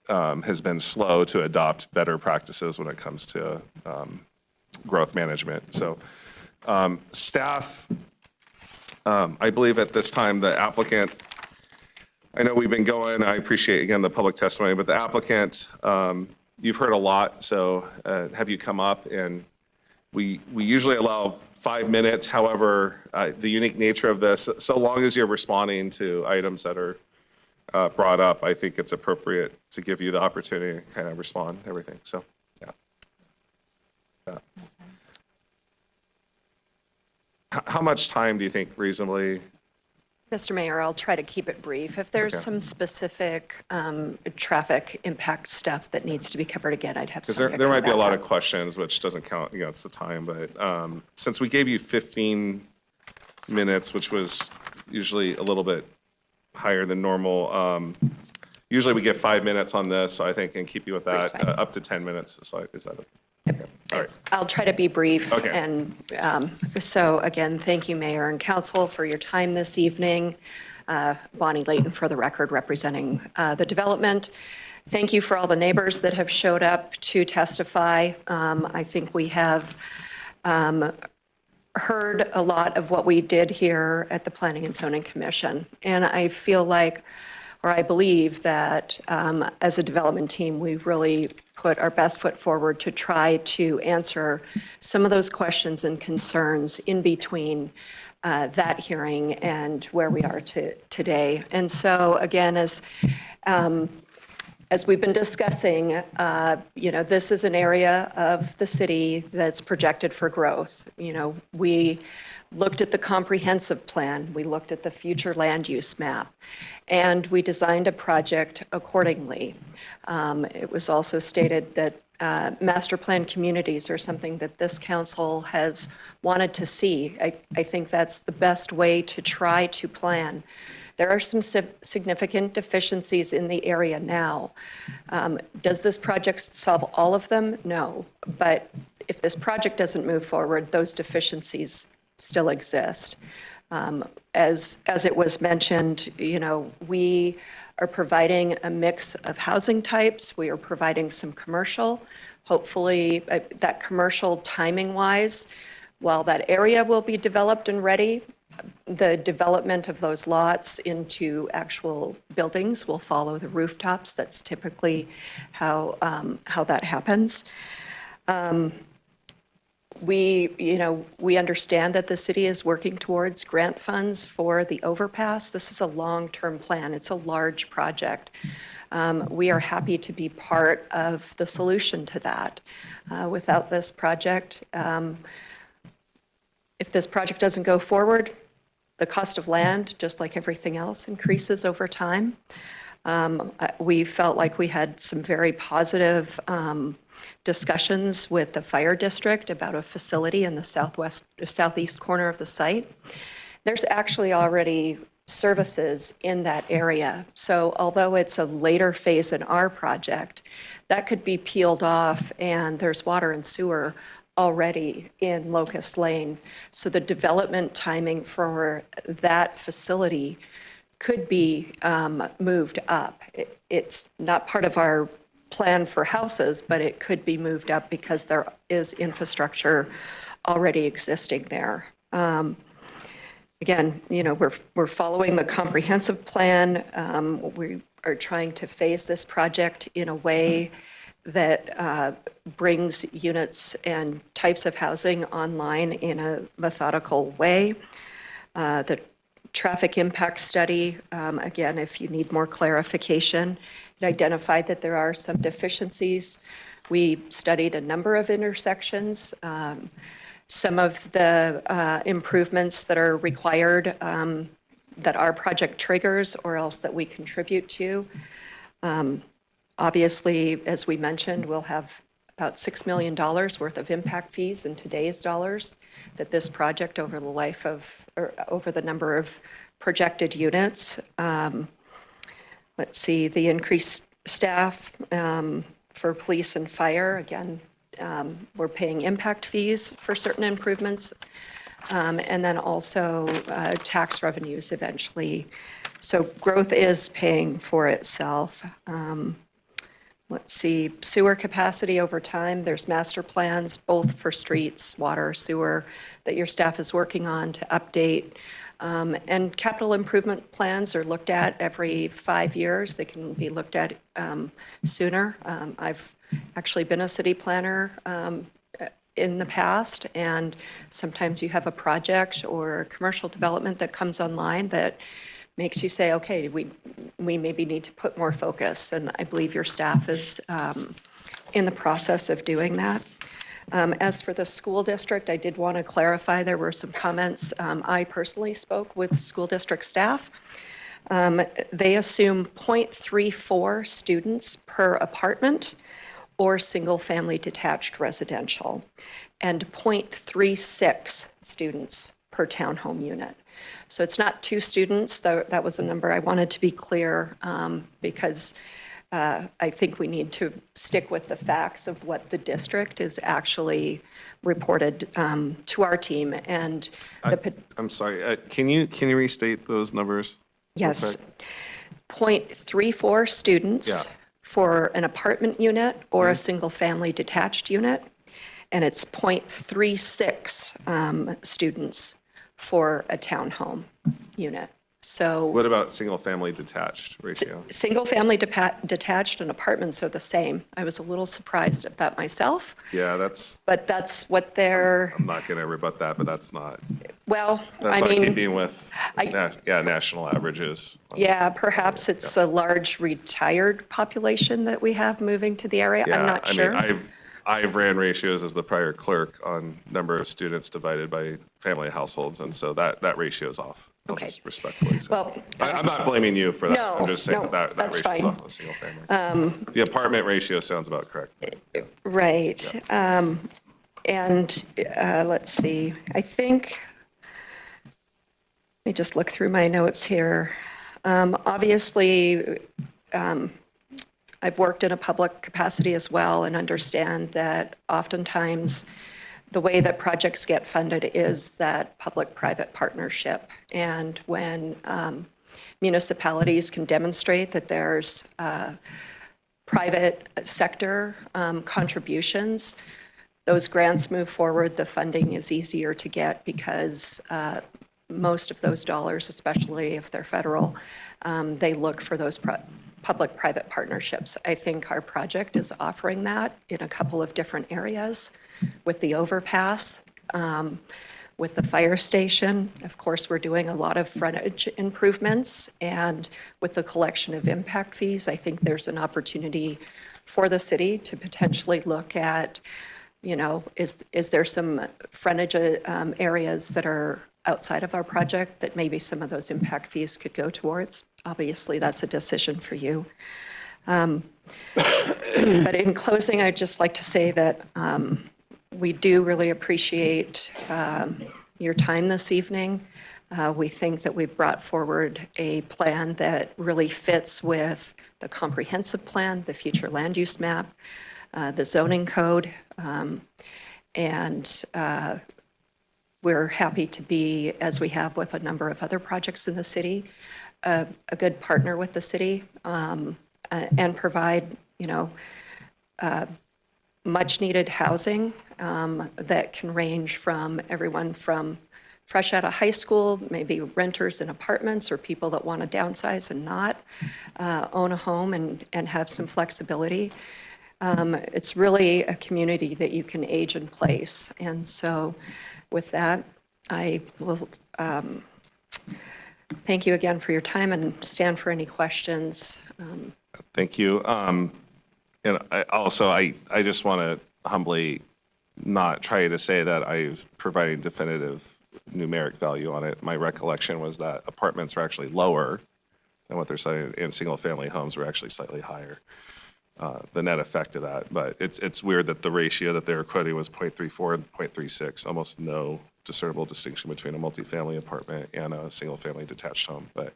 has been slow to adopt better practices when it comes to growth management. So staff, I believe at this time, the applicant, I know we've been going, I appreciate, again, the public testimony, but the applicant, you've heard a lot, so have you come up, and we usually allow 5 minutes. However, the unique nature of this, so long as you're responding to items that are brought up, I think it's appropriate to give you the opportunity to kind of respond to everything. So, yeah. How much time do you think reasonably? Mr. Mayor, I'll try to keep it brief. If there's Okay. some specific traffic impact stuff that needs to be covered again, I'd have Because somebody there cover might be a that lot up. of questions, which doesn't count against the time, but since we gave you 15 minutes, which was usually a little bit higher than normal. Usually we get 5 minutes on this, so I think can keep you with that, up to 10 minutes. So is that okay? All right. I'll try to be brief. Okay. And so again, thank you, Mayor and Council, for your time this evening. Bonnie Layton, for the record, representing the development. Thank you for all the neighbors that have showed up to testify. I think we have heard a lot of what we did here at the Planning and Zoning Commission. And I feel like, or I believe that as a development team, we've really put our best foot forward to try to answer some of those questions and concerns in between that hearing and where we are today. And so again, as we've been discussing, this is an area of the city that's projected for growth. We looked at the comprehensive plan, we looked at the future land use map, and we designed a project accordingly. It was also stated that master plan communities are something that this council has wanted to see. I think that's the best way to try to plan. There are some significant deficiencies in the area now. Does this project solve all of them? No. But if this project doesn't move forward, those deficiencies still exist. As it was mentioned, we are providing a mix of housing types. We are providing some commercial. Hopefully, that commercial timing-wise, while that area will be developed and ready, the development of those lots into actual buildings will follow the rooftops. That's typically how that happens. We understand that the city is working towards grant funds for the overpass. This is a long-term plan. It's a large project. We are happy to be part of the solution to that. Without this project, if this project doesn't go forward, the cost of land, just like everything else, increases over time. We felt like we had some very positive discussions with the fire district about a facility in the southeast corner of the site. There's actually already services in that area. So although it's a later phase in our project, that could be peeled off, and there's water and sewer already in Locust Lane. So the development timing for that facility could be moved up. It's not part of our plan for houses, but it could be moved up because there is infrastructure already existing there. Again, we're following the comprehensive plan. We are trying to phase this project in a way that brings units and types of housing online in a methodical way. The traffic impact study, again, if you need more clarification, it identified that there are some deficiencies. We studied a number of intersections. Some of the improvements that are required that our project triggers or else that we contribute to. Obviously, as we mentioned, we'll have about $6 million worth of impact fees in today's dollars that this project over the life of, or over the number of projected units. Let's see, the increased staff for police and fire, again, we're paying impact fees for certain improvements, and then also tax revenues eventually. So growth is paying for itself. Let's see, sewer capacity over time, there's master plans, both for streets, water, sewer, that your staff is working on to update. And capital improvement plans are looked at every 5 years. They can be looked at sooner. I've actually been a city planner in the past, and sometimes you have a project or commercial development that comes online that makes you say, okay, we maybe need to put more focus, and I believe your staff is in the process of doing that. As for the school district, I did want to clarify, there were some comments. I personally spoke with school district staff. They assume 0.34 students per apartment or single-family detached residential, and 0.36 students per townhome unit. So it's not 2 students, though that was a number I wanted to be clear, because I think we need to stick with the facts of what the district is actually reported to our team. And I'm sorry, can you restate those numbers? real yes, quick? 0.34 students Yeah. for an apartment unit or a single-family detached unit, and it's 0.36 students for a townhome unit. So What about single-family detached ratio? single-family detached and apartments are the same. I was a little surprised at that myself, Yeah, that's, but that's what they're, I'm not going to rebut that, but that's not I not mean, keeping with, national averages. yeah, perhaps it's a large retired population that we have moving to the area. I'm not sure. I mean, I've ran ratios as the prior clerk on number of students divided by family households, and so that ratio is off. I'll Okay. just respectfully say. Well, I'm not blaming you for that. No, I'm just saying no, that that's ratio's fine. off on the single family. The apartment ratio sounds about correct. Right. And let's see, I think, let me just look through my notes here. Obviously, I've worked in a public capacity as well and understand that oftentimes the way that projects get funded is that public-private partnership. And when municipalities can demonstrate that there's private sector contributions, those grants move forward, the funding is easier to get because most of those dollars, especially if they're federal, they look for those public-private partnerships. I think our project is offering that in a couple of different areas with the overpass, with the fire station. Of course, we're doing a lot of frontage improvements, and with the collection of impact fees, I think there's an opportunity for the city to potentially look at, is there some frontage areas that are outside of our project that maybe some of those impact fees could go towards? Obviously, that's a decision for you. But in closing, I'd just like to say that we do really appreciate your time this evening. We think that we've brought forward a plan that really fits with the comprehensive plan, the future land use map, the zoning code, and we're happy to be, as we have with a number of other projects in the city, a good partner with the city and provide, much needed housing that can range from everyone from fresh out of high school, maybe renters in apartments, or people that want to downsize and not own a home and have some flexibility. It's really a community that you can age in place. And so with that, I will thank you again for your time and stand for any questions. Thank you. And I just want to humbly not try to say that I'm providing definitive numeric value on it. My recollection was that apartments were actually lower than what they're saying, and single-family homes were actually slightly higher. The net effect of that, but it's weird that the ratio that they were quoting was 0.34 and 0.36, almost no discernible distinction between a multifamily apartment and a single-family detached home. But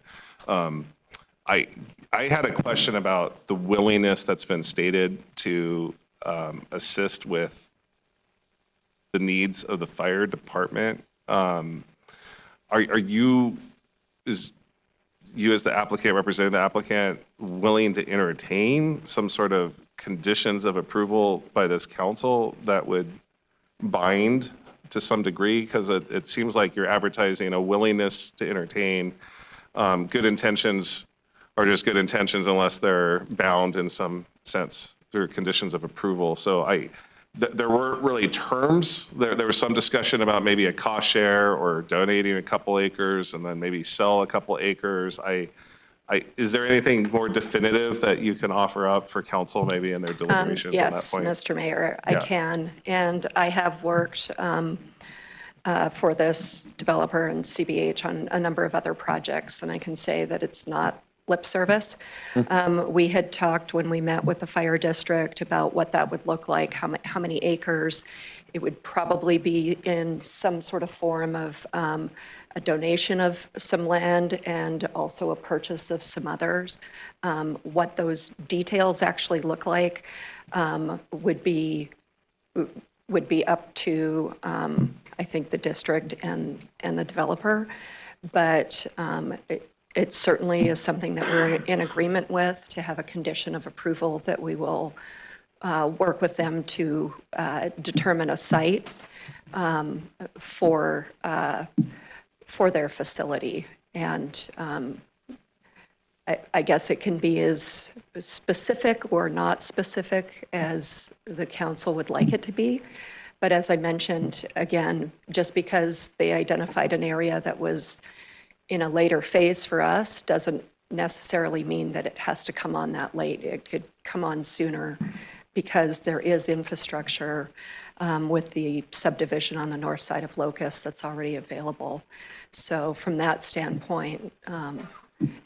I had a question about the willingness that's been stated to assist with the needs of the fire department. Are you, as the applicant, representing the applicant, willing to entertain some sort of conditions of approval by this council that would bind to some degree? Because it seems like you're advertising a willingness to entertain. Good intentions are just good intentions unless they're bound in some sense through conditions of approval. So there weren't really terms. There was some discussion about maybe a cost share or donating a couple acres and then maybe sell a couple acres. Is there anything more definitive that you can offer up for council maybe in their deliberations on that point? Yes, Mr. Mayor, I can. And I have worked for this developer and CBH on a number of other projects, and I can say that it's not lip service. We had talked when we met with the fire district about what that would look like, how many acres. It would probably be in some sort of form of a donation of some land and also a purchase of some others. What those details actually look like would be up to, I think, the district and the developer. But it certainly is something that we're in agreement with, to have a condition of approval that we will work with them to determine a site for their facility. And I guess it can be as specific or not specific as the council would like it to be. But as I mentioned, again, just because they identified an area that was in a later phase for us doesn't necessarily mean that it has to come on that late. It could come on sooner because there is infrastructure with the subdivision on the north side of Locust that's already available. So from that standpoint,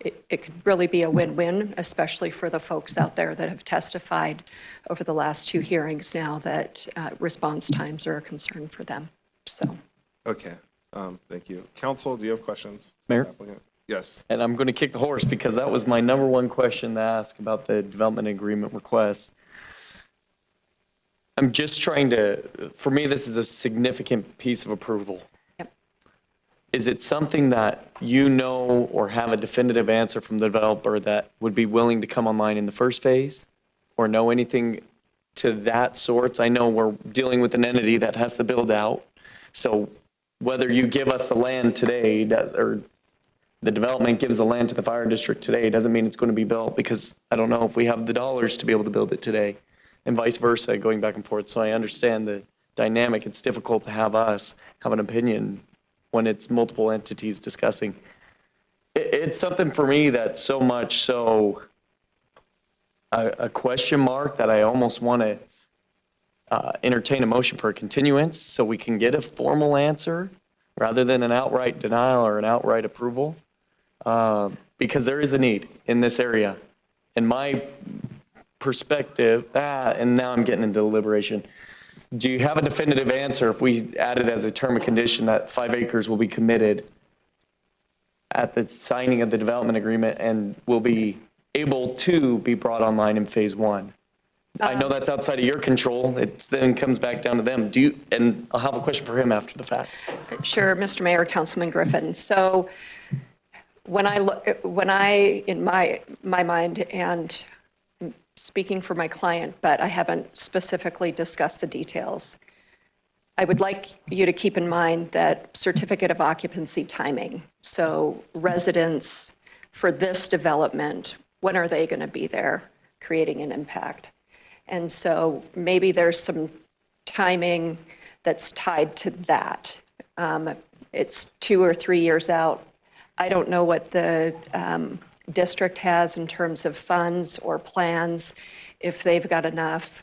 it could really be a win-win, especially for the folks out there that have testified over the last 2 hearings now that response times are a concern for them. So. Okay, thank you. Council, do you have questions? Mayor? Yes. And I'm going to kick the horse because that was my number one question to ask about the development agreement request. I'm just trying to, for me, this is a significant piece of approval. Yep. Is it something that you know or have a definitive answer from the developer that would be willing to come online in the first phase? Or know anything to that sort? I know we're dealing with an entity that has to build out. So whether you give us the land today, or the development gives the land to the fire district today, doesn't mean it's going to be built, because I don't know if we have the dollars to be able to build it today, and vice versa, going back and forth. So I understand the dynamic. It's difficult to have us have an opinion when it's multiple entities discussing. It's something for me that's so much so a question mark that I almost want to entertain a motion for a continuance so we can get a formal answer rather than an outright denial or an outright approval. Because there is a need in this area. In my perspective, and now I'm getting into deliberation. Do you have a definitive answer if we added as a term of condition that 5 acres will be committed at the signing of the development agreement and will be able to be brought online in phase 1? I know that's outside of your control. It then comes back down to them. Do you, and I'll have a question for him after the fact. Sure, Mr. Mayor, Councilman Griffin. So when I, in my mind, and speaking for my client, but I haven't specifically discussed the details, I would like you to keep in mind that certificate of occupancy timing. So residents for this development, when are they going to be there creating an impact? And so maybe there's some timing that's tied to that. It's 2 or 3 years out. I don't know what the district has in terms of funds or plans, if they've got enough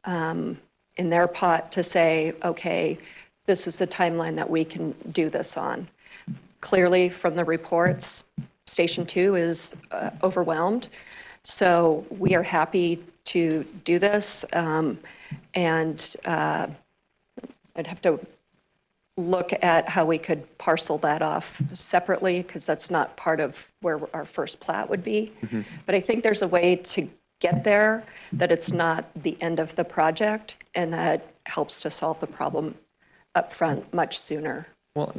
in their pot to say, okay, this is the timeline that we can do this on. Clearly, from the reports, Station 2 is overwhelmed. So we are happy to do this. And I'd have to look at how we could parcel that off separately, because that's not part of where our first plat would be. Mm-hmm. But I think there's a way to get there, that it's not the end of the project, and that helps to solve the problem up front much sooner. Well,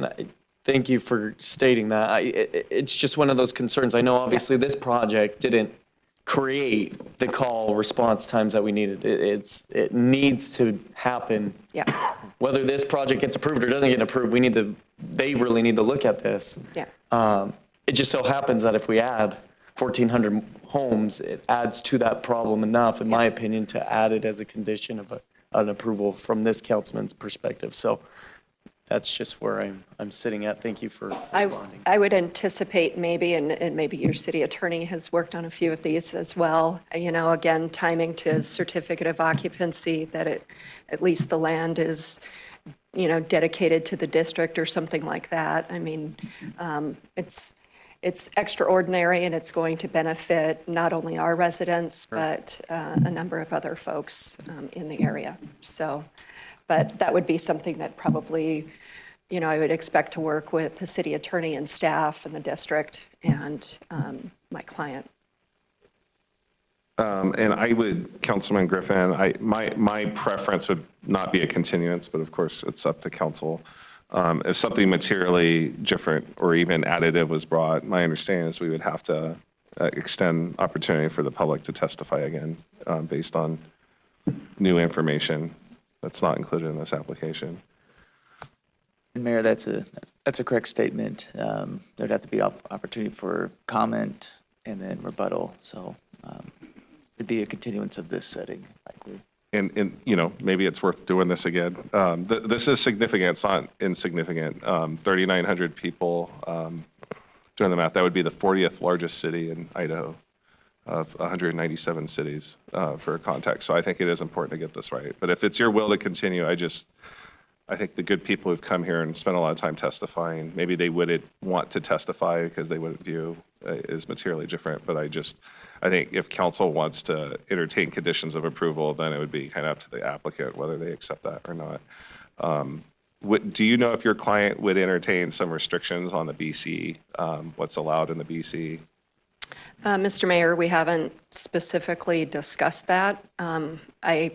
thank you for stating that. It's just one of those concerns. I know obviously this project didn't create the call response times that we needed. It needs to happen. Yeah. Whether this project gets approved or doesn't get approved, they really need to look at this. Yeah. It just so happens that if we add 1,400 homes, it adds to that problem enough, in my opinion, to add it as a condition of an approval from this councilman's perspective. So that's just where I'm sitting at. Thank you for responding. I would anticipate maybe, and maybe your city attorney has worked on a few of these as well, again, timing to certificate of occupancy, that at least the land is, dedicated to the district or something like that. I mean, it's extraordinary, and it's going to benefit not only our residents, but a number of other folks in the area. So, but that would be something that probably, I would expect to work with the city attorney and staff and the district and my client. And I would, Councilman Griffin, my preference would not be a continuance, but of course, it's up to council. If something materially different or even additive was brought, my understanding is we would have to extend opportunity for the public to testify again based on new information that's not included in this application. And Mayor, that's a correct statement. There'd have to be opportunity for comment and then rebuttal. So it'd be a continuance of this setting, likely. And maybe it's worth doing this again. This is significant. It's not insignificant. 3,900 people. Doing the math, that would be the 40th largest city in Idaho of 197 cities for context. So I think it is important to get this right. But if it's your will to continue, I think the good people who've come here and spent a lot of time testifying, maybe they wouldn't want to testify because they wouldn't view is materially different. But I think if council wants to entertain conditions of approval, then it would be kind of up to the applicant whether they accept that or not. Do you know if your client would entertain some restrictions on the BC, what's allowed in the BC? Mr. Mayor, we haven't specifically discussed that. I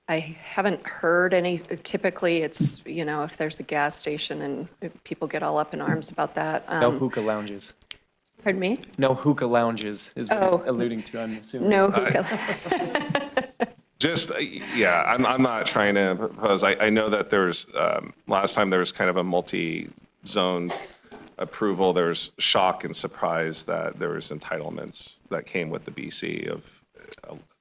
haven't heard any. Typically, it's, if there's a gas station and people get all up in arms about that. No hookah lounges. Pardon me? No hookah lounges is what he's alluding to, I'm assuming. No hookah. I'm not trying to propose. I know that there's, last time there was kind of a multi-zoned approval. There's shock and surprise that there was entitlements that came with the BC of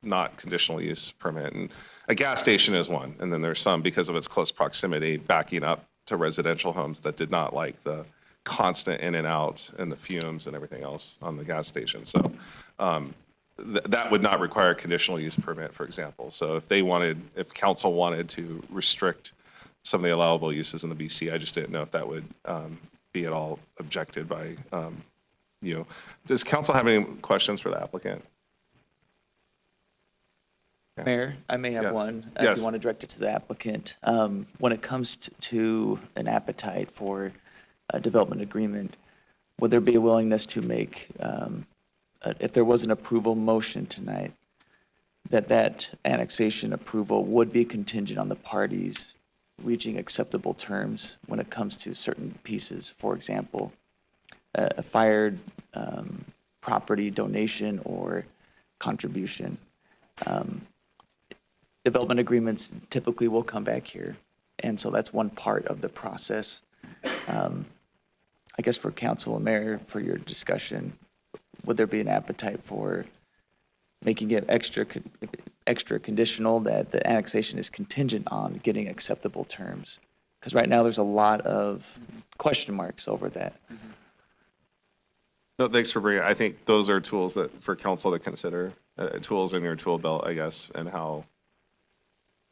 not conditional use permit. And a gas station is one. And then there's some, because of its close proximity, backing up to residential homes that did not like the constant in and out and the fumes and everything else on the gas station. So that would not require a conditional use permit, for example. So if council wanted to restrict some of the allowable uses in the BC, I just didn't know if that would be at all objected by you. Does council have any questions for the applicant? Mayor, I may have one. If Yes. you want to direct it to the applicant. When it comes to an appetite for a development agreement, would there be a willingness to make, if there was an approval motion tonight, that annexation approval would be contingent on the parties reaching acceptable terms when it comes to certain pieces? For example, a fired property donation or contribution. Development agreements typically will come back here, and so that's one part of the process. I guess for council and mayor, for your discussion, would there be an appetite for making it extra conditional that the annexation is contingent on getting acceptable terms? Because right now, there's a lot of question marks over that. No, thanks for bringing it. I think those are tools that for council to consider, tools in your tool belt, I guess, and how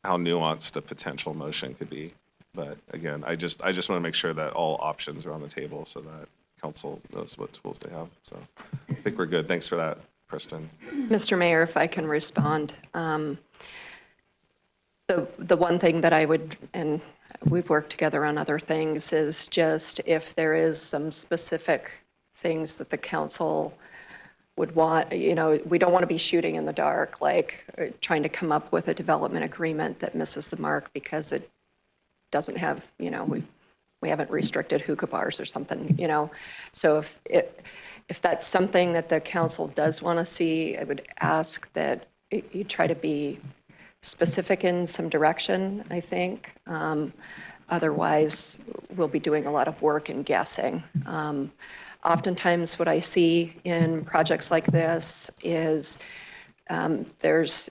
nuanced a potential motion could be. But again, I just want to make sure that all options are on the table so that council knows what tools they have. So I think we're good. Thanks for that, Kristen. Mr. Mayor, if I can respond. The one thing that I would, and we've worked together on other things, is just if there is some specific things that the council would want, we don't want to be shooting in the dark, like trying to come up with a development agreement that misses the mark because it doesn't have, we haven't restricted hookah bars or something, So if that's something that the council does want to see, I would ask that you try to be specific in some direction, I think. Otherwise, we'll be doing a lot of work and guessing. Oftentimes, what I see in projects like this is there's,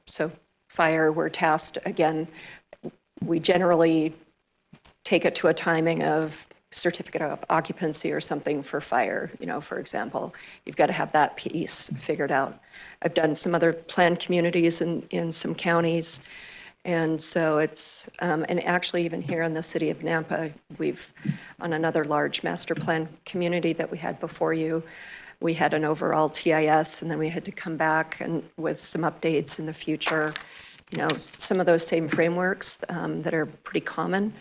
so fire, we're tasked, again, we generally take it to a timing of certificate of occupancy or something for fire, for example. You've got to have that piece figured out. I've done some other planned communities in some counties. And so it's, and actually even here in the city of Nampa, on another large master plan community that we had before you, we had an overall TIS, and then we had to come back and with some updates in the future, some of those same frameworks that are pretty common.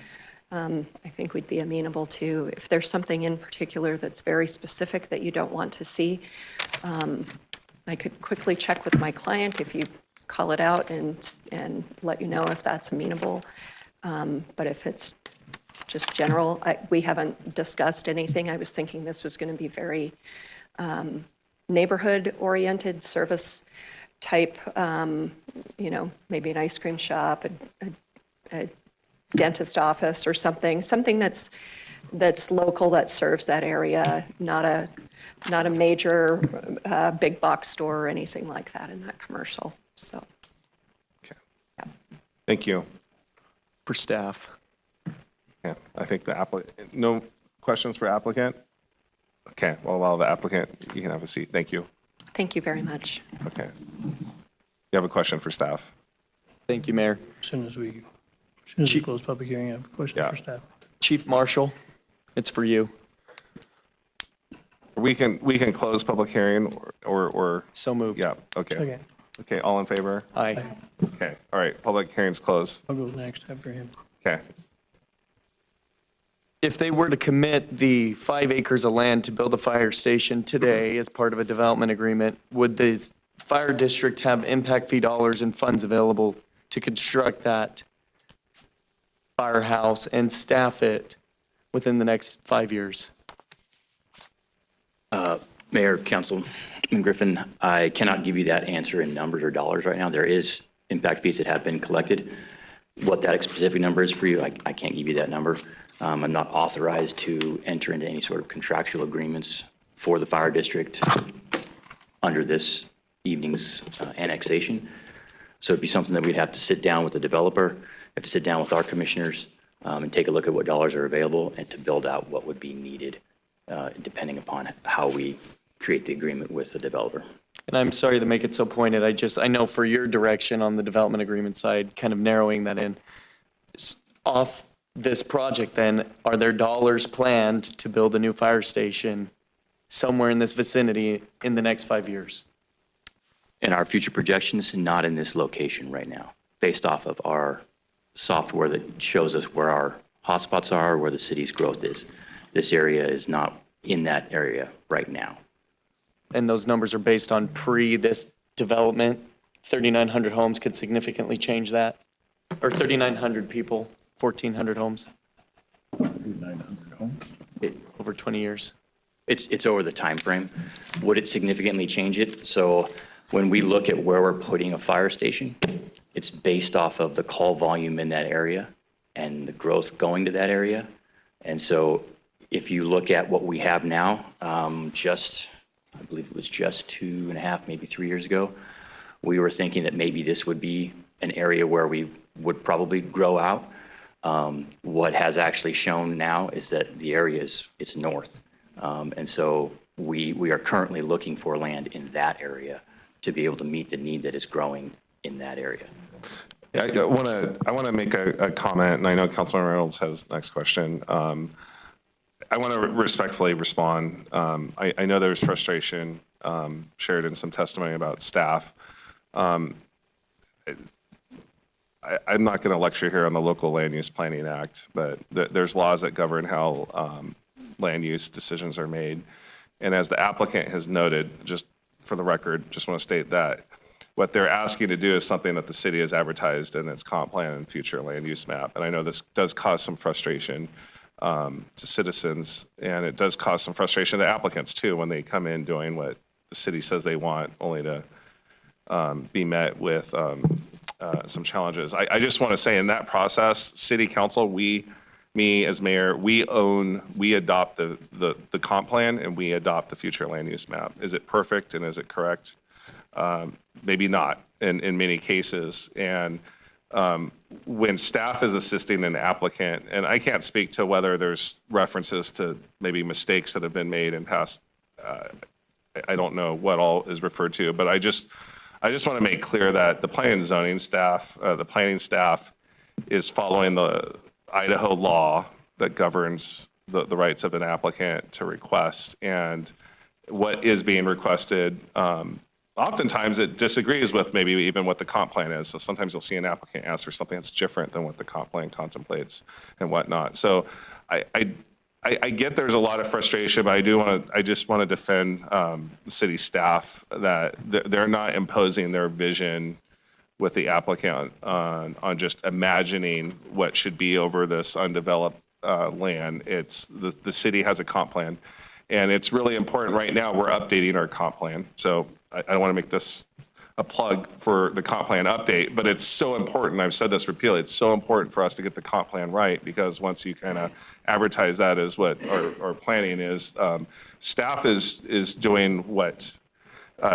I think we'd be amenable to. If there's something in particular that's very specific that you don't want to see, I could quickly check with my client if you call it out and let you know if that's amenable. But if it's just general, we haven't discussed anything. I was thinking this was going to be very neighborhood-oriented, service type, maybe an ice cream shop, a dentist office or something that's local, that serves that area, not a major big box store or anything like that in that commercial, so. Thank you. For staff. Yeah, I think the applicant, no questions for applicant? Okay, well, while the applicant, you can have a seat. Thank you. Thank you very much. Okay. You have a question for staff? Thank you, Mayor. As soon as we close public hearing, I have a question for staff. Chief Marshal, it's for you. We can close public hearing or. So moved. Yeah, okay. Okay. Okay, all in favor? Aye. Okay, all right, public hearing's closed. I'll go next after him. Okay. If they were to commit the 5 acres of land to build a fire station today as part of a development agreement, would the fire district have impact fee dollars and funds available to construct that firehouse and staff it within the next 5 years? Mayor, Councilman Griffin, I cannot give you that answer in numbers or dollars right now. There is impact fees that have been collected. What that specific number is for you, I can't give you that number. I'm not authorized to enter into any sort of contractual agreements for the fire district under this evening's annexation. So it'd be something that we'd have to sit down with the developer, have to sit down with our commissioners, and take a look at what dollars are available and to build out what would be needed, depending upon how we create the agreement with the developer. And I'm sorry to make it so pointed. I know for your direction on the development agreement side, kind of narrowing that in. Off this project then, are there dollars planned to build a new fire station somewhere in this vicinity in the next 5 years? In our future projections, not in this location right now, based off of our software that shows us where our hotspots are, where the city's growth is. This area is not in that area right now. And those numbers are based on this development? 3,900 homes could significantly change that? Or 3,900 people, 1,400 homes? 3,900 homes? Over 20 years. It's over the time frame. Would it significantly change it? So when we look at where we're putting a fire station, it's based off of the call volume in that area and the growth going to that area. And so if you look at what we have now, I believe it was just 2.5, maybe 3 years ago, we were thinking that maybe this would be an area where we would probably grow out. What has actually shown now is that the area it's north. And so we are currently looking for land in that area to be able to meet the need that is growing in that area. Yeah, I want to make a comment, and I know Councilman Reynolds has the next question. I want to respectfully respond. I know there's frustration shared in some testimony about staff. I'm not going to lecture here on the Local Land Use Planning Act, but there's laws that govern how land use decisions are made. And as the applicant has noted, just for the record, just want to state that what they're asking to do is something that the city has advertised in its comp plan and future land use map. And I know this does cause some frustration to citizens, and it does cause some frustration to applicants too when they come in doing what the city says they want, only to be met with some challenges. I just want to say in that process, city council, me as mayor, we adopt the comp plan and we adopt the future land use map. Is it perfect and is it correct? Maybe not in many cases. And when staff is assisting an applicant, and I can't speak to whether there's references to maybe mistakes that have been made in past, I don't know what all is referred to, but I just want to make clear that the planning and zoning staff, the planning staff is following the Idaho law that governs the rights of an applicant to request. And what is being requested oftentimes it disagrees with maybe even what the comp plan is. So sometimes you'll see an applicant ask for something that's different than what the comp plan contemplates and whatnot. So I get there's a lot of frustration, but I just want to defend the city staff that they're not imposing their vision with the applicant on just imagining what should be over this undeveloped land. It's the city has a comp plan, and it's really important right now. We're updating our comp plan, so I don't want to make this a plug for the comp plan update, but it's so important. I've said this repeatedly. It's so important for us to get the comp plan right, because once you kind of advertise that as what our planning is, staff is doing what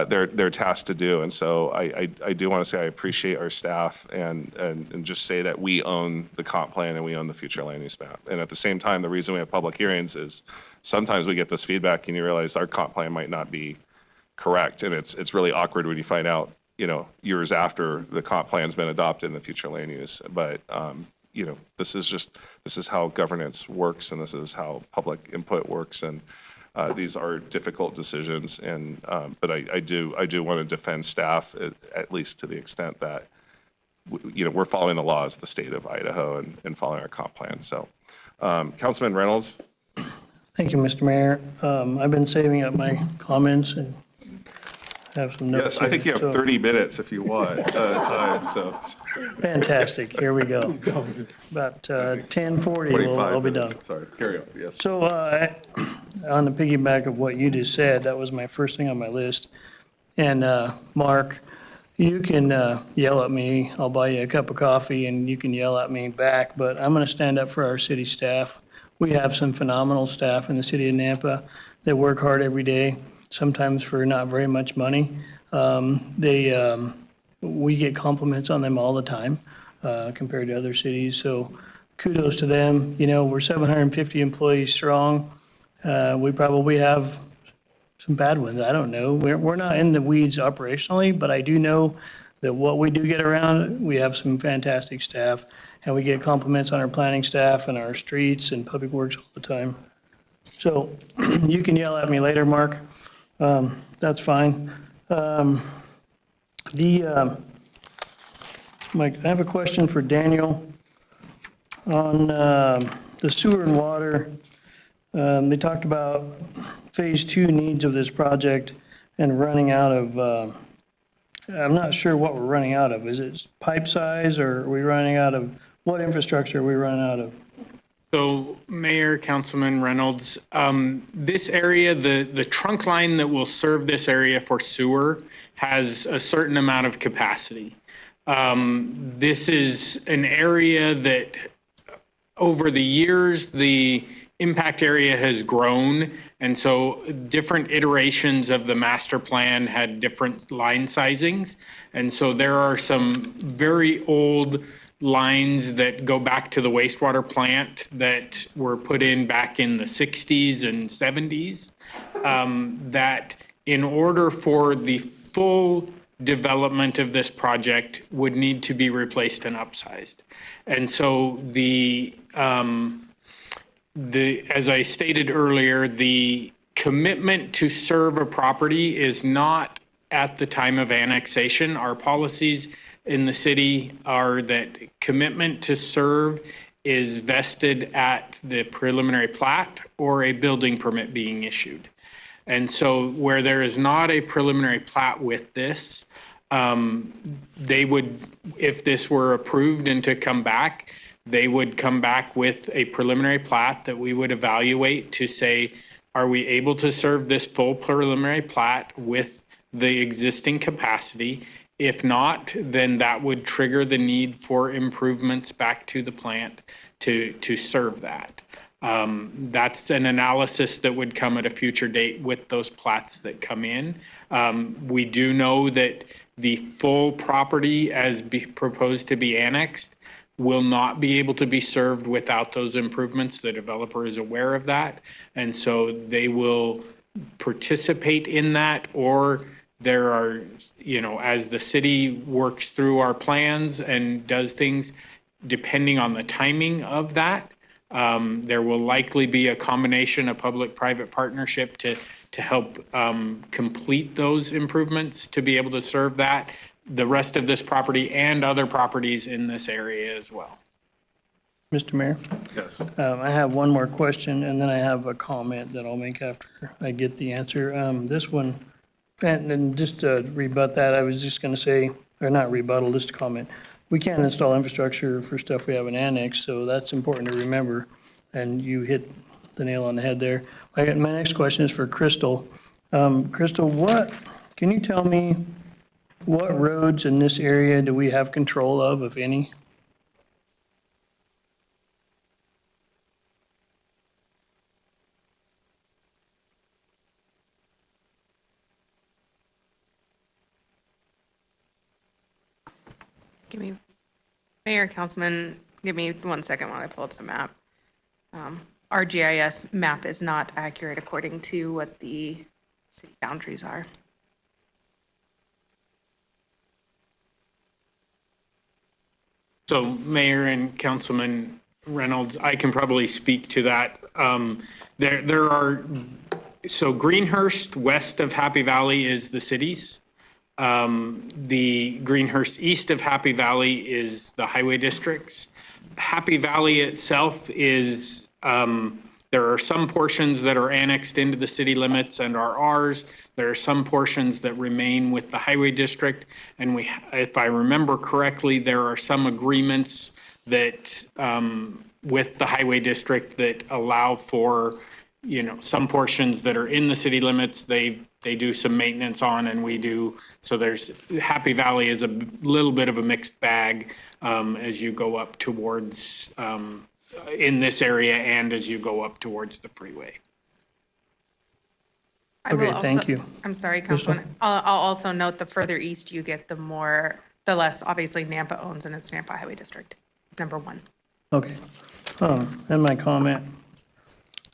they're tasked to do. And so I do want to say I appreciate our staff and just say that we own the comp plan and we own the future land use map. And at the same time, the reason we have public hearings is sometimes we get this feedback and you realize our comp plan might not be correct. And it's really awkward when you find out, years after the comp plan's been adopted in the future land use. But, this is how governance works, and this is how public input works. And these are difficult decisions. And, but I do want to defend staff at least to the extent that, we're following the laws of the state of Idaho and following our comp plan. So, Councilman Reynolds. Thank you, Mr. Mayor. I've been saving up my comments and have some notes. Yes, I think you have here, 30 minutes if you want time. So fantastic. Here we go. About 10:40, I'll be done. Sorry, carry on. Yes. So on the piggyback of what you just said, that was my first thing on my list. And Mark, you can yell at me. I'll buy you a cup of coffee and you can yell at me back, but I'm going to stand up for our city staff. We have some phenomenal staff in the city of Nampa that work hard every day, sometimes for not very much money. We get compliments on them all the time compared to other cities. So kudos to them. We're 750 employees strong. We probably have some bad ones. I don't know. We're not in the weeds operationally, but I do know that what we do get around, we have some fantastic staff, and we get compliments on our planning staff and our streets and public works all the time. So you can yell at me later, Mark. That's fine. Mike, I have a question for Daniel on the sewer and water. They talked about phase 2 needs of this project and running out of, I'm not sure what we're running out of. Is it pipe size, or are we running out of, what infrastructure are we running out of? So Mayor, Councilman Reynolds, this area, the trunk line that will serve this area for sewer has a certain amount of capacity. This is an area that over the years, the impact area has grown. And so different iterations of the master plan had different line sizings. And so there are some very old lines that go back to the wastewater plant that were put in back in the 60s and 70s, that in order for the full development of this project would need to be replaced and upsized. And so as I stated earlier, the commitment to serve a property is not at the time of annexation. Our policies in the city are that commitment to serve is vested at the preliminary plat or a building permit being issued. And so where there is not a preliminary plat with this, they would, if this were approved and to come back, they would come back with a preliminary plat that we would evaluate to say, are we able to serve this full preliminary plat with the existing capacity? If not, then that would trigger the need for improvements back to the plant to serve that. That's an analysis that would come at a future date with those plats that come in. We do know that the full property as proposed to be annexed will not be able to be served without those improvements. The developer is aware of that. And so they will participate in that, or there are, as the city works through our plans and does things, depending on the timing of that, there will likely be a combination of public-private partnership to to help complete those improvements to be able to serve that, the rest of this property and other properties in this area as well. Mr. Mayor? Yes. I have one more question, and then I have a comment that I'll make after I get the answer. This one, and just to rebut that, I was just going to say, or not rebuttal, just a comment. We can't install infrastructure for stuff we haven't annexed, so that's important to remember, and you hit the nail on the head there. My next question is for Crystal. Crystal, can you tell me what roads in this area do we have control of, if any? Give me, Mayor, Councilman, give me 1 second while I pull up the map. Our GIS map is not accurate according to what the city boundaries are. So Mayor and Councilman Reynolds, I can probably speak to that. There are, so Greenhurst west of Happy Valley is the cities. The Greenhurst east of Happy Valley is the highway districts. Happy Valley itself is, there are some portions that are annexed into the city limits and are ours. There are some portions that remain with the highway district. And if I remember correctly, there are some agreements that, with the highway district that allow for, some portions that are in the city limits, they do some maintenance on, and we do. So Happy Valley is a little bit of a mixed bag as you go up towards, in this area and as you go up towards the freeway. Okay, thank you. I'm sorry, Councilman. I'll also note the further east you get, the less obviously Nampa owns, and it's Nampa Highway District, number 1. Okay. And my comment,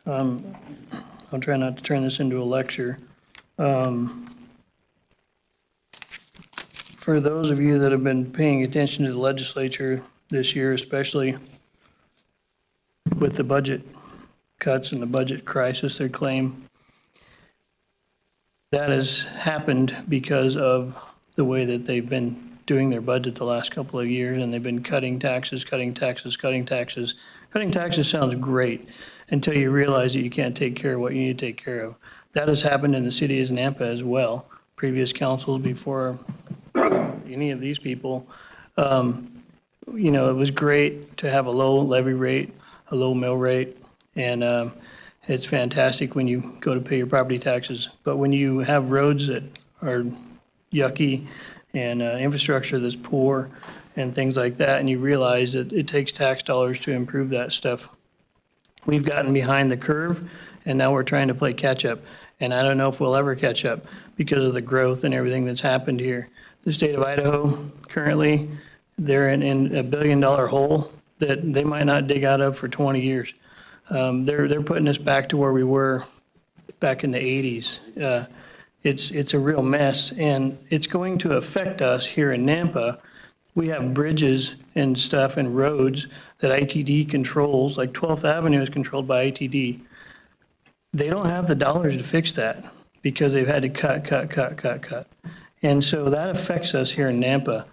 I'll try not to turn this into a lecture. For those of you that have been paying attention to the legislature this year, especially with the budget cuts and the budget crisis they claim, that has happened because of the way that they've been doing their budget the last couple of years, and they've been cutting taxes, cutting taxes, cutting taxes. Cutting taxes sounds great until you realize that you can't take care of what you need to take care of. That has happened in the city of Nampa as well. Previous councils before any of these people, it was great to have a low levy rate, a low mill rate, and it's fantastic when you go to pay your property taxes. But when you have roads that are yucky and infrastructure that's poor and things like that, and you realize that it takes tax dollars to improve that stuff, we've gotten behind the curve, and now we're trying to play catch up. And I don't know if we'll ever catch up because of the growth and everything that's happened here. The state of Idaho, currently, they're in a $1 billion hole that they might not dig out of for 20 years. They're putting us back to where we were back in the 80s. It's a real mess, and it's going to affect us here in Nampa. We have bridges and stuff and roads that ITD controls, like 12th Avenue is controlled by ITD. They don't have the dollars to fix that because they've had to cut. And so that affects us here in Nampa.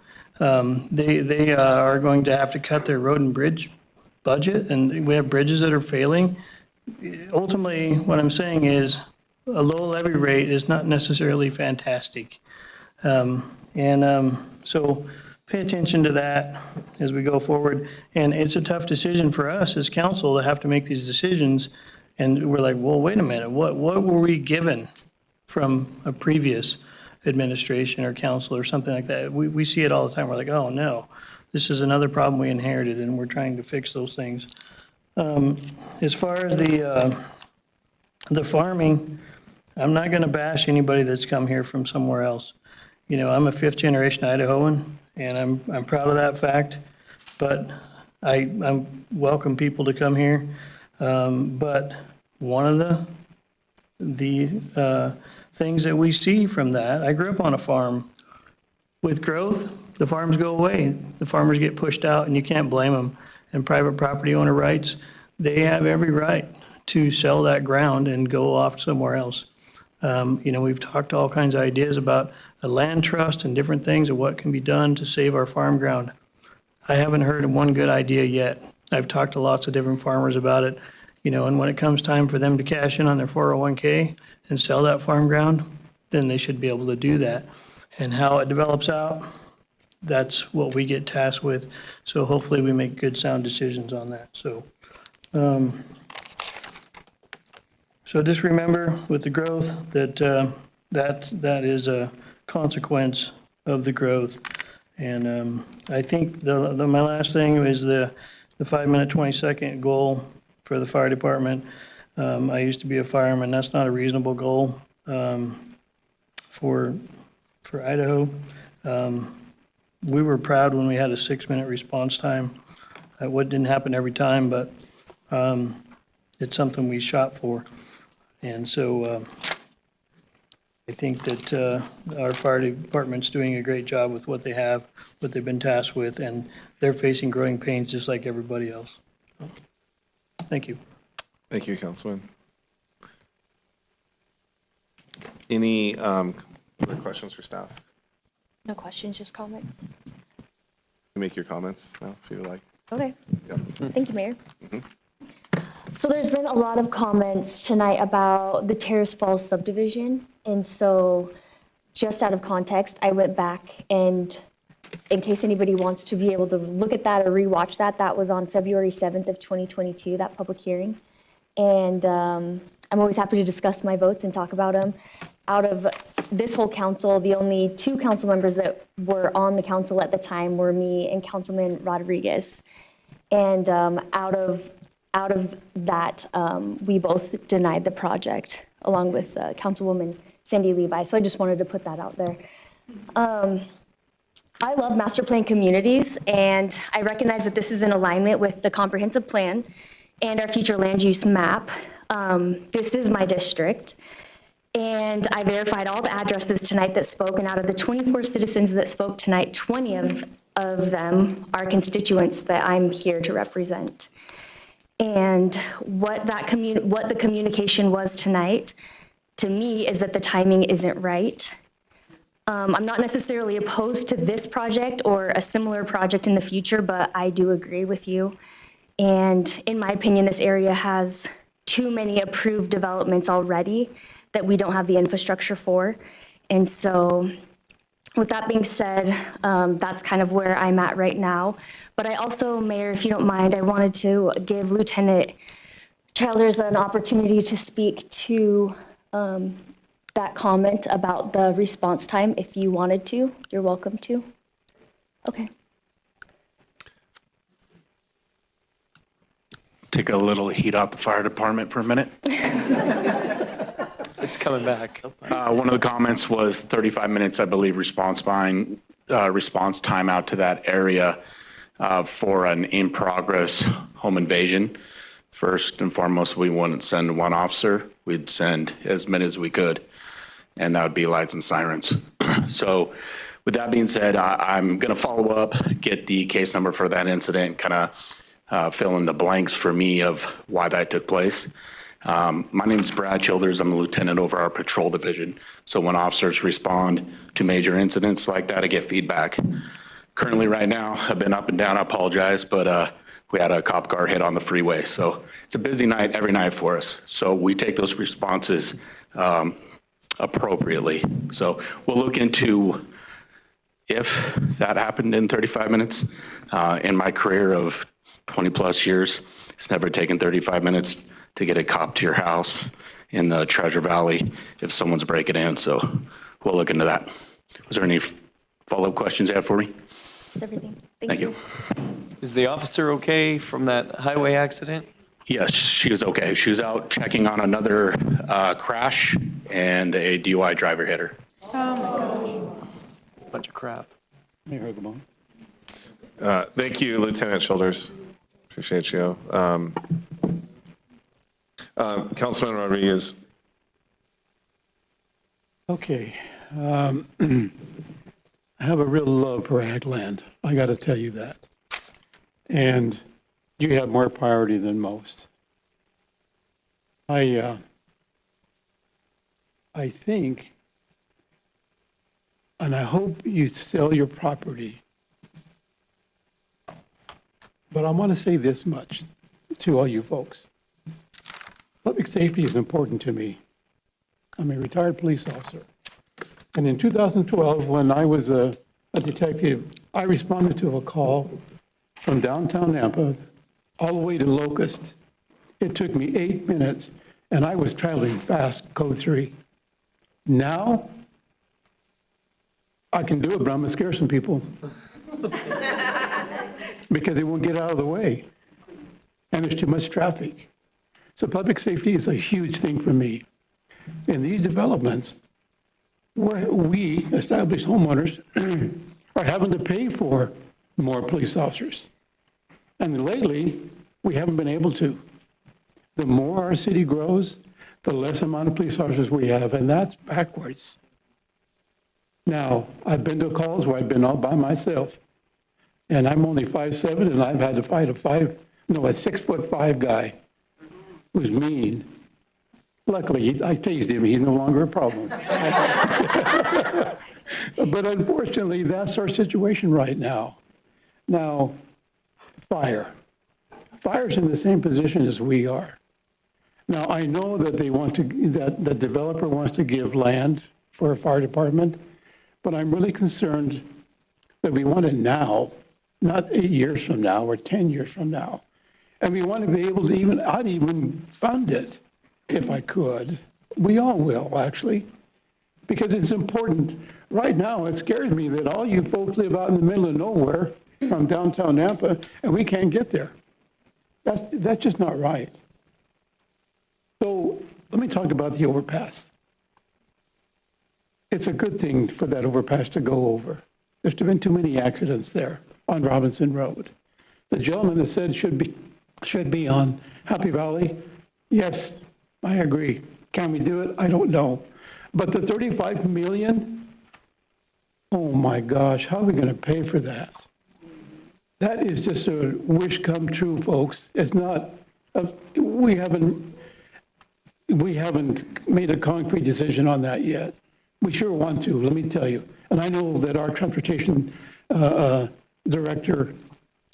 They are going to have to cut their road and bridge budget, and we have bridges that are failing. Ultimately, what I'm saying is a low levy rate is not necessarily fantastic. So pay attention to that as we go forward. And it's a tough decision for us as council to have to make these decisions. And we're like, well, wait a minute, what were we given from a previous administration or council or something like that? We see it all the time. We're like, oh, no, this is another problem we inherited, and we're trying to fix those things. As far as the farming, I'm not going to bash anybody that's come here from somewhere else. I'm a fifth generation Idahoan, and I'm proud of that fact, but I welcome people to come here. But one of the things that we see from that, I grew up on a farm. With growth, the farms go away. The farmers get pushed out, and you can't blame them. And private property owner rights, they have every right to sell that ground and go off somewhere else. We've talked all kinds of ideas about a land trust and different things of what can be done to save our farm ground. I haven't heard of one good idea yet. I've talked to lots of different farmers about it, and when it comes time for them to cash in on their 401k and sell that farm ground, then they should be able to do that. And how it develops out, that's what we get tasked with. So hopefully we make good, sound decisions on that. So just remember with the growth that that is a consequence of the growth. And I think my last thing is the 5-minute, 20-second goal for the fire department. I used to be a fireman. That's not a reasonable goal for Idaho. We were proud when we had a 6-minute response time. What didn't happen every time, but it's something we shot for. And so I think that our fire department's doing a great job with what they have, what they've been tasked with, and they're facing growing pains just like everybody else. Thank you. Thank you, Councilman. Any other questions for staff? No questions, just comments. You make your comments now, if you would like. Okay. Yep. Thank you, Mayor. So there's been a lot of comments tonight about the Terrace Falls subdivision. And so just out of context, I went back and in case anybody wants to be able to look at that or rewatch that, that was on February 7th of 2022, that public hearing. And I'm always happy to discuss my votes and talk about them. Out of this whole council, the only 2 council members that were on the council at the time were me and Councilman Rodriguez. And out of that, we both denied the project, along with Councilwoman Sandy Levi. So I just wanted to put that out there. I love master plan communities, and I recognize that this is in alignment with the comprehensive plan and our future land use map. This is my district. And I verified all the addresses tonight that spoke, and out of the 24 citizens that spoke tonight, 20 of them are constituents that I'm here to represent. And what the communication was tonight, to me, is that the timing isn't right. I'm not necessarily opposed to this project or a similar project in the future, but I do agree with you. And in my opinion, this area has too many approved developments already that we don't have the infrastructure for. And so with that being said, that's kind of where I'm at right now. But I also, Mayor, if you don't mind, I wanted to give Lieutenant Childers an opportunity to speak to that comment about the response time. If you wanted to, you're welcome to. Okay. Take a little heat out the fire department for a minute. It's coming back. One of the comments was 35 minutes, I believe, response time out to that area for an in-progress home invasion. First and foremost, we wouldn't send one officer. We'd send as many as we could, and that would be lights and sirens. So with that being said, I'm going to follow up, get the case number for that incident, kind of fill in the blanks for me of why that took place. My name is Brad Childers. I'm a lieutenant over our patrol division. So when officers respond to major incidents like that, I get feedback. Currently right now, I've been up and down, I apologize, but we had a cop car hit on the freeway. So it's a busy night every night for us. So we take those responses appropriately. So we'll look into if that happened in 35 minutes. In my career of 20 plus years, it's never taken 35 minutes to get a cop to your house in the Treasure Valley if someone's breaking in. So we'll look into that. Was there any follow-up questions you have for me? That's everything. Thank you. Is the officer okay from that highway accident? Yes, she was okay. She was out checking on another crash and a DUI driver hit her. Oh, my gosh. It's a bunch of crap. Mayor Hugabone. Thank you, Lieutenant Childers. Appreciate you. Councilman Rodriguez. Okay. I have a real love for ag land. I got to tell you that. And you have more priority than most. I think, and I hope you sell your property, but I want to say this much to all you folks. Public safety is important to me. I'm a retired police officer. And in 2012, when I was a detective, I responded to a call from downtown Nampa all the way to Locust. It took me 8 minutes, and I was traveling fast, code 3. Now, I can do it, but I'm gonna scare some people. Because they won't get out of the way. And there's too much traffic. So public safety is a huge thing for me. In these developments, where we, established homeowners, are having to pay for more police officers. And lately, we haven't been able to. The more our city grows, the less amount of police officers we have, and that's backwards. Now, I've been to calls where I've been all by myself, and I'm only 5'7", and I've had to fight a 6'5" guy who's mean. Luckily, I tased him, he's no longer a problem. But unfortunately, that's our situation right now. Now, fire. Fire's in the same position as we are. Now, I know that that the developer wants to give land for a fire department, but I'm really concerned that we want it now, not 8 years from now or 10 years from now. And we want to be able to I'd even fund it if I could. We all will, actually, because it's important. Right now, it scares me that all you folks live out in the middle of nowhere from downtown Nampa, and we can't get there. That's just not right. So let me talk about the overpass. It's a good thing for that overpass to go over. There's been too many accidents there on Robinson Road. The gentleman that said should be on Happy Valley, yes, I agree. Can we do it? I don't know. But the 35 million, oh my gosh, how are we going to pay for that? That is just a wish come true, folks. It's not, we haven't made a concrete decision on that yet. We sure want to, let me tell you. And I know that our transportation director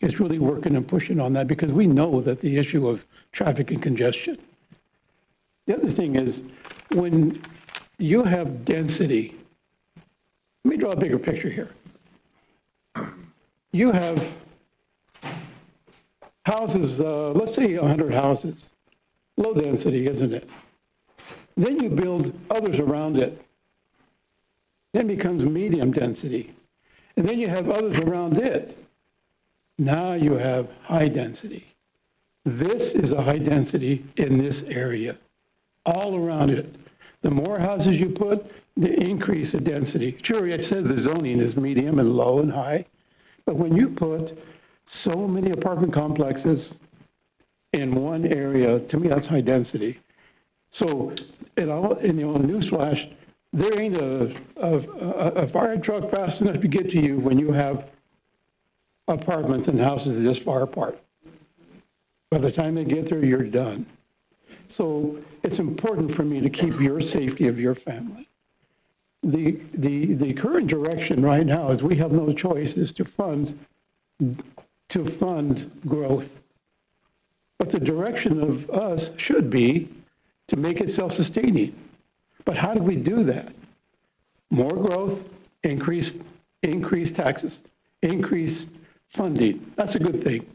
is really working and pushing on that, because we know that the issue of traffic and congestion. The other thing is, when you have density, let me draw a bigger picture here. You have houses, let's say 100 houses, low density, isn't it? Then you build others around it. Then becomes medium density. And then you have others around it. Now you have high density. This is a high density in this area, all around it. The more houses you put, the increase the density. Sure, it says the zoning is medium and low and high, but when you put so many apartment complexes in one area, to me, that's high density. So, in the newsflash, there ain't a fire truck fast enough to get to you when you have apartments and houses this far apart. By the time they get there, you're done. So it's important for me to keep your safety of your family. The current direction right now is we have no choice, is to fund growth. But the direction of us should be to make it self-sustaining. But how do we do that? More growth, increase taxes, increase funding. That's a good thing.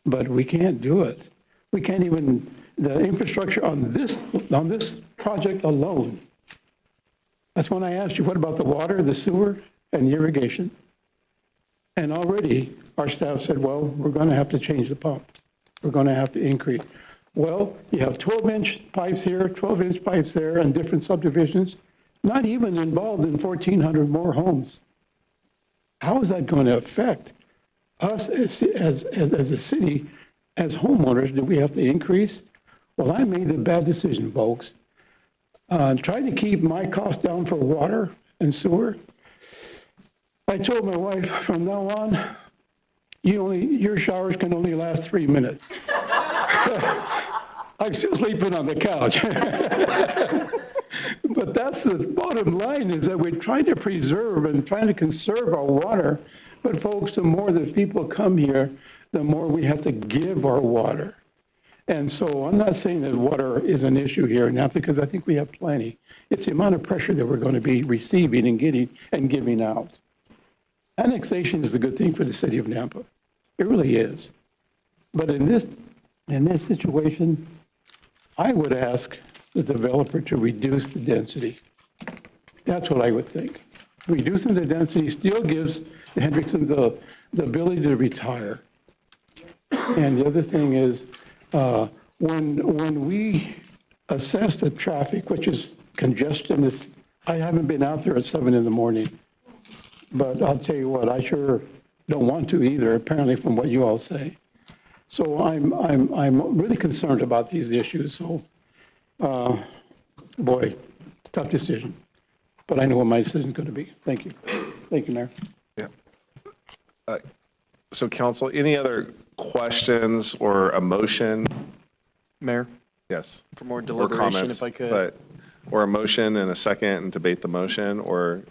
But we can't do it. We can't even, the infrastructure on this project alone. That's when I asked you, what about the water, the sewer, and the irrigation? And already our staff said, well, we're going to have to change the pump. We're going to have to increase. Well, you have 12-inch pipes here, 12-inch pipes there, and different subdivisions, not even involved in 1,400 more homes. How is that going to affect us as a city, as homeowners? Do we have to increase? Well, I made the bad decision, folks. Trying to keep my costs down for water and sewer. I told my wife, from now on, your showers can only last 3 minutes. I'm still sleeping on the couch. But that's the bottom line, is that we're trying to preserve and trying to conserve our water. But folks, the more that people come here, the more we have to give our water. And so I'm not saying that water is an issue here now, because I think we have plenty. It's the amount of pressure that we're going to be receiving and getting and giving out. Annexation is a good thing for the city of Nampa. It really is. But in this situation, I would ask the developer to reduce the density. That's what I would think. Reducing the density still gives the Hendricksons the ability to retire. And the other thing is, when we assess the traffic, which is congestion, I haven't been out there at 7 in the morning, but I'll tell you what, I sure don't want to either, apparently from what you all say. So I'm really concerned about these issues. So, boy, it's a tough decision, but I know what my decision is going to be. Thank you. Thank you, Mayor. Yeah. So council, any other questions or a motion? Mayor, Yes. for more Or deliberation, comments, if I could. but, or a motion and a second and debate the motion, or,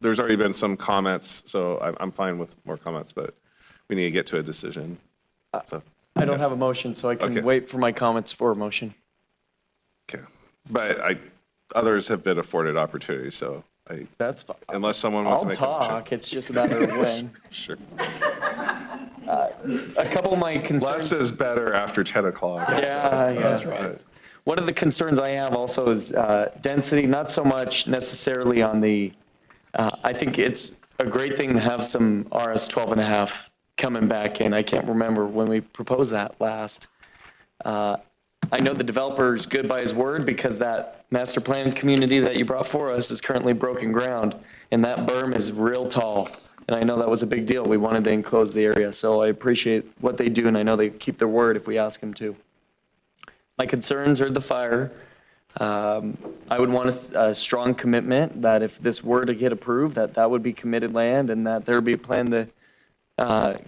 there's already been some comments, so I'm fine with more comments, but we need to get to a decision. So, I don't yes. have a motion, so I can Okay. wait for my comments for a motion. Okay. But others have been afforded opportunities, so That's fine. unless someone wants I'll to make a motion. talk, it's just a matter of when. Sure. A couple of my concerns. Less is better after 10 o'clock. Yeah, That's yeah. right. One of the concerns I have also is density, not so much necessarily on the, I think it's a great thing to have some RS 12 and a half coming back in. I can't remember when we proposed that last. I know the developer's good by his word, because that master plan community that you brought for us is currently broken ground, and that berm is real tall. And I know that was a big deal. We wanted to enclose the area, so I appreciate what they do, and I know they keep their word if we ask them to. My concerns are the fire. I would want a strong commitment that if this were to get approved, that would be committed land, and that there would be a plan to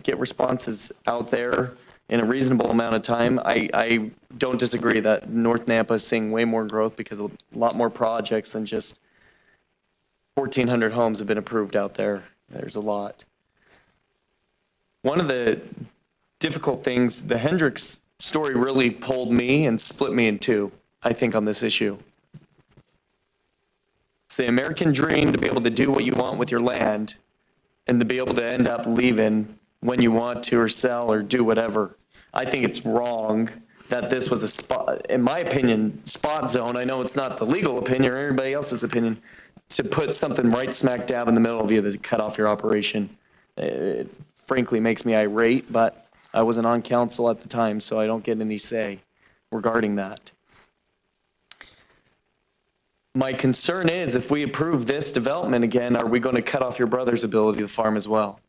get responses out there in a reasonable amount of time. I don't disagree that North Nampa is seeing way more growth because a lot more projects than just 1,400 homes have been approved out there. There's a lot. One of the difficult things, the Hendricks story really pulled me and split me in two, I think, on this issue. It's the American dream to be able to do what you want with your land and to be able to end up leaving when you want to, or sell, or do whatever. I think it's wrong that this was a spot, in my opinion, spot zone. I know it's not the legal opinion or everybody else's opinion, to put something right smack dab in the middle of you to cut off your operation. It frankly makes me irate, but I wasn't on council at the time, so I don't get any say regarding that. My concern is, if we approve this development again, are we going to cut off your brother's ability to farm as well?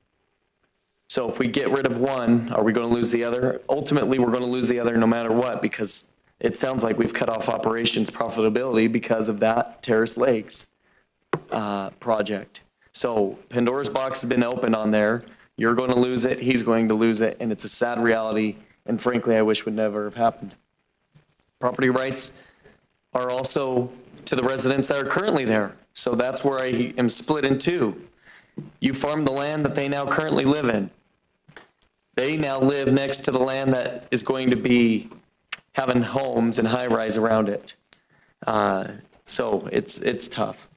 So if we get rid of one, are we going to lose the other? Ultimately, we're going to lose the other no matter what, because it sounds like we've cut off operations profitability because of that Terrace Lakes project. So Pandora's box has been opened on there. You're going to lose it, he's going to lose it, and it's a sad reality, and frankly, I wish would never have happened. Property rights are also to the residents that are currently there. So that's where I am split in two. You farm the land that they now currently live in. They now live next to the land that is going to be having homes and high-rise around it. So it's tough.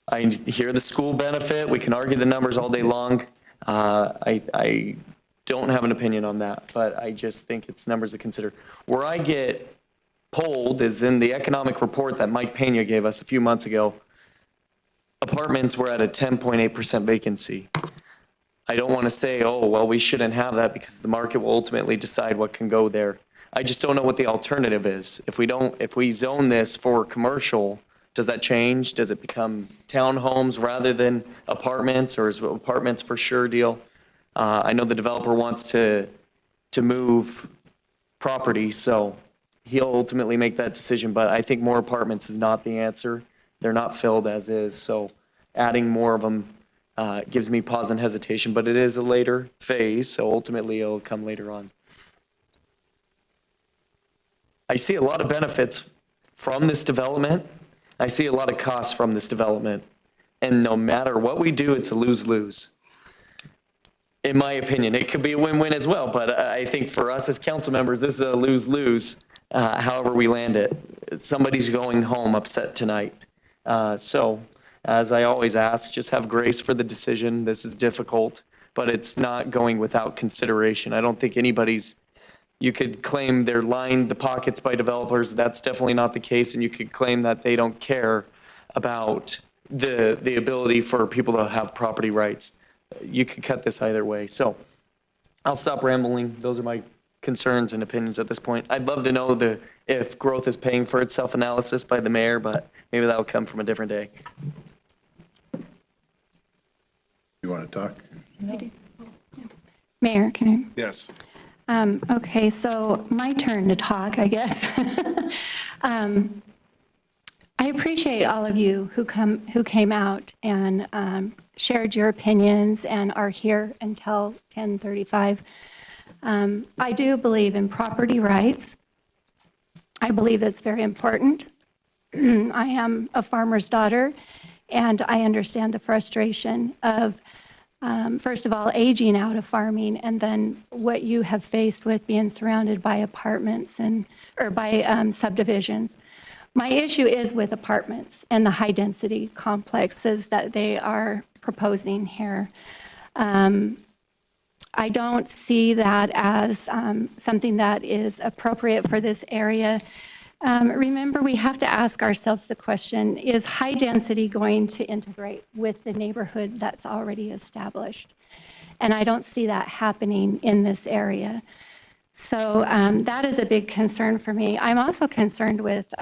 I hear the school benefit. We can argue the numbers all day long. I don't have an opinion on that, but I just think it's numbers to consider. Where I get polled is in the economic report that Mike Pena gave us a few months ago. Apartments were at a 10.8% vacancy. I don't want to say, oh, well, we shouldn't have that because the market will ultimately decide what can go there. I just don't know what the alternative is. If we zone this for commercial, does that change? Does it become townhomes rather than apartments, or is apartments for sure deal? I know the developer wants to move property, so he'll ultimately make that decision, but I think more apartments is not the answer. They're not filled as is, so adding more of them gives me pause and hesitation, but it is a later phase, so ultimately it'll come later on. I see a lot of benefits from this development. I see a lot of costs from this development. And no matter what we do, it's a lose-lose. In my opinion, it could be a win-win as well, but I think for us as council members, this is a lose-lose, however we land it. Somebody's going home upset tonight. So, as I always ask, just have grace for the decision. This is difficult, but it's not going without consideration. I don't think anybody's, you could claim they're lined the pockets by developers. That's definitely not the case, and you could claim that they don't care about the ability for people to have property rights. You could cut this either way. So I'll stop rambling. Those are my concerns and opinions at this point. I'd love to know if growth is paying for itself analysis by the mayor, but maybe that'll come from a different day. You want to talk? I do. Mayor, can Yes. I? Okay, so my turn to talk, I guess. I appreciate all of you who came out and shared your opinions and are here until 10:35. I do believe in property rights. I believe that's very important. I am a farmer's daughter, and I understand the frustration of, first of all, aging out of farming, and then what you have faced with being surrounded by apartments or by subdivisions. My issue is with apartments and the high-density complexes that they are proposing here. I don't see that as something that is appropriate for this area. Remember, we have to ask ourselves the question, is high density going to integrate with the neighborhood that's already established? And I don't see that happening in this area. So that is a big concern for me. I'm also concerned with,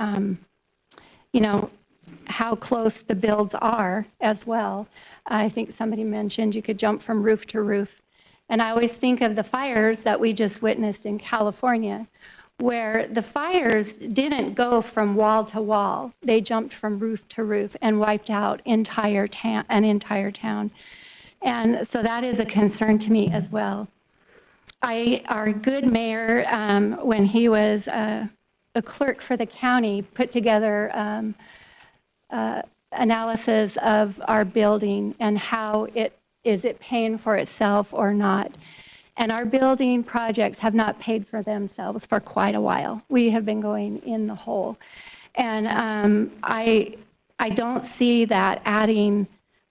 how close the builds are as well. I think somebody mentioned you could jump from roof to roof. And I always think of the fires that we just witnessed in California, where the fires didn't go from wall to wall. They jumped from roof to roof and wiped out an entire town. And so that is a concern to me as well. Our good mayor, when he was a clerk for the county, put together analysis of our building and how is it paying for itself or not. And our building projects have not paid for themselves for quite a while. We have been going in the hole. And I don't see that adding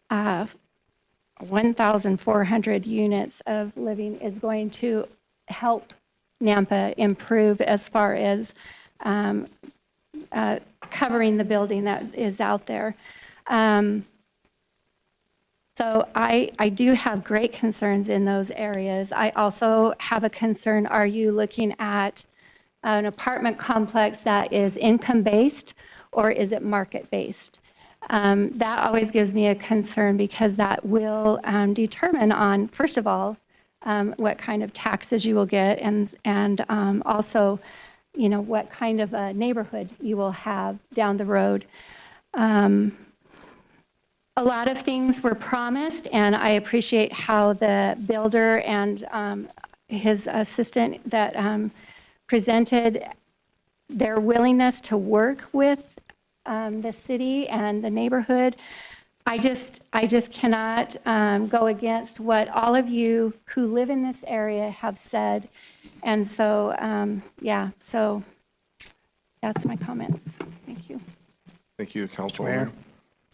1,400 units of living is going to help Nampa improve as far as covering the building that is out there. So I do have great concerns in those areas. I also have a concern, are you looking at an apartment complex that is income-based or is it market-based? That always gives me a concern because that will determine on, first of all, what kind of taxes you will get and also, what kind of a neighborhood you will have down the road. A lot of things were promised, and I appreciate how the builder and his assistant that presented their willingness to work with the city and the neighborhood. I just cannot go against what all of you who live in this area have said. And so, so that's my comments. Thank you. Thank you, Councilwoman. Mayor?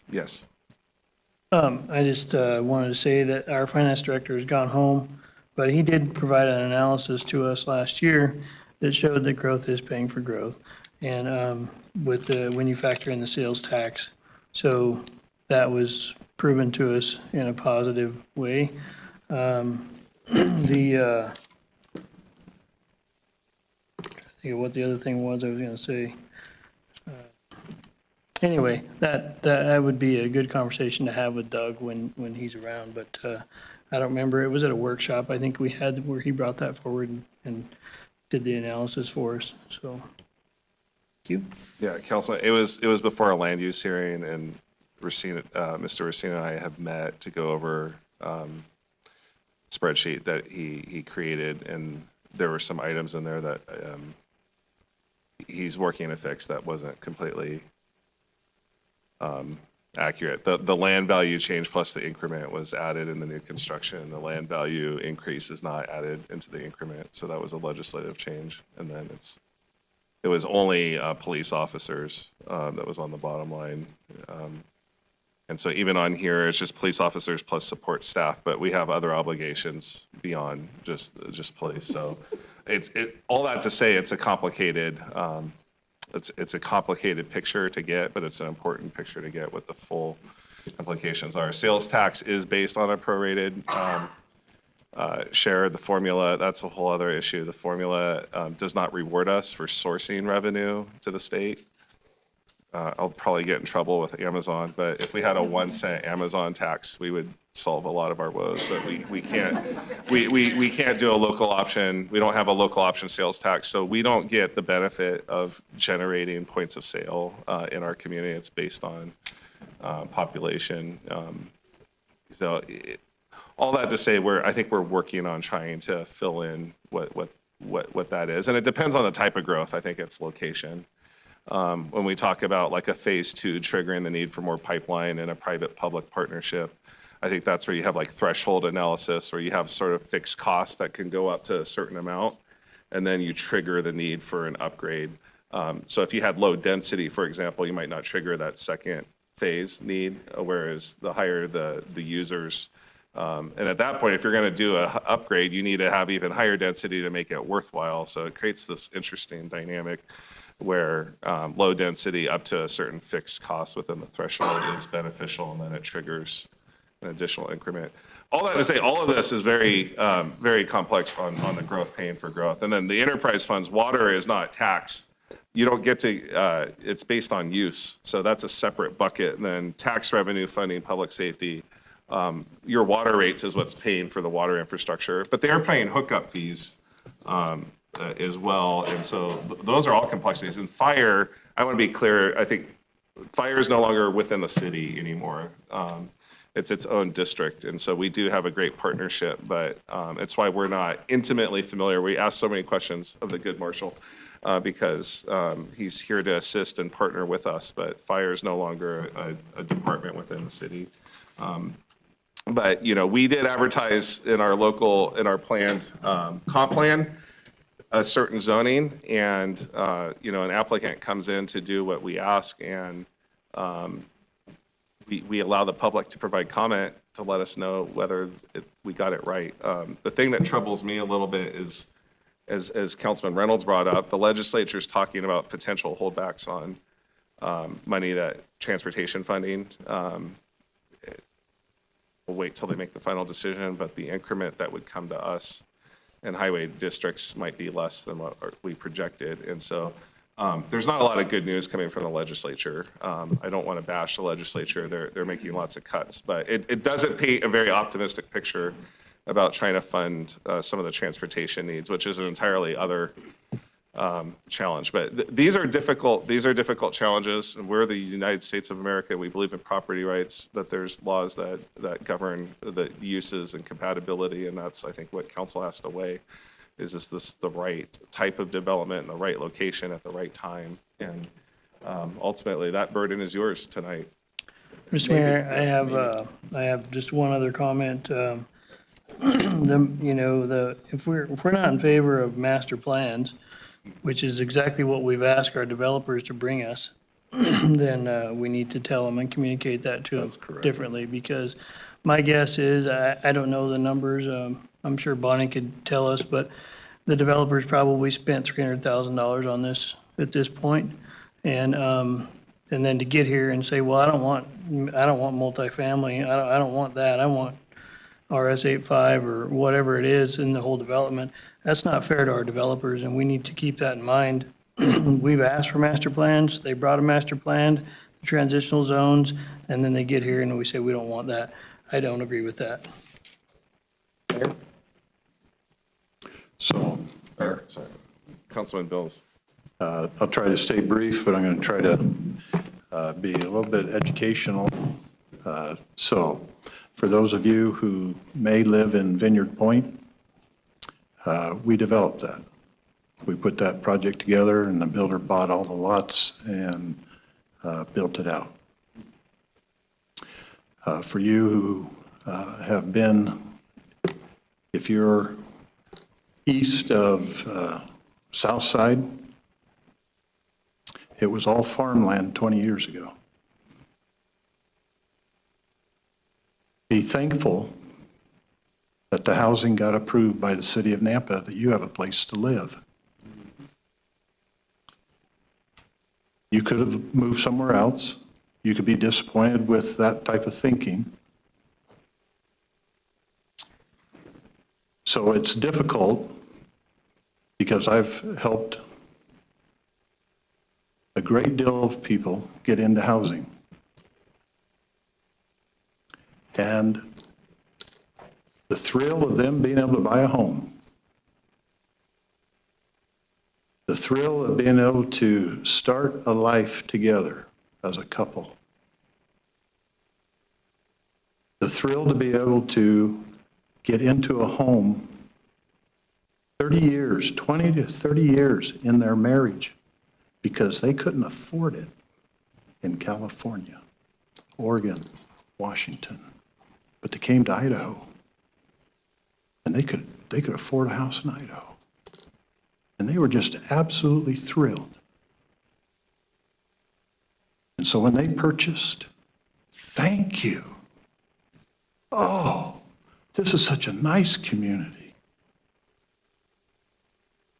Yes. I just wanted to say that our finance director has gone home, but he did provide an analysis to us last year that showed that growth is paying for growth. And when you factor in the sales tax. So that was proven to us in a positive way. I think of what the other thing was I was going to say. Anyway, that would be a good conversation to have with Doug when he's around, but I don't remember. It was at a workshop I think we had where he brought that forward and did the analysis for us, so. Thank you. Yeah, Councilman, it was before a land use hearing, and Mr. Racine and I have met to go over spreadsheet that he created, and there were some items in there that he's working a fix that wasn't completely accurate. The land value change plus the increment was added in the new construction. The land value increase is not added into the increment, so that was a legislative change. And then it was only police officers that was on the bottom line. And so even on here, it's just police officers plus support staff, but we have other obligations beyond just police. So all that to say, it's a complicated it's a complicated picture to get, but it's an important picture to get what the full implications are. Sales tax is based on a prorated share. The formula, that's a whole other issue. The formula does not reward us for sourcing revenue to the state. I'll probably get in trouble with Amazon, but if we had a 1 cent Amazon tax, we would solve a lot of our woes, but we can't do a local option. We don't have a local option sales tax, so we don't get the benefit of generating points of sale in our community. It's based on population. All that to say, I think we're working on trying to fill in what that is, and it depends on the type of growth. I think it's location. When we talk about like a phase 2 triggering the need for more pipeline and a private-public partnership, I think that's where you have like threshold analysis, where you have sort of fixed costs that can go up to a certain amount, and then you trigger the need for an upgrade. So if you had low density, for example, you might not trigger that second phase need, whereas the higher the users, and at that point, if you're going to do an upgrade, you need to have even higher density to make it worthwhile. So it creates this interesting dynamic where low density up to a certain fixed cost within the threshold is beneficial, and then it triggers an additional increment. All that to say, all of this is very complex on the growth, paying for growth. And then the enterprise funds, water is not tax. You don't get to, it's based on use. So that's a separate bucket. And then tax revenue funding, public safety, your water rates is what's paying for the water infrastructure, but they're paying hookup fees as well. And so those are all complexities. And fire, I want to be clear, I think fire is no longer within the city anymore. It's its own district. And so we do have a great partnership, but it's why we're not intimately familiar. We ask so many questions of the good marshal because he's here to assist and partner with us, but fire is no longer a department within the city. But, we did advertise in our planned comp plan, a certain zoning, and, an applicant comes in to do what we ask, and we allow the public to provide comment to let us know whether we got it right. The thing that troubles me a little bit is, as Councilman Reynolds brought up, the legislature's talking about potential holdbacks on money that transportation funding. We'll wait till they make the final decision, but the increment that would come to us and highway districts might be less than what we projected. And so there's not a lot of good news coming from the legislature. I don't want to bash the legislature. They're making lots of cuts, but it doesn't paint a very optimistic picture about trying to fund some of the transportation needs, which is an entirely other challenge. But these are difficult challenges, and we're the United States of America. We believe in property rights, but there's laws that govern the uses and compatibility, and that's, I think, what council has to weigh. Is this the right type of development in the right location at the right time? And ultimately, that burden is yours tonight. Mr. Mayor, I have just one other comment. If we're not in favor of master plans, which is exactly what we've asked our developers to bring us, then we need to tell them and communicate that to them differently, because my guess is, I don't know the numbers, I'm sure Bonnie could tell us, but the developers probably spent $300,000 on this at this point. And then to get here and say, well, I don't want multifamily, I don't want that, I want RS85 or whatever it is in the whole development. That's not fair to our developers, and we need to keep that in mind. We've asked for master plans, they brought a master plan, transitional zones, and then they get here and we say, we don't want that. I don't agree with that. So, Sorry. Councilman Bills. I'll try to stay brief, but I'm going to try to be a little bit educational. So, for those of you who may live in Vineyard Point, we developed that. We put that project together, and the builder bought all the lots and built it out. For you who have been, if you're east of South Side, it was all farmland 20 years ago. Be thankful that the housing got approved by the city of Nampa, that you have a place to live. You could have moved somewhere else. You could be disappointed with that type of thinking. So it's difficult because I've helped a great deal of people get into housing. And the thrill of them being able to buy a home, the thrill of being able to start a life together as a couple, the thrill to be able to get into a home 30 years, 20 to 30 years in their marriage because they couldn't afford it in California, Oregon, Washington, but they came to Idaho and they could afford a house in Idaho. And they were just absolutely thrilled. And so when they purchased, thank you. Oh, this is such a nice community.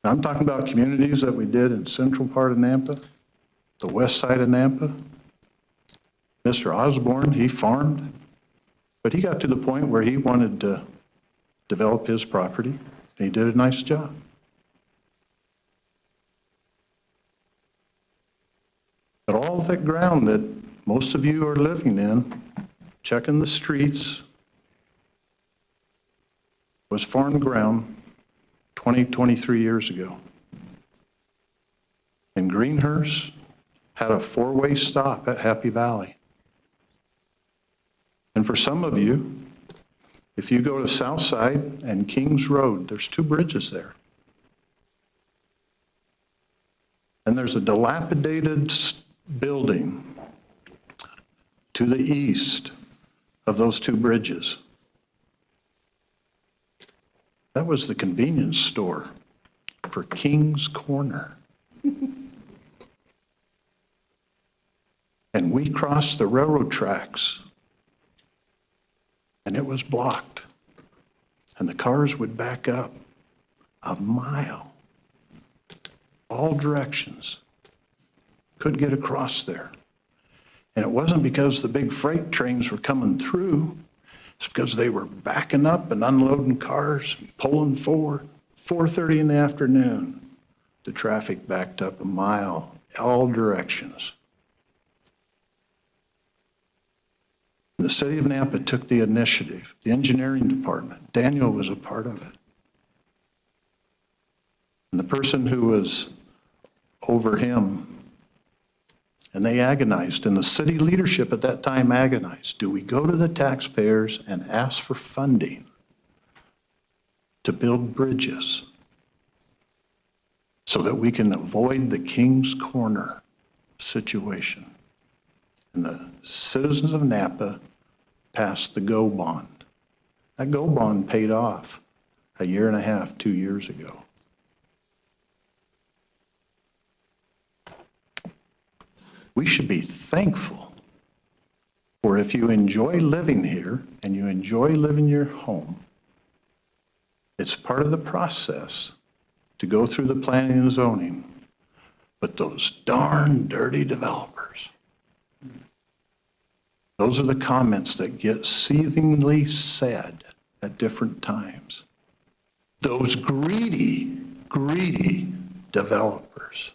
Now, I'm talking about communities that we did in central part of Nampa, the west side of Nampa. Mr. Osborne, he farmed, but he got to the point where he wanted to develop his property, and he did a nice job. But all of that ground that most of you are living in, checking the streets, was farm ground 20, 23 years ago. And Greenhurst had a four-way stop at Happy Valley. And for some of you, if you go to Southside and Kings Road, there's two bridges there. And there's a dilapidated building to the east of those two bridges. That was the convenience store for King's Corner. And we crossed the railroad tracks, and it was blocked. And the cars would back up a mile, all directions. Couldn't get across there. And it wasn't because the big freight trains were coming through. It's because they were backing up and unloading cars, and pulling forward. 4:30 in the afternoon, the traffic backed up a mile, all directions. And the city of Nampa took the initiative, the engineering department. Daniel was a part of it. And the person who was over him, and they agonized, and the city leadership at that time agonized. Do we go to the taxpayers and ask for funding to build bridges so that we can avoid the King's Corner situation? And the citizens of Nampa passed the GO bond. That GO bond paid off a year and a half, 2 years ago. We should be thankful for if you enjoy living here and you enjoy living your home, it's part of the process to go through the planning and zoning. But those darn dirty developers, those are the comments that get seethingly said at different times. Those greedy developers.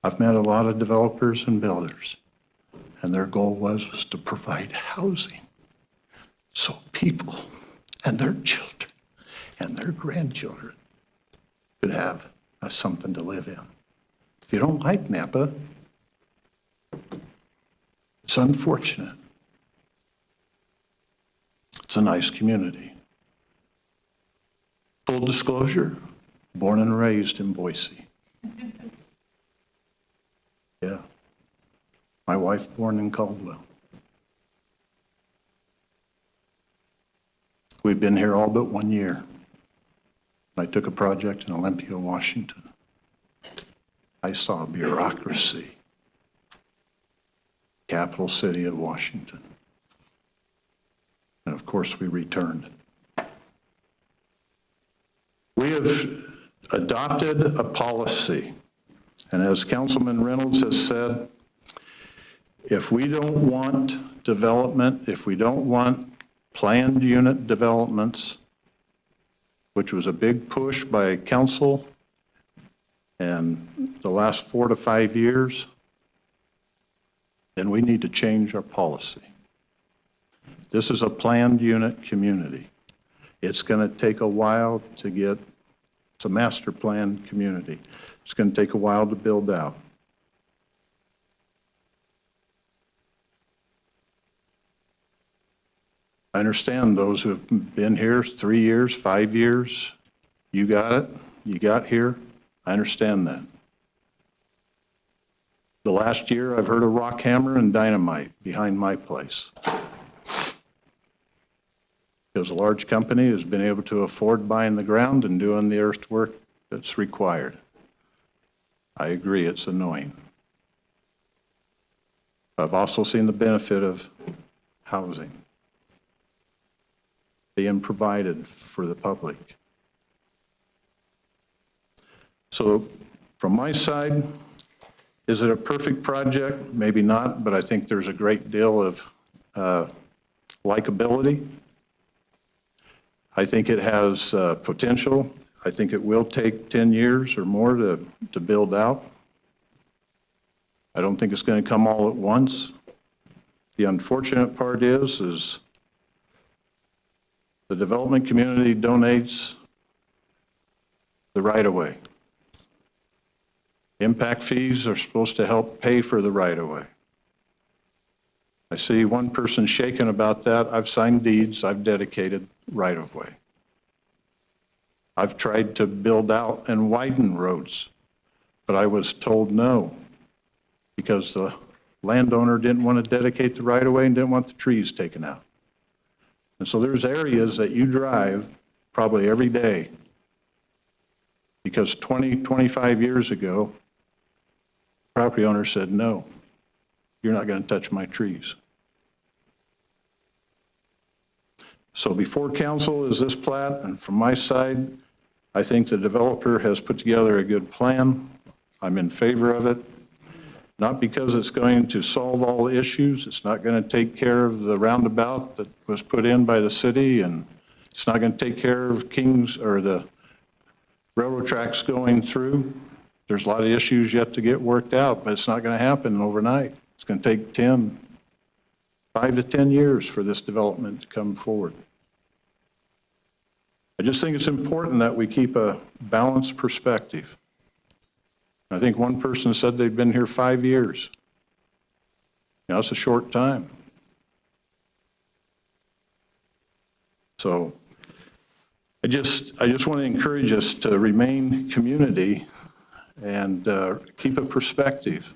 I've met a lot of developers and builders, and their goal was to provide housing so people and their children and their grandchildren could have something to live in. If you don't like Nampa, it's unfortunate. It's a nice community. Full disclosure, born and raised in Boise. Yeah. My wife born in Caldwell. We've been here all but 1 year. I took a project in Olympia, Washington. I saw bureaucracy. Capital city of Washington. And of course, we returned. We have adopted a policy, and as Councilman Reynolds has said, if we don't want development, if we don't want planned unit developments, which was a big push by council and the last 4 to 5 years, then we need to change our policy. This is a planned unit community. It's going to take a while to get, it's a master plan community. It's going to take a while to build out. I understand those who have been here 3 years, 5 years. You got it. You got here. I understand that. The last year, I've heard of rock hammer and dynamite behind my place. Because a large company has been able to afford buying the ground and doing the earthwork that's required. I agree, it's annoying. I've also seen the benefit of housing being provided for the public. So from my side, is it a perfect project? Maybe not, but I think there's a great deal of likability. I think it has potential. I think it will take 10 years or more to build out. I don't think it's going to come all at once. The unfortunate part is the development community donates the right-of-way. Impact fees are supposed to help pay for the right-of-way. I see one person shaking about that. I've signed deeds, I've dedicated right-of-way. I've tried to build out and widen roads, but I was told no, because the landowner didn't want to dedicate the right-of-way and didn't want the trees taken out. And so there's areas that you drive probably every day, because 20, 25 years ago, property owner said, no, you're not going to touch my trees. So before council is this plat, and from my side, I think the developer has put together a good plan. I'm in favor of it, not because it's going to solve all issues. It's not going to take care of the roundabout that was put in by the city, and it's not going to take care of Kings or the railroad tracks going through. There's a lot of issues yet to get worked out, but it's not going to happen overnight. It's going to take 5 to 10 years for this development to come forward. I just think it's important that we keep a balanced perspective. I think one person said they've been here 5 years. You know, that's a short time. So I just want to encourage us to remain community and keep a perspective.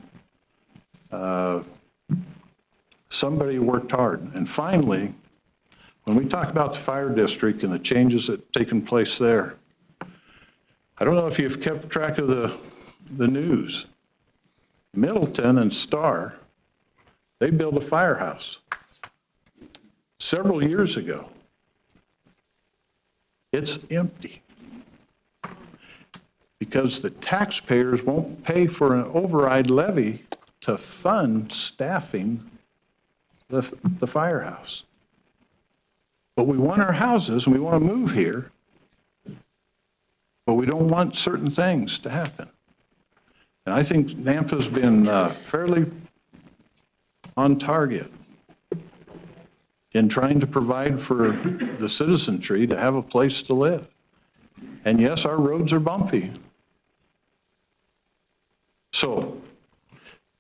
Somebody worked hard. And finally, when we talk about the fire district and the changes that have taken place there, I don't know if you've kept track of the news. Middleton and Star, they built a firehouse several years ago. It's empty because the taxpayers won't pay for an override levy to fund staffing the firehouse. But we want our houses and we want to move here, but we don't want certain things to happen. And I think Nampa's been fairly on target in trying to provide for the citizenry to have a place to live. And yes, our roads are bumpy. So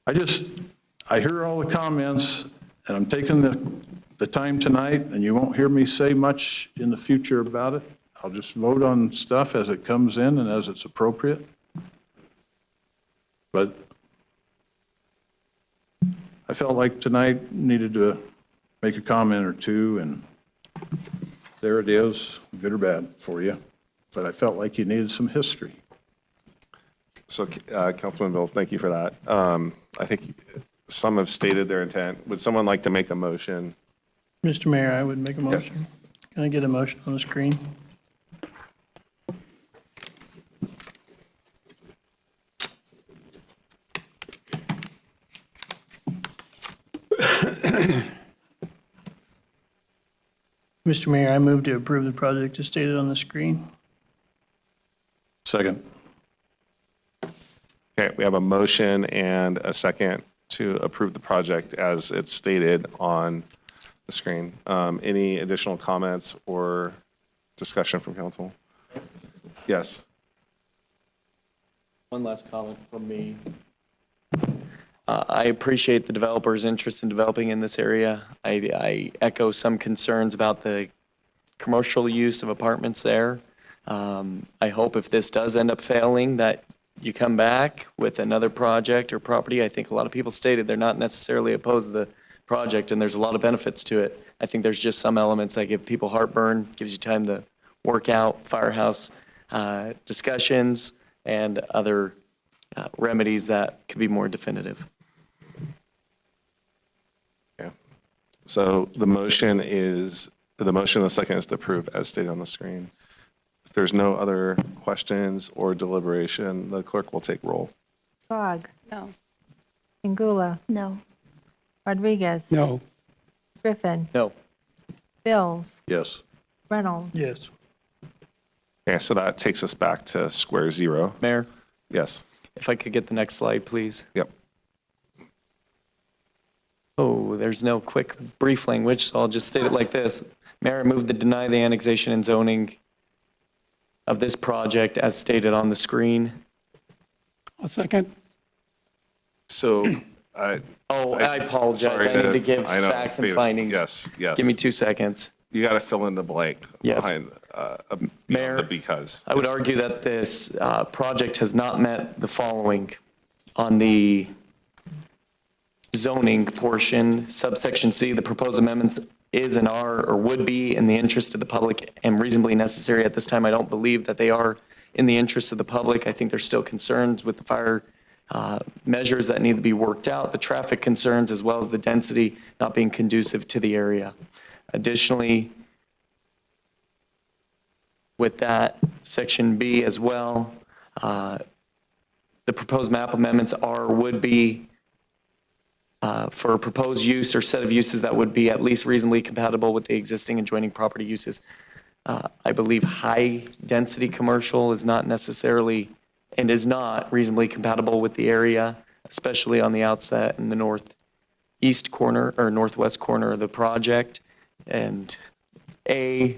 I hear all the comments, and I'm taking the time tonight, and you won't hear me say much in the future about it. I'll just vote on stuff as it comes in and as it's appropriate. But I felt like tonight needed to make a comment or two, and there it is, good or bad for you. But I felt like you needed some history. So, Councilman Bills, thank you for that. I think some have stated their intent. Would someone like to make a motion? Mr. Mayor, I would make a motion. Can I get a motion on the screen? Mr. Mayor, I move to approve the project as stated on the screen. Second. Okay, we have a motion and a second to approve the project as it's stated on the screen. Any additional comments or discussion from council? Yes. One last comment from me. I appreciate the developer's interest in developing in this area. I echo some concerns about the commercial use of apartments there. I hope if this does end up failing, that you come back with another project or property. I think a lot of people stated they're not necessarily opposed to the project, and there's a lot of benefits to it. I think there's just some elements that give people heartburn, gives you time to work out firehouse discussions and other remedies that could be more definitive. Yeah. So the motion and the second is to approve as stated on the screen. If there's no other questions or deliberation, the clerk will take roll. Fogg. No. Pingula. No. Rodriguez. No. Griffin. No. Bills. Yes. Reynolds. Yes. Okay, so that takes us back to square zero. Mayor, Yes. if I could get the next slide, please. Yep. Oh, there's no quick brief language, so I'll just state it like this. Mayor, I move to deny the annexation and zoning of this project as stated on the screen. A second. So I apologize. Sorry I need to give I know, facts and please. findings. Yes, yes. Give me 2 seconds. You got to fill in the blank Yes. behind Mayor, the because. I would argue that this project has not met the following on the zoning portion, subsection C, the proposed amendments is and are or would be in the interest of the public and reasonably necessary. At this time, I don't believe that they are in the interest of the public. I think there's still concerns with the fire measures that need to be worked out, the traffic concerns, as well as the density not being conducive to the area. Additionally, with that, section B as well, the proposed map amendments are or would be for a proposed use or set of uses that would be at least reasonably compatible with the existing adjoining property uses. I believe high-density commercial is not necessarily and is not reasonably compatible with the area, especially on the outset in the northeast corner or northwest corner of the project. And A,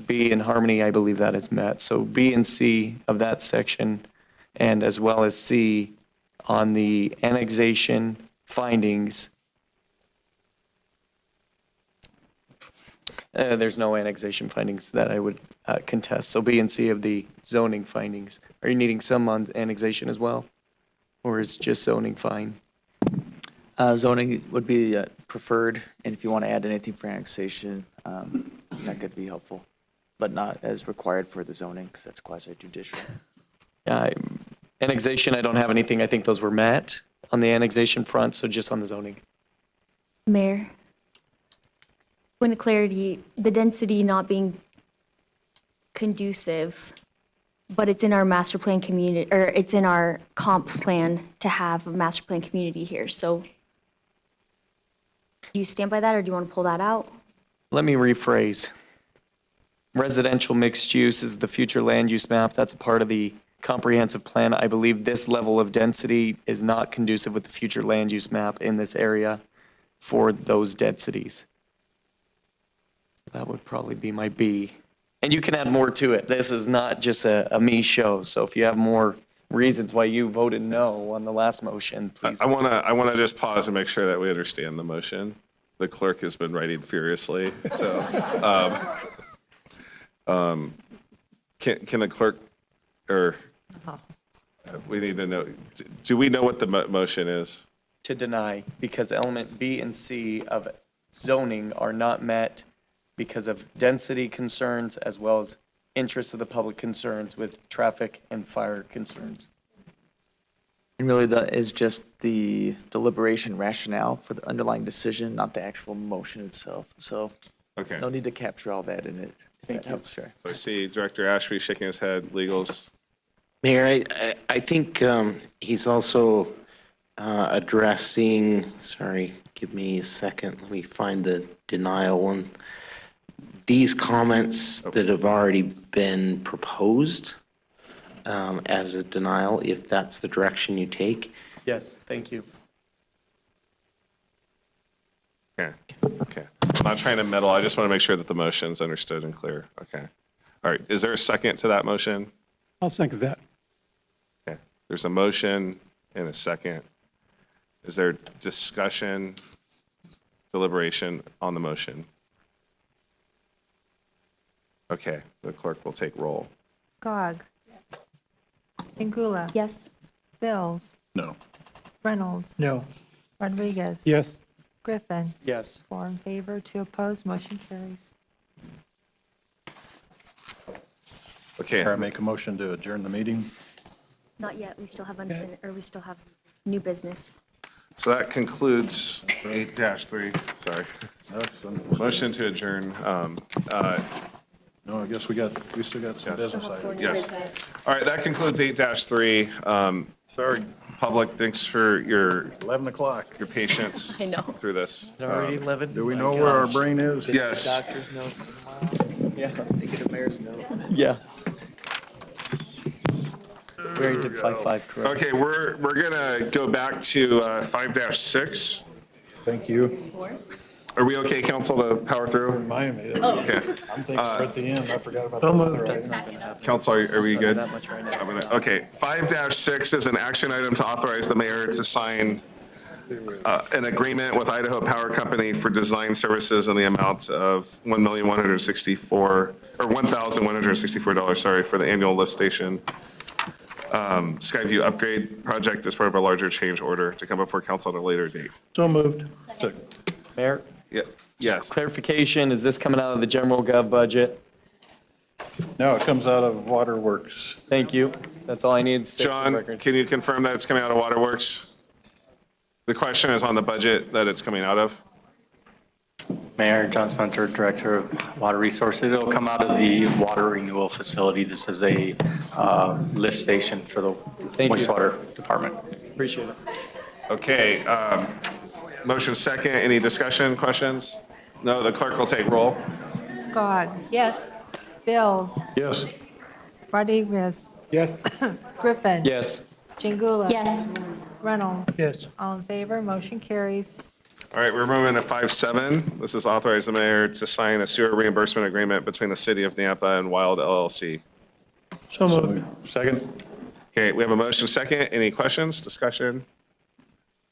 B, and harmony, I believe that is met. So B and C of that section, and as well as C on the annexation findings. There's no annexation findings that I would contest. So B and C of the zoning findings. Are you needing some on annexation as well? Or is just zoning fine? Zoning would be preferred, and if you want to add anything for annexation, that could be helpful, but not as required for the zoning, because that's quasi judicial. Annexation, I don't have anything. I think those were met on the annexation front, so just on the zoning. Mayor, point of clarity, the density not being conducive, but it's in our master plan community, or it's in our comp plan to have a master plan community here. So do you stand by that, or do you want to pull that out? Let me rephrase. Residential mixed use is the future land use map. That's a part of the comprehensive plan. I believe this level of density is not conducive with the future land use map in this area for those densities. That would probably be my B. And you can add more to it. This is not just a me show. So if you have more reasons why you voted no on the last motion, please. I want to just pause and make sure that we understand the motion. The clerk has been writing furiously, so Can the clerk, or we need to know, do we know what the motion is? To deny, because element B and C of zoning are not met because of density concerns as well as interests of the public concerns with traffic and fire concerns. And really, that is just the deliberation rationale for the underlying decision, not the actual motion itself. So Okay. no need to capture all that in it. Thank you. Sure. I see Director Ashby shaking his head, legals. Mayor, I think he's also addressing, sorry, give me a second, let me find the denial one. These comments that have already been proposed as a denial, if that's the direction you take. Yes, thank you. Okay, okay. I'm not trying to meddle, I just want to make sure that the motion's understood and clear. Okay. All right, is there a second to that motion? I'll second that. Okay, there's a motion and a second. Is there discussion, deliberation on the motion? Okay, the clerk will take roll. Skog. Ingula. Yes. Bills. No. Reynolds. No. Rodriguez. Yes. Griffin. Yes. 4 in favor, 2 opposed, motion carries. Okay. I make a motion to adjourn the meeting. Not yet, we still have we still have new business. So that concludes 8-3, sorry. Motion to adjourn. No, I guess we still got some business items. Yes. All right, that concludes 8-3. Sorry, public, thanks for your 11 o'clock. your patience I know. through this. Already 11? Do we know where our brain is? Yes. Doctor's note for tomorrow. Yeah. They get a mayor's note. Yeah. We already did 5-5, correct? Okay, we're gonna go back to 5-6. Thank you. Are we okay, council, to power through? Remind me. Okay. I'm thinking we're at the end. I forgot about So the moved. other item. Council, are we good? That much right now. Okay, 5-6 is an action item to authorize the mayor to sign an agreement with Idaho Power Company for design services in the amount of $1,164, sorry, for the annual lift station Skyview upgrade project as part of a larger change order to come before council at a later date. So moved. Mayor? Yeah. Just Yes. clarification, is this coming out of the general gov budget? No, it comes out of Waterworks. Thank you. That's all I need. to say for the John, record. can you confirm that it's coming out of Waterworks? The question is on the budget that it's coming out of? Mayor, John Spencer, Director of Water Resources. It'll come out of the water renewal facility. This is a lift station for the Thank you. wastewater department. Appreciate it. Okay, motion second. Any discussion, questions? No, the clerk will take roll. Skog. Yes. Bills. Yes. Rodriguez. Yes. Griffin. Yes. Jingula. Yes. Reynolds. Yes. All in favor, motion carries. All right, we're moving to 5-7. This is authorize the mayor to sign a sewer reimbursement agreement between the city of Nampa and Wild LLC. So moved. Second? Okay, we have a motion second. Any questions, discussion?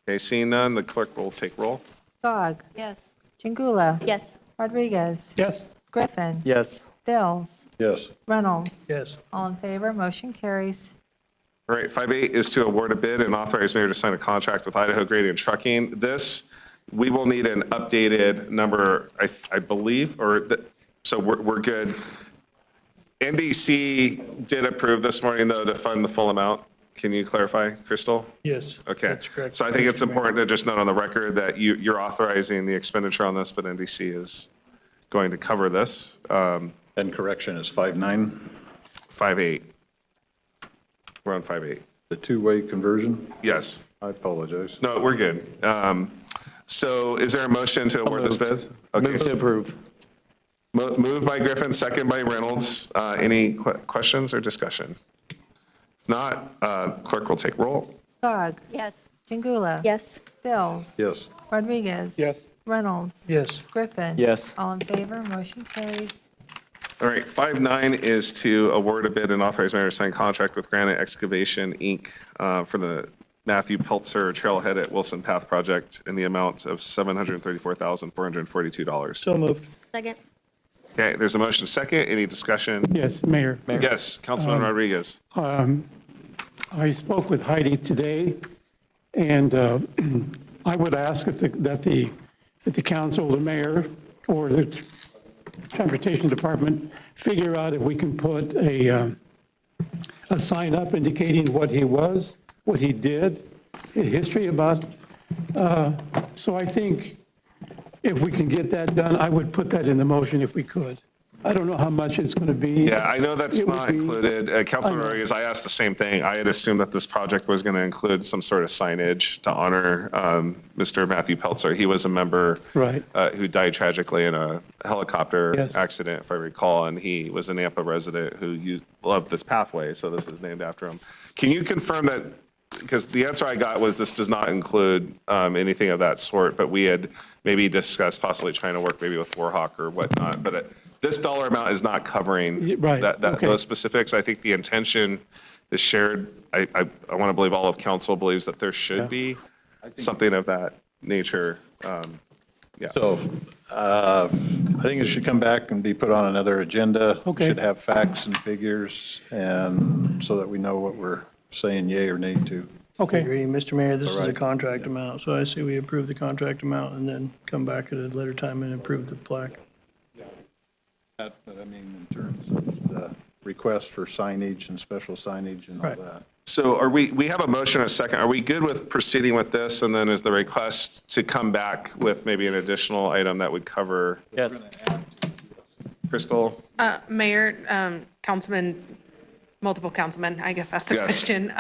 Okay, seeing none, the clerk will take roll. Skog. Yes. Jingula. Yes. Rodriguez. Yes. Griffin. Yes. Bills. Yes. Reynolds. Yes. All in favor, motion carries. All right, 5-8 is to award a bid and authorize mayor to sign a contract with Idaho Grading and Trucking. This, we will need an updated number, I believe, so we're good. NDC did approve this morning, though, to fund the full amount. Can you clarify, Crystal? Yes. Okay. That's correct. So I think it's important to just note on the record that you're authorizing the expenditure on this, but NDC is going to cover this. And correction is 5-9, 5-8. We're on 5-8. the two-way conversion. Yes. I apologize. No, we're good. So is there a motion to award this bid? Okay. Move to approve. Moved by Griffin, second by Reynolds. Any questions or discussion? If not, clerk will take roll. Skog. Yes. Jingula. Yes. Bills. Yes. Rodriguez. Yes. Reynolds. Yes. Griffin. Yes. All in favor, motion carries. All right, 5-9 is to award a bid and authorize mayor to sign contract with Granite Excavation, Inc. For the Matthew Peltzer Trailhead at Wilson Path project in the amount of $734,442. So moved. Second. Okay, there's a motion second. Any discussion? Yes, Mayor. Yes, Councilman Rodriguez. I spoke with Heidi today, and I would ask if that the council, the mayor, or the transportation department figure out if we can put a sign up indicating what he was, what he did, history about. So I think if we can get that done, I would put that in the motion if we could. I don't know how much it's going to be. Yeah, I know that's It would not be- included. Councilman Rodriguez, I asked the same thing. I had assumed that this project was going to include some sort of signage to honor Mr. Matthew Peltzer. He was a member Right. who died tragically in a helicopter Yes. accident, if I recall, and he was a Nampa resident who loved this pathway, so this is named after him. Can you confirm that, because the answer I got was this does not include anything of that sort, but we had maybe discussed possibly trying to work maybe with Warhawk or whatnot, but this dollar amount is not covering Right, okay. those specifics. I think the intention is shared. I want to believe all of council believes that there should be something of that nature. Yeah. So I think it should come back and be put on another agenda. Okay. Should have facts and figures, and so that we know what we're saying yay or nay to. I Okay, agree, Mr. Mayor, this is a Alright. contract amount, so I say we approve the contract amount and then come back at a later time and approve the plaque. But I mean, in terms of the request for signage and special signage and all Right. that. So we have a motion and a second. Are we good with proceeding with this? And then is the request to come back with maybe an additional item that would cover? Yes. Crystal? Mayor, multiple councilmen, I guess that's the Yes. question.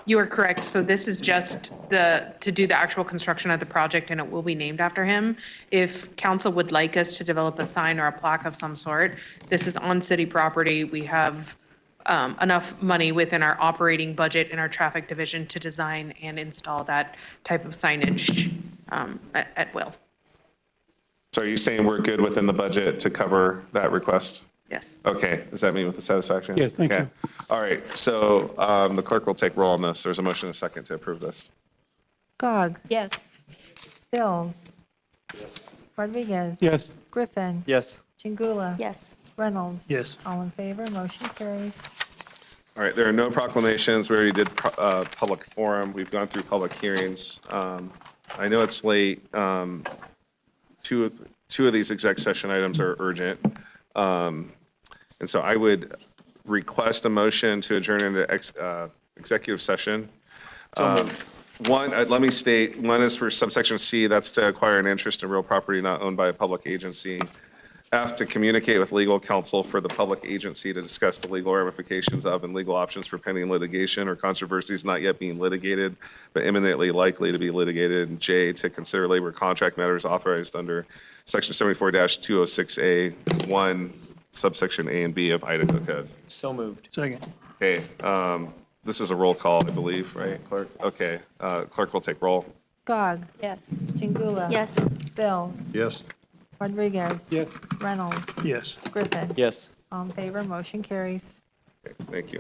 You are correct. So this is just to do the actual construction of the project, and it will be named after him. If council would like us to develop a sign or a plaque of some sort, this is on city property. We have enough money within our operating budget in our traffic division to design and install that type of signage at will. So are you saying we're good within the budget to cover that request? Yes. Okay, does that mean with the satisfaction? Yes, thank Okay. you. All right, so the clerk will take roll on this. There's a motion and a second to approve this. Gog. Yes. Bills. Rodriguez. yes. Griffin. Yes. Chingula. Yes. Reynolds. Yes. All in favor, motion carries. All right, there are no proclamations. We already did public forum. We've gone through public hearings. I know it's late. Two of these exec session items are urgent. And so I would request a motion to adjourn into executive session. One, let me state, one is for subsection C, that's to acquire an interest in real property not owned by a public agency. F, to communicate with legal counsel for the public agency to discuss the legal ramifications of and legal options for pending litigation or controversies not yet being litigated, but imminently likely to be litigated. And J, to consider labor contract matters authorized under section 74-206A1, subsection A and B of Idaho Code. So moved. Second. Okay, this is a roll call, I believe, right, clerk? Okay, clerk will take roll. Gog. Yes. Chingula. Yes. Bills. Yes. Rodriguez. Yes. Reynolds. Yes. Griffin. Yes. All in favor, motion carries. Okay, thank you.